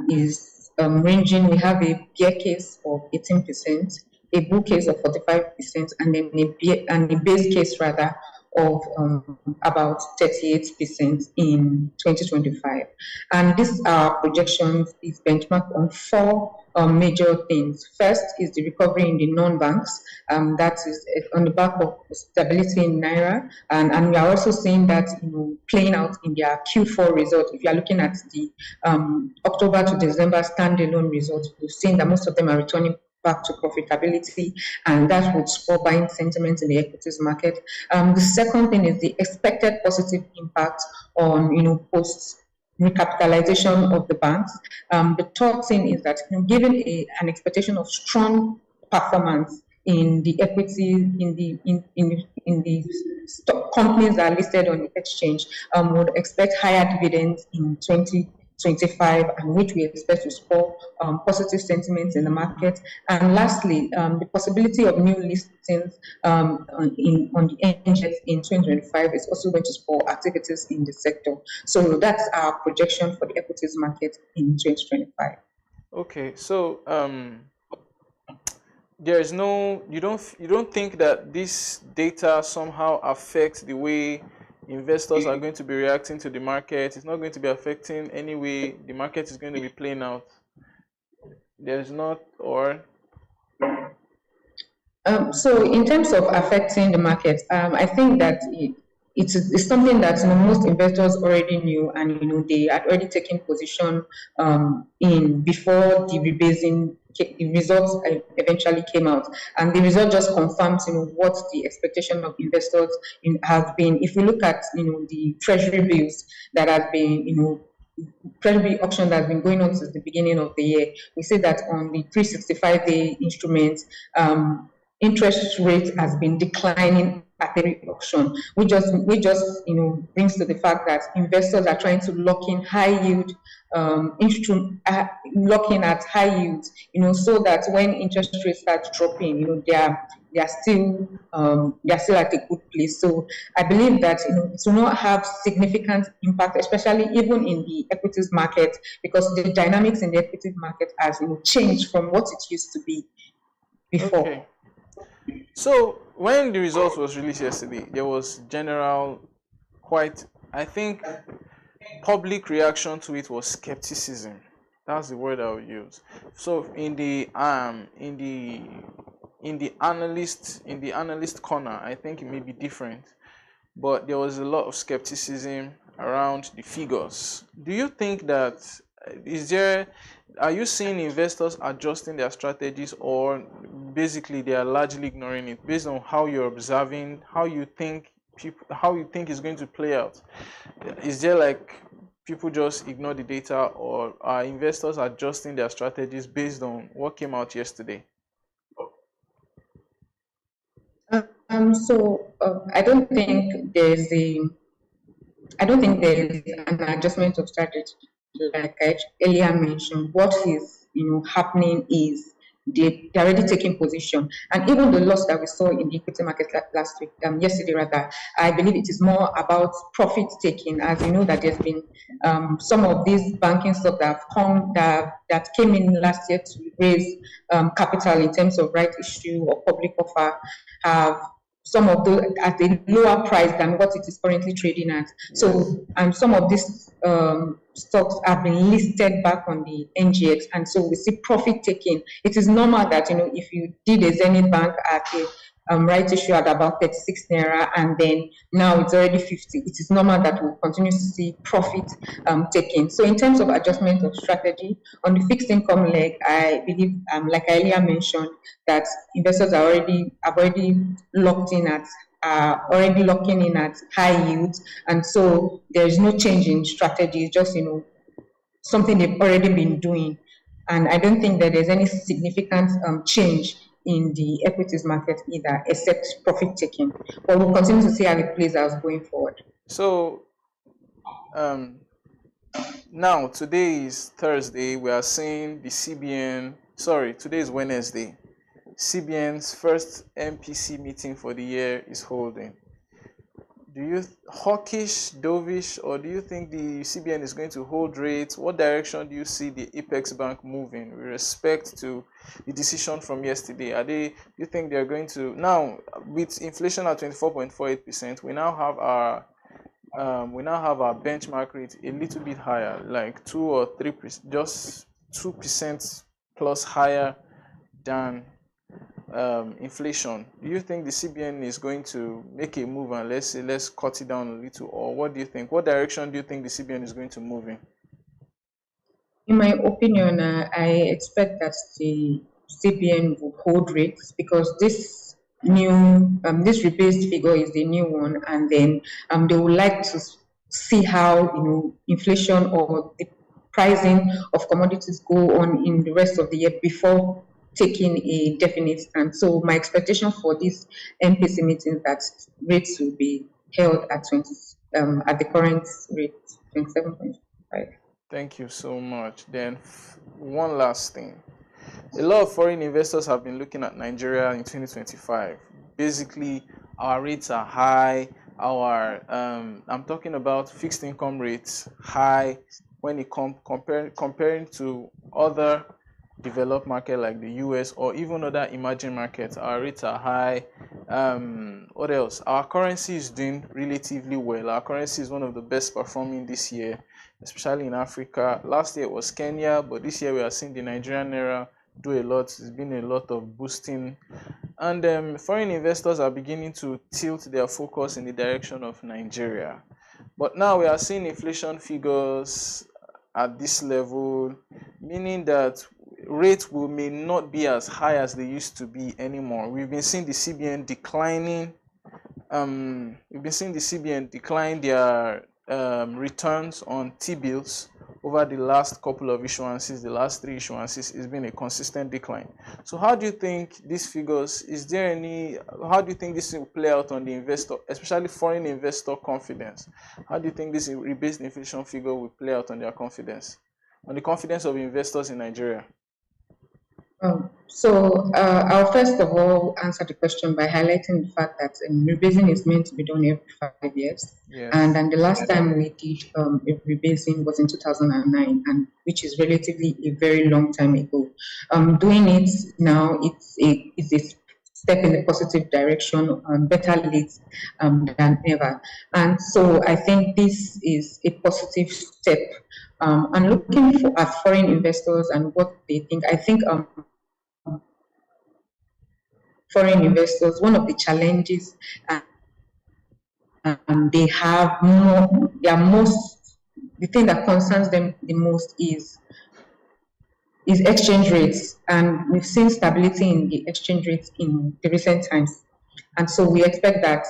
is ranging. We have a bear case of 18%, a bull case of 45%, and then a base case rather of about 38% in 2025. And this projection is benchmarked on four major things. First is the recovery in the non-banks. That is on the back of stability in Naira. And we are also seeing that playing out in their Q4 results. If you are looking at the October to December standalone results, we've seen that most of them are returning back to profitability, and that would spur buying sentiment in the equities market. The second thing is the expected positive impact on post recapitalization of the banks. The third thing is that given an expectation of strong performance in the equity in the stock companies that are listed on the exchange, would expect higher dividends in 2025, and which we expect to spur positive sentiments in the market. And lastly, the possibility of new listings on the NGX in 2025 is also going to spur activities in the sector. So that's our projection for the equities market in 2025. Okay, so there is no, you don't think that this data somehow affects the way investors are going to be reacting to the market? It's not going to be affecting any way the market is going to be playing out? There's not, or? So in terms of affecting the market, I think that it's something that most investors already knew, and they had already taken position in before the rebasing. The results eventually came out, and the result just confirms what the expectation of investors has been. If we look at the treasury bills that have been treasury auction that has been going on since the beginning of the year, we see that on the 365-day instruments, interest rate has been declining at the auction, which just brings to the fact that investors are trying to lock in high yield looking at high yields, so that when interest rates start dropping, they are still at a good place. So I believe that it will not have significant impact, especially even in the equities market, because the dynamics in the equities market has changed from what it used to be before. Okay. So when the results was released yesterday, there was general, I think public reaction to it was skepticism. That's the word I would use. So in the analyst corner, I think it may be different, but there was a lot of skepticism around the figures. Do you think that are you seeing investors adjusting their strategies, or basically they are largely ignoring it based on how you're observing, how you think it's going to play out? Is there like people just ignore the data, or are investors adjusting their strategies based on what came out yesterday? I don't think there's an adjustment of strategy. Like I earlier mentioned, what is happening is they're already taking position, and even the loss that we saw in the equity market yesterday rather, I believe it is more about profit taking. As you know, that there's been some of these banking stocks that came in last year to raise capital in terms of right issue or public offer, have some of those at a lower price than what it is currently trading at. So, some of these stocks have been listed back on the NGX, and so we see profit taking. It is normal that if you did a Zenith Bank at a right issue at about 36 naira, and then now it's already 50. It is normal that we'll continue to see profit taking. So in terms of adjustment of strategy on the fixed income leg, I believe, like I earlier mentioned, that investors have already locking in at high yields, and so there is no change in strategy. It's just something they've already been doing. And I don't think that there's any significant change in the equities market either, except profit taking. But we'll continue to see how it plays out going forward. So now today is Thursday. We are seeing the CBN. Sorry, today is Wednesday. CBN's first MPC meeting for the year is holding. Do you hawkish, dovish, or do you think the CBN is going to hold rates? What direction do you see the Apex Bank moving with respect to the decision from yesterday? Do you think they're going to now, with inflation at 24.48%, we now have our benchmark rate a little bit higher, like 2 or 3%, just 2% plus higher than inflation. Do you think the CBN is going to make a move and let's cut it down a little, or what do you think? What direction do you think the CBN is going to move in? In my opinion, I expect that the CBN will hold rates because this this rebased figure is the new one, and then they would like to see how inflation or the pricing of commodities go on in the rest of the year before taking a definite stand. So my expectation for this MPC meeting that rates will be held at at the current rate, 27.5. Thank you so much. Then one last thing. A lot of foreign investors have been looking at Nigeria in 2025. Basically, our rates are high. I'm talking about fixed income rates high when it comparing to other developed market like the US or even other emerging markets. Our rates are high. What else? Our currency is doing relatively well. Our currency is one of the best performing this year, especially in Africa. Last year it was Kenya, but this year we are seeing the Nigerian naira do a lot. There's been a lot of boosting, and foreign investors are beginning to tilt their focus in the direction of Nigeria. But now we are seeing inflation figures at this level, meaning that rates may not be as high as they used to be anymore. We've been seeing the CBN declining. We've been seeing the CBN decline their returns on T-bills over the last couple of issuances. The last 3 issuances has been a consistent decline. So how do you think these figures, how do you think this will play out on the investor, especially foreign investor confidence? How do you think this rebased inflation figure will play out on their confidence, on the confidence of investors in Nigeria? I'll first of all answer the question by highlighting the fact that rebasing is meant to be done every 5 years. Yes. And then the last time we did a rebasing was in 2009, and which is relatively a very long time ago. Doing it now, it's a step in a positive direction, better late than never. And so I think this is a positive step. And looking at foreign investors and what they think, I think foreign investors, one of the challenges they have the thing that concerns them the most is exchange rates, and we've seen stability in the exchange rates in the recent times, and so we expect that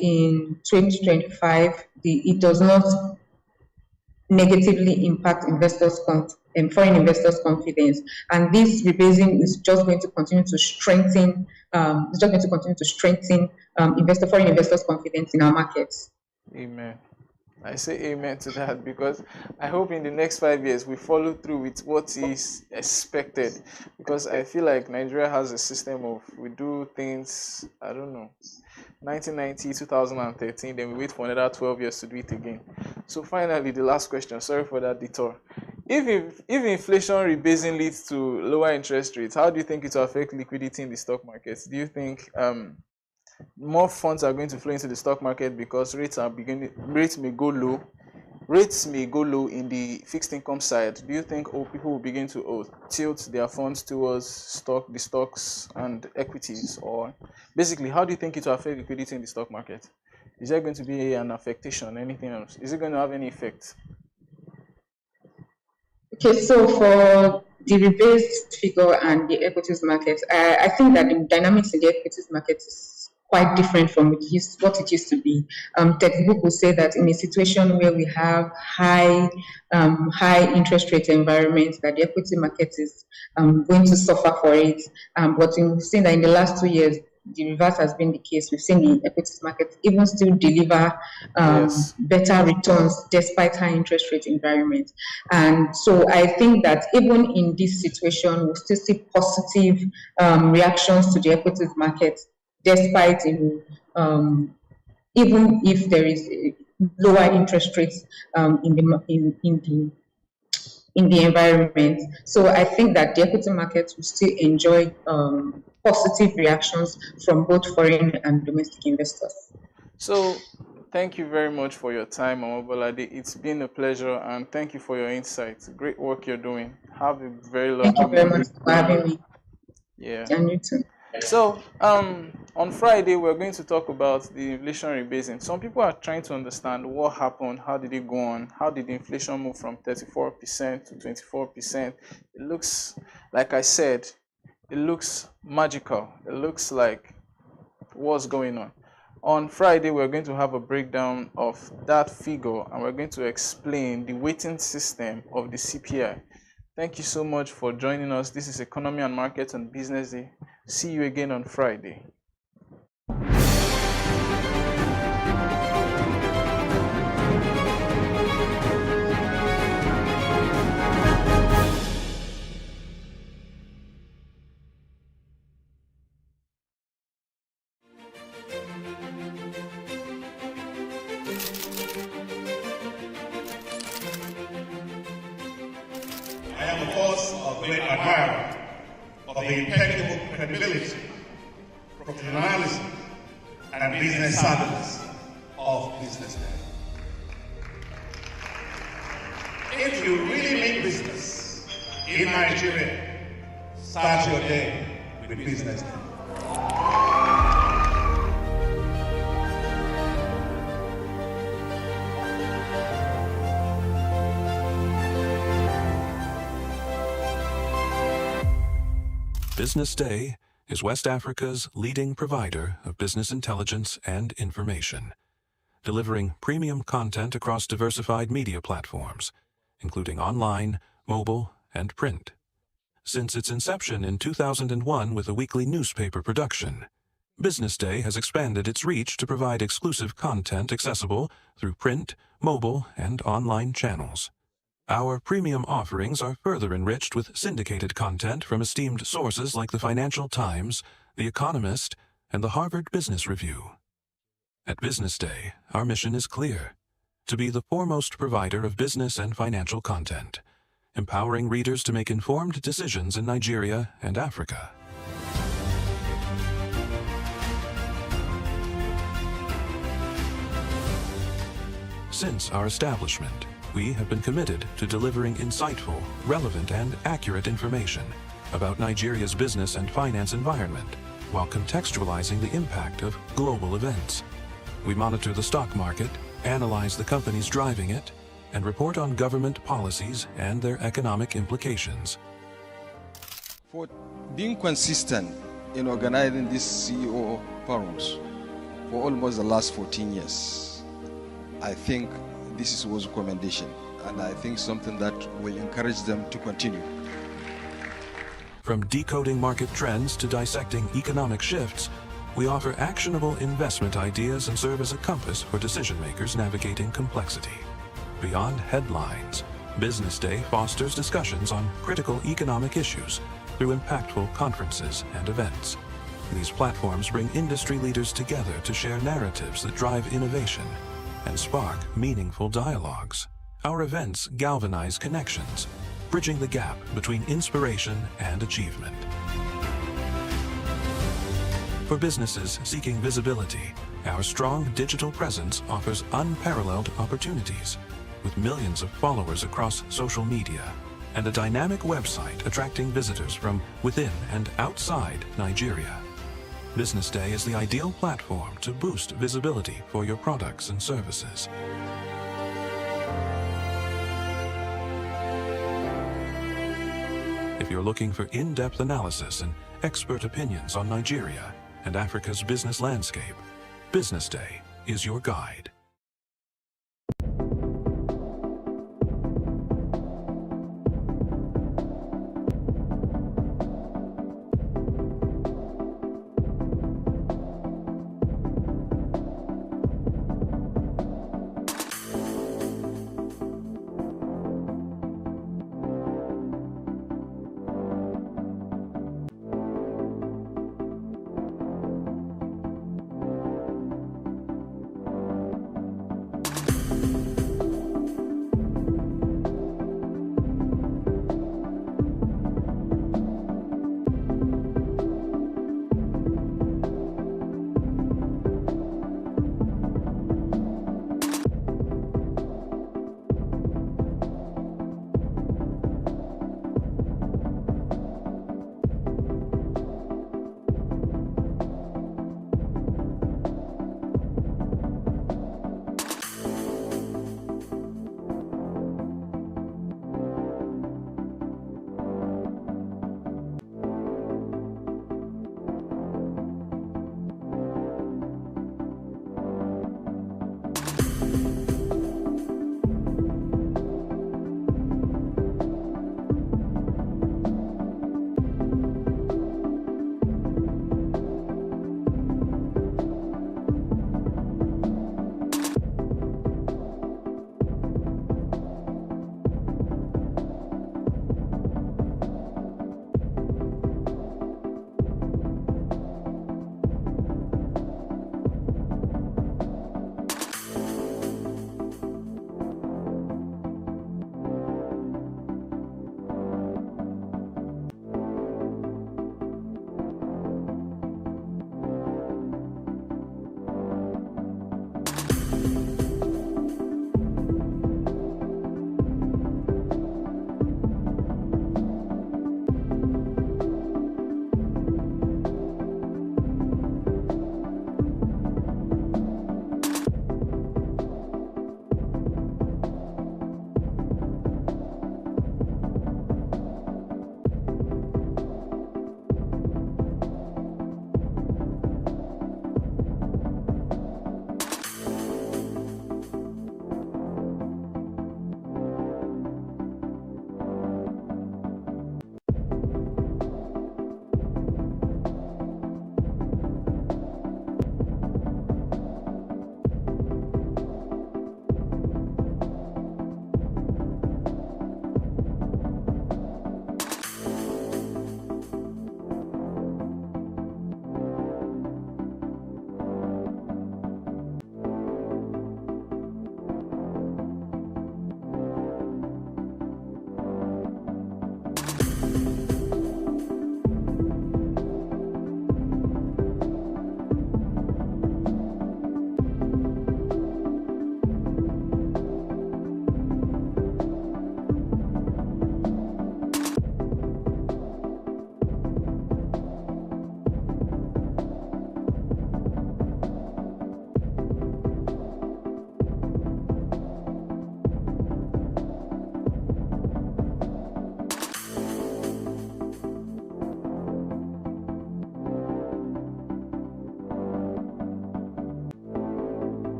in 2025 it does not negatively impact foreign investors' confidence, and this rebasing is just going to continue to strengthen. Foreign investors' confidence in our markets. Amen. I say amen to that, because I hope in the next 5 years we follow through with what is expected, because I feel like Nigeria has a system of, we do things, I don't know, 1990, 2013, then we wait for another 12 years to do it again. So finally, the last question, sorry for that detour. If inflation rebasing leads to lower interest rates, how do you think it will affect liquidity in the stock markets? Do you think more funds are going to flow into the stock market because rates may go low? Rates may go low in the fixed income side. Do you think people will begin to tilt their funds towards the stocks and equities? Or basically, how do you think it will affect liquidity in the stock market? Is there going to be an affectation, anything else? Is it going to have any effect? Okay, so for the rebased figure and the equities market, I think that the dynamics in the equities market is quite different from what it used to be. Textbook will say that in a situation where we have high interest rate environments, that the equity market is going to suffer for it. But we've seen that in the last 2 years, the reverse has been the case. We've seen the equities market even still deliver better returns despite high interest rate environment. And so I think that even in this situation, we'll still see positive reactions to the equities market, despite even if there is lower interest rates in the environment. So I think that the equity market will still enjoy positive reactions from both foreign and domestic investors. So thank you very much for your time, Omobolade. It's been a pleasure, and thank you for your insights. Great work you're doing. Have a very lovely day. Thank you very much for having me. Yeah. And you too. So on Friday, we're going to talk about the inflationary basing. Some people are trying to understand what happened, how did it go on, how did the inflation move from 34% to 24%. It looks, like I said, it looks magical. It looks like what's going on. On Friday, we're going to have a breakdown of that figure, and we're going to explain the weighting system of the CPI. Thank you so much for joining us. This is Economy and Markets on Business Day. See you again on Friday. I am, of course, a great admirer of the impeccable credibility, professionalism, and business savviness of BusinessDay. If you really mean business in Nigeria, start your day with BusinessDay. BusinessDay is West Africa's leading provider of business intelligence and information, delivering premium content across diversified media platforms, including online, mobile, and print. Since its inception in 2001 with a weekly newspaper production, BusinessDay has expanded its reach to provide exclusive content accessible through print, mobile, and online channels. Our premium offerings are further enriched with syndicated content from esteemed sources like the Financial Times, The Economist, and the Harvard Business Review. At BusinessDay, our mission is clear: to be the foremost provider of business and financial content, empowering readers to make informed decisions in Nigeria and Africa. Since our establishment, we have been committed to delivering insightful, relevant, and accurate information about Nigeria's business and finance environment, while contextualizing the impact of global events. We monitor the stock market, analyze the companies driving it, and report on government policies and their economic implications. For being consistent in organizing these CEO forums for almost the last 14 years, I think this is a recommendation, and I think something that will encourage them to continue. From decoding market trends to dissecting economic shifts, we offer actionable investment ideas and serve as a compass for decision makers navigating complexity. Beyond headlines, BusinessDay fosters discussions on critical economic issues through impactful conferences and events. These platforms bring industry leaders together to share narratives that drive innovation and spark meaningful dialogues. Our events galvanize connections, bridging the gap between inspiration and achievement. For businesses seeking visibility, our strong digital presence offers unparalleled opportunities, with millions of followers across social media and a dynamic website attracting visitors from within and outside Nigeria. BusinessDay is the ideal platform to boost visibility for your products and services. If you're looking for in-depth analysis and expert opinions on Nigeria, and Africa's business landscape, Business Day is your guide.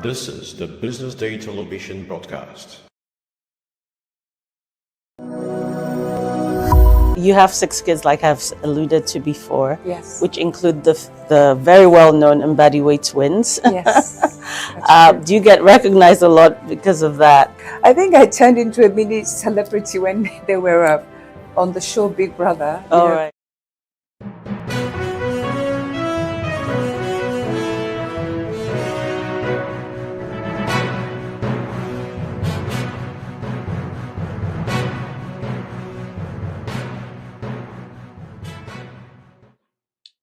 This is the Business Day television broadcast. You have 6 kids, like I've alluded to before, yes, which include the very well-known Mbadiwe twins. Yes. Do you get recognized a lot because of that? I think I turned into a mini celebrity when they were on the show Big Brother. All right.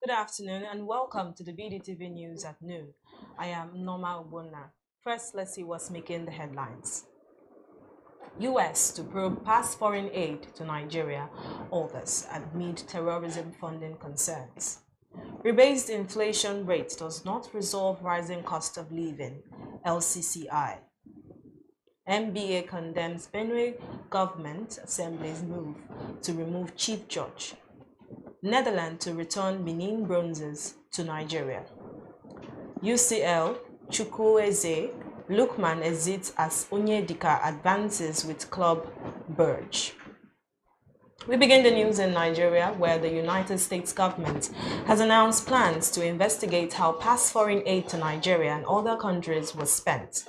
Good afternoon and welcome to the BDTV News at noon. I am Norma Obuna. First, let's see what's making the headlines. U.S. to probe past foreign aid to Nigeria, August, amid terrorism funding concerns. Rebased inflation rate does not resolve rising cost of living, LCCI. NBA condemns Benue Government Assembly's move to remove Chief Judge. Netherlands to return Benin bronzes to Nigeria. UCL, Chukwueze, Lukman exits as Onyedika advances with club Burge. We begin the news in Nigeria, where the United States government has announced plans to investigate how past foreign aid to Nigeria and other countries was spent.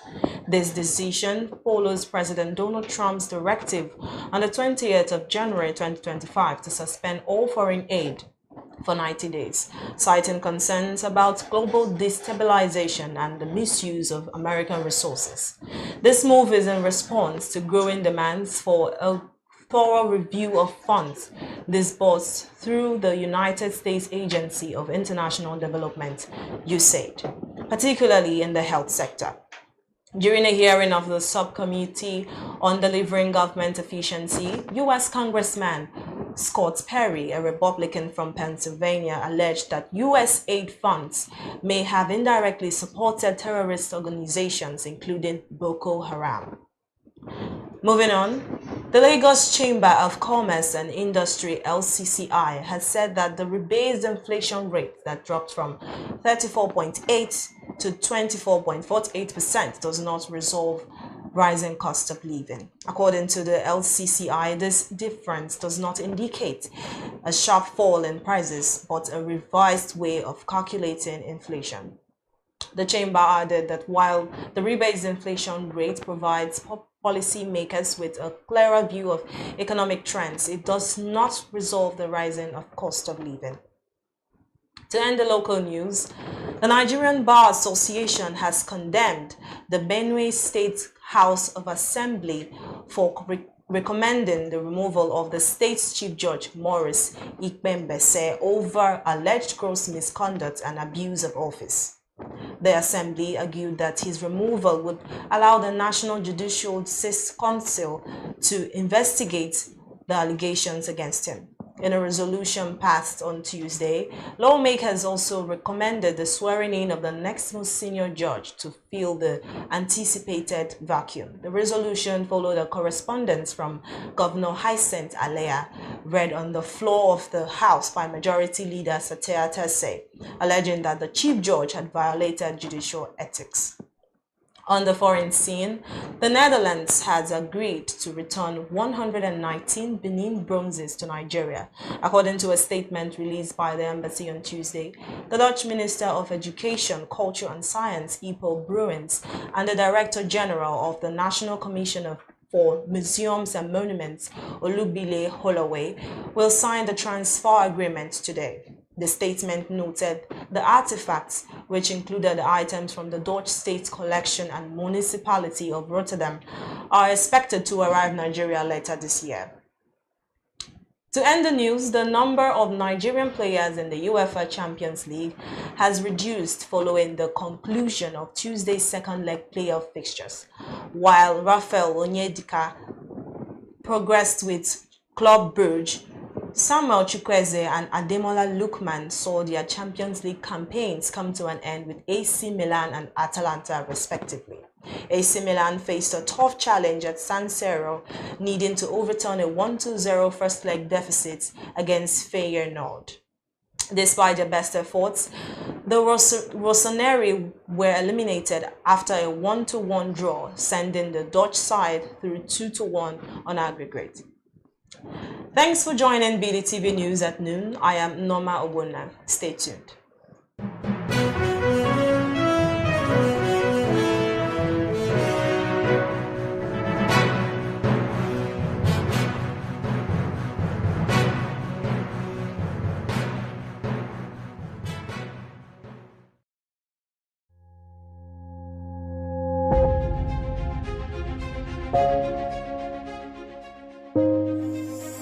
This decision follows President Donald Trump's directive on the 20th of January 2025 to suspend all foreign aid for 90 days, citing concerns about global destabilization and the misuse of American resources. This move is in response to growing demands for a thorough review of funds disbursed through the United States Agency of International Development, USAID, particularly in the health sector. During a hearing of the Subcommittee on Delivering Government Efficiency, U.S. Congressman Scott Perry, a Republican from Pennsylvania, alleged that U.S. aid funds may have indirectly supported terrorist organizations, including Boko Haram. Moving on, the Lagos Chamber of Commerce and Industry, LCCI, has said that the rebased inflation rate that dropped from 34.8 to 24.48% does not resolve rising cost of living. According to the LCCI, this difference does not indicate a sharp fall in prices, but a revised way of calculating inflation. The chamber added that while the rebased inflation rate provides policymakers with a clearer view of economic trends, it does not resolve the rising of cost of living. To end the local news, the Nigerian Bar Association has condemned the Benue State House of Assembly for recommending the removal of the state's Chief Judge, Maurice Ikpembese, over alleged gross misconduct and abuse of office. The Assembly argued that his removal would allow the National Judicial Council to investigate the allegations against him. In a resolution passed on Tuesday, lawmakers also recommended the swearing-in of the next most senior judge to fill the anticipated vacuum. The resolution followed a correspondence from Governor Hyacinth Alea, read on the floor of the House by Majority Leader Satea Tese, alleging that the Chief Judge had violated judicial ethics. On the foreign scene, the Netherlands has agreed to return 119 Benin bronzes to Nigeria. According to a statement released by the embassy on Tuesday, the Dutch Minister of Education, Culture and Science, Ipo Bruins, and the Director General of the National Commission for Museums and Monuments, Olubile Holloway, will sign the transfer agreement today. The statement noted the artifacts, which included the items from the Dutch State Collection and Municipality of Rotterdam, are expected to arrive in Nigeria later this year. To end the news, the number of Nigerian players in the UEFA Champions League has reduced following the conclusion of Tuesday's second leg playoff fixtures, while Rafael Onyedika progressed with Club Brugge. Samuel Chukwueze and Ademola Lookman saw their Champions League campaigns come to an end with AC Milan and Atalanta respectively. AC Milan faced a tough challenge at San Siro, needing to overturn a 1-2-0 first leg deficit against Feyenoord. Despite their best efforts, the Rossoneri were eliminated after a 1-1 draw, sending the Dutch side through 2-1 on aggregate. Thanks for joining BDTV News at noon. I am Norma Obona. Stay tuned.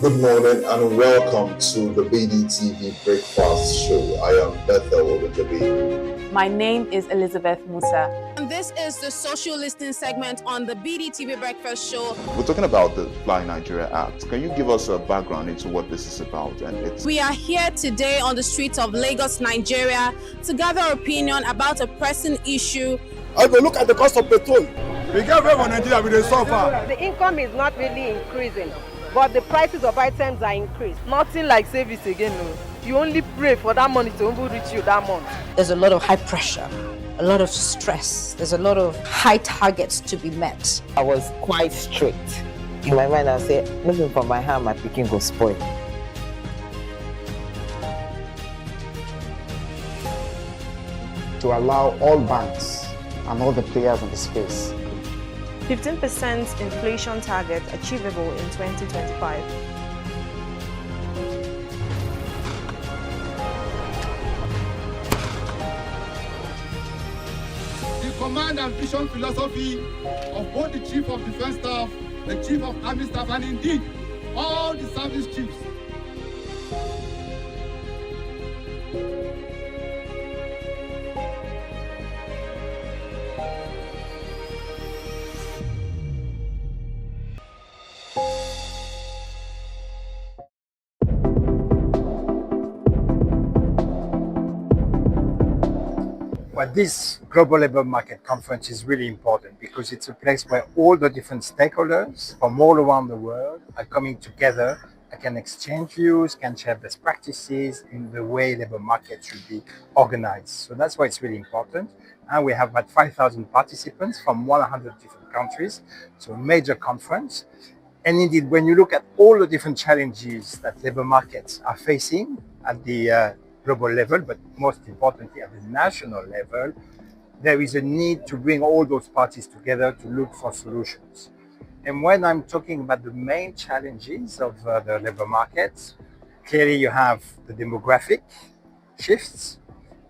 Good morning and welcome to the BDTV Breakfast Show. I am Bethel Olajabi. My name is Elizabeth Musa. And this is the social listening segment on the BDTV Breakfast Show. We're talking about the Fly Nigeria Act. Can you give us a background into what this is about? We are here today on the streets of Lagos, Nigeria, to gather opinion about a pressing issue. I go look at the cost of petrol. We get very Nigeria with the suffer. The income is not really increasing, but the prices of items are increased. Nothing like service again. No. You only pray for that money to reach you that month. There's a lot of high pressure, a lot of stress. There's a lot of high targets to be met. I was quite strict. In my mind, I said, looking for my hand, my picking go spoil. To allow all banks and all the players in the space 15% inflation target achievable in 2025. The command and vision philosophy of both the Chief of Defense Staff, the Chief of Army Staff, and indeed all the service chiefs. But this Global Labour Market Conference is really important because it's a place where all the different stakeholders from all around the world are coming together and can exchange views, can share best practices in the way labour markets should be organized. So that's why it's really important. And we have about 5,000 participants from 100 different countries. So a major conference. And indeed, when you look at all the different challenges that labour markets are facing at the global level, but most importantly at the national level, there is a need to bring all those parties together to look for solutions. And when I'm talking about the main challenges of the labour markets, clearly you have the demographic shifts,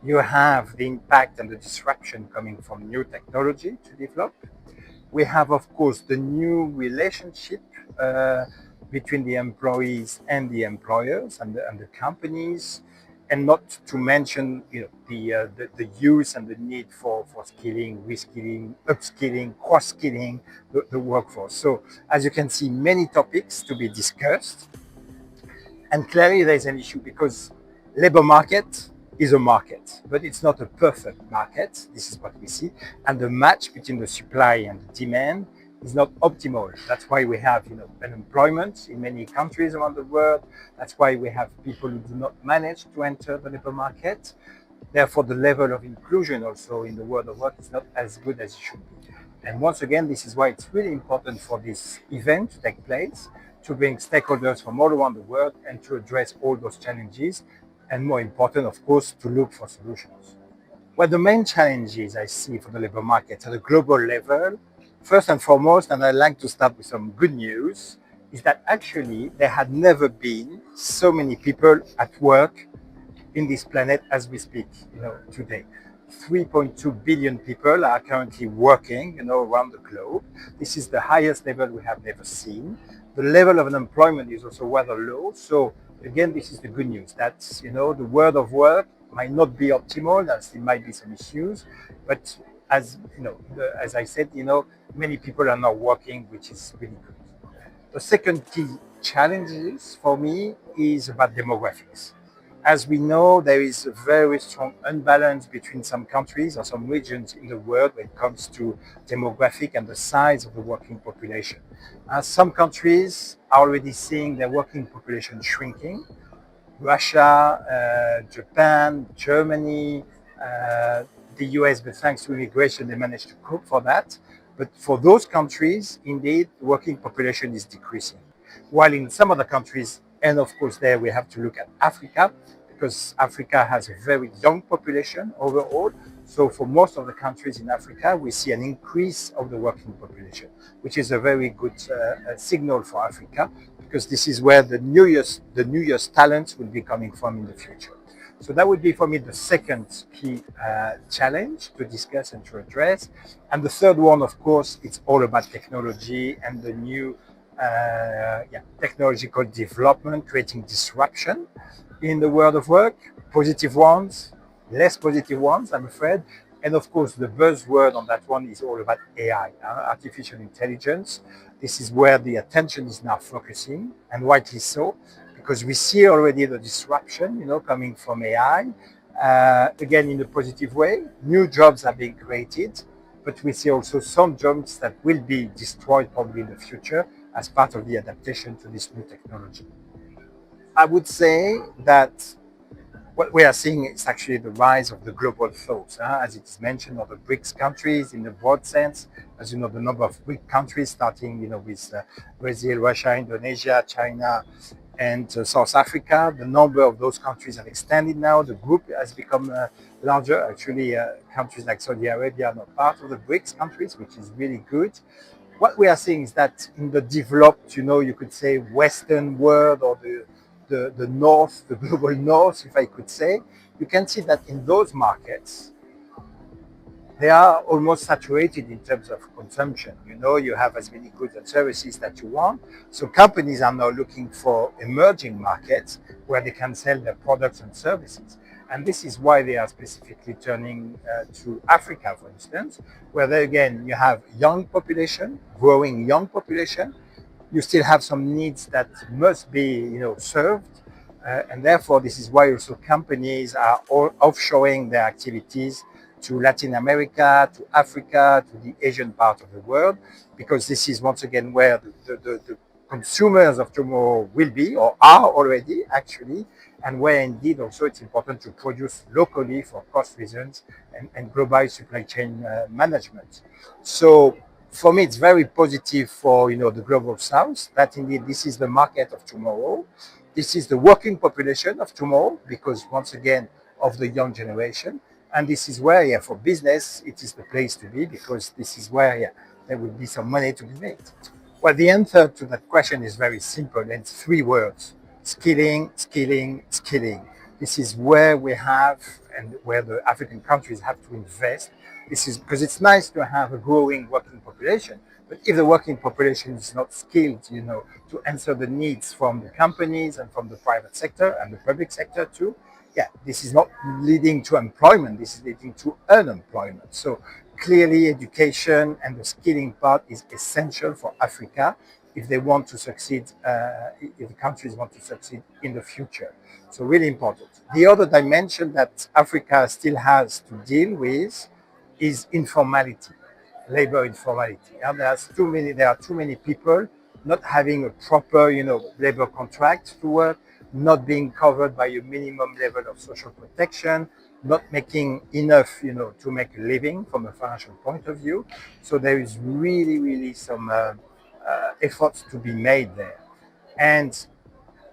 you have the impact and the disruption coming from new technology to develop. We have, of course, the new relationship between the employees and the employers and the companies, and not to mention the use and the need for skilling, reskilling, upskilling, cross-skilling the workforce. So as you can see, many topics to be discussed. And clearly there's an issue because labor market is a market, but it's not a perfect market. This is what we see. And the match between the supply and the demand is not optimal. That's why we have unemployment in many countries around the world. That's why we have people who do not manage to enter the labor market. Therefore, the level of inclusion also in the world of work is not as good as it should be. And once again, this is why it's really important for this event to take place, to bring stakeholders from all around the world and to address all those challenges. And more important, of course, to look for solutions. Well, the main challenges I see for the labor market at a global level, first and foremost, and I'd like to start with some good news, is that actually there had never been so many people at work in this planet as we speak, today. 3.2 billion people are currently working, around the globe. This is the highest level we have never seen. The level of unemployment is also rather low. So again, this is the good news. That's, the world of work might not be optimal. There might be some issues, but as I said, many people are now working, which is really good. The second key challenge for me is about demographics. As we know, there is a very strong imbalance between some countries or some regions in the world when it comes to demographic and the size of the working population. Some countries are already seeing their working population shrinking, Russia, Japan, Germany, the US, but thanks to immigration, they managed to cope for that. But for those countries, indeed, the working population is decreasing. While in some other countries, and of course there we have to look at Africa, because Africa has a very young population overall. So for most of the countries in Africa, we see an increase of the working population, which is a very good signal for Africa, because this is where the new year's talents will be coming from in the future. So that would be for me the second key challenge to discuss and to address. And the third one, of course, it's all about technology and the new technological development, creating disruption in the world of work, positive ones, less positive ones, I'm afraid. And of course, the buzzword on that one is all about AI, artificial intelligence. This is where the attention is now focusing, and rightly so, because we see already the disruption, coming from AI. Again, in a positive way, new jobs are being created, but we see also some jobs that will be destroyed probably in the future as part of the adaptation to this new technology. I would say that what we are seeing is actually the rise of the global south, as it is mentioned, of the BRICS countries in the broad sense. As you know, the number of BRICS countries, starting with Brazil, Russia, Indonesia, China, and South Africa. The number of those countries have extended now. The group has become larger. Actually, countries like Saudi Arabia are not part of the BRICS countries, which is really good. What we are seeing is that in the developed, you could say Western world, or the north, the global north, if I could say, you can see that in those markets, they are almost saturated in terms of consumption. You have as many goods and services that you want. So companies are now looking for emerging markets where they can sell their products and services. And this is why they are specifically turning to Africa, for instance, where there again, you have young population, growing young population. You still have some needs that must be, served. And therefore, this is why also companies are all offshoring their activities to Latin America, to Africa, to the Asian part of the world, because this is once again where the consumers of tomorrow will be, or are already actually, and where indeed also it's important to produce locally for cost reasons and global supply chain management. So for me, it's very positive for the global south, that indeed this is the market of tomorrow. This is the working population of tomorrow, because once again, of the young generation. And this is where, for business, it is the place to be, because this is where, there will be some money to be made. Well, the answer to that question is very simple, and it's 3 words: skilling, skilling, skilling. This is where we have, and where the African countries have to invest. This is because it's nice to have a growing working population, but if the working population is not skilled, to answer the needs from the companies and from the private sector and the public sector too, this is not leading to employment, this is leading to unemployment. So clearly education and the skilling part is essential for Africa if they want to succeed, if the countries want to succeed in the future. So really important. The other dimension that Africa still has to deal with is informality, labor informality. And there are too many people not having a proper, labor contract to work, not being covered by a minimum level of social protection, not making enough, to make a living from a financial point of view. So there is really, really some efforts to be made there. And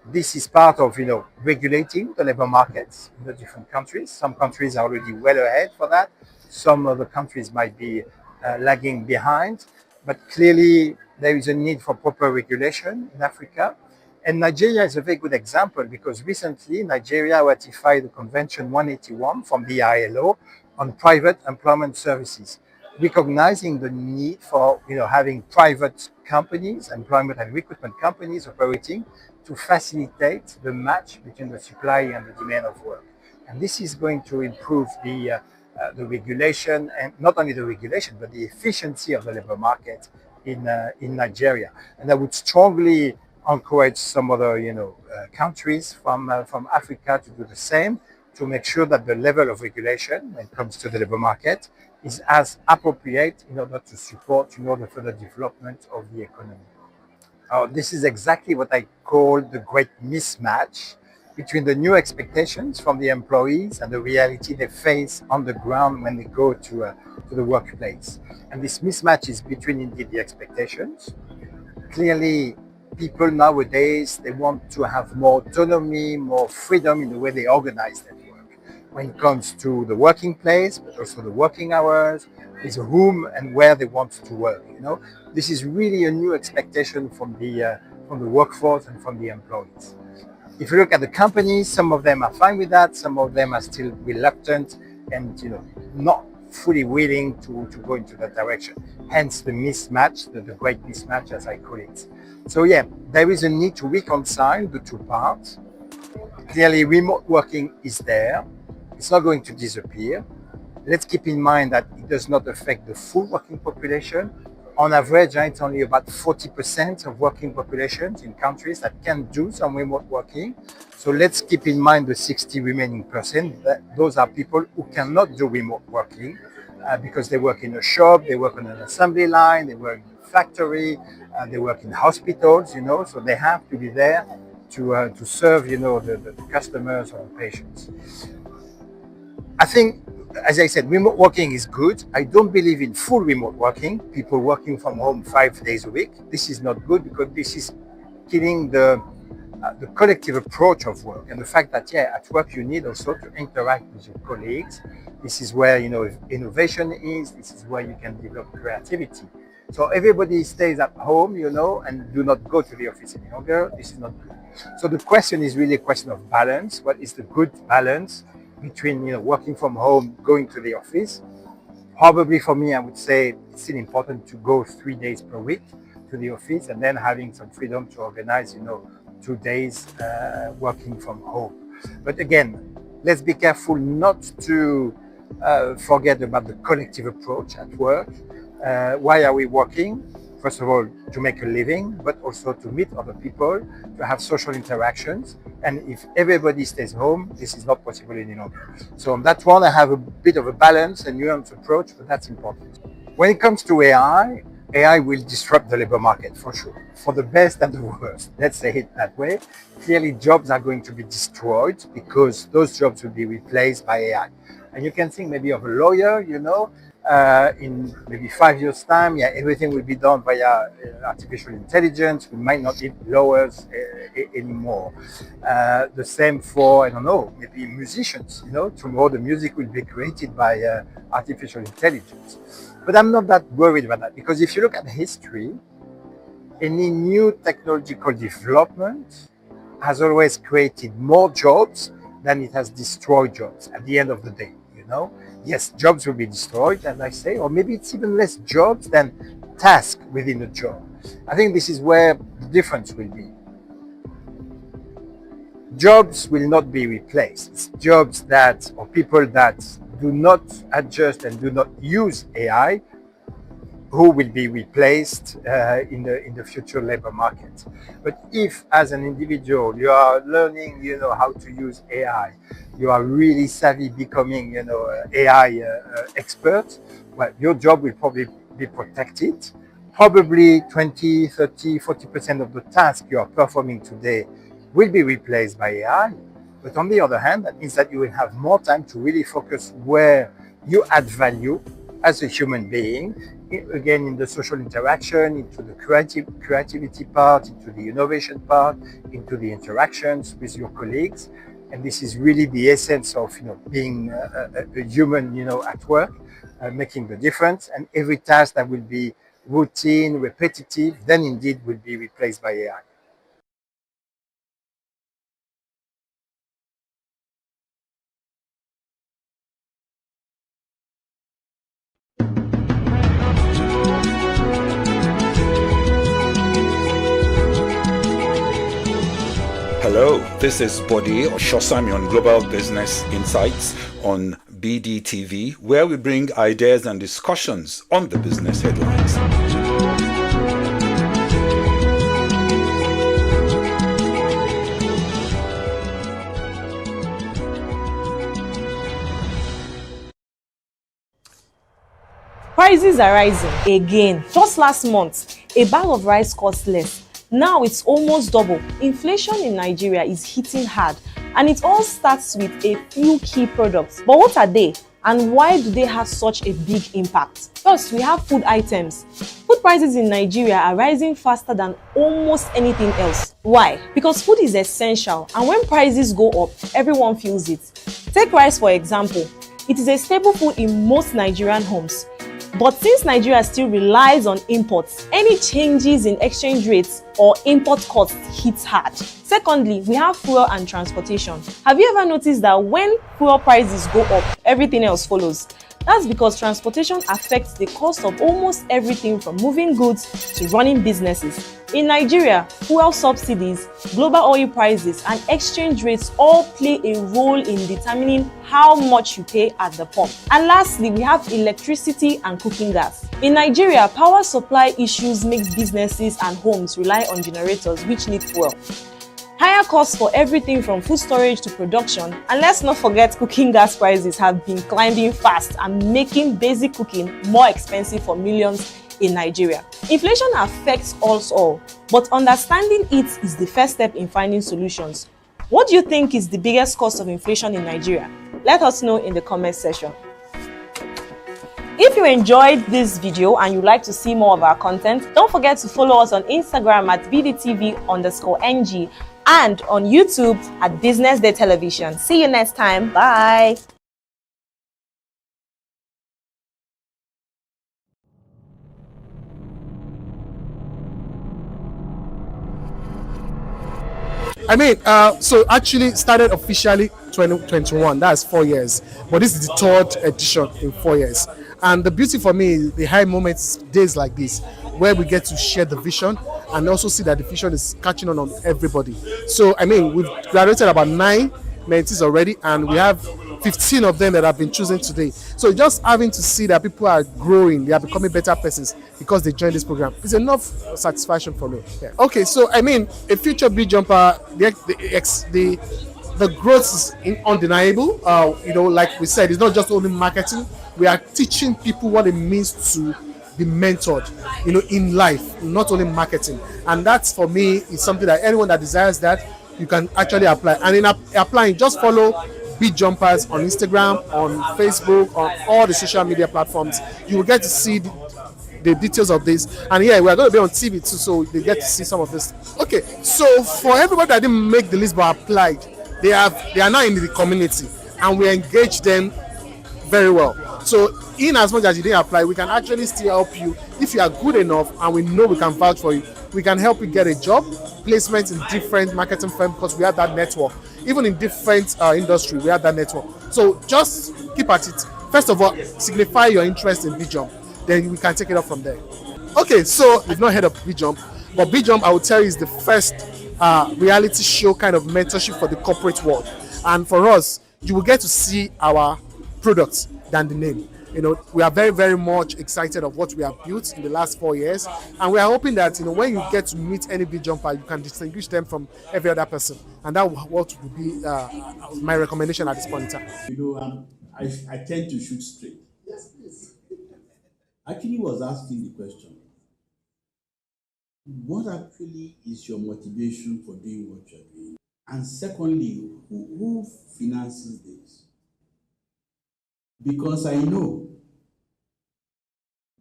this is part of, regulating the labor markets in the different countries. Some countries are already well ahead for that. Some other countries might be lagging behind. But clearly, there is a need for proper regulation in Africa. And Nigeria is a very good example, because recently Nigeria ratified the Convention 181 from the ILO on private employment services, recognizing the need for having private companies, employment and recruitment companies operating to facilitate the match between the supply and the demand of work. And this is going to improve the regulation, and not only the regulation, but the efficiency of the labor market in Nigeria. And I would strongly encourage some other countries from Africa to do the same, to make sure that the level of regulation when it comes to the labor market is as appropriate in order to support the further development of the economy. This is exactly what I call the great mismatch between the new expectations from the employees and the reality they face on the ground when they go to the workplace. And this mismatch is between indeed the expectations. Clearly, people nowadays, they want to have more autonomy, more freedom in the way they organize their work. When it comes to the working place, but also the working hours, with whom and where they want to work. This is really a new expectation from the workforce and from the employees. If you look at the companies, some of them are fine with that, some of them are still reluctant and not fully willing to go into that direction. Hence the mismatch, the great mismatch as I call it. So yeah, there is a need to reconcile the two parts. Clearly remote working is there. It's not going to disappear. Let's keep in mind that it does not affect the full working population. On average, it's only about 40% of working populations in countries that can do some remote working. So let's keep in mind the 60 remaining percent. Those are people who cannot do remote working because they work in a shop, they work on an assembly line, they work in a factory, they work in hospitals, so they have to be there to serve, the customers or the patients. I think, as I said, remote working is good. I don't believe in full remote working, people working from home 5 days a week. This is not good because this is killing the collective approach of work and the fact that, at work you need also to interact with your colleagues. This is where, innovation is. This is where you can develop creativity. So everybody stays at home, and do not go to the office any longer. This is not good. So the question is really a question of balance. What is the good balance between working from home, going to the office? Probably for me, I would say it's still important to go 3 days per week to the office and then having some freedom to organize 2 days working from home. But again, let's be careful not to forget about the collective approach at work. Why are we working? First of all, to make a living, but also to meet other people, to have social interactions. And if everybody stays home, this is not possible any longer. So on that one, I have a bit of a balance and nuanced approach, but that's important. When it comes to AI will disrupt the labor market for sure, for the best and the worst. Let's say it that way. Clearly, jobs are going to be destroyed because those jobs will be replaced by AI. And you can think maybe of a lawyer, in maybe 5 years' time, everything will be done via artificial intelligence. We might not need lawyers anymore. The same for, I don't know, maybe musicians. Tomorrow the music will be created by artificial intelligence. But I'm not that worried about that because if you look at history, any new technological development has always created more jobs than it has destroyed jobs at the end of the day. Yes, jobs will be destroyed, as I say, or maybe it's even less jobs than tasks within a job. I think this is where the difference will be. Jobs will not be replaced. It's jobs that, or people that do not adjust and do not use AI, who will be replaced in the future labor market. But if, as an individual, you are learning, how to use AI, you are really savvy, becoming, AI expert, well, your job will probably be protected. Probably 20, 30, 40% of the tasks you are performing today will be replaced by AI. But on the other hand, that means that you will have more time to really focus where you add value as a human being, again, in the social interaction, into the creativity part, into the innovation part, into the interactions with your colleagues. And this is really the essence of being a human at work, making the difference. And every task that will be routine, repetitive, then indeed will be replaced by AI. Hello, this is Bode Oshosami on Global Business Insights on BDTV, where we bring ideas and discussions on the business headlines. Prices are rising again. Just last month, a bag of rice cost less. Now it's almost double. Inflation in Nigeria is hitting hard, And it all starts with a few key products. But what are they? And why do they have such a big impact? First, we have food items. Food prices in Nigeria are rising faster than almost anything else. Why? Because food is essential, and when prices go up, everyone feels it. Take rice for example. It is a staple food in most Nigerian homes. But since Nigeria still relies on imports, any changes in exchange rates or import costs hits hard. Secondly, we have fuel and transportation. Have you ever noticed that when fuel prices go up, everything else follows? That's because transportation affects the cost of almost everything from moving goods to running businesses. In Nigeria, fuel subsidies, global oil prices, and exchange rates all play a role in determining how much you pay at the pump. And lastly, we have electricity and cooking gas. In Nigeria, power supply issues make businesses and homes rely on generators which need fuel. Higher costs for everything from food storage to production, and let's not forget cooking gas prices have been climbing fast and making basic cooking more expensive for millions in Nigeria. Inflation affects us all, but understanding it is the first step in finding solutions. What do you think is the biggest cause of inflation in Nigeria? Let us know in the comment section. If you enjoyed this video and you'd like to see more of our content, don't forget to follow us on Instagram at bdtv_ng and on YouTube at BusinessDay Television. See you next time. Bye. I mean, so actually started officially 2021. That's 4 years, but this is the third edition in 4 years. And the beauty for me is the high moments, days like this, where we get to share the vision and also see that the vision is catching on everybody. So I mean, we've graduated about 9 mentees already, and we have 15 of them that have been chosen today. So just having to see that people are growing, they are becoming better persons because they joined this program is enough satisfaction for me. Yeah. Okay, so I mean, a future big jumper, the growth is undeniable. Like we said, it's not just only marketing. We are teaching people what it means to be mentored, in life, not only marketing. And that's, for me, is something that anyone that desires that, you can actually apply. And in applying, just follow Beat Jumpers on Instagram, on Facebook, on all the social media platforms. You will get to see the details of this. And yeah, we are going to be on TV too, so they get to see some of this. Okay, so for everybody that didn't make the list but applied, they are now in the community, and we engage them very well. So in as much as you didn't apply, we can actually still help you if you are good enough, and we know we can vouch for you. We can help you get a job, placement in different marketing firms, because we have that network. Even in different industry, we have that network. So just keep at it. First of all, signify your interest in BJump. Then we can take it up from there. Okay, so you've not heard of BJump, but BJump, I will tell you, is the first reality show kind of mentorship for the corporate world. And for us, you will get to see our products than the name. We are very, very much excited of what we have built in the last 4 years, and we are hoping that when you get to meet any big jumper, you can distinguish them from every other person, and that what would be my recommendation at this point in time. I tend to shoot straight. Yes, please. Actually, was asking the question: what actually is your motivation for doing what you're doing? And secondly, who finances this? Because I know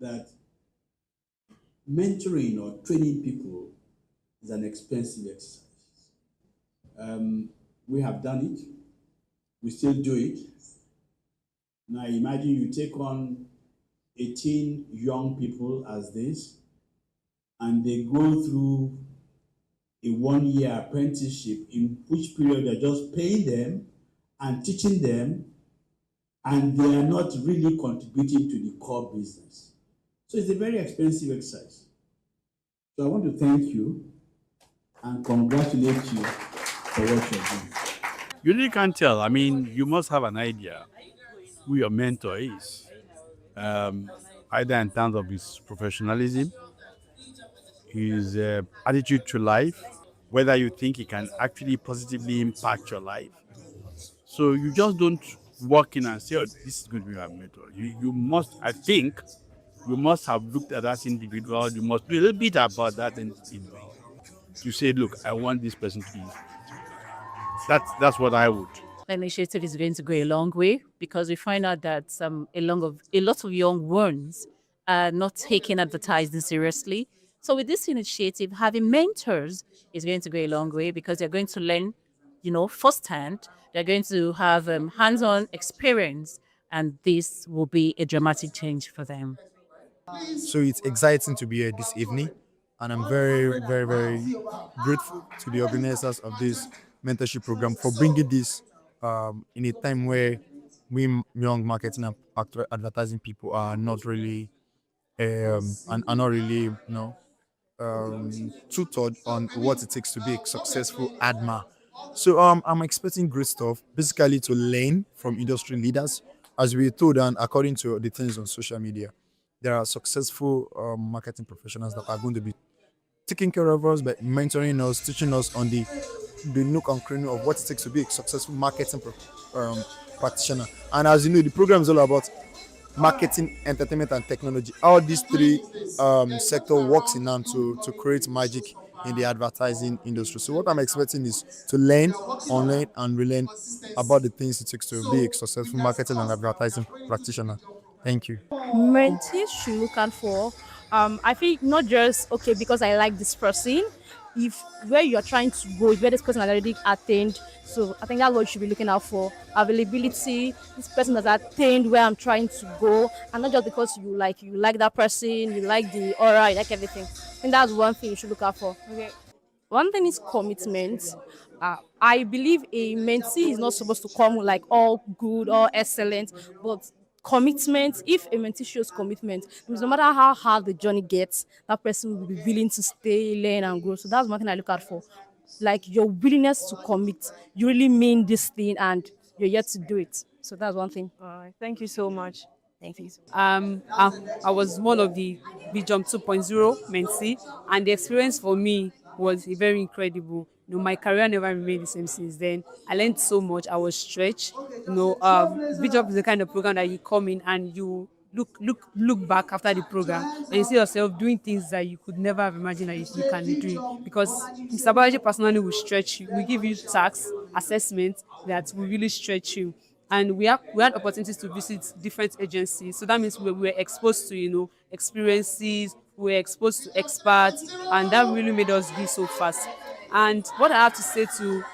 that mentoring or training people is an expensive exercise. We have done it. We still do it. Now imagine you take on 18 young people as this, and they go through a 1-year apprenticeship, in which period they're just paying them and teaching them, and they are not really contributing to the core business. So it's a very expensive exercise. So I want to thank you and congratulate you for what you're doing. You really can't tell. I mean, you must have an idea who your mentor is, either in terms of his professionalism, his attitude to life, whether you think he can actually positively impact your life. So you just don't walk in and say, oh, this is going to be my mentor. You must, I think, you must have looked at that individual. You must do a little bit about that individual. You say, look, I want this person to be. That's what I would. Initiative is going to go a long way because we find out that a lot of young ones are not taking advertising seriously. So with this initiative, having mentors is going to go a long way because they're going to learn, firsthand. They're going to have hands-on experience, and this will be a dramatic change for them. So it's exciting to be here this evening, and I'm very, very, very grateful to the organizers of this mentorship program for bringing this in a time where we young marketing and advertising people are not really and are not really tutored on what it takes to be a successful adma. So I'm expecting great stuff, basically to learn from industry leaders, as we told and according to the things on social media. There are successful marketing professionals that are going to be taking care of us, by mentoring us, teaching us on the nook and cranny of what it takes to be a successful marketing practitioner. And as you know, the program is all about marketing, entertainment, and technology. All these three sector works in hand to create magic in the advertising industry. So what I'm expecting is to learn, unlearn, and relearn about the things it takes to be a successful marketing and advertising practitioner. Thank you. Mentees should look out for. I think not just okay because I like this person. If where you're trying to go is where this person has already attained, so I think that's what you should be looking out for. Availability. This person has attained where I'm trying to go, and not just because you like that person, you like the aura, you like everything. I think that's one thing you should look out for. Okay. One thing is commitment. I believe a mentee is not supposed to come like all good or excellent, but commitment. If a mentee shows commitment, means no matter how hard the journey gets, that person will be willing to stay, learn, and grow. So that's one thing I look out for, like your willingness to commit. You really mean this thing, and you're yet to do it. So that's one thing. All right. Thank you so much. Thank you. I was one of the BJump 2.0 mentee, and the experience for me was very incredible. My career never remained the same since then. I learned so much. I was stretched. BJump is the kind of program that you come in and you look back after the program and you see yourself doing things that you could never have imagined that you can do, because Mr. Balaji personally will stretch you. We give you tasks, assessments that will really stretch you. And we had opportunities to visit different agencies. So that means we were exposed to, experiences, we were exposed to experts, and that really made us be so fast. And what I have to say to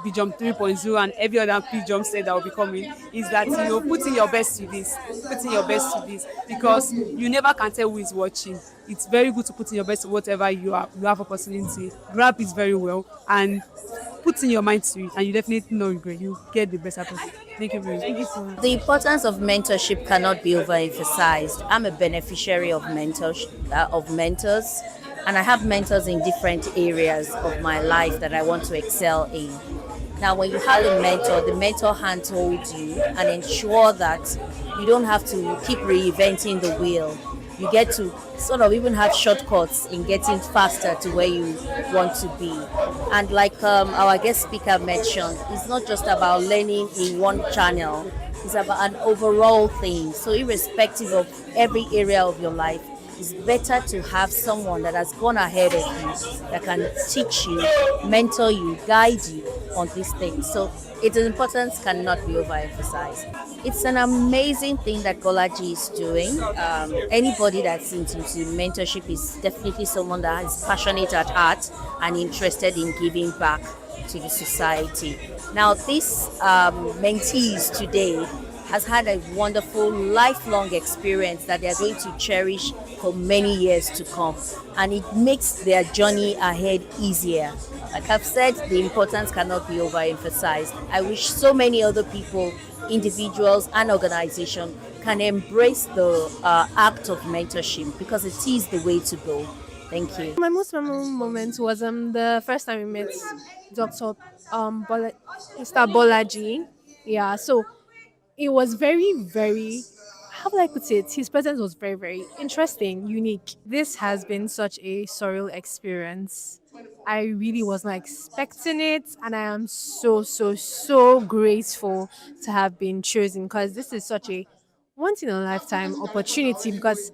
BJump 3.0 and every other BJump set that will be coming is that, put in your best to this. Put in your best to this, because you never can tell who is watching. It's very good to put in your best to whatever you have opportunity. Grab it very well and put in your mind to it, and you definitely no regret. You get the best out of it. Thank you very much. Thank you so much. The importance of mentorship cannot be overemphasized. I'm a beneficiary of mentors, and I have mentors in different areas of my life that I want to excel in. Now, when you have a mentor, the mentor handholds you and ensure that you don't have to keep reinventing the wheel. You get to sort of even have shortcuts in getting faster to where you want to be. And like our guest speaker mentioned, it's not just about learning in one channel, it's about an overall thing. So irrespective of every area of your life, it's better to have someone that has gone ahead of you, that can teach you, mentor you, guide you on these things. So its importance cannot be overemphasized. It's an amazing thing that Golaji is doing. Anybody that's into mentorship is definitely someone that is passionate at heart and interested in giving back to the society. Now, this mentees today has had a wonderful lifelong experience that they are going to cherish for many years to come, and it makes their journey ahead easier. Like I've said, the importance cannot be overemphasized. I wish so many other people, individuals and organizations can embrace the act of mentorship, because it is the way to go. Thank you. My most memorable moment was the first time we met Dr. Mr. Bolaji. Yeah, so it was very, very, how would I put it? His presence was very, very interesting, unique. This has been such a surreal experience. I really was not expecting it, and I am so, so, so grateful to have been chosen, because this is such a once in a lifetime opportunity. Because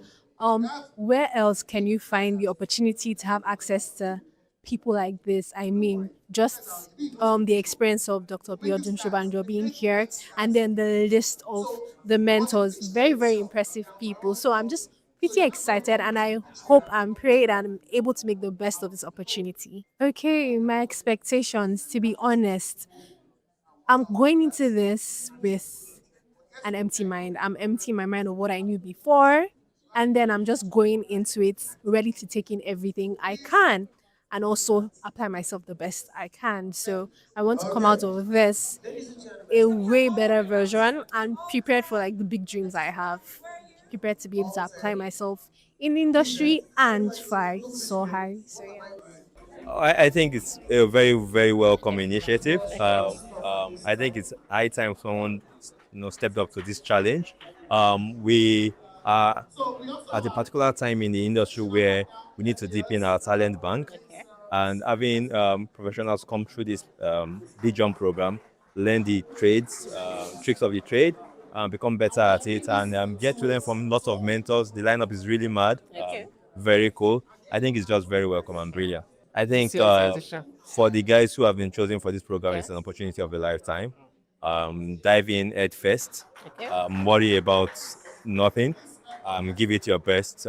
where else can you find the opportunity to have access to people like this. I mean, just the experience of Dr. Biodun Shobanjo being here, and then the list of the mentors, very, very impressive people. So I'm just pretty excited, and I hope and pray that I'm able to make the best of this opportunity. Okay, my expectations, to be honest, I'm going into this with an empty mind. I'm emptying my mind of what I knew before, and then I'm just going into it ready to take in everything I can and also apply myself the best I can. So I want to come out of this a way better version and prepared for like the big dreams I have. Prepared to be able to apply myself in the industry and fly so high. So yeah. I think it's a very, very welcome initiative. I think it's high time someone, stepped up to this challenge. We are at a particular time in the industry where we need to deepen our talent bank, and having professionals come through this BJump program, learn the trades, tricks of the trade, become better at it, and get to learn from lots of mentors. The lineup is really mad, very cool. I think it's just very welcome and brilliant. I think for the guys who have been chosen for this program, it's an opportunity of a lifetime. Dive in head first. Worry about nothing. Give it your best.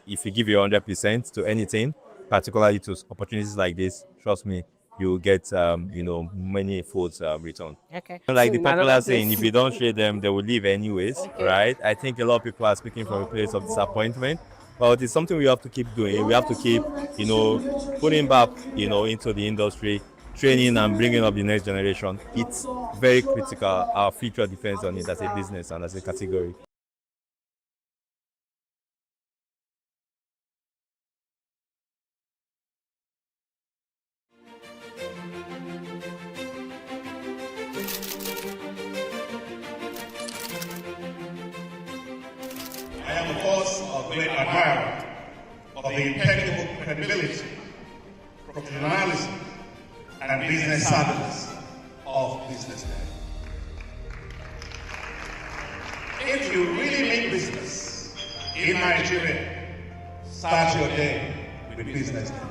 If you give your 100% to anything, particularly to opportunities like this, trust me, you'll get many folds return. Okay. Like the popular saying, if you don't share them, they will leave anyways, right? I think a lot of people are speaking from a place of disappointment. But it's something we have to keep doing. We have to keep, putting back, into the industry, training and bringing up the next generation. It's very critical. Our future depends on it as a business and as a category. I am, of course, a great admirer of the impeccable credibility, professionalism, and business savviness of BusinessDay. If you really mean business in Nigeria, start your day with BusinessDay.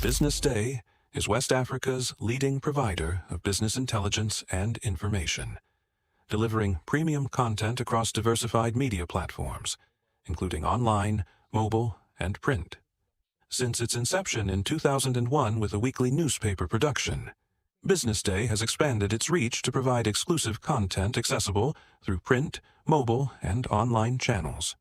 BusinessDay is West Africa's leading provider of business intelligence and information, delivering premium content across diversified media platforms, including online, mobile, and print. Since its inception in 2001 with a weekly newspaper production, BusinessDay has expanded its reach to provide exclusive content accessible through print, mobile, and online channels.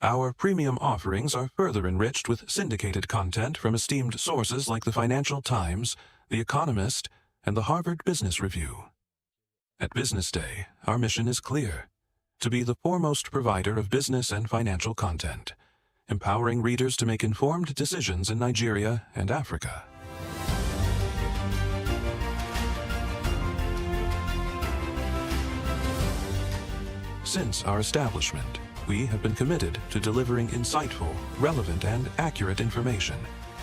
Our premium offerings are further enriched with syndicated content from esteemed sources like the Financial Times, The Economist, and the Harvard Business Review. At BusinessDay, our mission is clear: to be the foremost provider of business and financial content, empowering readers to make informed decisions in Nigeria and Africa. Since our establishment, we have been committed to delivering insightful, relevant, and accurate information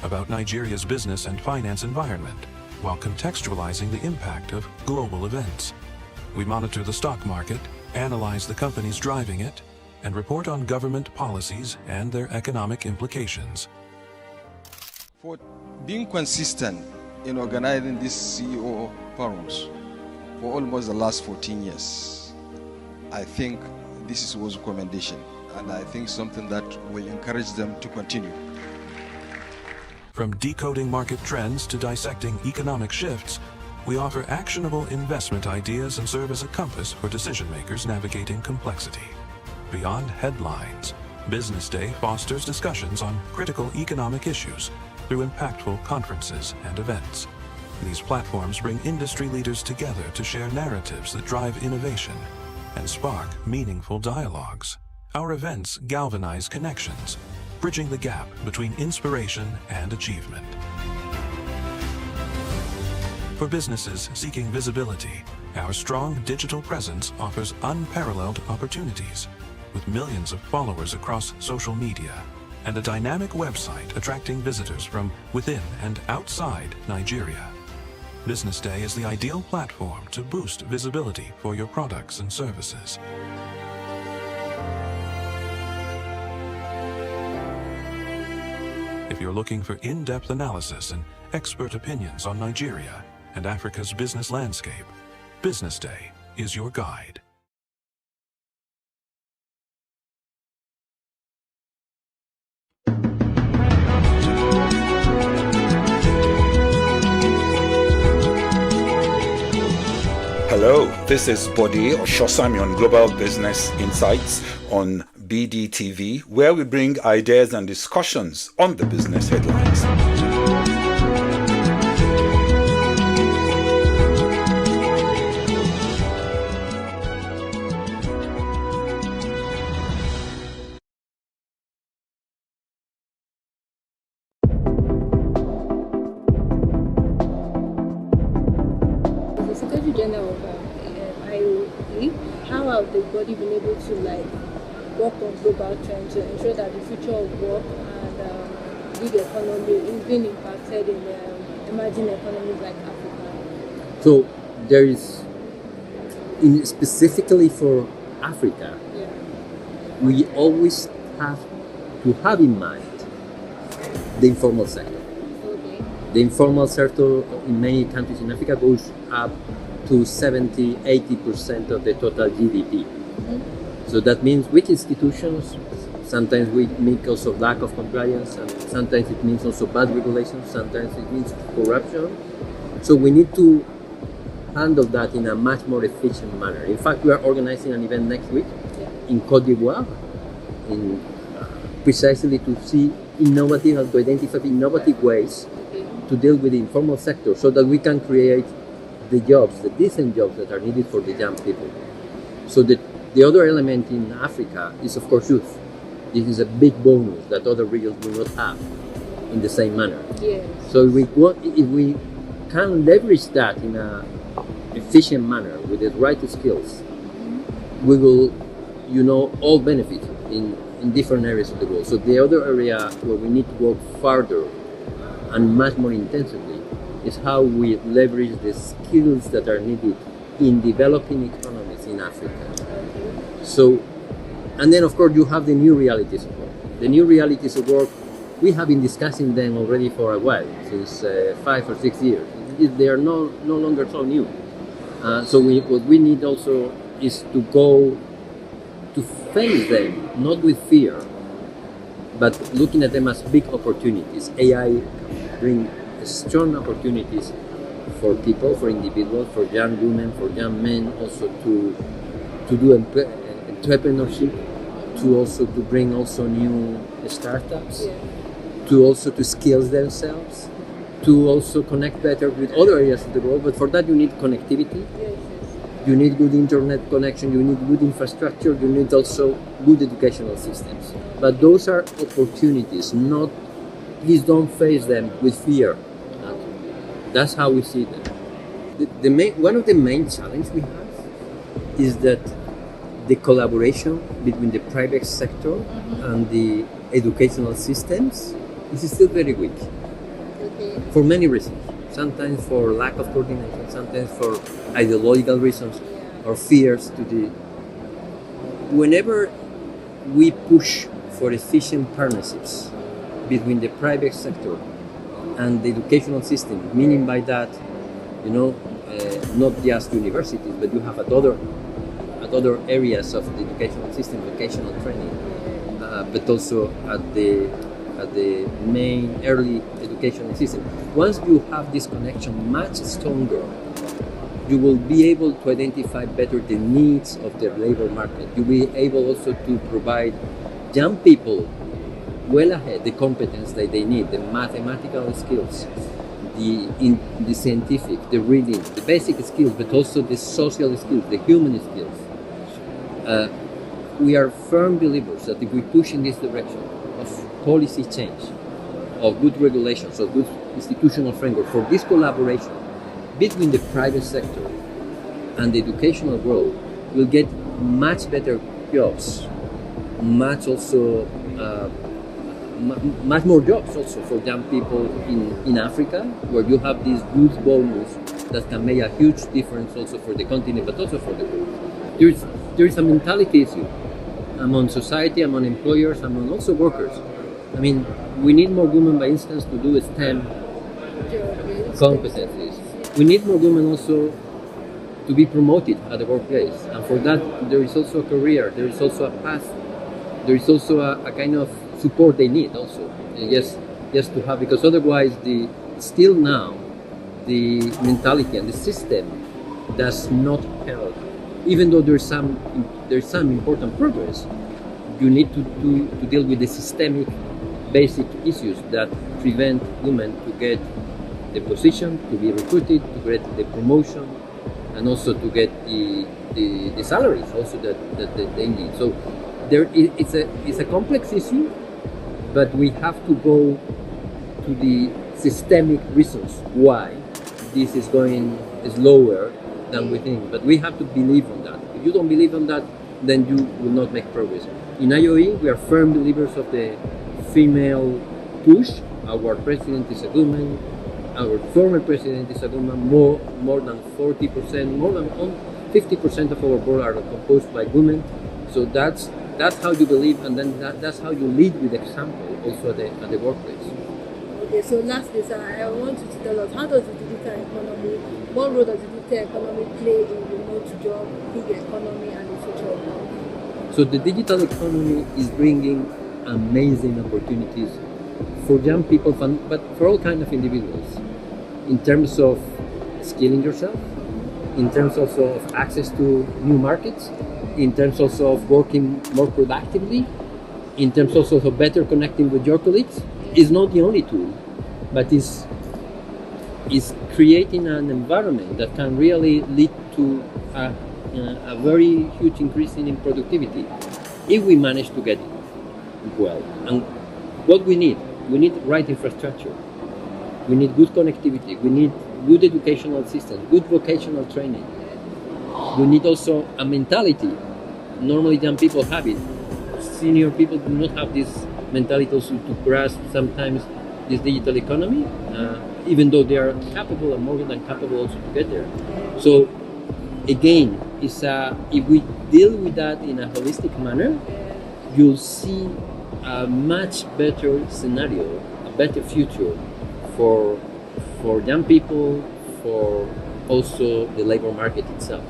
about Nigeria's business and finance environment, while contextualizing the impact of global events. We monitor the stock market, analyze the companies driving it, and report on government policies and their economic implications. For being consistent in organizing these CEO forums for almost the last 14 years, I think this was a commendation, and I think something that will encourage them to continue. From decoding market trends to dissecting economic shifts, we offer actionable investment ideas and serve as a compass for decision makers navigating complexity. Beyond headlines, BusinessDay fosters discussions on critical economic issues through impactful conferences and events. These platforms bring industry leaders together to share narratives that drive innovation and spark meaningful dialogues. Our events galvanize connections, bridging the gap between inspiration and achievement. For businesses seeking visibility, our strong digital presence offers unparalleled opportunities, with millions of followers across social media and a dynamic website attracting visitors from within and outside Nigeria. Business Day is the ideal platform to boost visibility for your products and services. If you're looking for in-depth analysis and expert opinions on Nigeria and Africa's business landscape, Business Day is your guide. Hello, this is Bode Oshosami on Global Business Insights on BDTV, where we bring ideas and discussions on the business headlines. General of IOE, how have the body been able to work on global trends to ensure that the future of work and gig economy is being impacted in emerging economies like Africa? So there is, specifically for Africa, we always have to have in mind the informal sector. Okay. The informal sector in many countries in Africa goes up to 70-80% of the total GDP. Mm-hmm. So that means weak institutions, sometimes we mean also lack of compliance, and sometimes it means also bad regulations, sometimes it means corruption. So we need to handle that in a much more efficient manner. In fact, we are organizing an event next week in Côte d'Ivoire, precisely to see to identify innovative ways to deal with the informal sector so that we can create the jobs, the decent jobs that are needed for the young people. So the other element in Africa is, of course, youth. This is a big bonus that other regions will not have in the same manner. Yes. So if we can leverage that in an efficient manner with the right skills, we will, all benefit in different areas of the world. So the other area where we need to work further and much more intensively is how we leverage the skills that are needed in developing economies in Africa. So, and then of course you have the new realities of work. The new realities of work, we have been discussing them already for a while, since 5 or 6 years. They are no longer so new. So what we need also is to go to face them, not with fear, but looking at them as big opportunities. AI bring strong opportunities for people, for individuals, for young women, for young men, also to do entrepreneurship, to bring also new startups, to also to skill themselves, to also connect better with other areas of the world. But for that you need connectivity, you need good internet connection, you need good infrastructure, you need also good educational systems. But those are opportunities, please don't face them with fear. That's how we see them. One of the main challenges we have is that the collaboration between the private sector and the educational systems is still very weak. Okay. For many reasons. Sometimes for lack of coordination, sometimes for ideological reasons or fears Whenever we push for efficient partnerships between the private sector and the educational system, meaning by that, not just universities, but you have at other areas of the educational system, vocational training, but also at the main early educational system. Once you have this connection much stronger, you will be able to identify better the needs of the labor market. You'll be able also to provide young people well ahead the competence that they need, the mathematical skills, the scientific, the reading, the basic skills, but also the social skills, the human skills. We are firm believers that if we push in this direction of policy change, of good regulations, of good institutional framework for this collaboration between the private sector and the educational world, we'll get much better jobs, much also much more jobs also for young people in Africa, where you have this youth bonus that can make a huge difference also for the continent, but also for the world. There is a mentality issue among society, among employers, among also workers. I mean, we need more women, by instance, to do STEM competencies. We need more women also to be promoted at the workplace, and for that there is also a career, there is also a path, there is also a kind of support they need also. Yes, to have, because otherwise still now the mentality and the system does not help. Even though there's some important progress, you need to deal with the systemic basic issues that prevent women to get the position, to be recruited, to get the promotion, and also to get the salaries also that they need. So it's a complex issue, but we have to go to the systemic reasons why this is going slower than we think. But we have to believe on that. If you don't believe on that, then you will not make progress. In IOE, we are firm believers of the female push. Our president is a woman. Our former president is a woman. More than 40%, more than 50% of our board are composed by women. So that's how you believe, and then that's how you lead with example also at the workplace. Okay, so lastly, sir, I want you to tell us, how does the digital economy, what role does the digital economy play in remote job, gig economy, and the future of work? So the digital economy is bringing amazing opportunities for young people, but for all kinds of individuals, in terms of skilling yourself, in terms also of access to new markets, in terms also of working more productively, in terms also of better connecting with your colleagues. Is not the only tool, but is creating an environment that can really lead to a very huge increase in productivity if we manage to get it well. And what we need right infrastructure, we need good connectivity, we need good educational systems, good vocational training. We need also a mentality. Normally young people have it. Senior people do not have this mentality also to grasp sometimes this digital economy, even though they are capable and more than capable also to get there. So again, if we deal with that in a holistic manner, you'll see a much better scenario, a better future for young people, for also the labor market itself.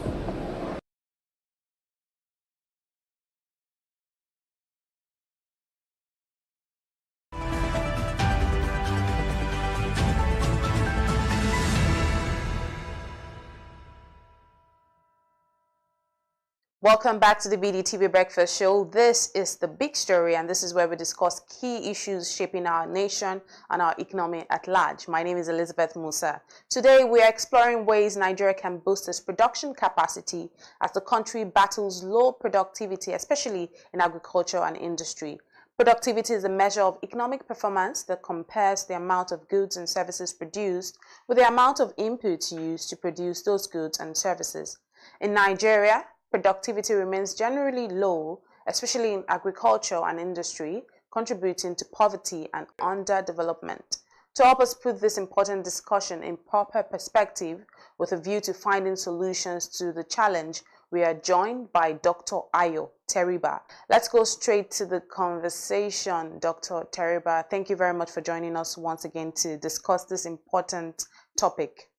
Welcome back to the BDTV Breakfast Show. This is the big story, and this is where we discuss key issues shaping our nation and our economy at large. My name is Elizabeth Musa. Today, we are exploring ways Nigeria can boost its production capacity as the country battles low productivity, especially in agriculture and industry. Productivity is a measure of economic performance that compares the amount of goods and services produced with the amount of inputs used to produce those goods and services. In Nigeria, productivity remains generally low, especially in agriculture and industry, contributing to poverty and underdevelopment. To help us put this important discussion in proper perspective with a view to finding solutions to the challenge, we are joined by Dr. Ayo Teriba. Let's go straight to the conversation, Dr. Teriba. Thank you very much for joining us once again to discuss this important topic.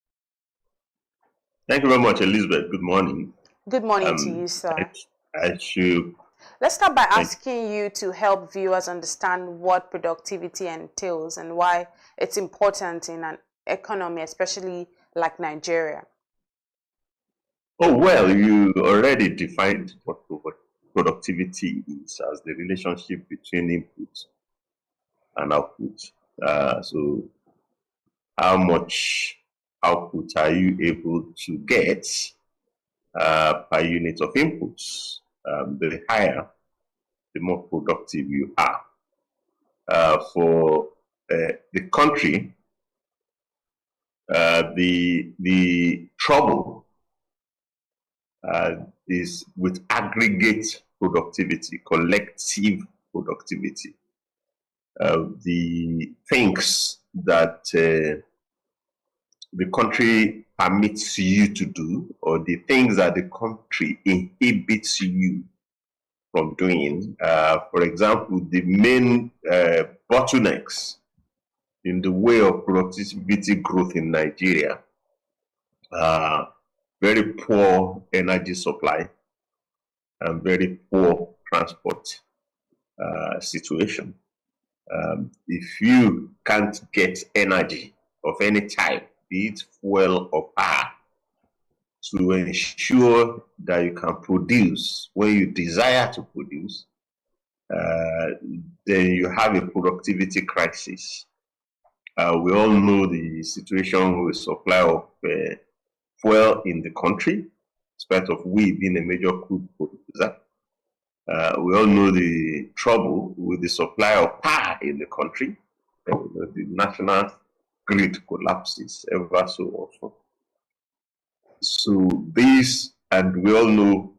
Thank you very much, Elizabeth. Good morning. Good morning to you, sir. Let's start by asking you to help viewers understand what productivity entails and why it's important in an economy, especially like Nigeria. Oh, well, you already defined what productivity is as the relationship between input and output. So how much output are you able to get per unit of inputs? The higher, the more productive you are. For the country, the trouble is with aggregate productivity, collective productivity. the things that the country permits you to do, or the things that the country inhibits you from doing. For example, the main bottlenecks in the way of productivity growth in Nigeria are very poor energy supply and very poor transport situation. If you can't get energy of any type, be it fuel or power, to ensure that you can produce when you desire to produce, then you have a productivity crisis. We all know the situation with supply of fuel in the country, in spite of we being a major crude producer. We all know the trouble with the supply of power in the country. The national grid collapses ever so often. So this, and we all know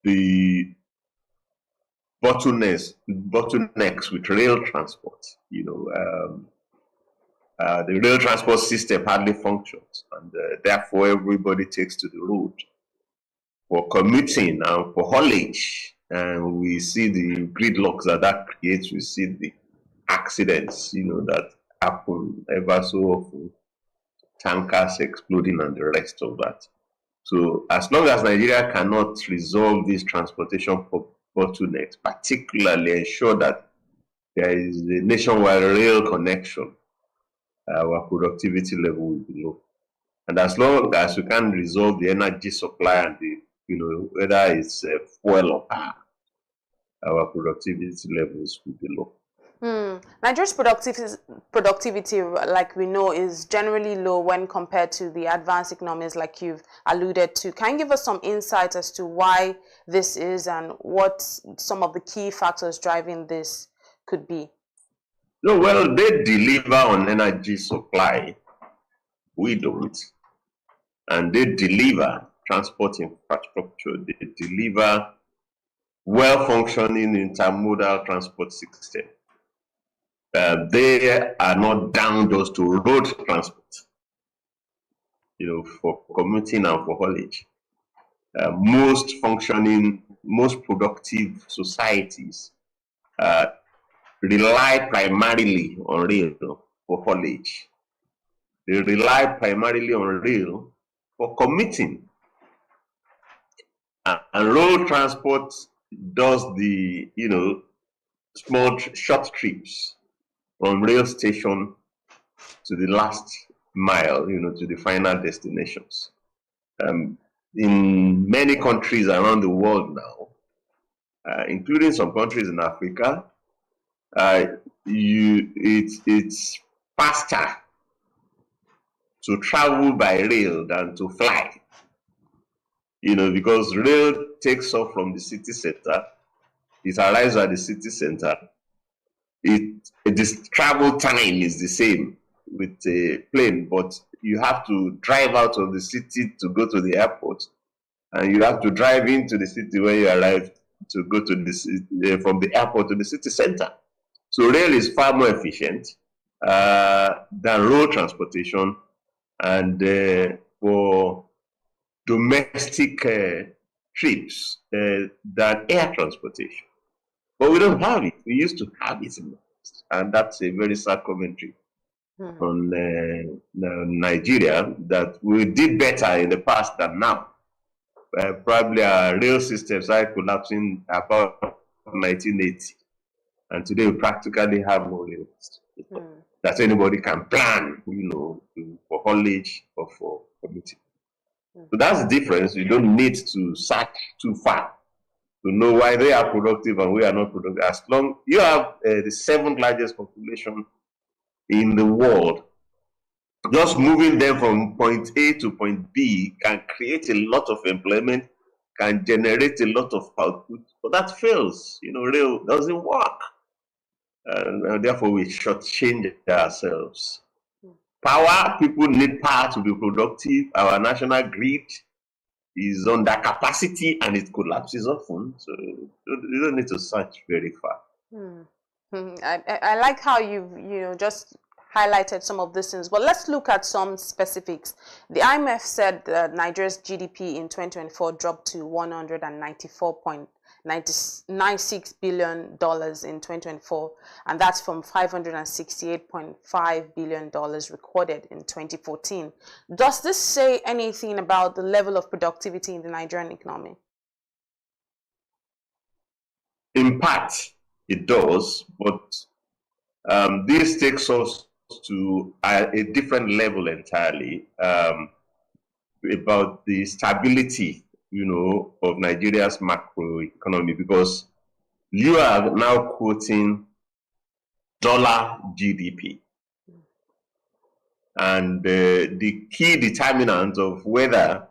the bottlenecks with rail transport. The rail transport system hardly functions, and therefore everybody takes to the road for commuting and for haulage. And we see the gridlocks that creates. We see the accidents, that happen ever so often, tankers exploding and the rest of that. So as long as Nigeria cannot resolve these transportation bottlenecks, particularly ensure that there is a nationwide rail connection, our productivity level will be low. And as long as we can resolve the energy supply and the, whether it's fuel or power, our productivity levels will be low. Nigeria's productivity, like we know, is generally low when compared to the advanced economies like you've alluded to. Can you give us some insights as to why this is and what some of the key factors driving this could be? No, well, they deliver on energy supply. We don't. And they deliver transport infrastructure. They deliver well-functioning intermodal transport system. They are not down just to road transport, for commuting and for haulage. Most functioning, most productive societies rely primarily on rail for haulage. They rely primarily on rail for commuting. And road transport does the, small short trips from rail station to the last mile, to the final destinations. In many countries around the world now, including some countries in Africa, it's faster to travel by rail than to fly. Because rail takes off from the city center, it arrives at the city center. The travel time is the same with a plane, but you have to drive out of the city to go to the airport, and you have to drive into the city when you arrive to go to the from the airport to the city center. So rail is far more efficient than road transportation, and for domestic trips than air transportation. But we don't have it. We used to have it in the past, and that's a very sad commentary on Nigeria, that we did better in the past than now. Probably our rail systems are collapsing about 1980, and today we practically have no rail system that anybody can plan, for haulage or for commuting. So that's the difference. You don't need to search too far to know why they are productive and we are not productive. As long you have the 7th largest population in the world, just moving them from point A to point B can create a lot of employment, can generate a lot of output, but that fails. Rail doesn't work. And therefore we shortchange ourselves. Power, people need power to be productive. Our national grid is under capacity and it collapses often. So you don't need to search very far. I like how you've just highlighted some of these things, but let's look at some specifics. The IMF said that Nigeria's GDP in 2024 dropped to $194.96 billion in 2024, and that's from $568.5 billion recorded in 2014. Does this say anything about the level of productivity in the Nigerian economy? In part, it does, but this takes us to a different level entirely about the stability, of Nigeria's macroeconomy, because you are now quoting dollar GDP. And the key determinant of whether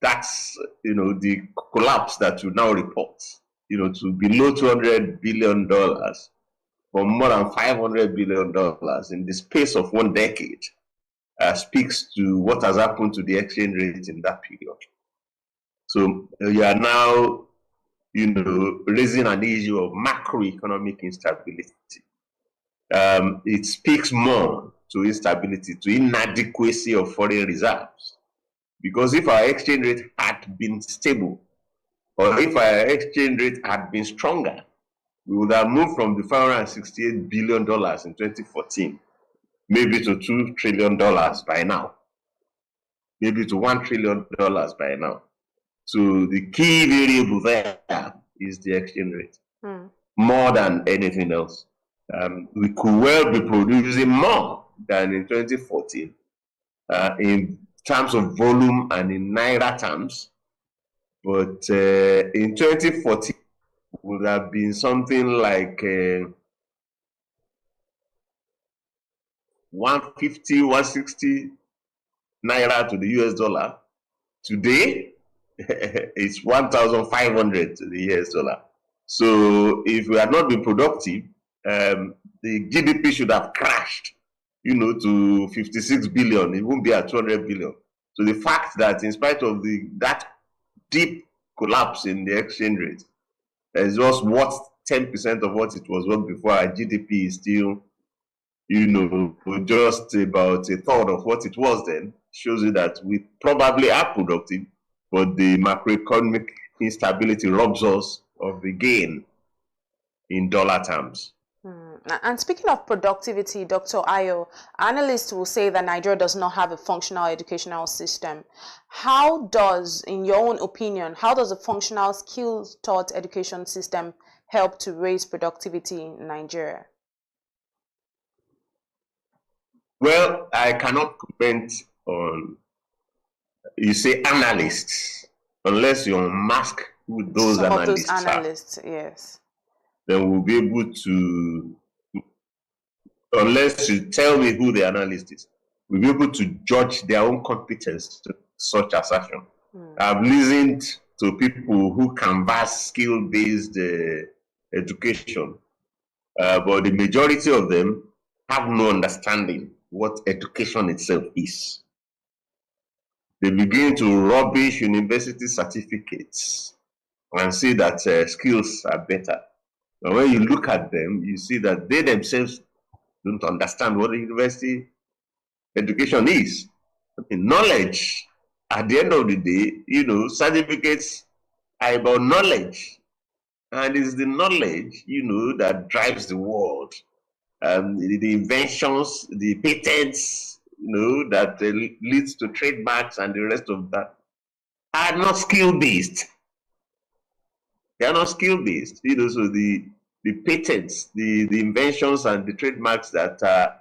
that's, the collapse that you now report, to below $200 billion for more than $500 billion in the space of 1 decade speaks to what has happened to the exchange rate in that period. So you are now, raising an issue of macroeconomic instability. It speaks more to instability, to inadequacy of foreign reserves. Because if our exchange rate had been stable, or if our exchange rate had been stronger, we would have moved from the $568 billion in 2014, maybe to $2 trillion by now, maybe to $1 trillion by now. So the key variable there is the exchange rate, more than anything else. We could well be producing more than in 2014 in terms of volume and in Naira terms, but in 2014 would have been something like 150, 160 Naira to the US dollar. Today, it's 1,500 to the US dollar. So if we had not been productive, the GDP should have crashed, to 56 billion. It won't be at 200 billion. So the fact that in spite of that deep collapse in the exchange rate, is just what 10% of what it was worth before. Our GDP is still, just about a third of what it was then. Shows you that we probably are productive, but the macroeconomic instability robs us of the gain in dollar terms. And speaking of productivity, Dr. Ayo, analysts will say that Nigeria does not have a functional educational system. How does, in your own opinion, how does a functional skills-taught education system help to raise productivity in Nigeria? Well, I cannot comment on, you say analysts, unless you unmask who those Some analysts of those analysts, yes. Then we'll be able to, unless you tell me who the analyst is, we'll be able to judge their own competence to such assertion. I've listened to people who canvass skill-based education, but the majority of them have no understanding what education itself is. They begin to rubbish university certificates and say that skills are better. But when you look at them, you see that they themselves don't understand what a university education is. Knowledge, at the end of the day, certificates are about knowledge. And it's the knowledge, that drives the world. The inventions, the patents, that leads to trademarks and the rest of that are not skill-based. They are not skill-based. So the patents, the inventions and the trademarks that are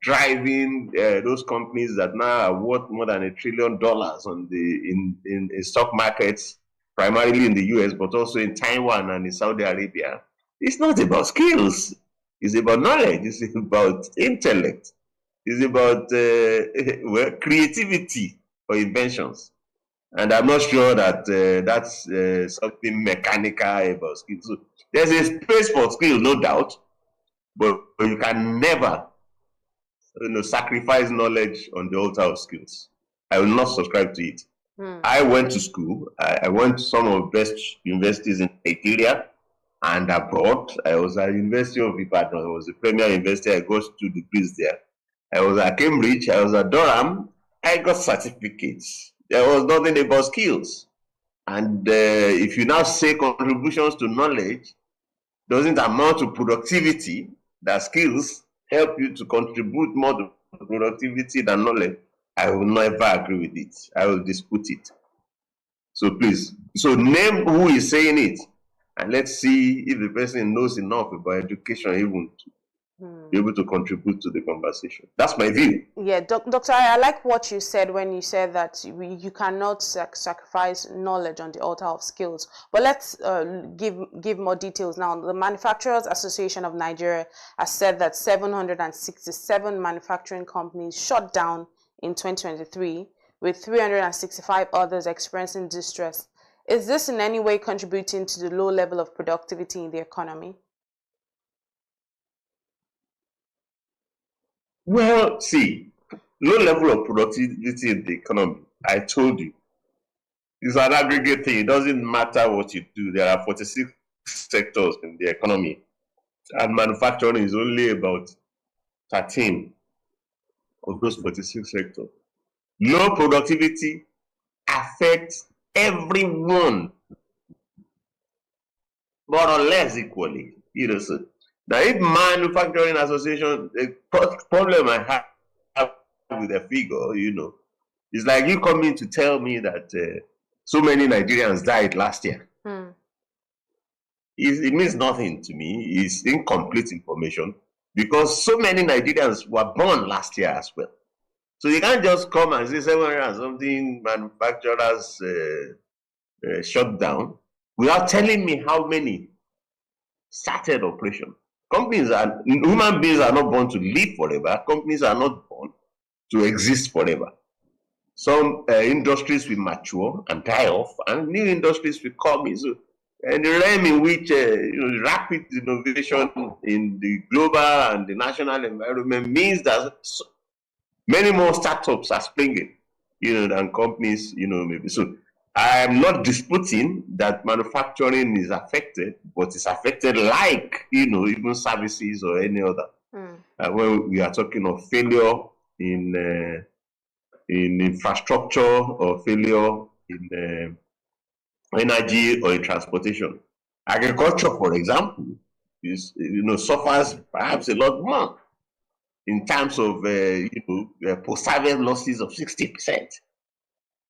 driving those companies that now are worth more than $1 trillion on in stock markets, primarily in the US, but also in Taiwan and in Saudi Arabia. It's not about skills. It's about knowledge. It's about intellect. It's about creativity or inventions. And I'm not sure that that's something mechanical about skills. So there's a space for skill, no doubt, but you can never sacrifice knowledge on the altar of skills. I will not subscribe to it. I went to school. I went to some of the best universities in Nigeria. and abroad. I was at University of Ibadan. I was the premier university. I got 2 degrees there. I was at Cambridge. I was at Durham. I got certificates. There was nothing about skills. And if you now say contributions to knowledge doesn't amount to productivity, that skills help you to contribute more to productivity than knowledge, I will never agree with it. I will dispute it. So please, so name who is saying it, and let's see if the person knows enough about education even to be able to contribute to the conversation. That's my view. Yeah, Doctor, I like what you said when you said that you cannot sacrifice knowledge on the altar of skills. But let's give more details now. The Manufacturers Association of Nigeria has said that 767 manufacturing companies shut down in 2023, with 365 others experiencing distress. Is this in any way contributing to the low level of productivity in the economy? Well, see, low level of productivity in the economy, I told you, is an aggregate thing. It doesn't matter what you do. There are 46 sectors in the economy, and manufacturing is only about 13 of those 46 sectors. Low productivity affects everyone, more or less equally. So now, if manufacturing association, the problem I have with the figure, it's like you coming to tell me that so many Nigerians died last year. It means nothing to me. It's incomplete information because so many Nigerians were born last year as well. So you can't just come and say 700 and something manufacturers shut down without telling me how many started operation. Human beings are not born to live forever. Companies are not born to exist forever. Some industries will mature and die off, and new industries will come in. So, and the realm in which rapid innovation in the global and the national environment means that many more startups are springing, than companies, maybe. So I am not disputing that manufacturing is affected, but it's affected like, even services or any other. When we are talking of failure in infrastructure or failure in energy or in transportation. Agriculture, for example, suffers perhaps a lot more in terms of post-harvest losses of 60%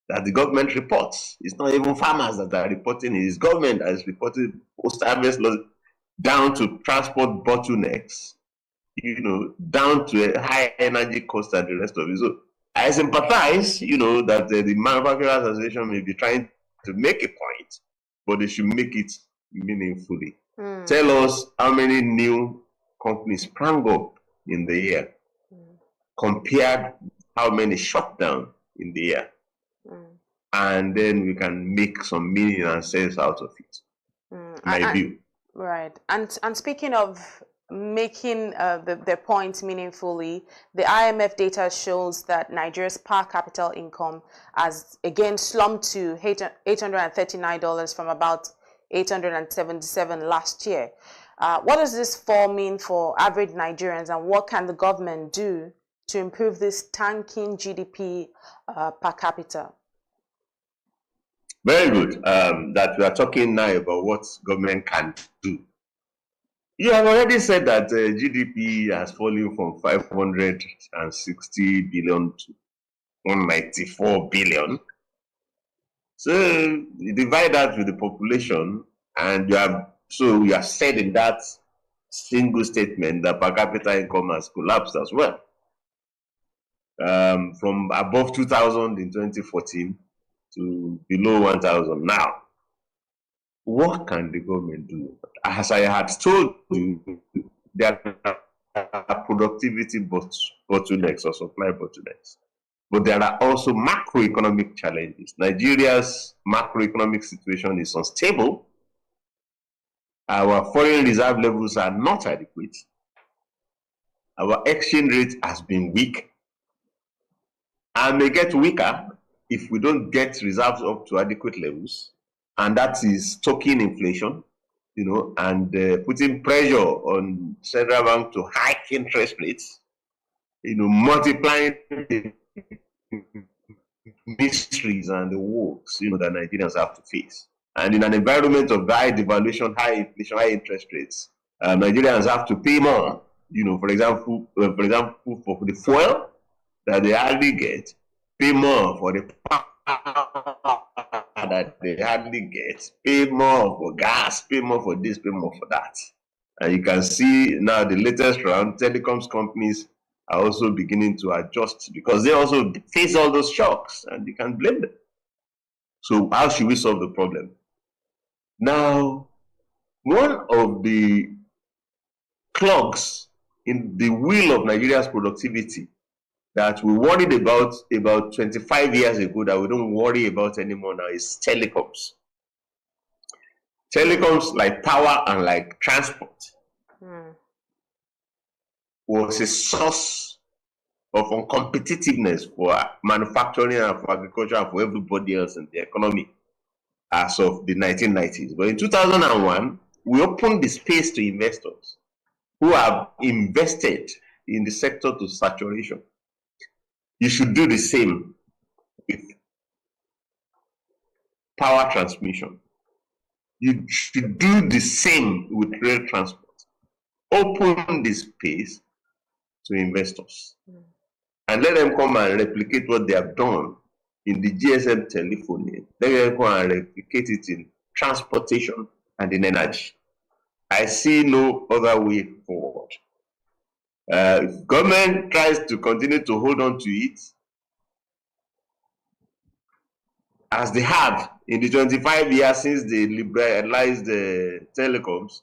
that the government reports. It's not even farmers that are reporting it. It's government that is reporting post-harvest losses down to transport bottlenecks, down to a high energy cost and the rest of it. So I sympathize, that the Manufacturers Association may be trying to make a point, but they should make it meaningfully. Tell us how many new companies sprang up in the year, compared how many shut down in the year. And then we can make some meaning and sense out of it. My view. Right. And speaking of making their point meaningfully, the IMF data shows that Nigeria's per capita income has again slumped to $839 from about $877 last year. What does this fall mean for average Nigerians, and what can the government do to improve this tanking GDP per capita? Very good. That we are talking now about what government can do. You have already said that GDP has fallen from 560 billion to 194 billion. So you divide that with the population, and you have said in that single statement that per capita income has collapsed as well. From above 2,000 in 2014 to below 1,000 now. What can the government do? As I had told you, there are productivity bottlenecks or supply bottlenecks. But there are also macroeconomic challenges. Nigeria's macroeconomic situation is unstable. Our foreign reserve levels are not adequate. Our exchange rate has been weak and may get weaker if we don't get reserves up to adequate levels. And that is token inflation. and putting pressure on central bank to hike interest rates, multiplying the mysteries and the woes, that Nigerians have to face. And in an environment of high devaluation, high inflation, high interest rates, Nigerians have to pay more. For example, for the fuel that they hardly get, pay more for the power that they hardly get, pay more for gas, pay more for this, pay more for that. And you can see now the latest round, telecoms companies are also beginning to adjust because they also face all those shocks and you can't blame them. So how should we solve the problem? Now, one of the clogs in the wheel of Nigeria's productivity that we worried about 25 years ago that we don't worry about anymore now is telecoms. Telecoms, like power and like transport, was a source of uncompetitiveness for manufacturing and for agriculture and for everybody else in the economy as of the 1990s. But in 2001, we opened the space to investors who have invested in the sector to saturation. You should do the same with power transmission. You should do the same with rail transport. Open the space to investors and let them come and replicate what they have done in the GSM telephony. Let them come and replicate it in transportation and in energy. I see no other way forward. If government tries to continue to hold on to it, as they have in the 25 years since they liberalized the telecoms,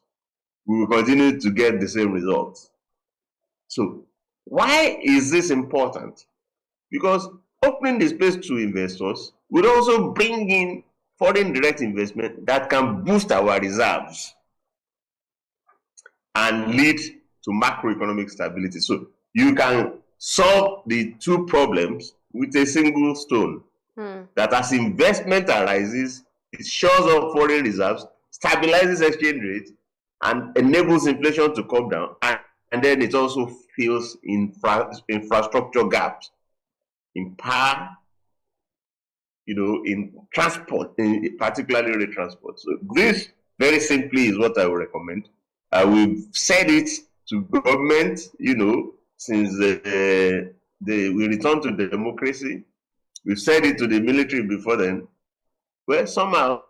we will continue to get the same results. So why is this important? Because opening the space to investors would also bring in foreign direct investment that can boost our reserves and lead to macroeconomic stability. So you can solve the two problems with a single stone. That as investment arises, it shores up foreign reserves, stabilizes exchange rates, and enables inflation to come down. And then it also fills infrastructure gaps in power, in transport, particularly rail transport. So this, very simply, is what I would recommend. We've said it to government, since we returned to democracy. We've said it to the military before then. Well, somehow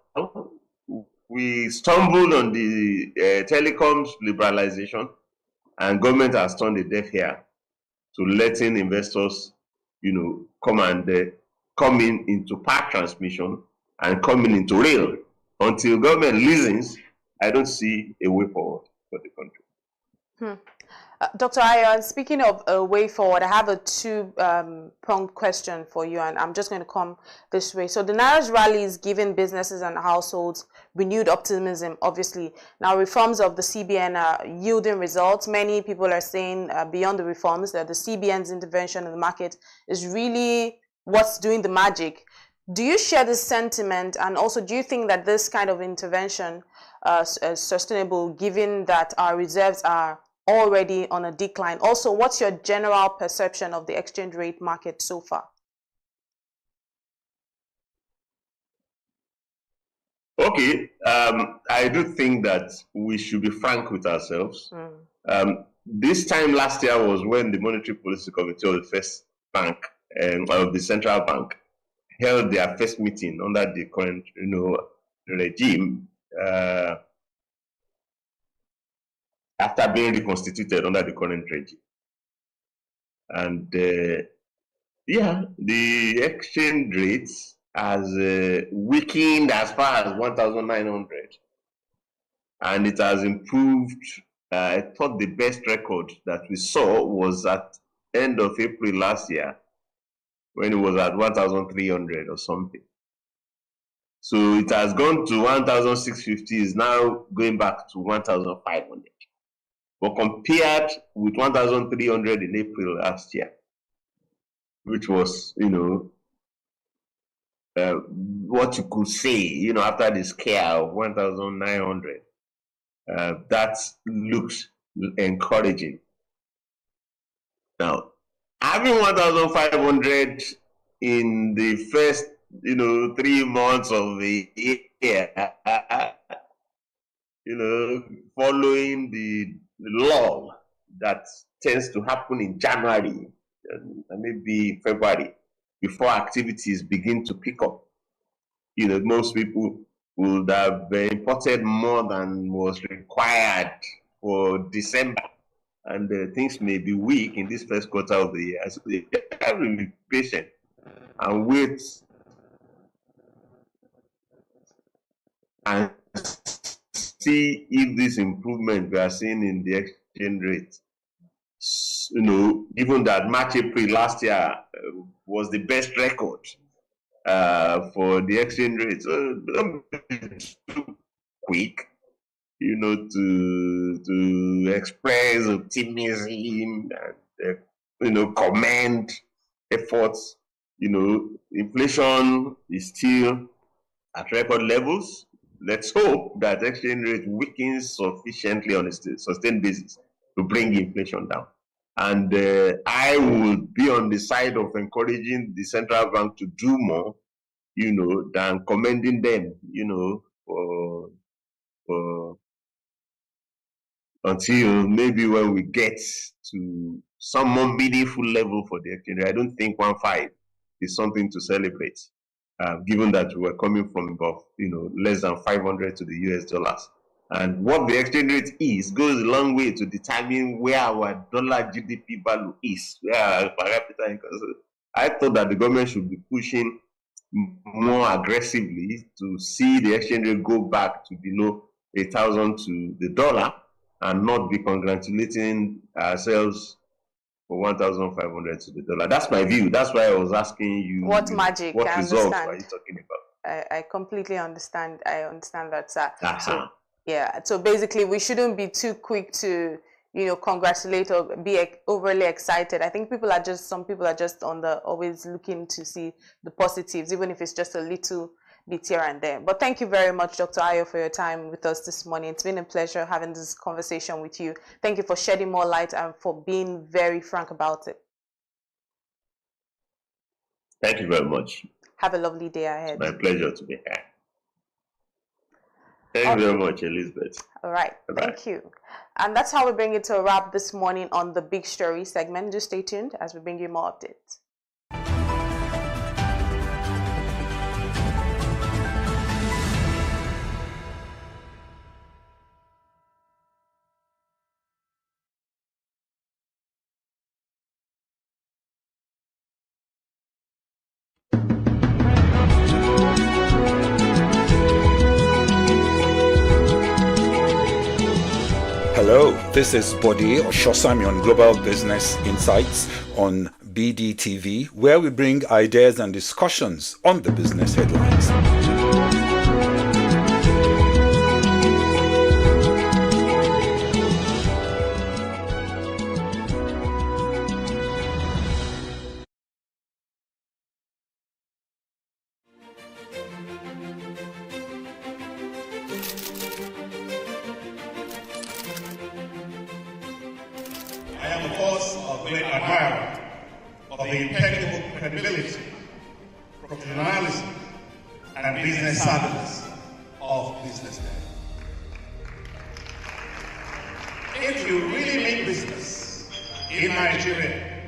we stumbled on the telecoms liberalization, and government has turned a deaf ear to letting investors, come in into power transmission and coming into rail. Until government listens, I don't see a way forward for the country. Dr. Ayon, speaking of a way forward, I have a two-pronged question for you, and I'm just going to come this way. So the Naira's rally is giving businesses and households renewed optimism, obviously. Now, reforms of the CBN are yielding results. Many people are saying beyond the reforms that the CBN's intervention in the market is really what's doing the magic. Do you share this sentiment? And also, do you think that this kind of intervention is sustainable, given that our reserves are already on a decline? Also, what's your general perception of the exchange rate market so far? Okay, I do think that we should be frank with ourselves. This time last year was when the Monetary Policy Committee of the First Bank of the Central Bank held their first meeting under the current regime, after being reconstituted under the current regime. And yeah, the exchange rate has weakened as far as 1,900, and it has improved. I thought the best record that we saw was at end of April last year, when it was at 1,300 or something. So it has gone to 1,650, is now going back to 1,500. But compared with 1,300 in April last year, which was, what you could say, after the scare of 1,900, That looks encouraging. Now, having 1,500 in the first, 3 months of the year, following the law that tends to happen in January and maybe February, before activities begin to pick up. Most people would have imported more than was required for December, and things may be weak in this first quarter of the year. So you have to be patient and wait and see if this improvement we are seeing in the exchange rate, given that March, April last year was the best record for the exchange rate. So don't be too quick, to express optimism and, commend efforts. Inflation is still at record levels. Let's hope that exchange rate weakens sufficiently on a sustained basis to bring inflation down. And I would be on the side of encouraging the central bank to do more, than commending them, for until maybe when we get to some more meaningful level for the exchange rate. I don't think 1.5 is something to celebrate, given that we're coming from about, less than 500 to the US dollars. And what the exchange rate is goes a long way to determine where our dollar GDP value is, where our per capita income. I thought that the government should be pushing more aggressively to see the exchange rate go back to below 1,000 to the dollar, and not be congratulating ourselves for 1,500 to the dollar. That's my view. That's why I was asking you. What magic? What I results understand. are you talking about? I completely understand. I understand that, sir. Uh-huh. So basically, we shouldn't be too quick to, congratulate or be overly excited. I think some people are just always looking to see the positives, even if it's just a little bit here and there. But thank you very much, Dr. Ayo, for your time with us this morning. It's been a pleasure having this conversation with you. Thank you for shedding more light and for being very frank about it. Thank you very much. Have a lovely day ahead. It's my pleasure to be here. Thank you very much, Elizabeth. All right. Bye-bye. Thank you. And that's how we bring it to a wrap this morning on the Big Story segment. Just stay tuned as we bring you more updates. Hello, this is Bode Oshosami on Global Business Insights on BDTV, where we bring ideas and discussions on the business headlines. I am, of course, a great admirer of the impeccable credibility, professionalism, and business savviness of BusinessDay. If you really mean business in Nigeria,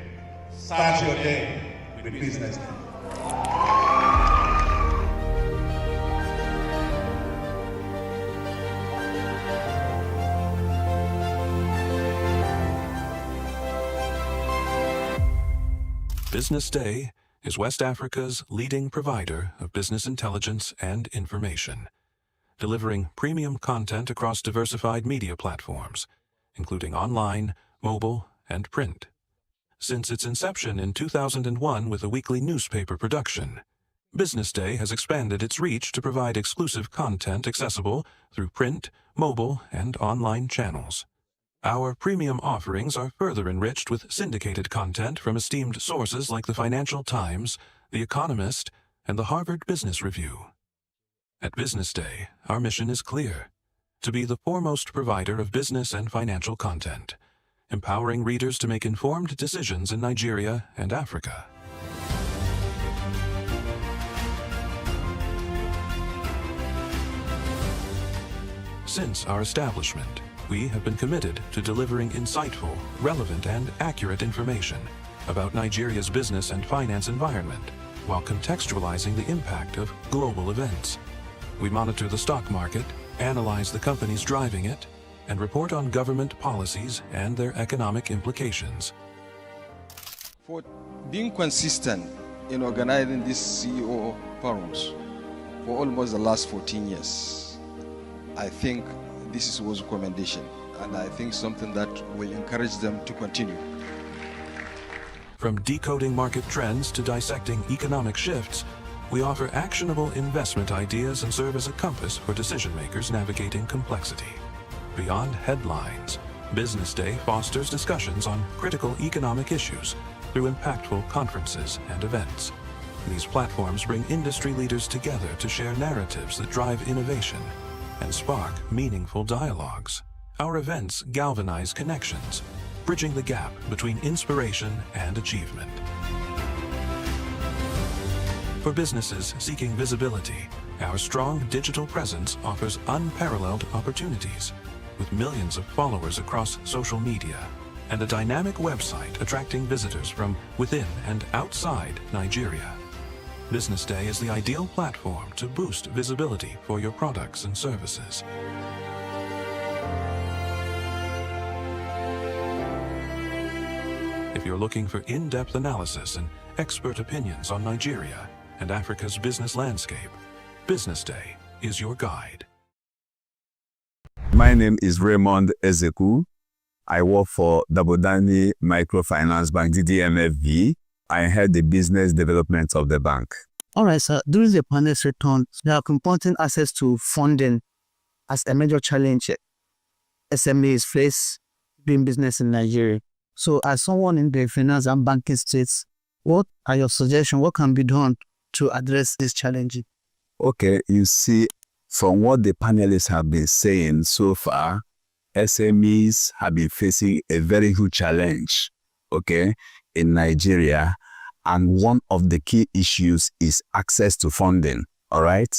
start your day with BusinessDay. BusinessDay is West Africa's leading provider of business intelligence and information, delivering premium content across diversified media platforms, including online, mobile, and print. Since its inception in 2001 with a weekly newspaper production, BusinessDay has expanded its reach to provide exclusive content accessible through print, mobile, and online channels. Our premium offerings are further enriched with syndicated content from esteemed sources like the Financial Times, The Economist, and the Harvard Business Review. At BusinessDay, our mission is clear: to be the foremost provider of business and financial content, empowering readers to make informed decisions in Nigeria and Africa. Since our establishment, we have been committed to delivering insightful, relevant, and accurate information about Nigeria's business and finance environment, while contextualizing the impact of global events. We monitor the stock market, analyze the companies driving it, and report on government policies and their economic implications. For being consistent in organizing these CEO forums for almost the last 14 years, I think this was a commendation, and I think something that will encourage them to continue. From decoding market trends to dissecting economic shifts, we offer actionable investment ideas and serve as a compass for decision makers navigating complexity. Beyond headlines, Business Day fosters discussions on critical economic issues through impactful conferences and events. These platforms bring industry leaders together to share narratives that drive innovation and spark meaningful dialogues. Our events galvanize connections, bridging the gap between inspiration and achievement. For businesses seeking visibility, our strong digital presence offers unparalleled opportunities, with millions of followers across social media and a dynamic website attracting visitors from within and outside Nigeria. Business Day is the ideal platform to boost visibility for your products and services. If you're looking for in-depth analysis and expert opinions on Nigeria and Africa's business landscape, Business Day is your guide. My name is Raymond Ezeku. I work for Dabodani Microfinance Bank, DDMFB. I head the business development of the bank. All right, sir. During the panel's return, there are important access to funding as a major challenge SMEs face doing business in Nigeria. So as someone in the finance and banking states, what are your suggestions? What can be done to address this challenge? Okay, you see, from what the panelists have been saying so far, SMEs have been facing a very huge challenge, okay, in Nigeria. And one of the key issues is access to funding, all right?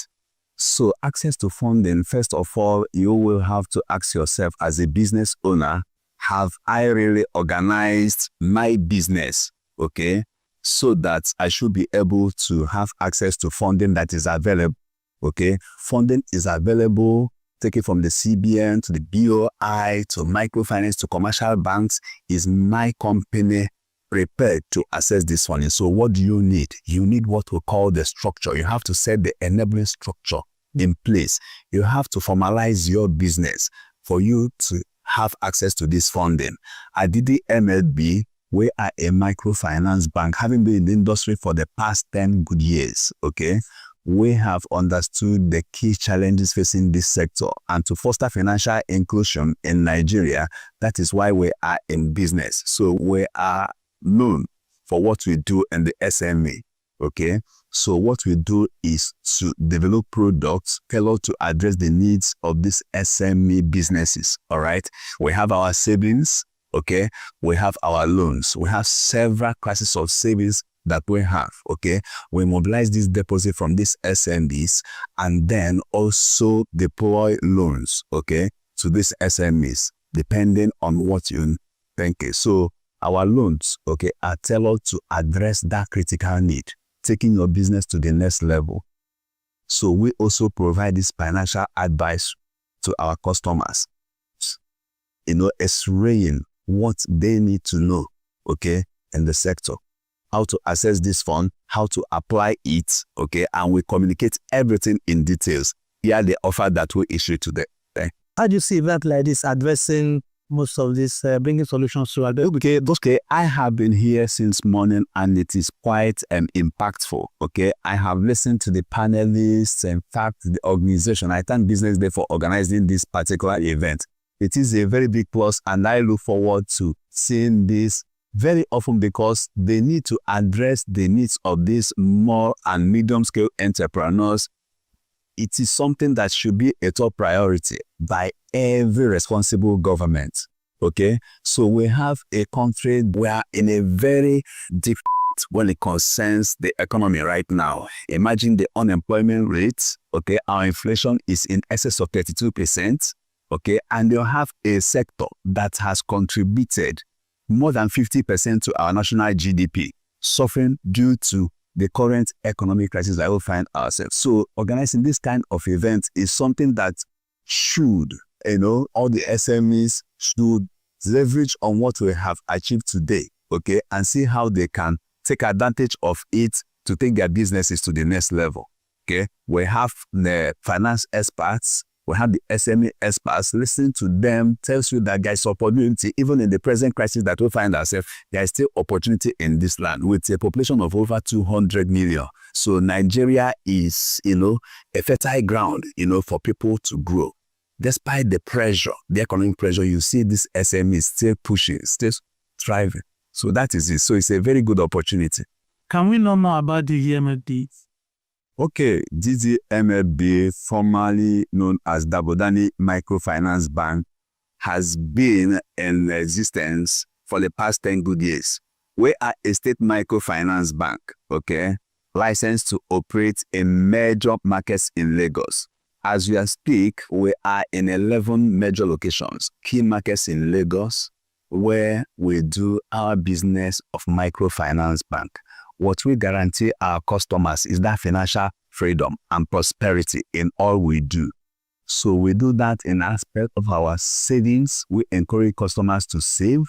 So access to funding, first of all, you will have to ask yourself as a business owner, have I really organized my business, okay, so that I should be able to have access to funding that is available, okay? Funding is available, take it from the CBN to the BOI to microfinance to commercial banks. Is my company prepared to access this funding? So what do you need? You need what we call the structure. You have to set the enabling structure in place. You have to formalize your business for you to have access to this funding. At DDMFB, we are a microfinance bank, having been in the industry for the past 10 good years, okay? We have understood the key challenges facing this sector, and to foster financial inclusion in Nigeria, that is why we are in business. So we are known for what we do in the SME, okay? So what we do is to develop products tailored to address the needs of these SME businesses, all right? We have our savings, okay? We have our loans. We have several classes of savings that we have, okay? We mobilize this deposit from these SMBs and then also deploy loans, okay, to these SMEs, depending on what you think. So our loans, okay, are tailored to address that critical need, taking your business to the next level. So we also provide this financial advice to our customers, explaining what they need to know, okay, in the sector, how to access this fund, how to apply it, okay, and we communicate everything in details. Here the offer that we issue today. How do you see event like this addressing most of this, bringing solutions to others? Okay, I have been here since morning and it is quite impactful, okay? I have listened to the panelists, in fact, the organization. I thank Business Day for organizing this particular event. It is a very big plus and I look forward to seeing this very often because they need to address the needs of these small and medium scale entrepreneurs it is something that should be a top priority by every responsible government. Okay, so we have a country, we are in a very deep when it concerns the economy right now. Imagine the unemployment rate. Okay, our inflation is in excess of 32%. Okay, and you have a sector that has contributed more than 50% to our national GDP, suffering due to the current economic crisis that we find ourselves. So organizing this kind of event is something that should, all the SMEs should leverage on what we have achieved today, okay, and see how they can take advantage of it to take their businesses to the next level, okay. We have the finance experts, we have the SME experts. Listening to them tells you that there is opportunity, even in the present crisis that we find ourselves, there is still opportunity in this land with a population of over 200 million. So Nigeria is, a fertile ground, for people to grow. Despite the pressure, the economic pressure, you see this SME still pushing, still thriving. So that is it. So it's a very good opportunity. Can we know more about the DDMLB? Okay, DDMLB, formerly known as Dabodani Microfinance Bank, has been in existence for the past 10 good years. We are a state microfinance bank, okay, licensed to operate in major markets in Lagos. As we speak, we are in 11 major locations, key markets in Lagos, where we do our business of microfinance bank. What we guarantee our customers is that financial freedom and prosperity in all we do. So we do that in aspect of our savings. We encourage customers to save.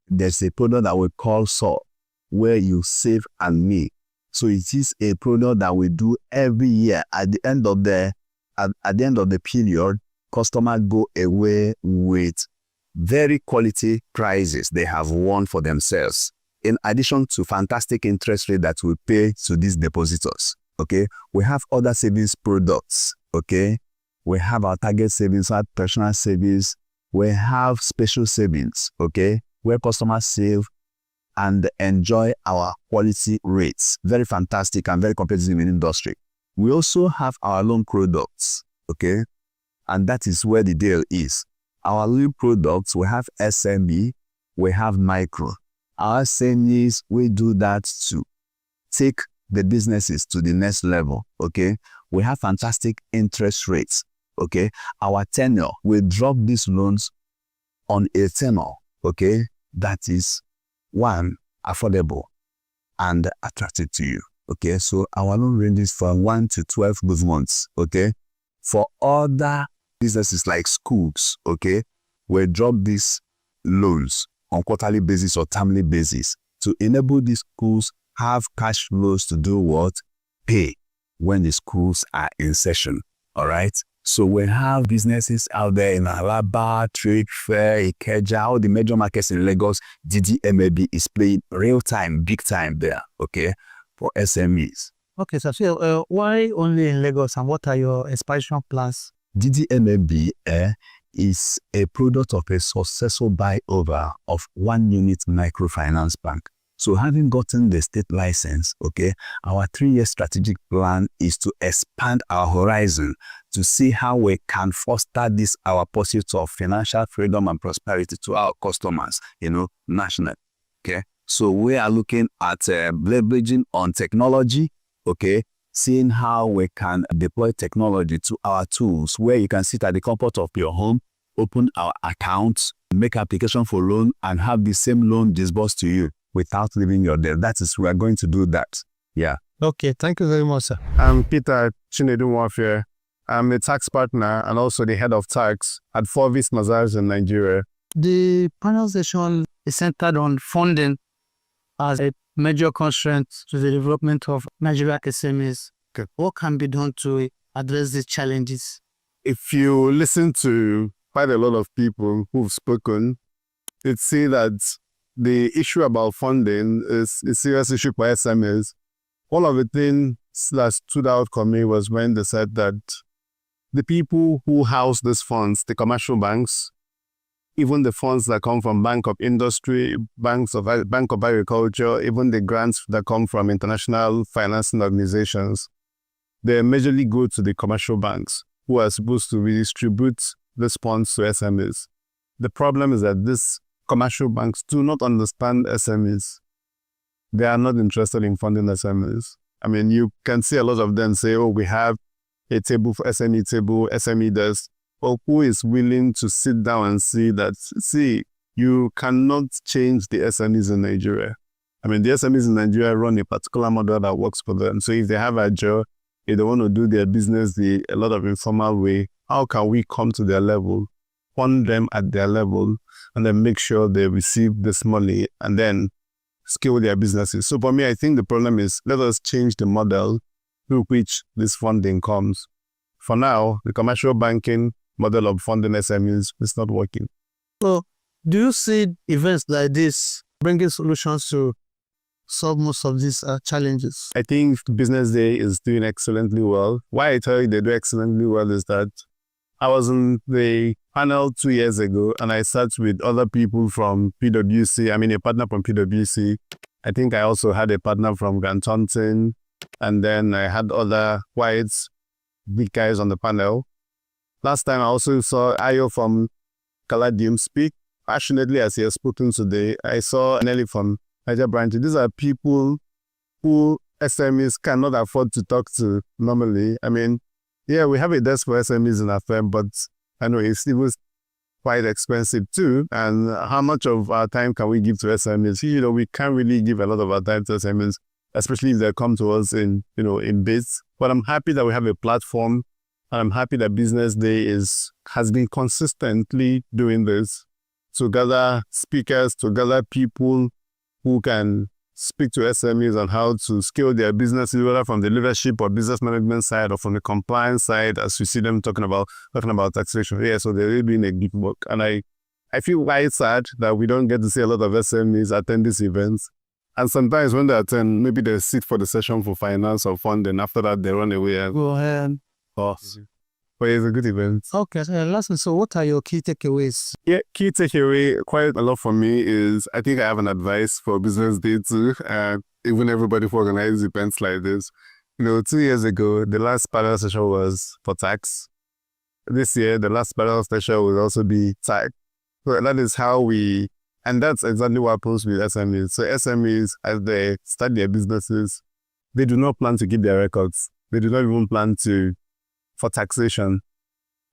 There's a product that we call SOR, where you save and make. So it is a product that we do every year. At the end of the period, customers go away with very quality prizes they have won for themselves, in addition to fantastic interest rate that we pay to these depositors. Okay, we have other savings products. Okay, we have our target savings, our personal savings. We have special savings. Okay, where customers save and enjoy our quality rates. Very fantastic and very competitive in industry. We also have our loan products. Okay, and that is where the deal is. Our loan products, we have SME, we have micro. Our SMEs, we do that to take the businesses to the next level, okay? We have fantastic interest rates, okay? Our tenure, we drop these loans on a tenure, okay, that is, one, affordable and attractive to you, okay? So our loan ranges from 1 to 12 good months, okay? For other businesses like schools, okay, we drop these loans on quarterly basis or termly basis to enable these schools have cash flows to do what? Pay when the schools are in session, all right? So we have businesses out there in Alaba, Trade Fair, Ikeja, all the major markets in Lagos. DDMLB is playing real time, big time there, okay, for SMEs. Okay, so why only in Lagos and what are your expansion plans? DDMLB is a product of a successful buyover of one unit microfinance bank. So having gotten the state license, okay, our 3-year strategic plan is to expand our horizon to see how we can foster this, our pursuit of financial freedom and prosperity to our customers, nationally, okay? So we are looking at leveraging on technology, okay, seeing how we can deploy technology to our tools where you can sit at the comfort of your home, open our accounts, make application for loan, and have the same loan disbursed to you without leaving your debt. We are going to do that. Yeah. Okay, thank you very much, sir. I'm Peter Chinedu Warfare. I'm a tax partner and also the head of tax at Forvis Mazars in Nigeria. The panel session is centered on funding as a major constraint to the development of Nigeria SMEs. Okay. What can be done to address these challenges? If you listen to quite a lot of people who've spoken, you'd see that the issue about funding is a serious issue for SMEs. One of the things that stood out for me was when they said that the people who house these funds, the commercial banks, even the funds that come from Bank of Industry, Bank of Agriculture, even the grants that come from international financing organizations, they majorly go to the commercial banks who are supposed to redistribute this funds to SMEs. The problem is that these commercial banks do not understand SMEs. They are not interested in funding SMEs. I mean, you can see a lot of them say, oh, we have a table, SME does. But who is willing to sit down and see that, you cannot change the SMEs in Nigeria. I mean, the SMEs in Nigeria run a particular model that works for them. So if they have a job, if they want to do their business a lot of informal way, how can we come to their level, fund them at their level, and then make sure they receive this money and then scale their businesses? So for me, I think the problem is, let us change the model through which this funding comes. For now, the commercial banking model of funding SMEs is not working. So do you see events like this bringing solutions to solve most of these challenges? I think BusinessDay is doing excellently well. Why I tell you they do excellently well is that I was in the panel 2 years ago and I sat with other people from PwC. I mean, a partner from PwC. I think I also had a partner from Grant Thornton, and then I had other whites, big guys on the panel. Last time I also saw Ayo from Caladium speak passionately as he has spoken today. I saw Nelly from Niger Branch. These are people who SMEs cannot afford to talk to normally. I mean, yeah, we have a desk for SMEs in our firm, but I know it was quite expensive too. And how much of our time can we give to SMEs? You know, we can't really give a lot of our time to SMEs, especially if they come to us in bits. But I'm happy that we have a platform, and I'm happy that BusinessDay has been consistently doing this to gather speakers, to gather people who can speak to SMEs on how to scale their businesses, whether from the leadership or business management side or from the compliance side, as you see them talking about taxation. Yeah, so they're really doing a good work. And I feel quite sad that we don't get to see a lot of SMEs attend these events. And sometimes when they attend, maybe they sit for the session for finance or funding. After that, they run away. And, go ahead. But it's a good event. Okay, lastly, so what are your key takeaways? Yeah, key takeaway, quite a lot for me is, I think I have an advice for BusinessDay too, and even everybody who organizes events like this. 2 years ago, the last panel session was for tax. This year, the last panel session will also be tax. So that is how and that's exactly what happens with SMEs. So SMEs, as they start their businesses, they do not plan to keep their records. They do not even plan for taxation.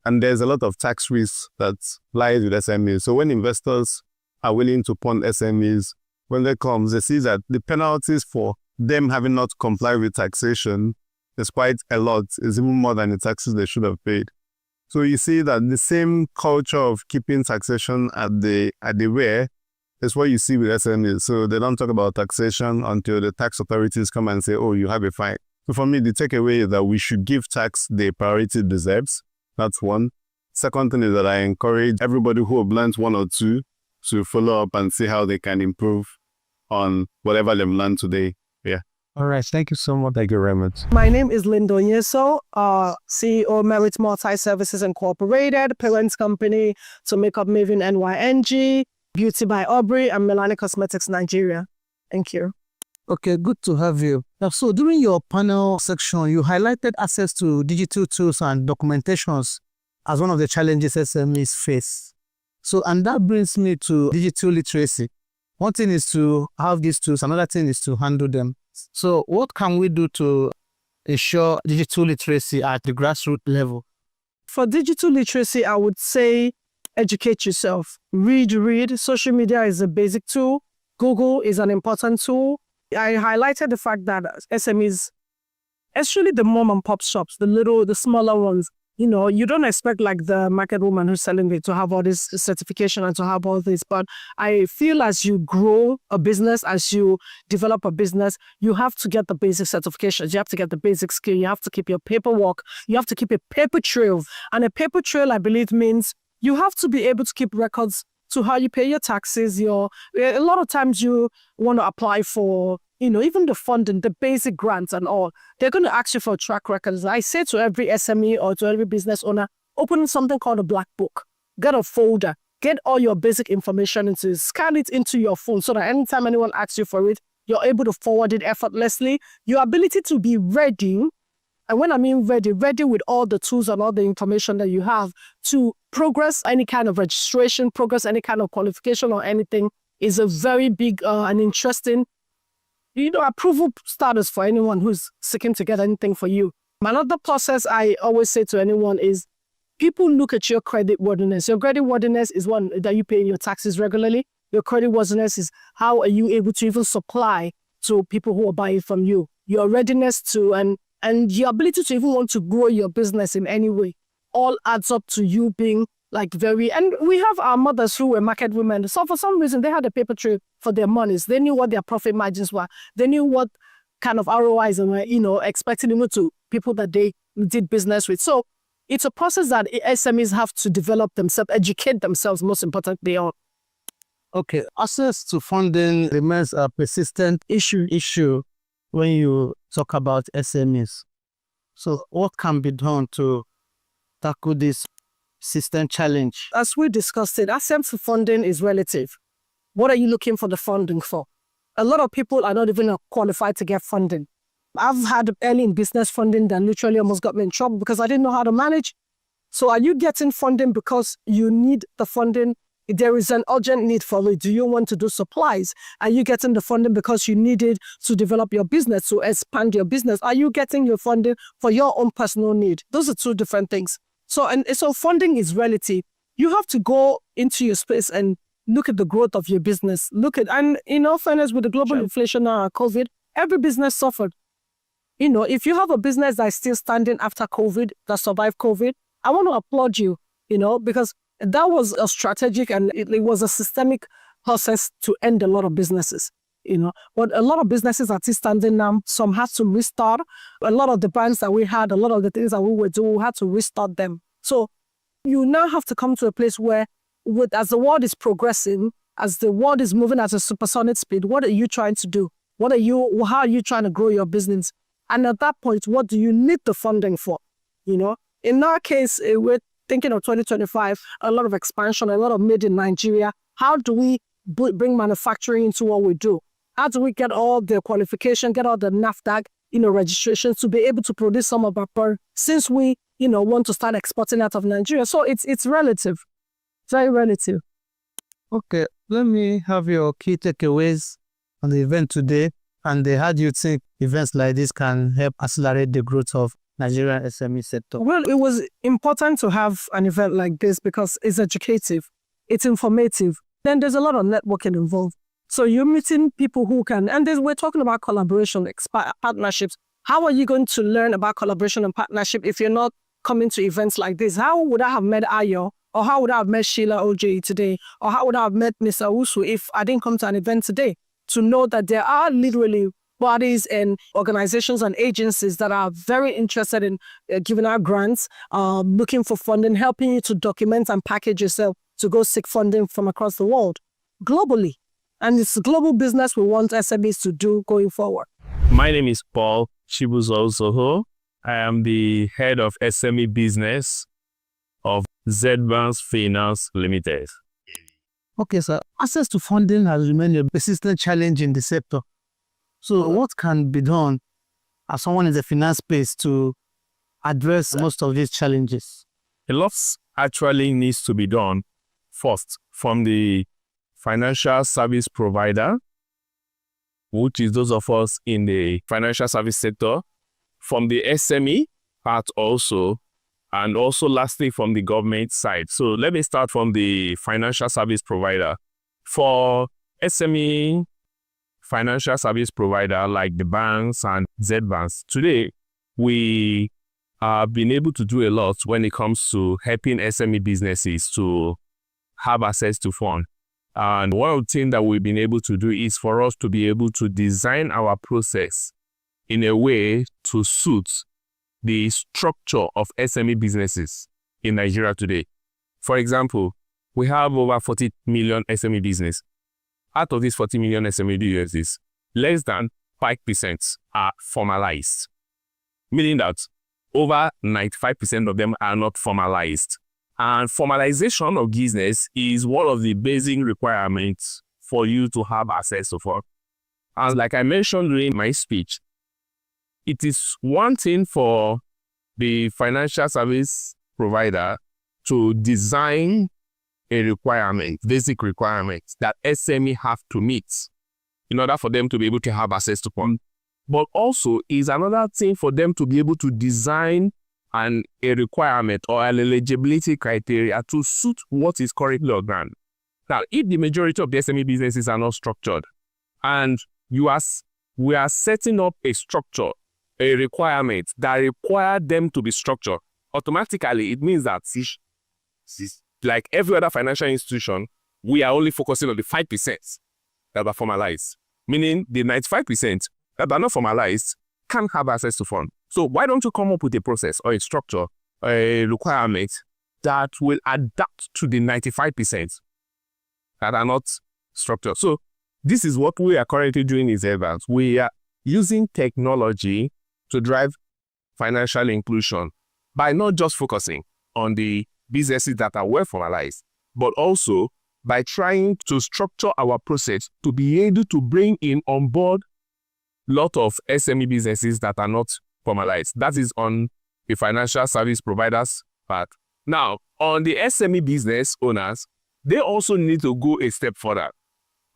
And there's a lot of tax risks that lies with SMEs. So when investors are willing to fund SMEs, when they come, they see that the penalties for them having not complied with taxation is quite a lot, is even more than the taxes they should have paid. So you see that the same culture of keeping taxation at the rear is what you see with SMEs. So they don't talk about taxation until the tax authorities come and say, oh, you have a fine. So for me, the takeaway is that we should give tax the priority it deserves. That's one. Second thing is that I encourage everybody who have learned one or two to follow up and see how they can improve on whatever they've learned today. Yeah. All right. Thank you so much. Thank you very much. My name is Linda Onyeso, CEO, Merit Multi-Services Incorporated, parent company to Makeup Maven NYNG, Beauty by Aubrey, and Melanie Cosmetics Nigeria. Thank you. Okay, good to have you. Now, so during your panel section, you highlighted access to digital tools and documentations as one of the challenges SMEs face. So, and that brings me to digital literacy. One thing is to have these tools, another thing is to handle them. So what can we do to ensure digital literacy at the grassroots level? For digital literacy, I would say educate yourself. Read. Social media is a basic tool. Google is an important tool. I highlighted the fact that SMEs, especially the mom and pop shops, the smaller ones, you don't expect like the market woman who's selling it to have all this certification and to have all this. But I feel as you grow a business, as you develop a business, you have to get the basic certifications. You have to get the basic skill. You have to keep your paperwork. You have to keep a paper trail. And a paper trail, I believe, means you have to be able to keep records to how you pay your taxes. A lot of times you want to apply for, even the funding, the basic grants and all. They're going to ask you for track records. I say to every SME or to every business owner, open something called a black book. Get a folder. Get all your basic information scan it into your phone so that anytime anyone asks you for it, you're able to forward it effortlessly. Your ability to be ready And when I mean ready, ready with all the tools and all the information that you have to progress any kind of registration, progress any kind of qualification or anything is a very big and interesting, approval status for anyone who's seeking to get anything for you. Another process I always say to anyone is people look at your credit worthiness. Your credit worthiness is one that you pay your taxes regularly. Your credit worthiness is how are you able to even supply to people who are buying from you. Your readiness to and your ability to even want to grow your business in any way all adds up to you being like and we have our mothers who were market women. So for some reason, they had a paper trail for their monies. They knew what their profit margins were. They knew what kind of ROIs and were, expecting to people that they did business with. So it's a process that SMEs have to develop themselves, educate themselves, most importantly on. Okay, access to funding remains a persistent issue when you talk about SMEs. So what can be done to tackle this system challenge? As we discussed it, access to funding is relative. What are you looking for the funding for? A lot of people are not even qualified to get funding. I've had early in business funding that literally almost got me in trouble because I didn't know how to manage. So are you getting funding because you need the funding? There is an urgent need for it. Do you want to do supplies? Are you getting the funding because you need it to develop your business, to expand your business? Are you getting your funding for your own personal need? Those are two different things. So funding is relative. You have to go into your space and look at the growth of your business. And in all fairness, with the global inflation and COVID, every business suffered. If you have a business that is still standing after COVID, that survived COVID, I want to applaud you, because that was a strategic and it was a systemic process to end a lot of businesses, But a lot of businesses are still standing now. Some had to restart. A lot of the brands that we had, a lot of the things that we were doing, we had to restart them. So you now have to come to a place where, as the world is progressing, as the world is moving at a supersonic speed, what are you trying to do? How are you trying to grow your business? And at that point, what do you need the funding for? In our case, we're thinking of 2025, a lot of expansion, a lot of made in Nigeria. How do we bring manufacturing into what we do? How do we get all the qualification, get all the NAFTA, registrations to be able to produce some of our products since we, want to start exporting out of Nigeria? So it's relative, very relative. Okay, let me have your key takeaways on the event today. And how do you think events like this can help accelerate the growth of Nigerian SME sector? Well, it was important to have an event like this because it's educative, it's informative. Then there's a lot of networking involved. So you're meeting people who can, and we're talking about collaboration, partnerships. How are you going to learn about collaboration and partnership if you're not coming to events like this? How would I have met Ayo? Or how would I have met Sheila OJ today? Or how would I have met Mr. Usu if I didn't come to an event today? To know that there are literally bodies and organizations and agencies that are very interested in giving out grants, looking for funding, helping you to document and package yourself to go seek funding from across the world, globally. And it's global business we want SMEs to do going forward. My name is Paul Chibuzo-Soho. I am the head of SME business of Z-Banks Finance Limited. Okay, sir. Access to funding has remained a persistent challenge in the sector. So what can be done as someone in the finance space to address most of these challenges? A lot actually needs to be done first from the financial service provider, which is those of us in the financial service sector, from the SME part also, and also lastly from the government side. So let me start from the financial service provider. For SME financial service provider like the banks and Z-Banks, today we have been able to do a lot when it comes to helping SME businesses to have access to funds. And one of the things that we've been able to do is for us to be able to design our process in a way to suit the structure of SME businesses in Nigeria today. For example, we have over 40 million SME business. Out of these 40 million SME businesses, less than 5% are formalized, meaning that over 95% of them are not formalized. And formalization of business is one of the basic requirements for you to have access to funds. And like I mentioned during my speech, it is one thing for the financial service provider to design a requirement, basic requirements that SME have to meet in order for them to be able to have access to funds. But also is another thing for them to be able to design a requirement or an eligibility criteria to suit what is currently on ground. Now, if the majority of the SME businesses are not structured and we are setting up a structure, a requirement that require them to be structured, automatically it means that like every other financial institution, we are only focusing on the 5% that are formalized, meaning the 95% that are not formalized can't have access to funds. So why don't you come up with a process or a structure, a requirement that will adapt to the 95% that are not structured? So this is what we are currently doing in Evans. We are using technology to drive financial inclusion by not just focusing on the businesses that are well formalized, but also by trying to structure our process to be able to bring in on board a lot of SME businesses that are not formalized. That is on the financial service providers part. Now, on the SME business owners, they also need to go a step further.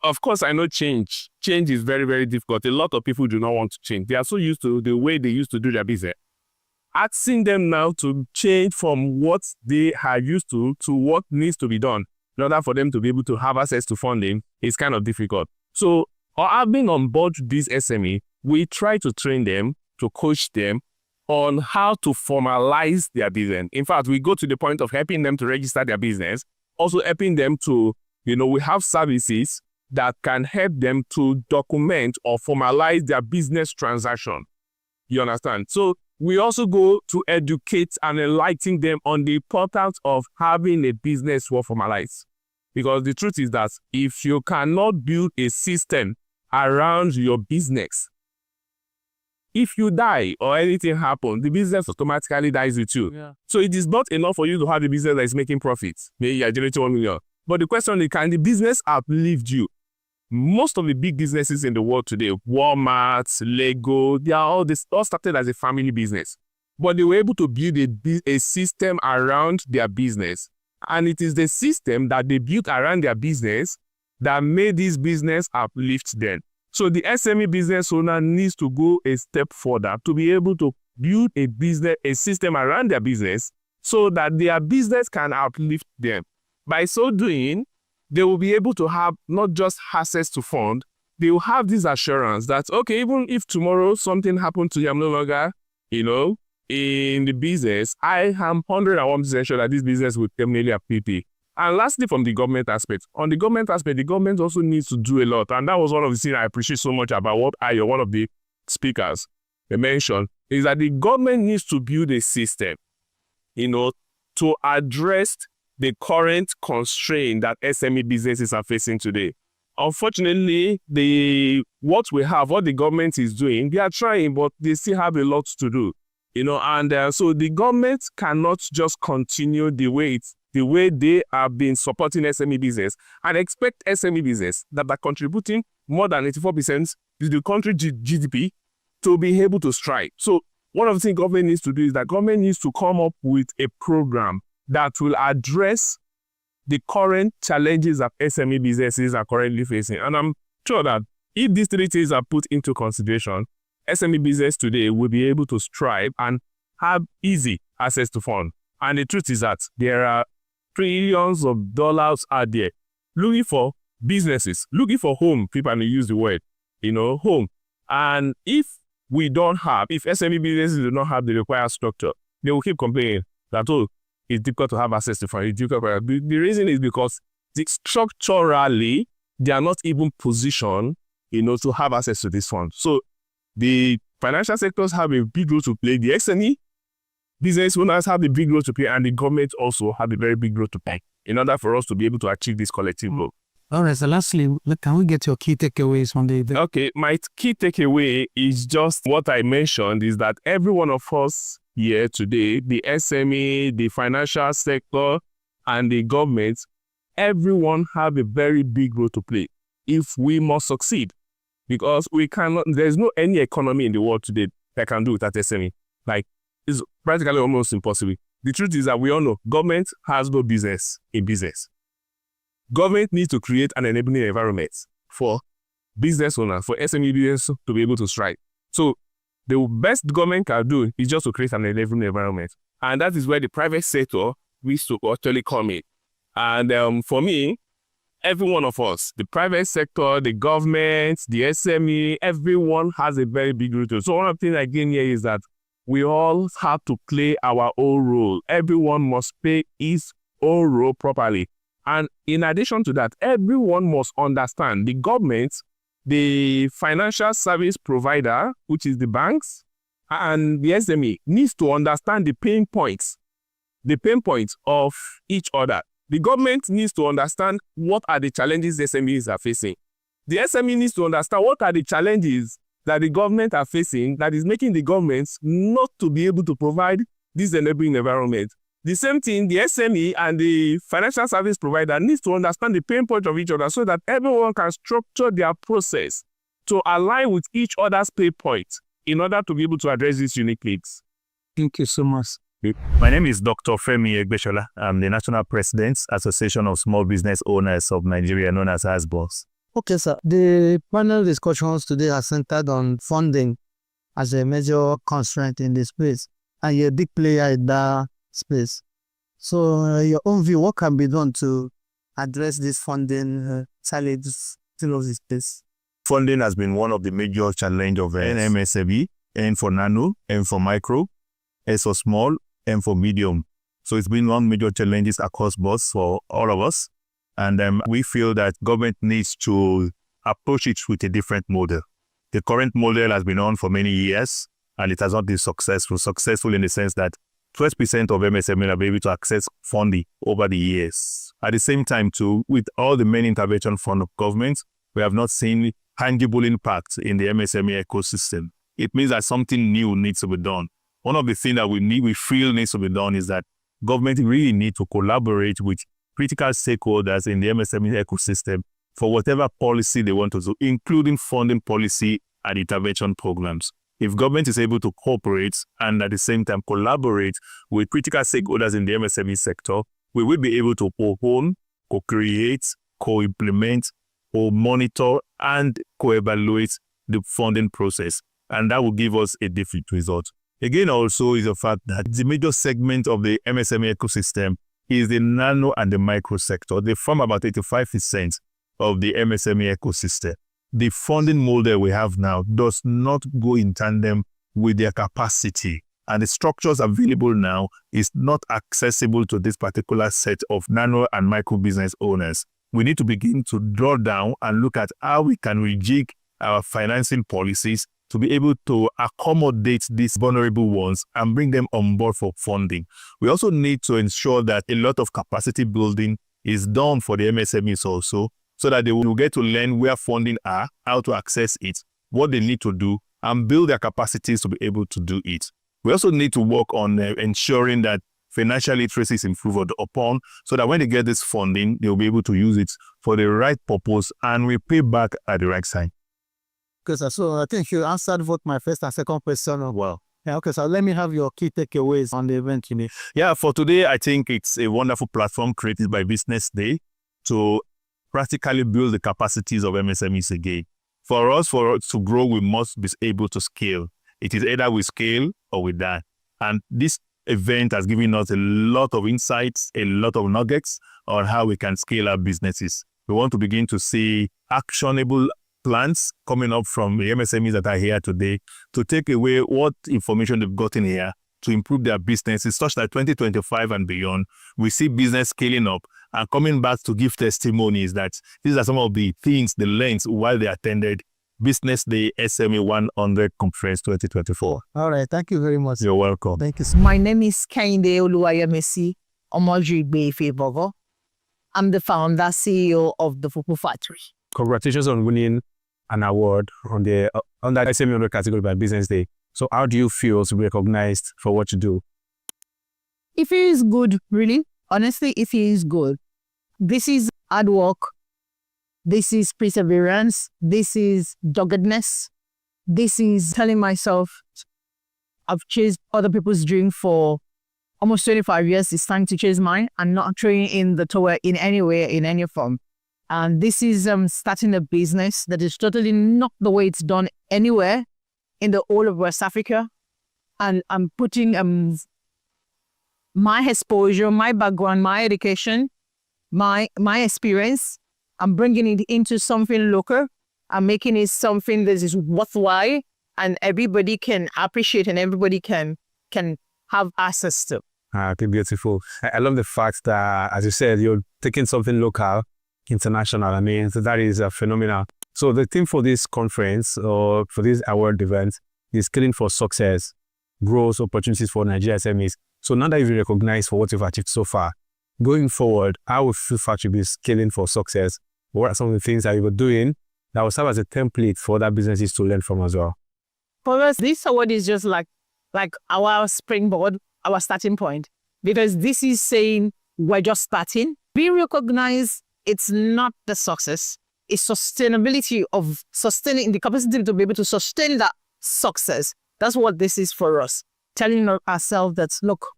Of course, I know change. Change is very, very difficult. A lot of people do not want to change. They are so used to the way they used to do their business. Asking them now to change from what they are used to what needs to be done in order for them to be able to have access to funding is kind of difficult. So, having on board this SME, we try to train them, to coach them on how to formalize their business. In fact, we go to the point of helping them to register their business, also helping them to, we have services that can help them to document or formalize their business transaction. You understand? So we also go to educate and enlighten them on the importance of having a business well formalized. Because the truth is that if you cannot build a system around your business, if you die or anything happens, the business automatically dies with you. Yeah. So it is not enough for you to have a business that is making profits. Maybe you are generating 1 million. But the question is, can the business outlive you? Most of the big businesses in the world today, Walmart, Lego, they are all started as a family business. But they were able to build a system around their business. And it is the system that they built around their business that made this business uplift them. So the SME business owner needs to go a step further to be able to build a system around their business so that their business can uplift them. By so doing, they will be able to have not just access to funds, they will have this assurance that, okay, even if tomorrow something happened to you, I'm no longer, in the business, I am 101% sure that this business will terminally uplift. And lastly, from the government aspect, the government also needs to do a lot. And that was one of the things I appreciate so much about what one of the speakers mentioned, is that the government needs to build a system, to address the current constraint that SME businesses are facing today. Unfortunately, what the government is doing, they are trying, but they still have a lot to do, so the government cannot just continue the way they have been supporting SME business and expect SME business that are contributing more than 84% to the country GDP to be able to strive. So one of the things government needs to do is that government needs to come up with a program that will address the current challenges that SME businesses are currently facing. And I'm sure that if these three things are put into consideration, SME business today will be able to strive and have easy access to funds. And the truth is that there are trillions of dollars out there looking for businesses, looking for home. People use the word, home. And if SME businesses do not have the required structure, they will keep complaining that, it's difficult to have access to funds. The reason is because structurally, they are not even positioned, to have access to this fund. So the financial sectors have a big role to play. The SME business owners have a big role to play, and the government also have a very big role to play in order for us to be able to achieve this collective goal. All right, so lastly, can we get your key takeaways from the... Okay, my key takeaway is just what I mentioned, is that every one of us here today, the SME, the financial sector, and the government, everyone have a very big role to play if we must succeed. Because there's no any economy in the world today that can do without SME. Like, it's practically almost impossible. The truth is that we all know government has no business in business. Government needs to create an enabling environment for business owners, for SME business to be able to strive. So the best government can do is just to create an enabling environment. And that is where the private sector needs to actually come in. And for me, every one of us, the private sector, the government, the SME, everyone has a very big role. So one of the things I gain here is that we all have to play our own role. Everyone must play his own role properly. And in addition to that, everyone must understand the government, the financial service provider, which is the banks, and the SME needs to understand the pain points of each other. The government needs to understand what are the challenges SMEs are facing. The SME needs to understand what are the challenges that the government are facing that is making the governments not to be able to provide this enabling environment. The same thing, the SME and the financial service provider needs to understand the pain point of each other so that everyone can structure their process to align with each other's pain points in order to be able to address these unique needs. Thank you so much. My name is Dr. Femi Egbeshola. I'm the National President, Association of Small Business Owners of Nigeria, known as ASBOS. Okay, sir. The panel discussions today are centered on funding as a major constraint in this space, and you're a big player in that space. So, your own view, what can be done to address this funding challenges still of this space? Funding has been one of the major challenges of MSME, N for nano, M for micro, S for small, M for medium. So it's been one major challenges across boards for all of us. And we feel that government needs to approach it with a different model. The current model has been on for many years, and it has not been successful. Successful in the sense that 12% of MSME have been able to access funding over the years. At the same time, too, with all the main intervention fund of government, we have not seen tangible impact in the MSME ecosystem. It means that something new needs to be done. One of the things that we feel needs to be done is that government really need to collaborate with critical stakeholders in the MSME ecosystem for whatever policy they want to do, including funding policy and intervention programs. If government is able to cooperate and at the same time collaborate with critical stakeholders in the MSME sector, we will be able to co-own, co-create, co-implement, co-monitor, and co-evaluate the funding process. And that will give us a different result. Again, also is the fact that the major segment of the MSME ecosystem is the nano and the micro sector. They form about 85% of the MSME ecosystem. The funding model we have now does not go in tandem with their capacity. And the structures available now is not accessible to this particular set of nano and micro business owners. We need to begin to draw down and look at how we can rejig our financing policies to be able to accommodate these vulnerable ones and bring them on board for funding. We also need to ensure that a lot of capacity building is done for the MSMEs also, so that they will get to learn where funding are, how to access it, what they need to do, and build their capacities to be able to do it. We also need to work on ensuring that financial literacy is improved upon, so that when they get this funding, they'll be able to use it for the right purpose and repay back at the right time. Okay, sir. So I think you answered both my first and second question well. Yeah, okay, so let me have your key takeaways on the event today. Yeah, for today, I think it's a wonderful platform created by BusinessDay to practically build the capacities of MSMEs again. For us to grow, we must be able to scale. It is either we scale or we die. And this event has given us a lot of insights, a lot of nuggets on how we can scale our businesses. We want to begin to see actionable plans coming up from the MSMEs that are here today to take away what information they've gotten here to improve their businesses, such that 2025 and beyond, we see business scaling up and coming back to give testimonies that these are some of the things they learned while they attended BusinessDay SME 100 Conference 2024. All right, thank you very much. You're welcome. Thank you. My name is Kehinde Oluwayemisi Omojigbe-Ifebogo. I'm the founder, CEO of the Fufu Factory. Congratulations on winning an award on the under SME 100 category by BusinessDay. So how do you feel to be recognized for what you do? It feels good, really. Honestly, it feels good. This is hard work. This is perseverance. This is doggedness. This is telling myself I've chased other people's dream for almost 25 years. It's time to chase mine and not throwing in the towel in any way, in any form. And this is starting a business that is totally not the way it's done anywhere in the whole of West Africa. And I'm putting my exposure, my background, my education, my experience, I'm bringing it into something local. I'm making it something that is worthwhile and everybody can appreciate and everybody can have access to. Okay, beautiful. I love the fact that, as you said, you're taking something local, international. I mean, so that is phenomenal. So the theme for this conference or for this award event is Scaling for Success, Growth Opportunities for Nigeria SMEs. So now that you've been recognized for what you've achieved so far, going forward, how will Food Factory be scaling for success? What are some of the things that you were doing that will serve as a template for other businesses to learn from as well? For us, this award is just like our springboard, our starting point, because this is saying we're just starting. Being recognized, it's not the success. It's sustainability of sustaining the capacity to be able to sustain that success. That's what this is for us. Telling ourselves that, look,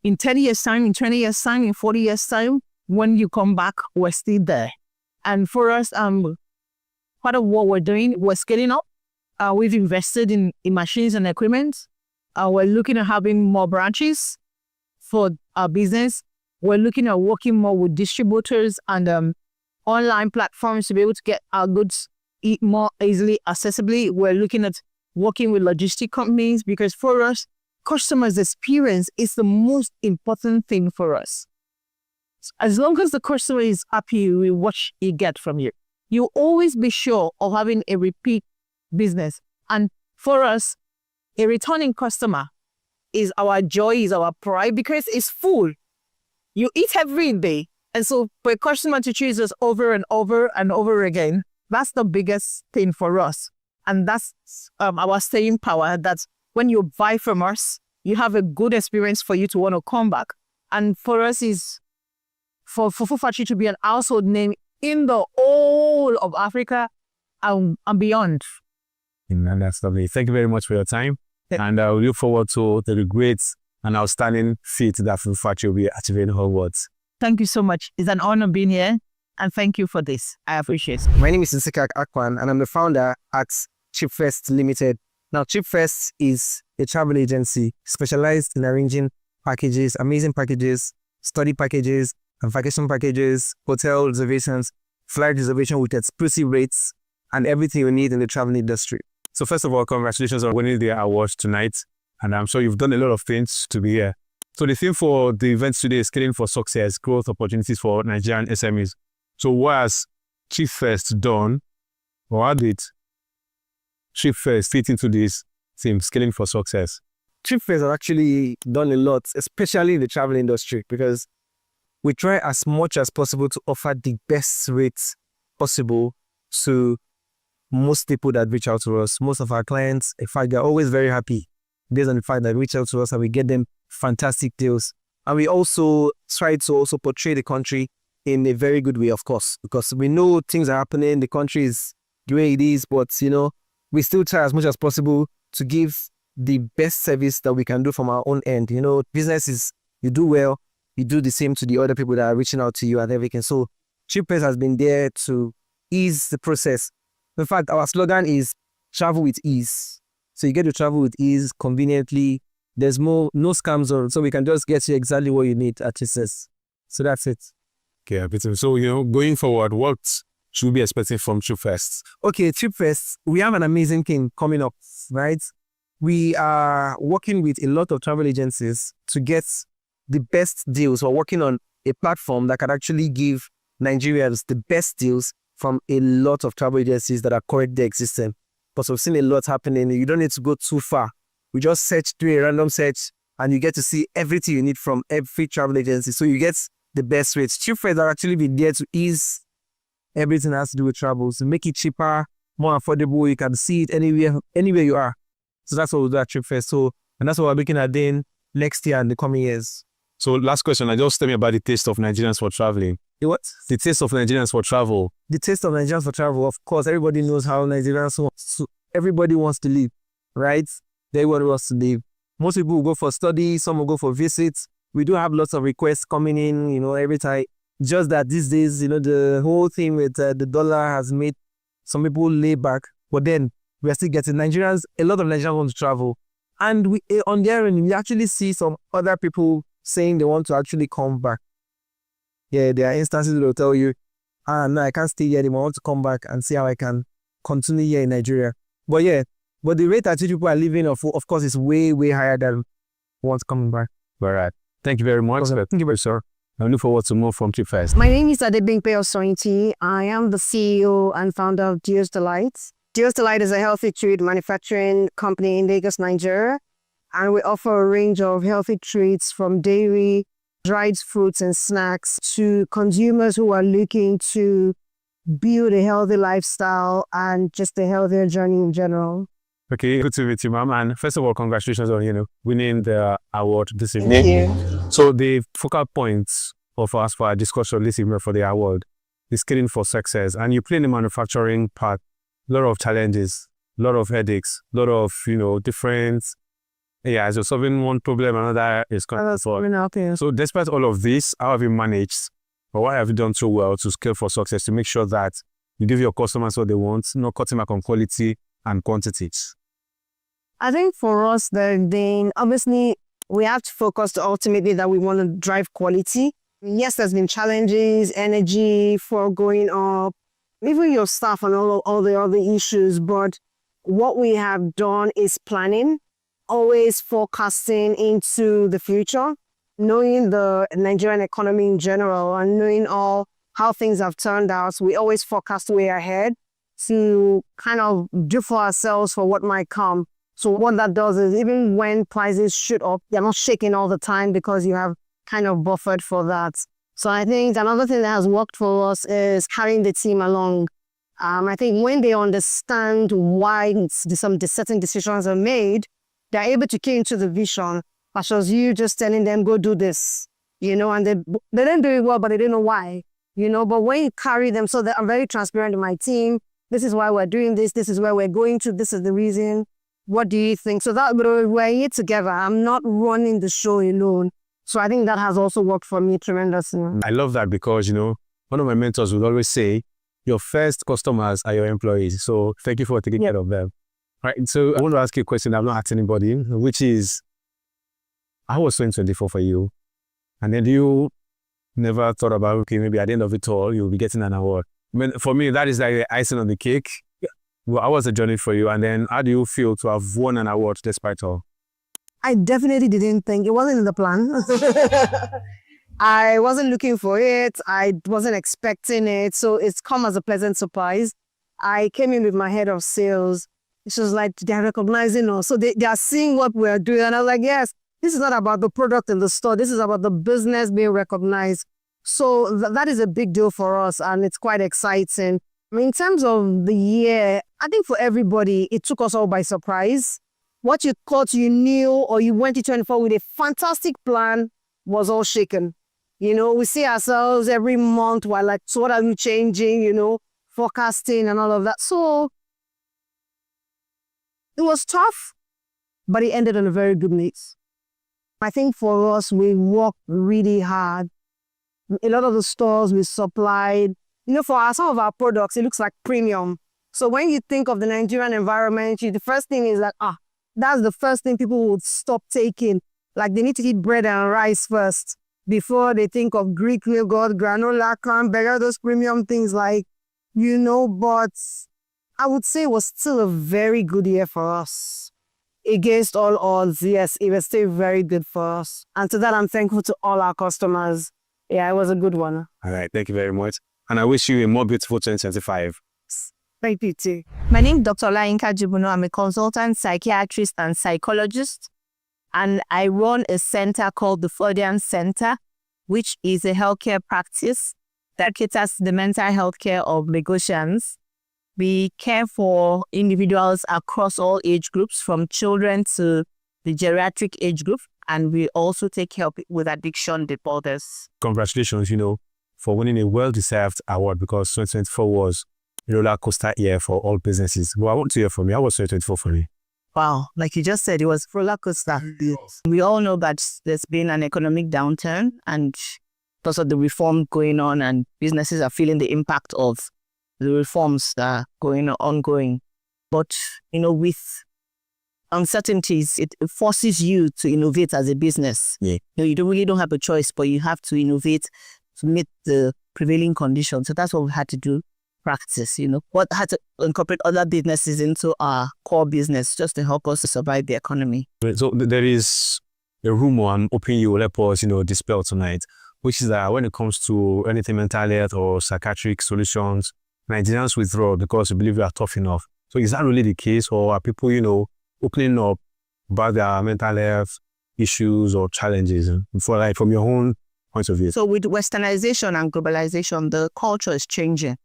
in 10 years' time, in 20 years' time, in 40 years' time, when you come back, we're still there. And for us, part of what we're doing, we're scaling up. We've invested in machines and equipment. We're looking at having more branches for our business. We're looking at working more with distributors and online platforms to be able to get our goods more easily accessibly. We're looking at working with logistic companies because for us, customers' experience is the most important thing for us. As long as the customer is happy with what you get from you, you'll always be sure of having a repeat business. And for us, a returning customer is our joy, is our pride because it's full. You eat every day. And so for a customer to choose us over and over and over again, that's the biggest thing for us. And that's our staying power, that when you buy from us, you have a good experience for you to want to come back. And for us is for Food Factory to be an household name in the whole of Africa and beyond. And that's lovely. Thank you very much for your time. And I look forward to the great and outstanding feat that Food Factory will be achieving onwards. Thank you so much. It's an honor being here. And thank you for this. I appreciate it. My name is Nsikak Akwan, and I'm the founder at ChipFest Limited. Now, ChipFest is a travel agency specialized in arranging packages, amazing packages, study packages, and vacation packages, hotel reservations, flight reservation with exclusive rates, and everything you need in the travel industry. So first of all, congratulations on winning the award tonight. And I'm sure you've done a lot of things to be here. So the theme for the event today is Scaling for Success, Growth Opportunities for Nigerian SMEs. So what has ChipFest done, or how did ChipFest fit into this theme, Scaling for Success? ChipFest has actually done a lot, especially in the travel industry, because we try as much as possible to offer the best rates possible to most people that reach out to us. Most of our clients, in fact, they're always very happy based on the fact that they reach out to us and we get them fantastic deals. And we also try to also portray the country in a very good way, of course, because we know things are happening, the country is the way it is, but, you know, we still try as much as possible to give the best service that we can do from our own end. You know, business is, you do well, you do the same to the other people that are reaching out to you and everything. So ChipFest has been there to ease the process. In fact, our slogan is travel with ease. So you get to travel with ease, conveniently. There's no scams on, so we can just get you exactly what you need at ChipFest. So that's it. Okay, so, you know, going forward, what should we be expecting from ChipFest? Okay, ChipFest, we have an amazing thing coming up, right? We are working with a lot of travel agencies to get the best deals. We're working on a platform that can actually give Nigerians the best deals from a lot of travel agencies that are currently existing. Because we've seen a lot happening. You don't need to go too far. We just search through a random search and you get to see everything you need from every travel agency. So you get the best rates. ChipFest are actually been there to ease everything that has to do with travel, to make it cheaper, more affordable. You can see it anywhere you are. So that's what we'll do at ChipFest. So, and that's what we're looking at doing next year and the coming years. So last question, just tell me about the taste of Nigerians for traveling. The what? The taste of Nigerians for travel. The taste of Nigerians for travel, of course, everybody knows how Nigerians want to, everybody wants to live, right? they want us to leave. Most people will go for study, some will go for visits. We do have lots of requests coming in, every time. Just that these days, the whole thing with the dollar has made some people lay back. But then we are still getting Nigerians, a lot of Nigerians want to travel. And we, on their end, we actually see some other people saying they want to actually come back. Yeah, there are instances that will tell you, no, I can't stay here anymore. I want to come back and see how I can continue here in Nigeria. But the rate at which people are living, of course, is way, way higher than ones coming back. All right. Thank you very much. Thank you very much, sir. I look forward to more from you first. My name is Adebimpe Osointi. I am the CEO and founder of Dear's Delight. Dear's Delight is a healthy treat manufacturing company in Lagos, Nigeria. And we offer a range of healthy treats from dairy, dried fruits and snacks to consumers who are looking to build a healthy lifestyle and just a healthier journey in general. Okay, good to meet you, ma'am. And first of all, congratulations on, winning the award this evening. Thank you. So the focal points of us for our discussion this evening for the award is scaling for success. And you play in the manufacturing part, a lot of challenges, a lot of headaches, a lot of, different, as you're solving one problem, another is coming forward. So despite all of this, how have you managed, or what have you done so well to scale for success to make sure that you give your customers what they want, not cutting back on quality and quantities? I think for us, then obviously we have to focus ultimately that we want to drive quality. Yes, there's been challenges, energy for going up, even your staff and all the other issues. But what we have done is planning, always forecasting into the future, knowing the Nigerian economy in general and knowing how things have turned out. So we always forecast way ahead to kind of do for ourselves for what might come. So what that does is even when prices shoot up, they're not shaking all the time because you have kind of buffered for that. So I think another thing that has worked for us is carrying the team along. I think when they understand why some certain decisions are made, they're able to key into the vision versus you just telling them, go do this, and they didn't do it well, but they didn't know why, but when you carry them, so that I'm very transparent in my team, this is why we're doing this is where we're going to, this is the reason. What do you think? So that we're here together. I'm not running the show alone. So I think that has also worked for me tremendously. I love that because, one of my mentors would always say, your first customers are your employees. So thank you for taking care of them. All right. So I want to ask you a question I've not asked anybody, which is, how was 2024 for you? And then you never thought about, okay, maybe at the end of it all, you'll be getting an award. For me, that is like the icing on the cake. Well, how was the journey for you? And then how do you feel to have won an award despite all? I definitely didn't think, it wasn't in the plan. I wasn't looking for it. I wasn't expecting it. So it's come as a pleasant surprise. I came in with my head of sales. It was like, they're recognizing us. So they are seeing what we're doing. And I was like, yes, this is not about the product in the store. This is about the business being recognized. So that is a big deal for us. And it's quite exciting. In terms of the year, I think for everybody, it took us all by surprise. What you thought you knew or you went to 24 with a fantastic plan was all shaken. We see ourselves every month. We're like, so what are you changing, forecasting and all of that. So it was tough, but it ended on a very good note. I think for us, we worked really hard. A lot of the stores we supplied, for some of our products, it looks like premium. So when you think of the Nigerian environment, the first thing is like, that's the first thing people would stop taking. Like they need to eat bread and rice first before they think of Greek yogurt, granola, cranberry, those premium things but I would say it was still a very good year for us. Against all odds, yes, it was still very good for us. And to that, I'm thankful to all our customers. Yeah, it was a good one. All right, thank you very much. And I wish you a more beautiful 2025. Thank you too. My name is Dr. Olayinka Jibuno. I'm a consultant psychiatrist and psychologist. And I run a center called the Freudian Center, which is a healthcare practice that caters to the mental health care of Lagosians. We care for individuals across all age groups, from children to the geriatric age group. And we also take help with addiction disorders. Congratulations, for winning a well-deserved award, because 2024 was a roller coaster year for all businesses. Well, I want to hear from you. How was 2024 for you? Wow, like you just said, it was roller coaster. We all know that there's been an economic downturn, and because of the reform going on, and businesses are feeling the impact of the reforms that are ongoing. But with uncertainties, it forces you to innovate as a business. Yeah. You really don't have a choice, but you have to innovate to meet the prevailing conditions. So that's what we had to do. Practice, what had to incorporate other businesses into our core business just to help us to survive the economy. So there is a rumor, I'm hoping you will help us, dispel tonight, which is that when it comes to anything mental health or psychiatric solutions, Nigerians withdraw because we believe we are tough enough. So is that really the case, or are people, opening up about their mental health issues or challenges from your own point of view? So with westernization and globalization, the culture is changing.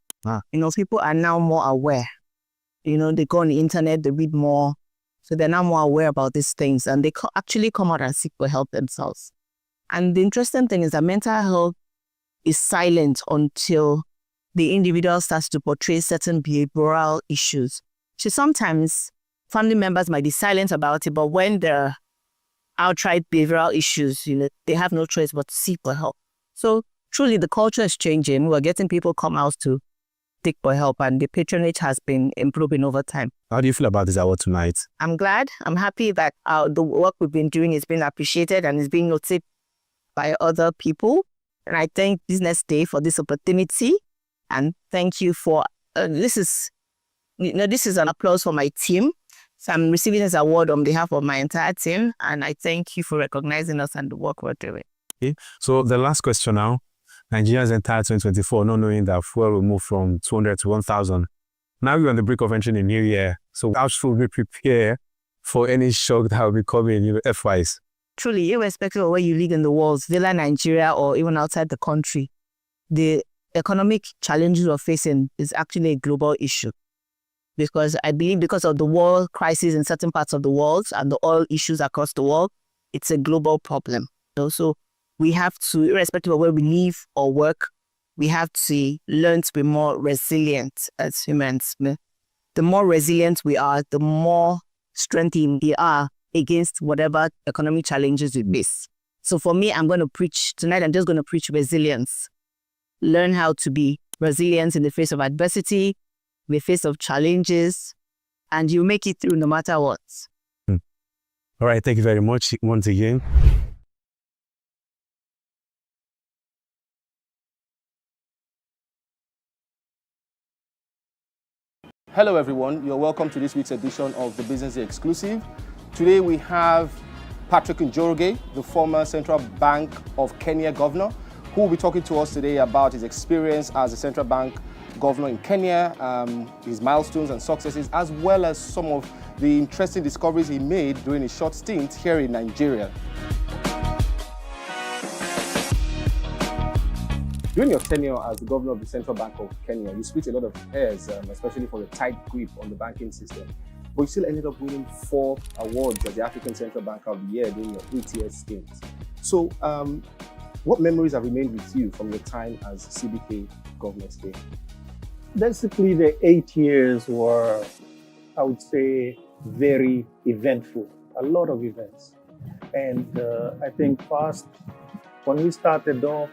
People are now more aware. They go on the internet, they read more. So they're now more aware about these things, and they actually come out and seek for help themselves. And the interesting thing is that mental health is silent until the individual starts to portray certain behavioral issues. So sometimes family members might be silent about it, but when there are outright behavioral issues, they have no choice but to seek for help. So truly the culture is changing. We're getting people come out to seek for help, and the patronage has been improving over time. How do you feel about this award tonight? I'm glad. I'm happy that the work we've been doing is being appreciated and is being noted by other people. And I thank BusinessDay for this opportunity. And thank you for, this is an applause for my team. So I'm receiving this award on behalf of my entire team. And I thank you for recognizing us and the work we're doing. Okay. So the last question now. Nigeria's entire 2024, not knowing that fuel will move from 200 to 1,000. Now we're on the brink of entering a new year. So how should we prepare for any shock that will be coming, F-wise? Truly, irrespective of where you live in the world, whether Nigeria or even outside the country, the economic challenges we're facing is actually a global issue. Because I believe because of the war crisis in certain parts of the world and the oil issues across the world, it's a global problem. So we have to, irrespective of where we live or work, we have to learn to be more resilient as humans. The more resilient we are, the more strengthened we are against whatever economic challenges we face. So for me, I'm just going to preach resilience. Learn how to be resilient in the face of adversity, in the face of challenges, and you make it through no matter what. All right, thank you very much once again. Hello everyone, you're welcome to this week's edition of the BusinessDay Exclusive. Today we have Patrick Njoroge, the former Central Bank of Kenya governor, who will be talking to us today about his experience as a central bank governor in Kenya, his milestones and successes, as well as some of the interesting discoveries he made during his short stint here in Nigeria. During your tenure as the governor of the Central Bank of Kenya, you split a lot of hairs, especially for the tight grip on the banking system. But you still ended up winning 4 awards as the African Central Bank of the Year during your 8-year stint. So, what memories have remained with you from your time as CBK governor today? Basically, the 8 years were, I would say, very eventful. A lot of events. And I think first, when we started off,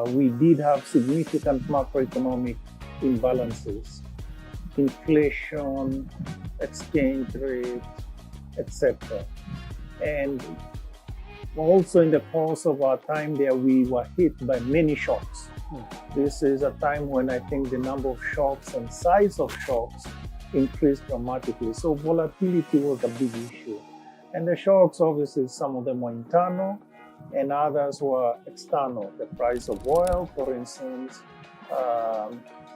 we did have significant macroeconomic imbalances, inflation, exchange rate, etc. And also in the course of our time there, we were hit by many shocks. This is a time when I think the number of shocks and size of shocks increased dramatically. So volatility was a big issue. And the shocks, obviously, some of them were internal, and others were external. The price of oil, for instance,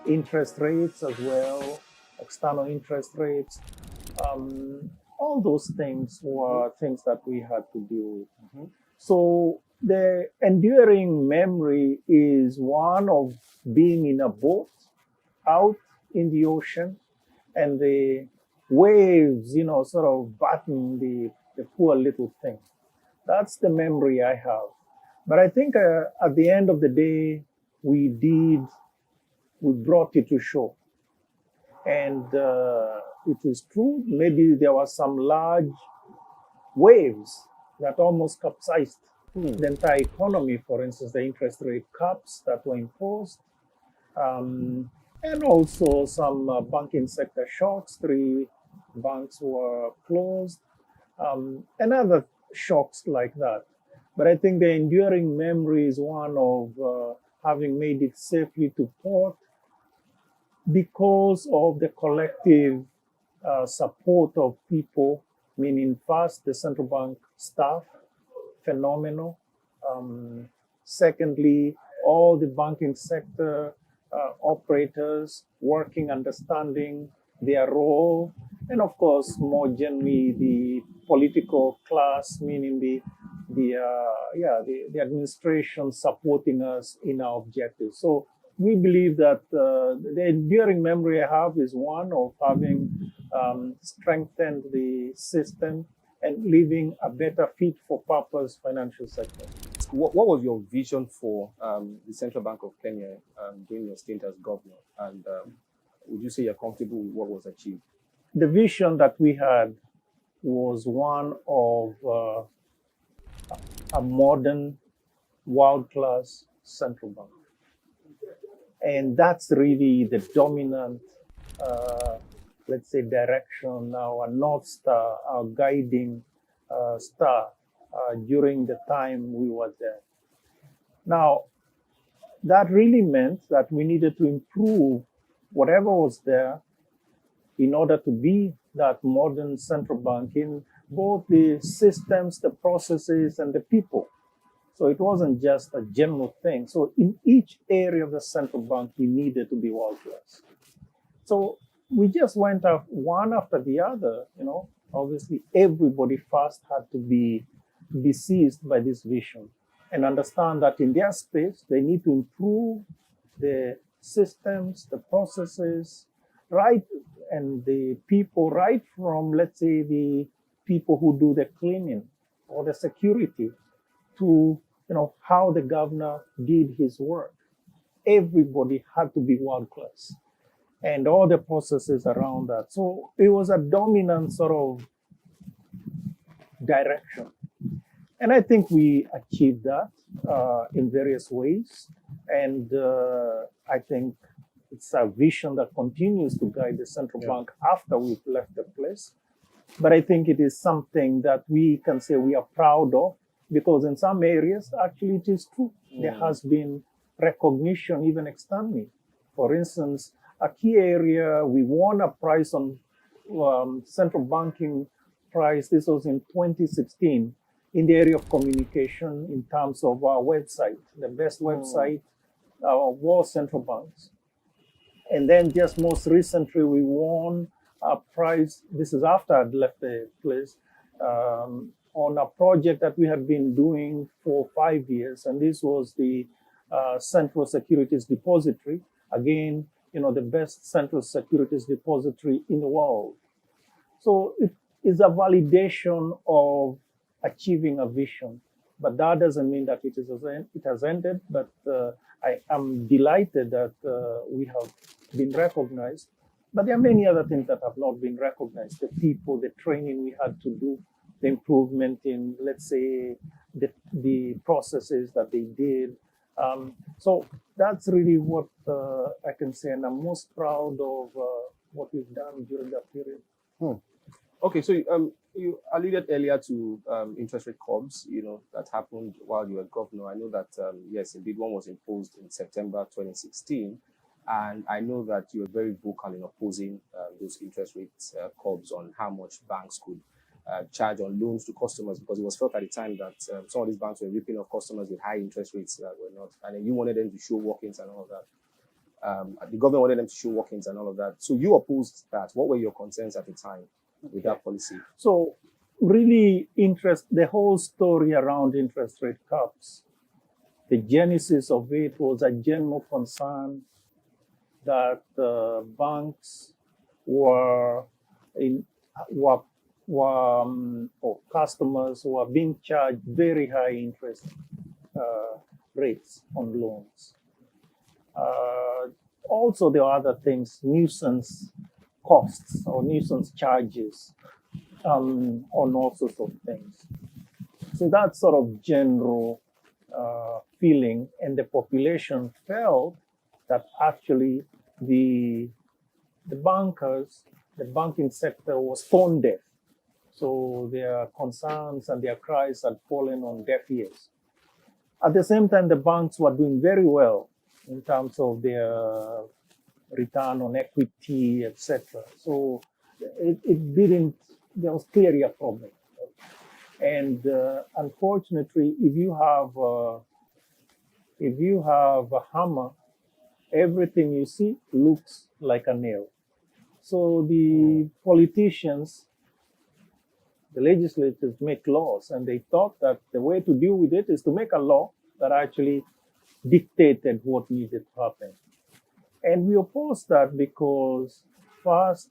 interest rates as well, external interest rates. All those things were things that we had to deal with. So the enduring memory is one of being in a boat out in the ocean and the waves, sort of batten the poor little thing. That's the memory I have. But I think at the end of the day, we brought it to shore. And it is true. Maybe there were some large waves that almost capsized the entire economy. For instance, the interest rate caps that were imposed, and also some banking sector shocks. 3 banks were closed, and other shocks like that. But I think the enduring memory is one of having made it safely to port because of the collective support of people, meaning first the central bank staff, phenomenal. Secondly, all the banking sector operators working, understanding their role, and of course, more generally, the political class, meaning the administration supporting us in our objectives. So we believe that the enduring memory I have is one of having strengthened the system and leaving a better fit for purpose financial sector. What was your vision for the Central Bank of Kenya during your stint as governor? And would you say you're comfortable with what was achieved? The vision that we had was one of a modern, world-class central bank. And that's really the dominant, let's say, direction, our North Star, our guiding star during the time we were there. Now, that really meant that we needed to improve whatever was there in order to be that modern central bank in both the systems, the processes, and the people. So it wasn't just a general thing. So in each area of the central bank, we needed to be world-class. So we just went up one after the other, Obviously, everybody first had to be seized by this vision and understand that in their space, they need to improve the systems, the processes, right, and the people, right from, let's say, the people who do the cleaning or the security to, how the governor did his work. Everybody had to be world-class and all the processes around that. So it was a dominant sort of direction. And I think we achieved that in various ways. And I think it's a vision that continues to guide the central bank after we've left the place. But I think it is something that we can say we are proud of, because in some areas, actually, it is true. There has been recognition even externally. For instance, a key area, we won a prize on central banking prize. This was in 2016 in the area of communication in terms of our website. The best website was central banks. And then just most recently, we won a prize. This is after I'd left the place, on a project that we had been doing for 5 years. And this was the Central Securities Depository. Again, the best Central Securities Depository in the world. So it is a validation of achieving a vision. But that doesn't mean that it has ended. But I am delighted that we have been recognized. But there are many other things that have not been recognized. The people, the training we had to do, the improvement in, let's say, the processes that they did. So that's really what I can say. And I'm most proud of what we've done during that period. Okay, so you alluded earlier to interest rate curbs, that happened while you were governor. I know that, yes, indeed, one was imposed in September 2016. And I know that you were very vocal in opposing those interest rate curbs on how much banks could charge on loans to customers, because it was felt at the time that some of these banks were ripping off customers with high interest rates that were not, and then you wanted them to show walk-ins and all of that. The government wanted them to show walk-ins and all of that. So you opposed that. What were your concerns at the time with that policy? So really, the whole story around interest rate caps, the genesis of it was a general concern that banks or customers were being charged very high interest rates on loans. Also, there are other things, nuisance costs or nuisance charges on all sorts of things. So that sort of general feeling, and the population felt that actually the bankers, the banking sector was tone deaf. So their concerns and their cries had fallen on deaf ears. At the same time, the banks were doing very well in terms of their return on equity, etc. So it didn't, there was clearly a problem. And unfortunately, if you have a hammer, everything you see looks like a nail. So the politicians, the legislators make laws, and they thought that the way to deal with it is to make a law that actually dictated what needed to happen. And we opposed that because first,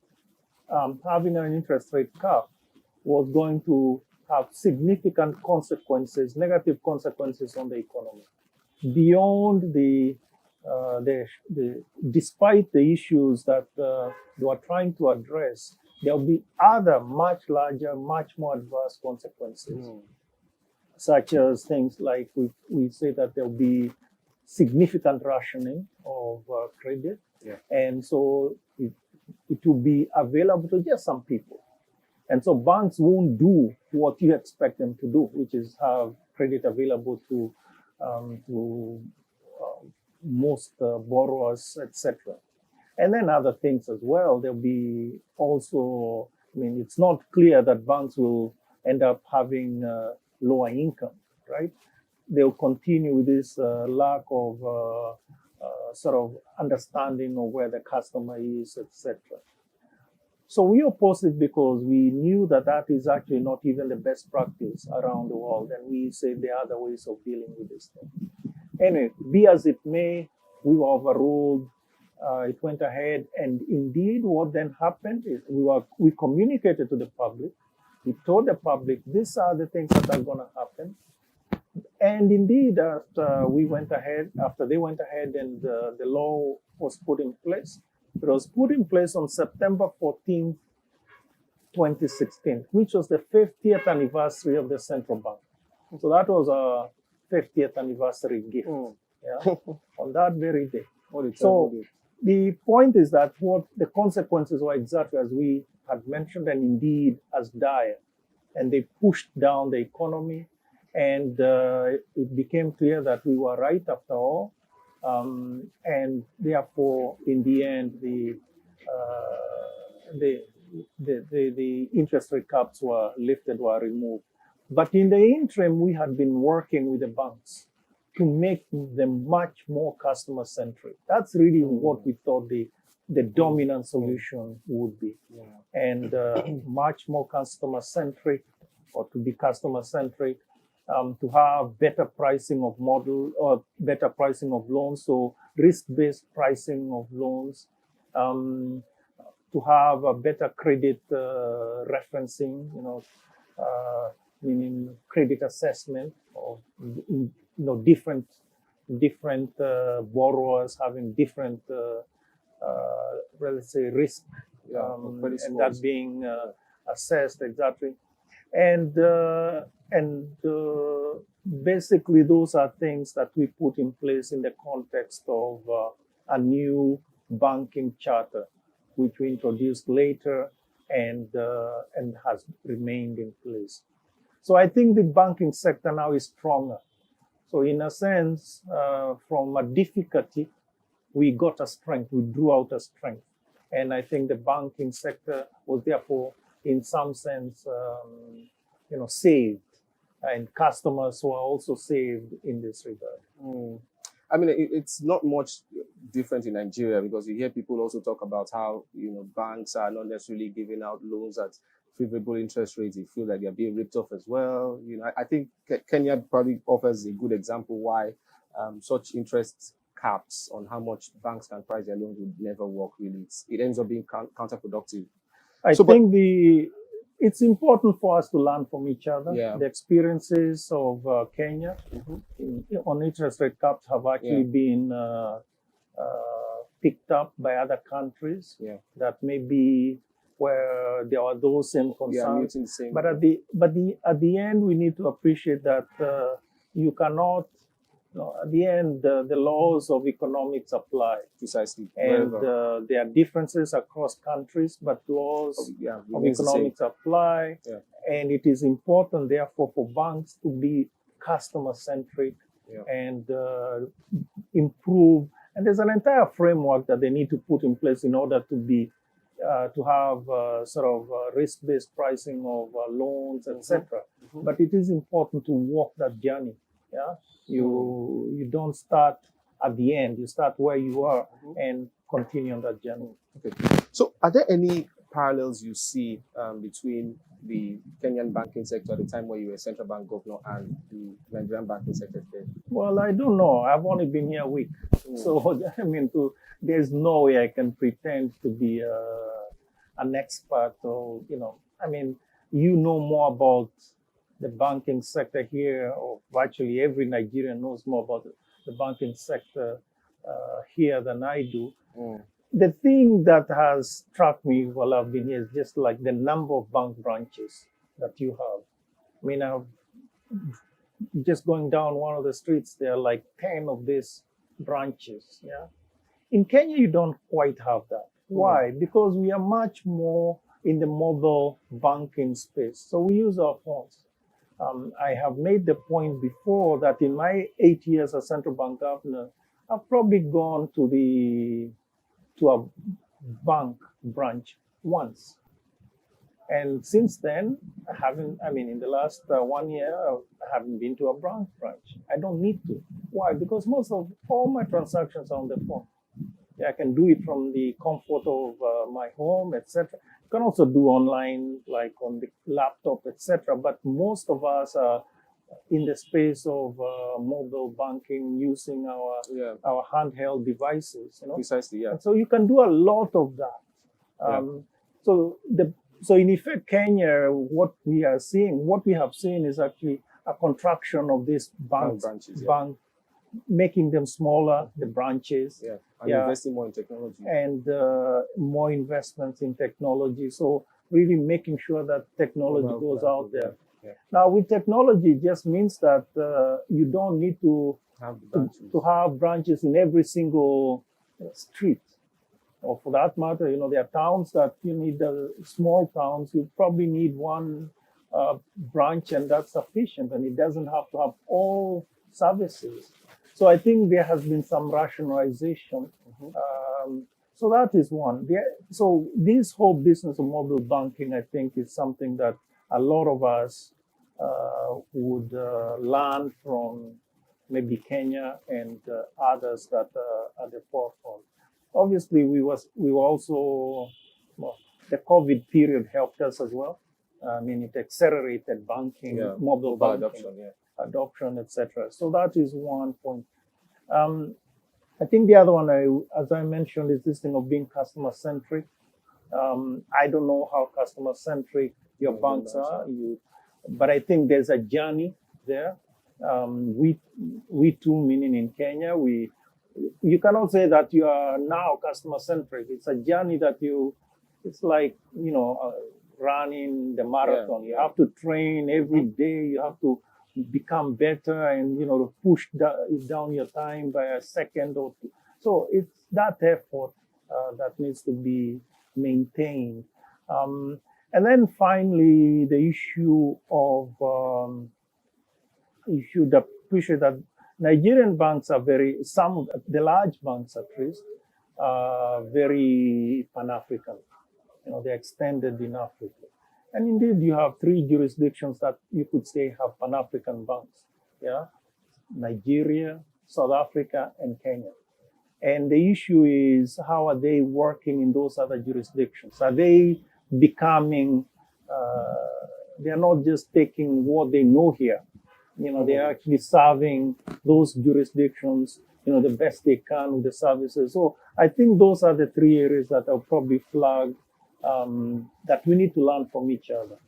having an interest rate cap was going to have significant consequences, negative consequences on the economy. Beyond despite the issues that they were trying to address, there will be other much larger, much more adverse consequences, such as things like we say that there will be significant rationing of credit, and so it will be available to just some people. And so banks won't do what you expect them to do, which is have credit available to most borrowers, etc. And then other things as well. There'll be also, I mean, it's not clear that banks will end up having lower income, right? They'll continue with this lack of sort of understanding of where the customer is, etc. So we opposed it because we knew that that is actually not even the best practice around the world, and we say there are other ways of dealing with this thing. Anyway, be as it may, we were overruled. It went ahead, and indeed, what then happened is we communicated to the public. We told the public these are the things that are going to happen. And indeed, after they went ahead, and the law was put in place. It was put in place on September 14, 2016, which was the 50th anniversary of the central bank. So that was a 50th anniversary gift, yeah, on that very day. So the point is that what the consequences were exactly as we had mentioned, and indeed as dire, and they pushed down the economy, and it became clear that we were right after all. And therefore, in the end, the interest rate caps were lifted, were removed. But in the interim, we had been working with the banks to make them much more customer-centric. That's really what we thought the dominant solution would be. And much more customer-centric, or to be customer-centric, to have better pricing of model or better pricing of loans, so risk-based pricing of loans, to have a better credit referencing, meaning credit assessment of different borrowers having different, let's say, risk, and that being assessed exactly. And basically, those are things that we put in place in the context of a new banking charter, which we introduced later and has remained in place. So I think the banking sector now is stronger. So in a sense, from a difficulty, we got a strength, we drew out a strength. And I think the banking sector was therefore, in some sense, saved, and customers were also saved in this regard. I mean, it's not much different in Nigeria, because you hear people also talk about how banks are not necessarily giving out loans at favorable interest rates. You feel like they're being ripped off as well. I think Kenya probably offers a good example why such interest caps on how much banks can price their loans would never work. Really, it ends up being counterproductive. I think it's important for us to learn from each other. Yeah. The experiences of Kenya on interest rate caps have actually been picked up by other countries that maybe where there are those same concerns. meeting the same. But at the end, we need to appreciate that you cannot. At the end, the laws of economics apply. Precisely. And there are differences across countries, but laws of economics apply. Yeah. And it is important, therefore, for banks to be customer-centric and improve. And there's an entire framework that they need to put in place in order to be to have risk-based pricing of loans, etc. But it is important to walk that journey. Yeah, you don't start at the end. You start where you are and continue on that journey. Okay. So, are there any parallels you see between the Kenyan banking sector at the time where you were central bank governor and the Nigerian banking sector today? Well, I don't know. I've only been here a week, so I mean, there's no way I can pretend to be an expert or you know more about the banking sector here, or virtually every Nigerian knows more about the banking sector here than I do. The thing that has struck me while I've been here is just like the number of bank branches that you have. I mean, I've just going down one of the streets, there are like 10 of these branches. Yeah. In Kenya, you don't quite have that. Why? Because we are much more in the mobile banking space. So we use our phones. I have made the point before that in my 8 years as central bank governor, I've probably gone to a bank branch once. And since then, in the last 1 year, I haven't been to a branch. I don't need to. Why? Because most of all my transactions are on the phone. I can do it from the comfort of my home, etc. You can also do online, like on the laptop, etc. But most of us are in the space of mobile banking, using our handheld devices. Precisely, yeah. And so you can do a lot of that. So in effect, Kenya, what we have seen is actually a contraction of these banks, making them smaller, the branches. Yeah, and investing more in technology. And more investments in technology. So really making sure that technology goes out there. Yeah. Now, with technology, it just means that you don't need to have branches in every single street. Or for that matter, there are towns that you need, small towns, you probably need one branch and that's sufficient, and it doesn't have to have all services. So I think there has been some rationalization. So that is one. So this whole business of mobile banking, I think, is something that a lot of us would learn from maybe Kenya and others that are at the forefront. Obviously, we were also, the COVID period helped us as well. I mean, it accelerated banking, mobile banking, adoption, etc. So that is one point. I think the other one, as I mentioned, is this thing of being customer-centric. I don't know how customer-centric your banks are, but I think there's a journey there. We too, meaning in Kenya, you cannot say that you are now customer-centric. It's a journey that it's like, running the marathon. You have to train every day. You have to become better and, to push down your time by a second or two. So it's that effort that needs to be maintained. And then finally, the issue of, you should appreciate that Nigerian banks are some of the large banks at least, very Pan-African. They're extended in Africa. And indeed, you have 3 jurisdictions that you could say have Pan-African banks. Yeah, Nigeria, South Africa, and Kenya. And the issue is, how are they working in those other jurisdictions? Are they becoming, they're not just taking what they know here. They're actually serving those jurisdictions, the best they can with the services. So I think those are the 3 areas that I'll probably flag that we need to learn from each other.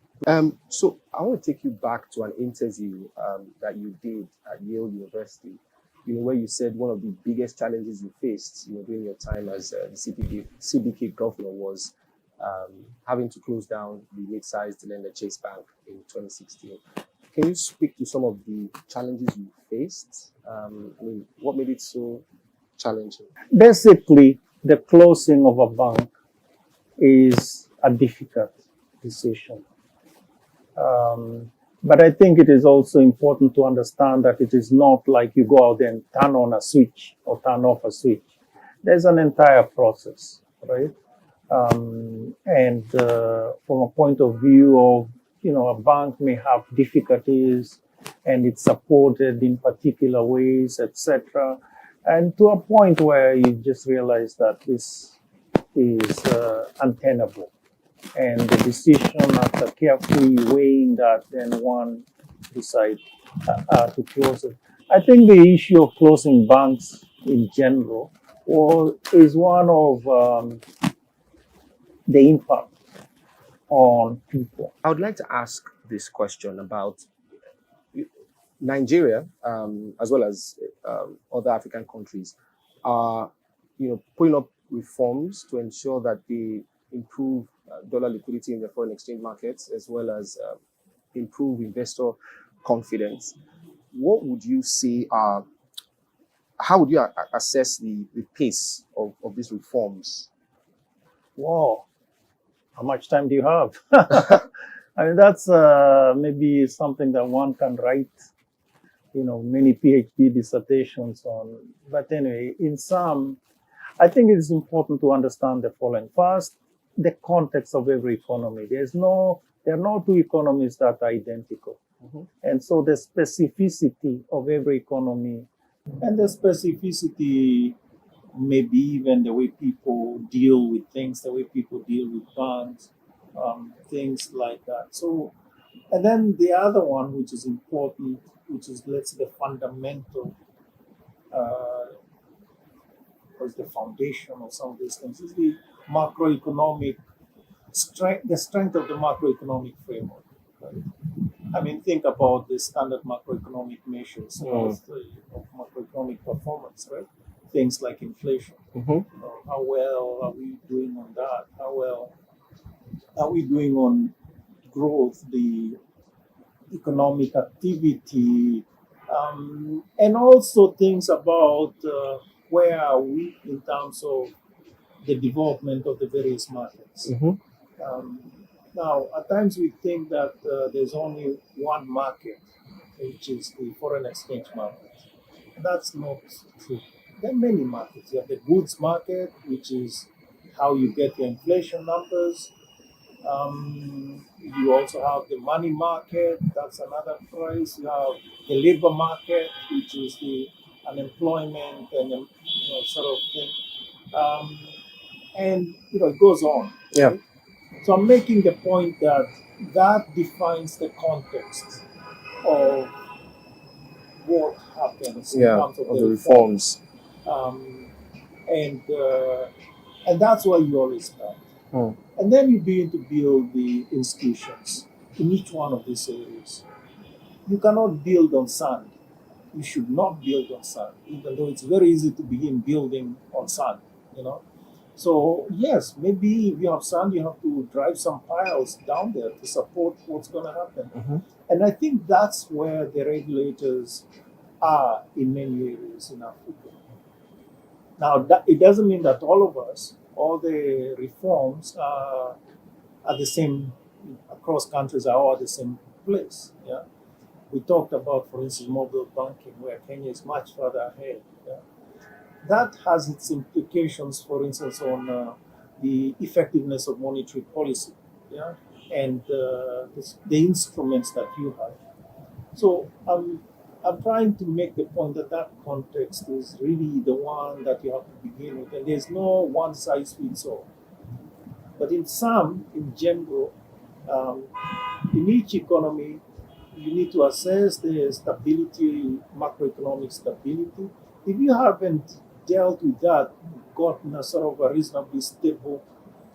So I want to take you back to an interview that you did at Yale University. where you said one of the biggest challenges you faced, during your time as the CBK governor was having to close down the mid-sized lender Chase Bank in 2016. Can you speak to some of the challenges you faced? What made it so challenging? Basically, the closing of a bank is a difficult decision. But I think it is also important to understand that it is not like you go out and turn on a switch or turn off a switch. There's an entire process, right? And from a point of view of, a bank may have difficulties and it's supported in particular ways, etc. And to a point where you just realize that this is untenable. And the decision, after carefully weighing that, then one decides to close it. I think the issue of closing banks in general is one of the impact on people. I would like to ask this question about Nigeria, as well as other African countries, are putting up reforms to ensure that they improve dollar liquidity in the foreign exchange markets, as well as improve investor confidence. What would you say are, how would you assess the pace of these reforms? Wow, how much time do you have? I mean, that's maybe something that one can write, many PhD dissertations on. But anyway, in sum, I think it is important to understand the following. First, the context of every economy. There are no two economies that are identical. And so the specificity of every economy, and the specificity maybe even the way people deal with things, the way people deal with banks, things like that. So, and then the other one, which is important, which is, let's say, the fundamental, was the foundation of some of these things, is the macroeconomic strength, the strength of the macroeconomic framework. Right? I mean, think about the standard macroeconomic measures of macroeconomic performance, right? Things like inflation. How well are we doing on that? How well are we doing on growth, the economic activity, and also things about where are we in terms of the development of the various markets. Now, at times we think that there's only one market, which is the foreign exchange market. That's not true. There are many markets. You have the goods market, which is how you get your inflation numbers. You also have the money market. That's another price. You have the labor market, which is the unemployment and sort of thing. And it goes on. Yeah. Right? So I'm making the point that defines the context of what happens in terms of the reforms. And that's why you always start. And then you begin to build the institutions in each one of these areas. You cannot build on sand. You should not build on sand, even though it's very easy to begin building on sand, So yes, maybe if you have sand, you have to drive some piles down there to support what's going to happen. And I think that's where the regulators are in many areas in Africa. Now, it doesn't mean that all of us, all the reforms are the same across countries, are all at the same place. Yeah, we talked about, for instance, mobile banking, where Kenya is much further ahead. Yeah? That has its implications, for instance, on the effectiveness of monetary policy, and the instruments that you have. So I'm trying to make the point that context is really the one that you have to begin with, and there's no one size fits all. But in general, in each economy, you need to assess the stability, macroeconomic stability. If you haven't dealt with that, gotten a sort of a reasonably stable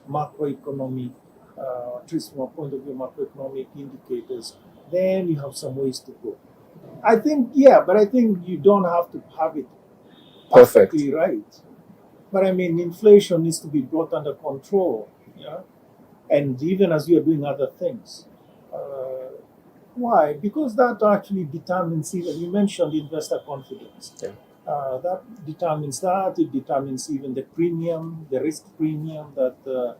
macroeconomic, at least from a point of view, macroeconomic indicators, then you have some ways to go. I think, yeah, but I think you don't have to have it Perfect. perfectly right. But I mean, inflation needs to be brought under control, yeah? And even as you are doing other things. Why? Because that actually determines, even you mentioned investor confidence. Yeah. That determines that. It determines even the premium, the risk premium that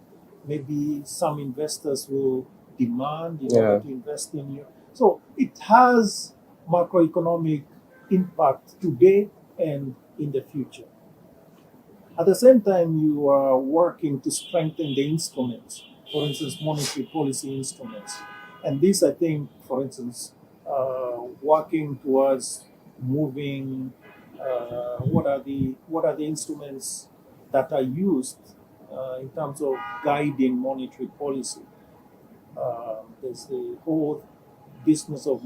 maybe some investors will demand in order to invest in you. So it has macroeconomic impact today and in the future. At the same time, you are working to strengthen the instruments, for instance, monetary policy instruments. And this, I think, for instance, working towards moving, what are the instruments that are used in terms of guiding monetary policy? There's the whole business of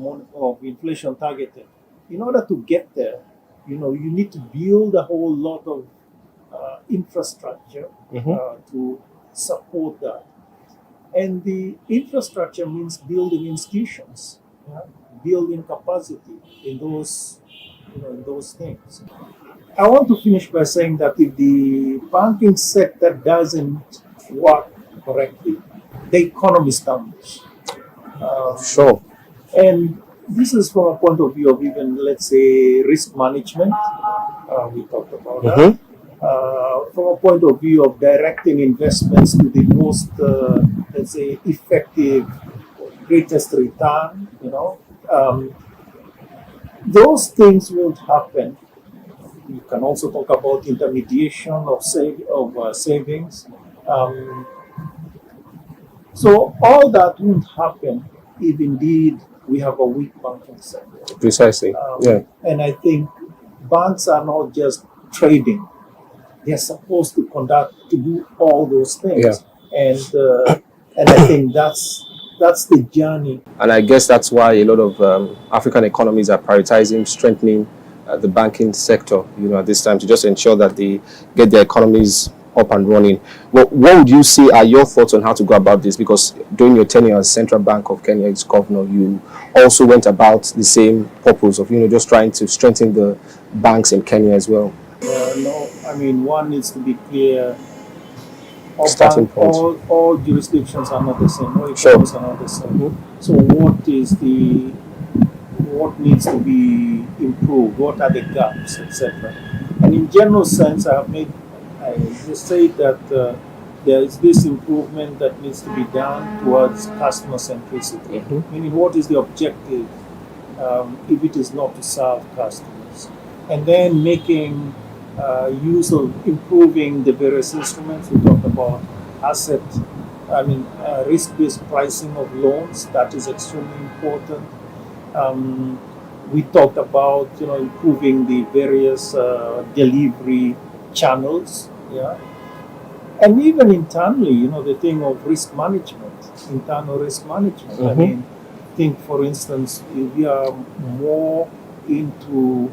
inflation targeting. In order to get there, you need to build a whole lot of infrastructure to support that. And the infrastructure means building institutions, building capacity in those things. I want to finish by saying that if the banking sector doesn't work correctly, the economy stumbles. Sure. And this is from a point of view of even, let's say, risk management. We talked about that. From a point of view of directing investments to the most, let's say, effective, greatest return, those things won't happen. You can also talk about intermediation of savings. So all that won't happen if indeed we have a weak banking sector. Precisely. And I think banks are not just trading; they're supposed to do all those things. And I think that's the journey. And I guess that's why a lot of African economies are prioritizing strengthening the banking sector, at this time, to just ensure that they get their economies up and running. What would you say are your thoughts on how to go about this? Because during your tenure as Central Bank of Kenya's governor, you also went about the same purpose of, just trying to strengthen the banks in Kenya as well. No, I mean, one needs to be clear. Starting point. All jurisdictions are not the same. All economies are not the same. So what needs to be improved? What are the gaps, etc. And in general sense, I just say that there is this improvement that needs to be done towards customer centricity. Meaning, what is the objective if it is not to serve customers? And then making use of improving the various instruments. We talked about risk-based pricing of loans. That is extremely important. We talked about improving the various delivery channels, and even internally, the thing of risk management, internal risk management. I mean, think for instance, if we are more into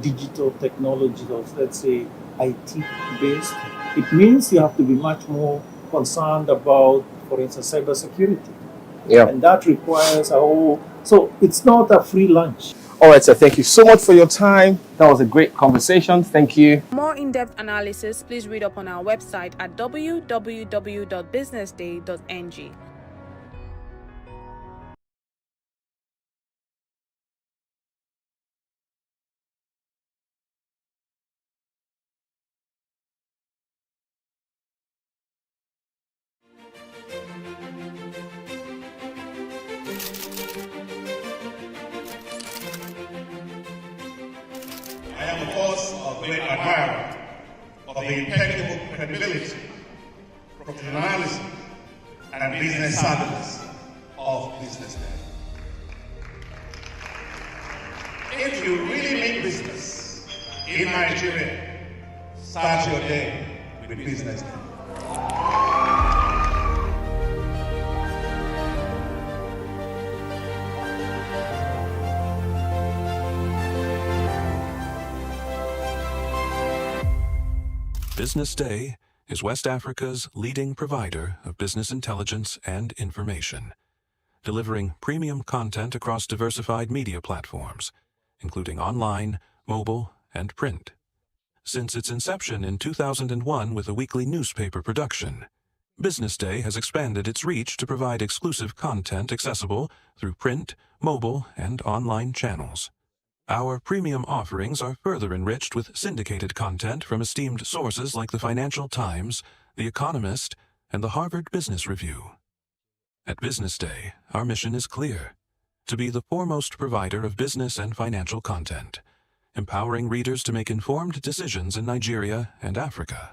digital technology, or let's say IT based, it means you have to be much more concerned about, for instance, cybersecurity. And that requires so it's not a free lunch. All right, sir. Thank you so much for your time. That was a great conversation. Thank you. For more in-depth analysis, please read up on our website at www.businessday.ng. I am, of course, a great admirer of the impeccable credibility, professionalism, and business savviness of BusinessDay. If you really mean business in Nigeria, start your day with BusinessDay. BusinessDay is West Africa's leading provider of business intelligence and information, delivering premium content across diversified media platforms, including online, mobile, and print. Since its inception in 2001 with a weekly newspaper production, BusinessDay has expanded its reach to provide exclusive content accessible through print, mobile, and online channels. Our premium offerings are further enriched with syndicated content from esteemed sources like the Financial Times, The Economist, and the Harvard Business Review. At BusinessDay, our mission is clear: to be the foremost provider of business and financial content, empowering readers to make informed decisions in Nigeria and Africa.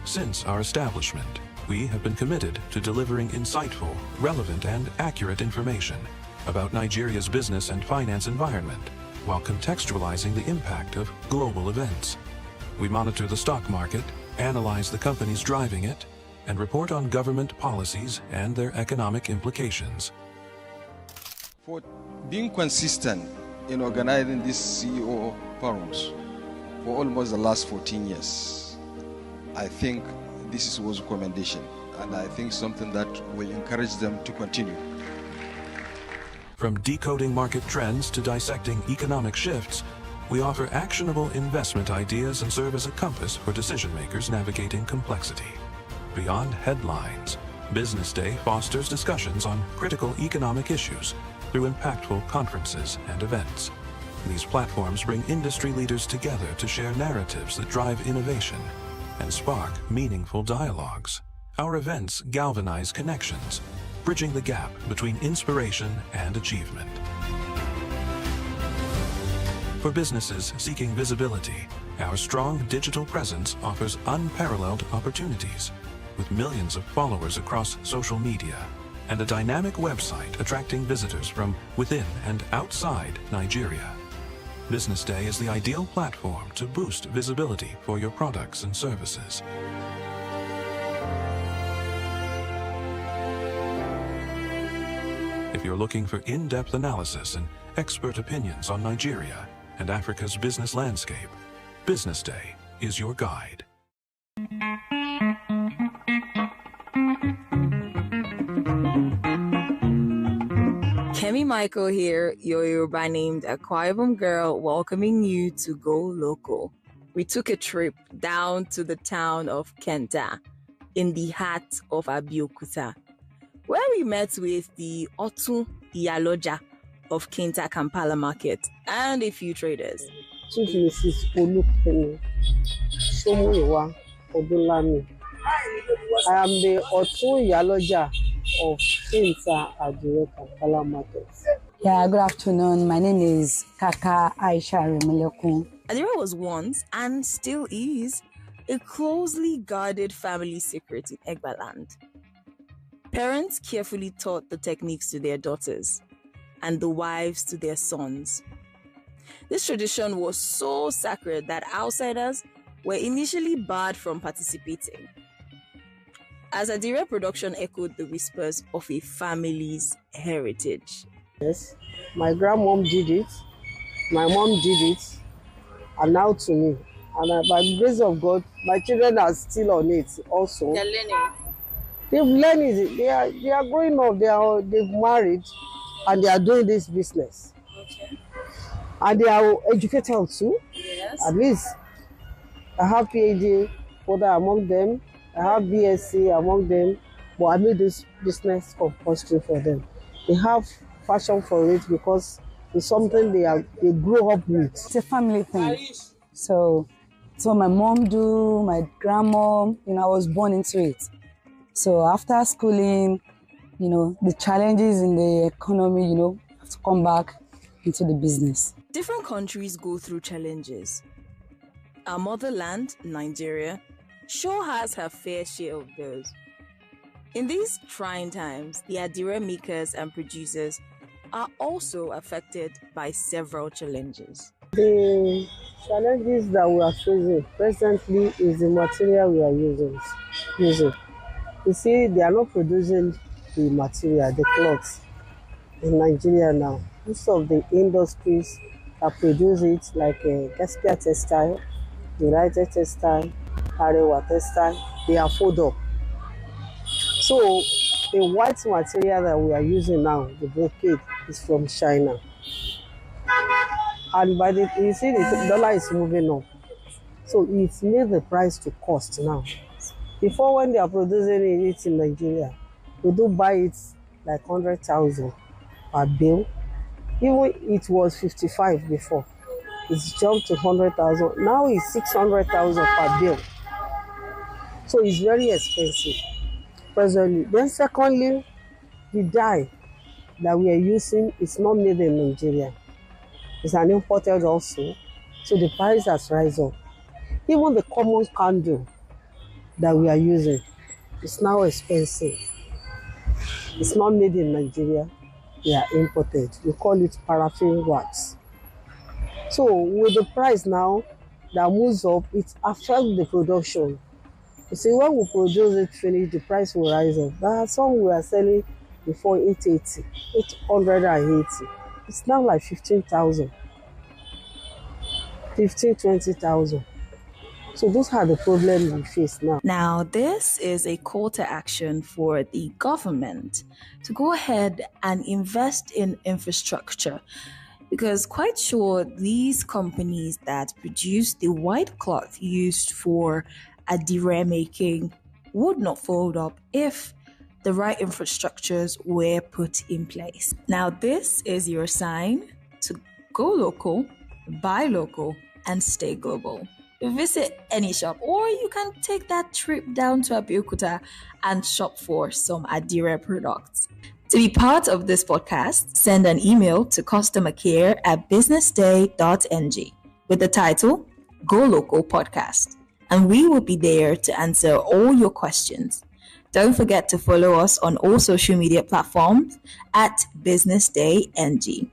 Since our establishment, we have been committed to delivering insightful, relevant, and accurate information about Nigeria's business and finance environment, while contextualizing the impact of global events. We monitor the stock market, analyze the companies driving it, and report on government policies and their economic implications. For being consistent in organizing these CEO forums for almost the last 14 years, I think this was a commendation, and I think something that will encourage them to continue. From decoding market trends to dissecting economic shifts, we offer actionable investment ideas and serve as a compass for decision makers navigating complexity. Beyond headlines, BusinessDay fosters discussions on critical economic issues through impactful conferences and events. These platforms bring industry leaders together to share narratives that drive innovation and spark meaningful dialogues. Our events galvanize connections, bridging the gap between inspiration and achievement. For businesses seeking visibility, our strong digital presence offers unparalleled opportunities, with millions of followers across social media and a dynamic website attracting visitors from within and outside Nigeria. BusinessDay is the ideal platform to boost visibility for your products and services. If you're looking for in-depth analysis and expert opinions on Nigeria and Africa's business landscape, BusinessDay is your guide. Kemi Michael here, your Yoruba named Akwa Ibom girl, welcoming you to Go Local. We took a trip down to the town of Kenta in the heart of Abeokuta, where we met with the Otun Iyaloja of Kenta Kampala Market and a few traders. Chief Mrs. Olukemi Somuyiwa Odunlami. I am the Otun Iyaloja of Kenta Kampala Market. Yeah, good afternoon. My name is Kaka Aisha Remilekun. Adira was once, and still is, a closely guarded family secret in Egbaland. Parents carefully taught the techniques to their daughters, and the wives to their sons. This tradition was so sacred that outsiders were initially barred from participating, as Adira production echoed the whispers of a family's heritage. Yes, my grandmom did it, my mom did it, and now to me. And by the grace of God, my children are still on it also. They're learning. They've learned it. They are growing up. They've married, and they are doing this business. Okay. And they are educated too. Yes. At least I have PhD holder among them. I have BSc among them. But I made this business compulsory for them. They have passion for it because it's something they grow up with. It's a family thing. So my mom do, my grandma, I was born into it. So after schooling, the challenges in the economy, have to come back into the business. Different countries go through challenges. Our motherland, Nigeria, sure has her fair share of those. In these trying times, the Adira makers and producers are also affected by several challenges. The challenges that we are facing presently is the material we are using. You see, they are not producing the material, the clothes in Nigeria now. Most of the industries that produce it, like Gaspia Textile, United Textile, Arewa textile, they are fold up. So the white material that we are using now, the brocade, is from China. And by the you see the dollar is moving up. So it's made the price to cost now. Before, when they are producing it in Nigeria, we do buy it like 100,000 per bale. Even it was 55 before. It's jumped to 100,000. Now it's 600,000 per bale. So it's very expensive presently. Then secondly, the dye that we are using is not made in Nigeria. It's an imported also. So the price has risen up. Even the common candle that we are using is now expensive. It's not made in Nigeria. They are imported. We call it paraffin wax. So with the price now that moves up, it affects the production. You see, when we produce it finish, the price will rise up. There are some we are selling before 880. It's now like 15,000, 20,000. So those are the problems we face now. Now, this is a call to action for the government to go ahead and invest in infrastructure, because quite sure these companies that produce the white cloth used for adire making would not fold up if the right infrastructures were put in place. Now, this is your sign to go local, buy local, and stay global. Visit any shop, or you can take that trip down to Abeokuta and shop for some adire products. To be part of this podcast, send an email to customercare@businessday.ng with the title Go Local Podcast, and we will be there to answer all your questions. Don't forget to follow us on all social media platforms at BusinessDayNG.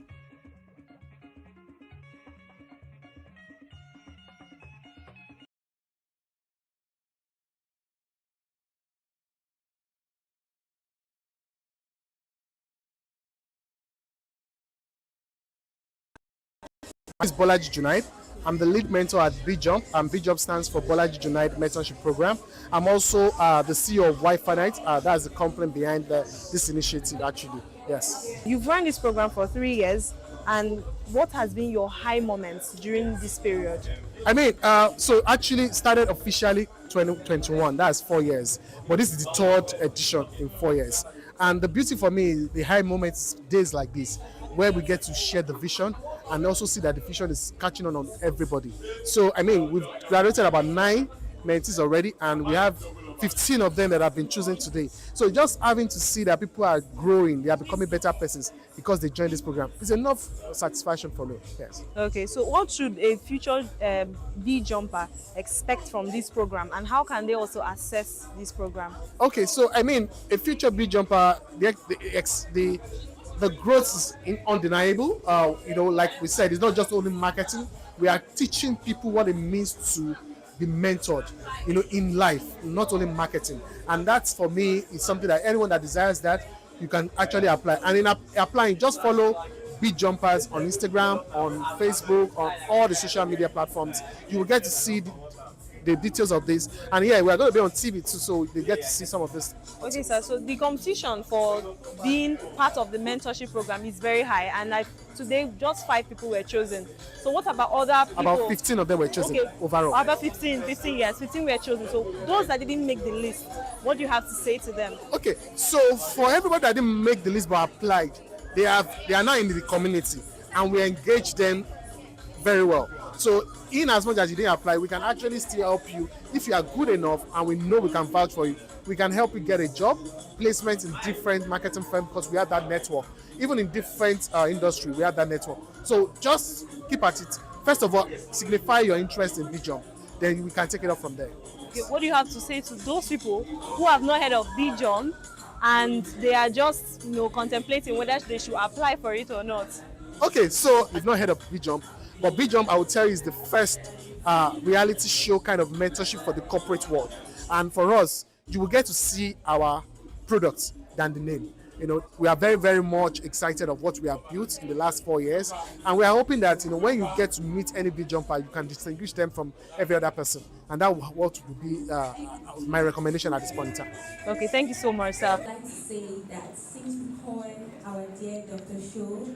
This is Bolaji Junaid. I'm the lead mentor at BJump, and BJump stands for Bolaji Junaid Mentorship Program. I'm also the CEO of Wi-Fi Night. That's the company behind this initiative, actually. Yes. You've run this program for 3 years, and what has been your high moments during this period? I mean, so actually started officially 2021. That's 4 years, but this is the 3rd edition in 4 years. And the beauty for me is the high moments, days like this, where we get to share the vision and also see that the vision is catching on everybody. So, I mean, we've graduated about 9 mentees already, and we have 15 of them that have been chosen today. So just having to see that people are growing, they are becoming better persons because they joined this program, is enough satisfaction for me. Yes. Okay, so what should a future B-jumper expect from this program, and how can they also assess this program? Okay, so I mean, a future B-jumper, the growth is undeniable. Like we said, it's not just only marketing. We are teaching people what it means to be mentored, in life, not only marketing. And that's, for me, is something that anyone that desires that, you can actually apply. And in applying, just follow Beat Jumpers on Instagram, on Facebook, on all the social media platforms. You will get to see the details of this. And yeah, we are going to be on TV too, so they get to see some of this. Okay, sir. So the competition for being part of the mentorship program is very high, and today just 5 people were chosen. So what about other people? About 15 of them were chosen overall. About 15 yes, 15 were chosen. So those that didn't make the list, what do you have to say to them? Okay, so for everybody that didn't make the list but applied, they are now in the community, and we engage them very well. So in as much as you didn't apply, we can actually still help you. If you are good enough and we know we can vouch for you, we can help you get a job, placement in different marketing firms, because we have that network. Even in different industry, we have that network. So just keep at it. First of all, signify your interest in BJump. Then we can take it up from there. Okay, what do you have to say to those people who have not heard of BJump and they are just contemplating whether they should apply for it or not? Okay, so you've not heard of BJump. But BJump, I will tell you, is the first reality show kind of mentorship for the corporate world. And for us, you will get to see our products than the name. we are very, very much excited of what we have built in the last 4 years, and we are hoping that when you get to meet any big jumper, you can distinguish them from every other person, and that what would be my recommendation at this point in time. Okay, thank you so much, sir. I'd like to say that since we coined our dear Dr. Show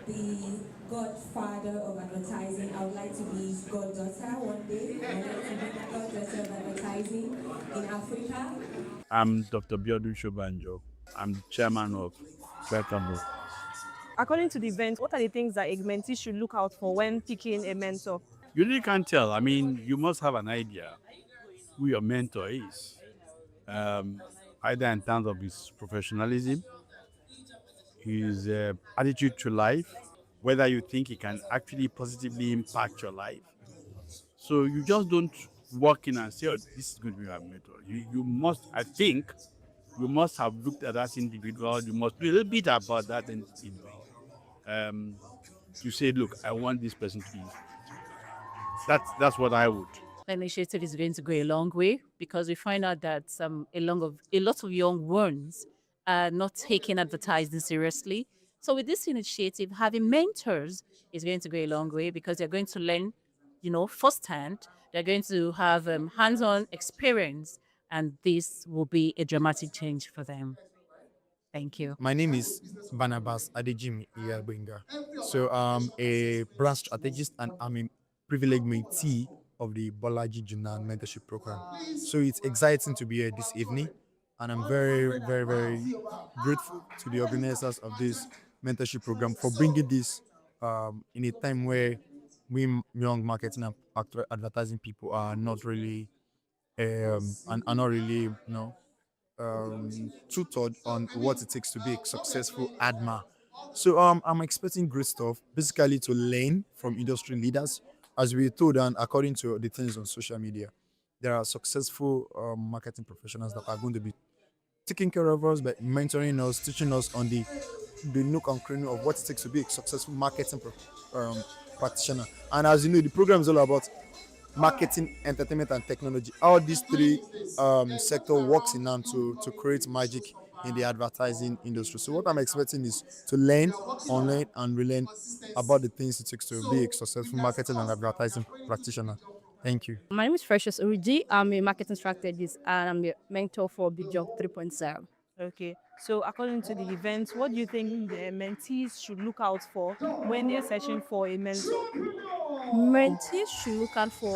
the godfather of advertising, I would like to be goddaughter one day. I'd like to be the goddaughter of advertising in Africa. I'm Dr. Biodun Shobanjo. I'm the chairman of Welcome. According to the event, what are the things that a mentee should look out for when picking a mentor? You really can't tell. I mean, you must have an idea who your mentor is, either in terms of his professionalism, his attitude to life, whether you think he can actually positively impact your life. So you just don't walk in and say, oh, this is going to be my mentor. You must, I think, you must have looked at that individual. You must know a little bit about that individual. To say, look, I want this person to be. That's what I would. The initiative is going to go a long way because we find out that a lot of young ones are not taking advertising seriously. So with this initiative, having mentors is going to go a long way because they're going to learn, firsthand. They're going to have hands-on experience, and this will be a dramatic change for them. Thank you. My name is Barnabas Adejimi Iyagbenga. So I'm a brand strategist and I'm a privileged mentee of the Bolaji Junan mentorship program. So it's exciting to be here this evening, and I'm very, very, very grateful to the organizers of this mentorship program for bringing this in a time where we young marketing and advertising people are not really tutored on what it takes to be a successful adma. So I'm expecting great stuff, basically to learn from industry leaders. As we told, and according to the things on social media, there are successful marketing professionals that are going to be taking care of us, by mentoring us, teaching us on the nook and cranny of what it takes to be a successful marketing practitioner. And as you know, the program is all about marketing, entertainment, and technology. How these three sector works in hand to create magic in the advertising industry. So what I'm expecting is to learn, unlearn, and relearn about the things it takes to be a successful marketing and advertising practitioner. Thank you. My name is Precious Uriji. I'm a marketing strategist and I'm a mentor for Big Job 3.0. Okay, so according to the event, what do you think the mentees should look out for when they're searching for a mentor? Mentees should look out for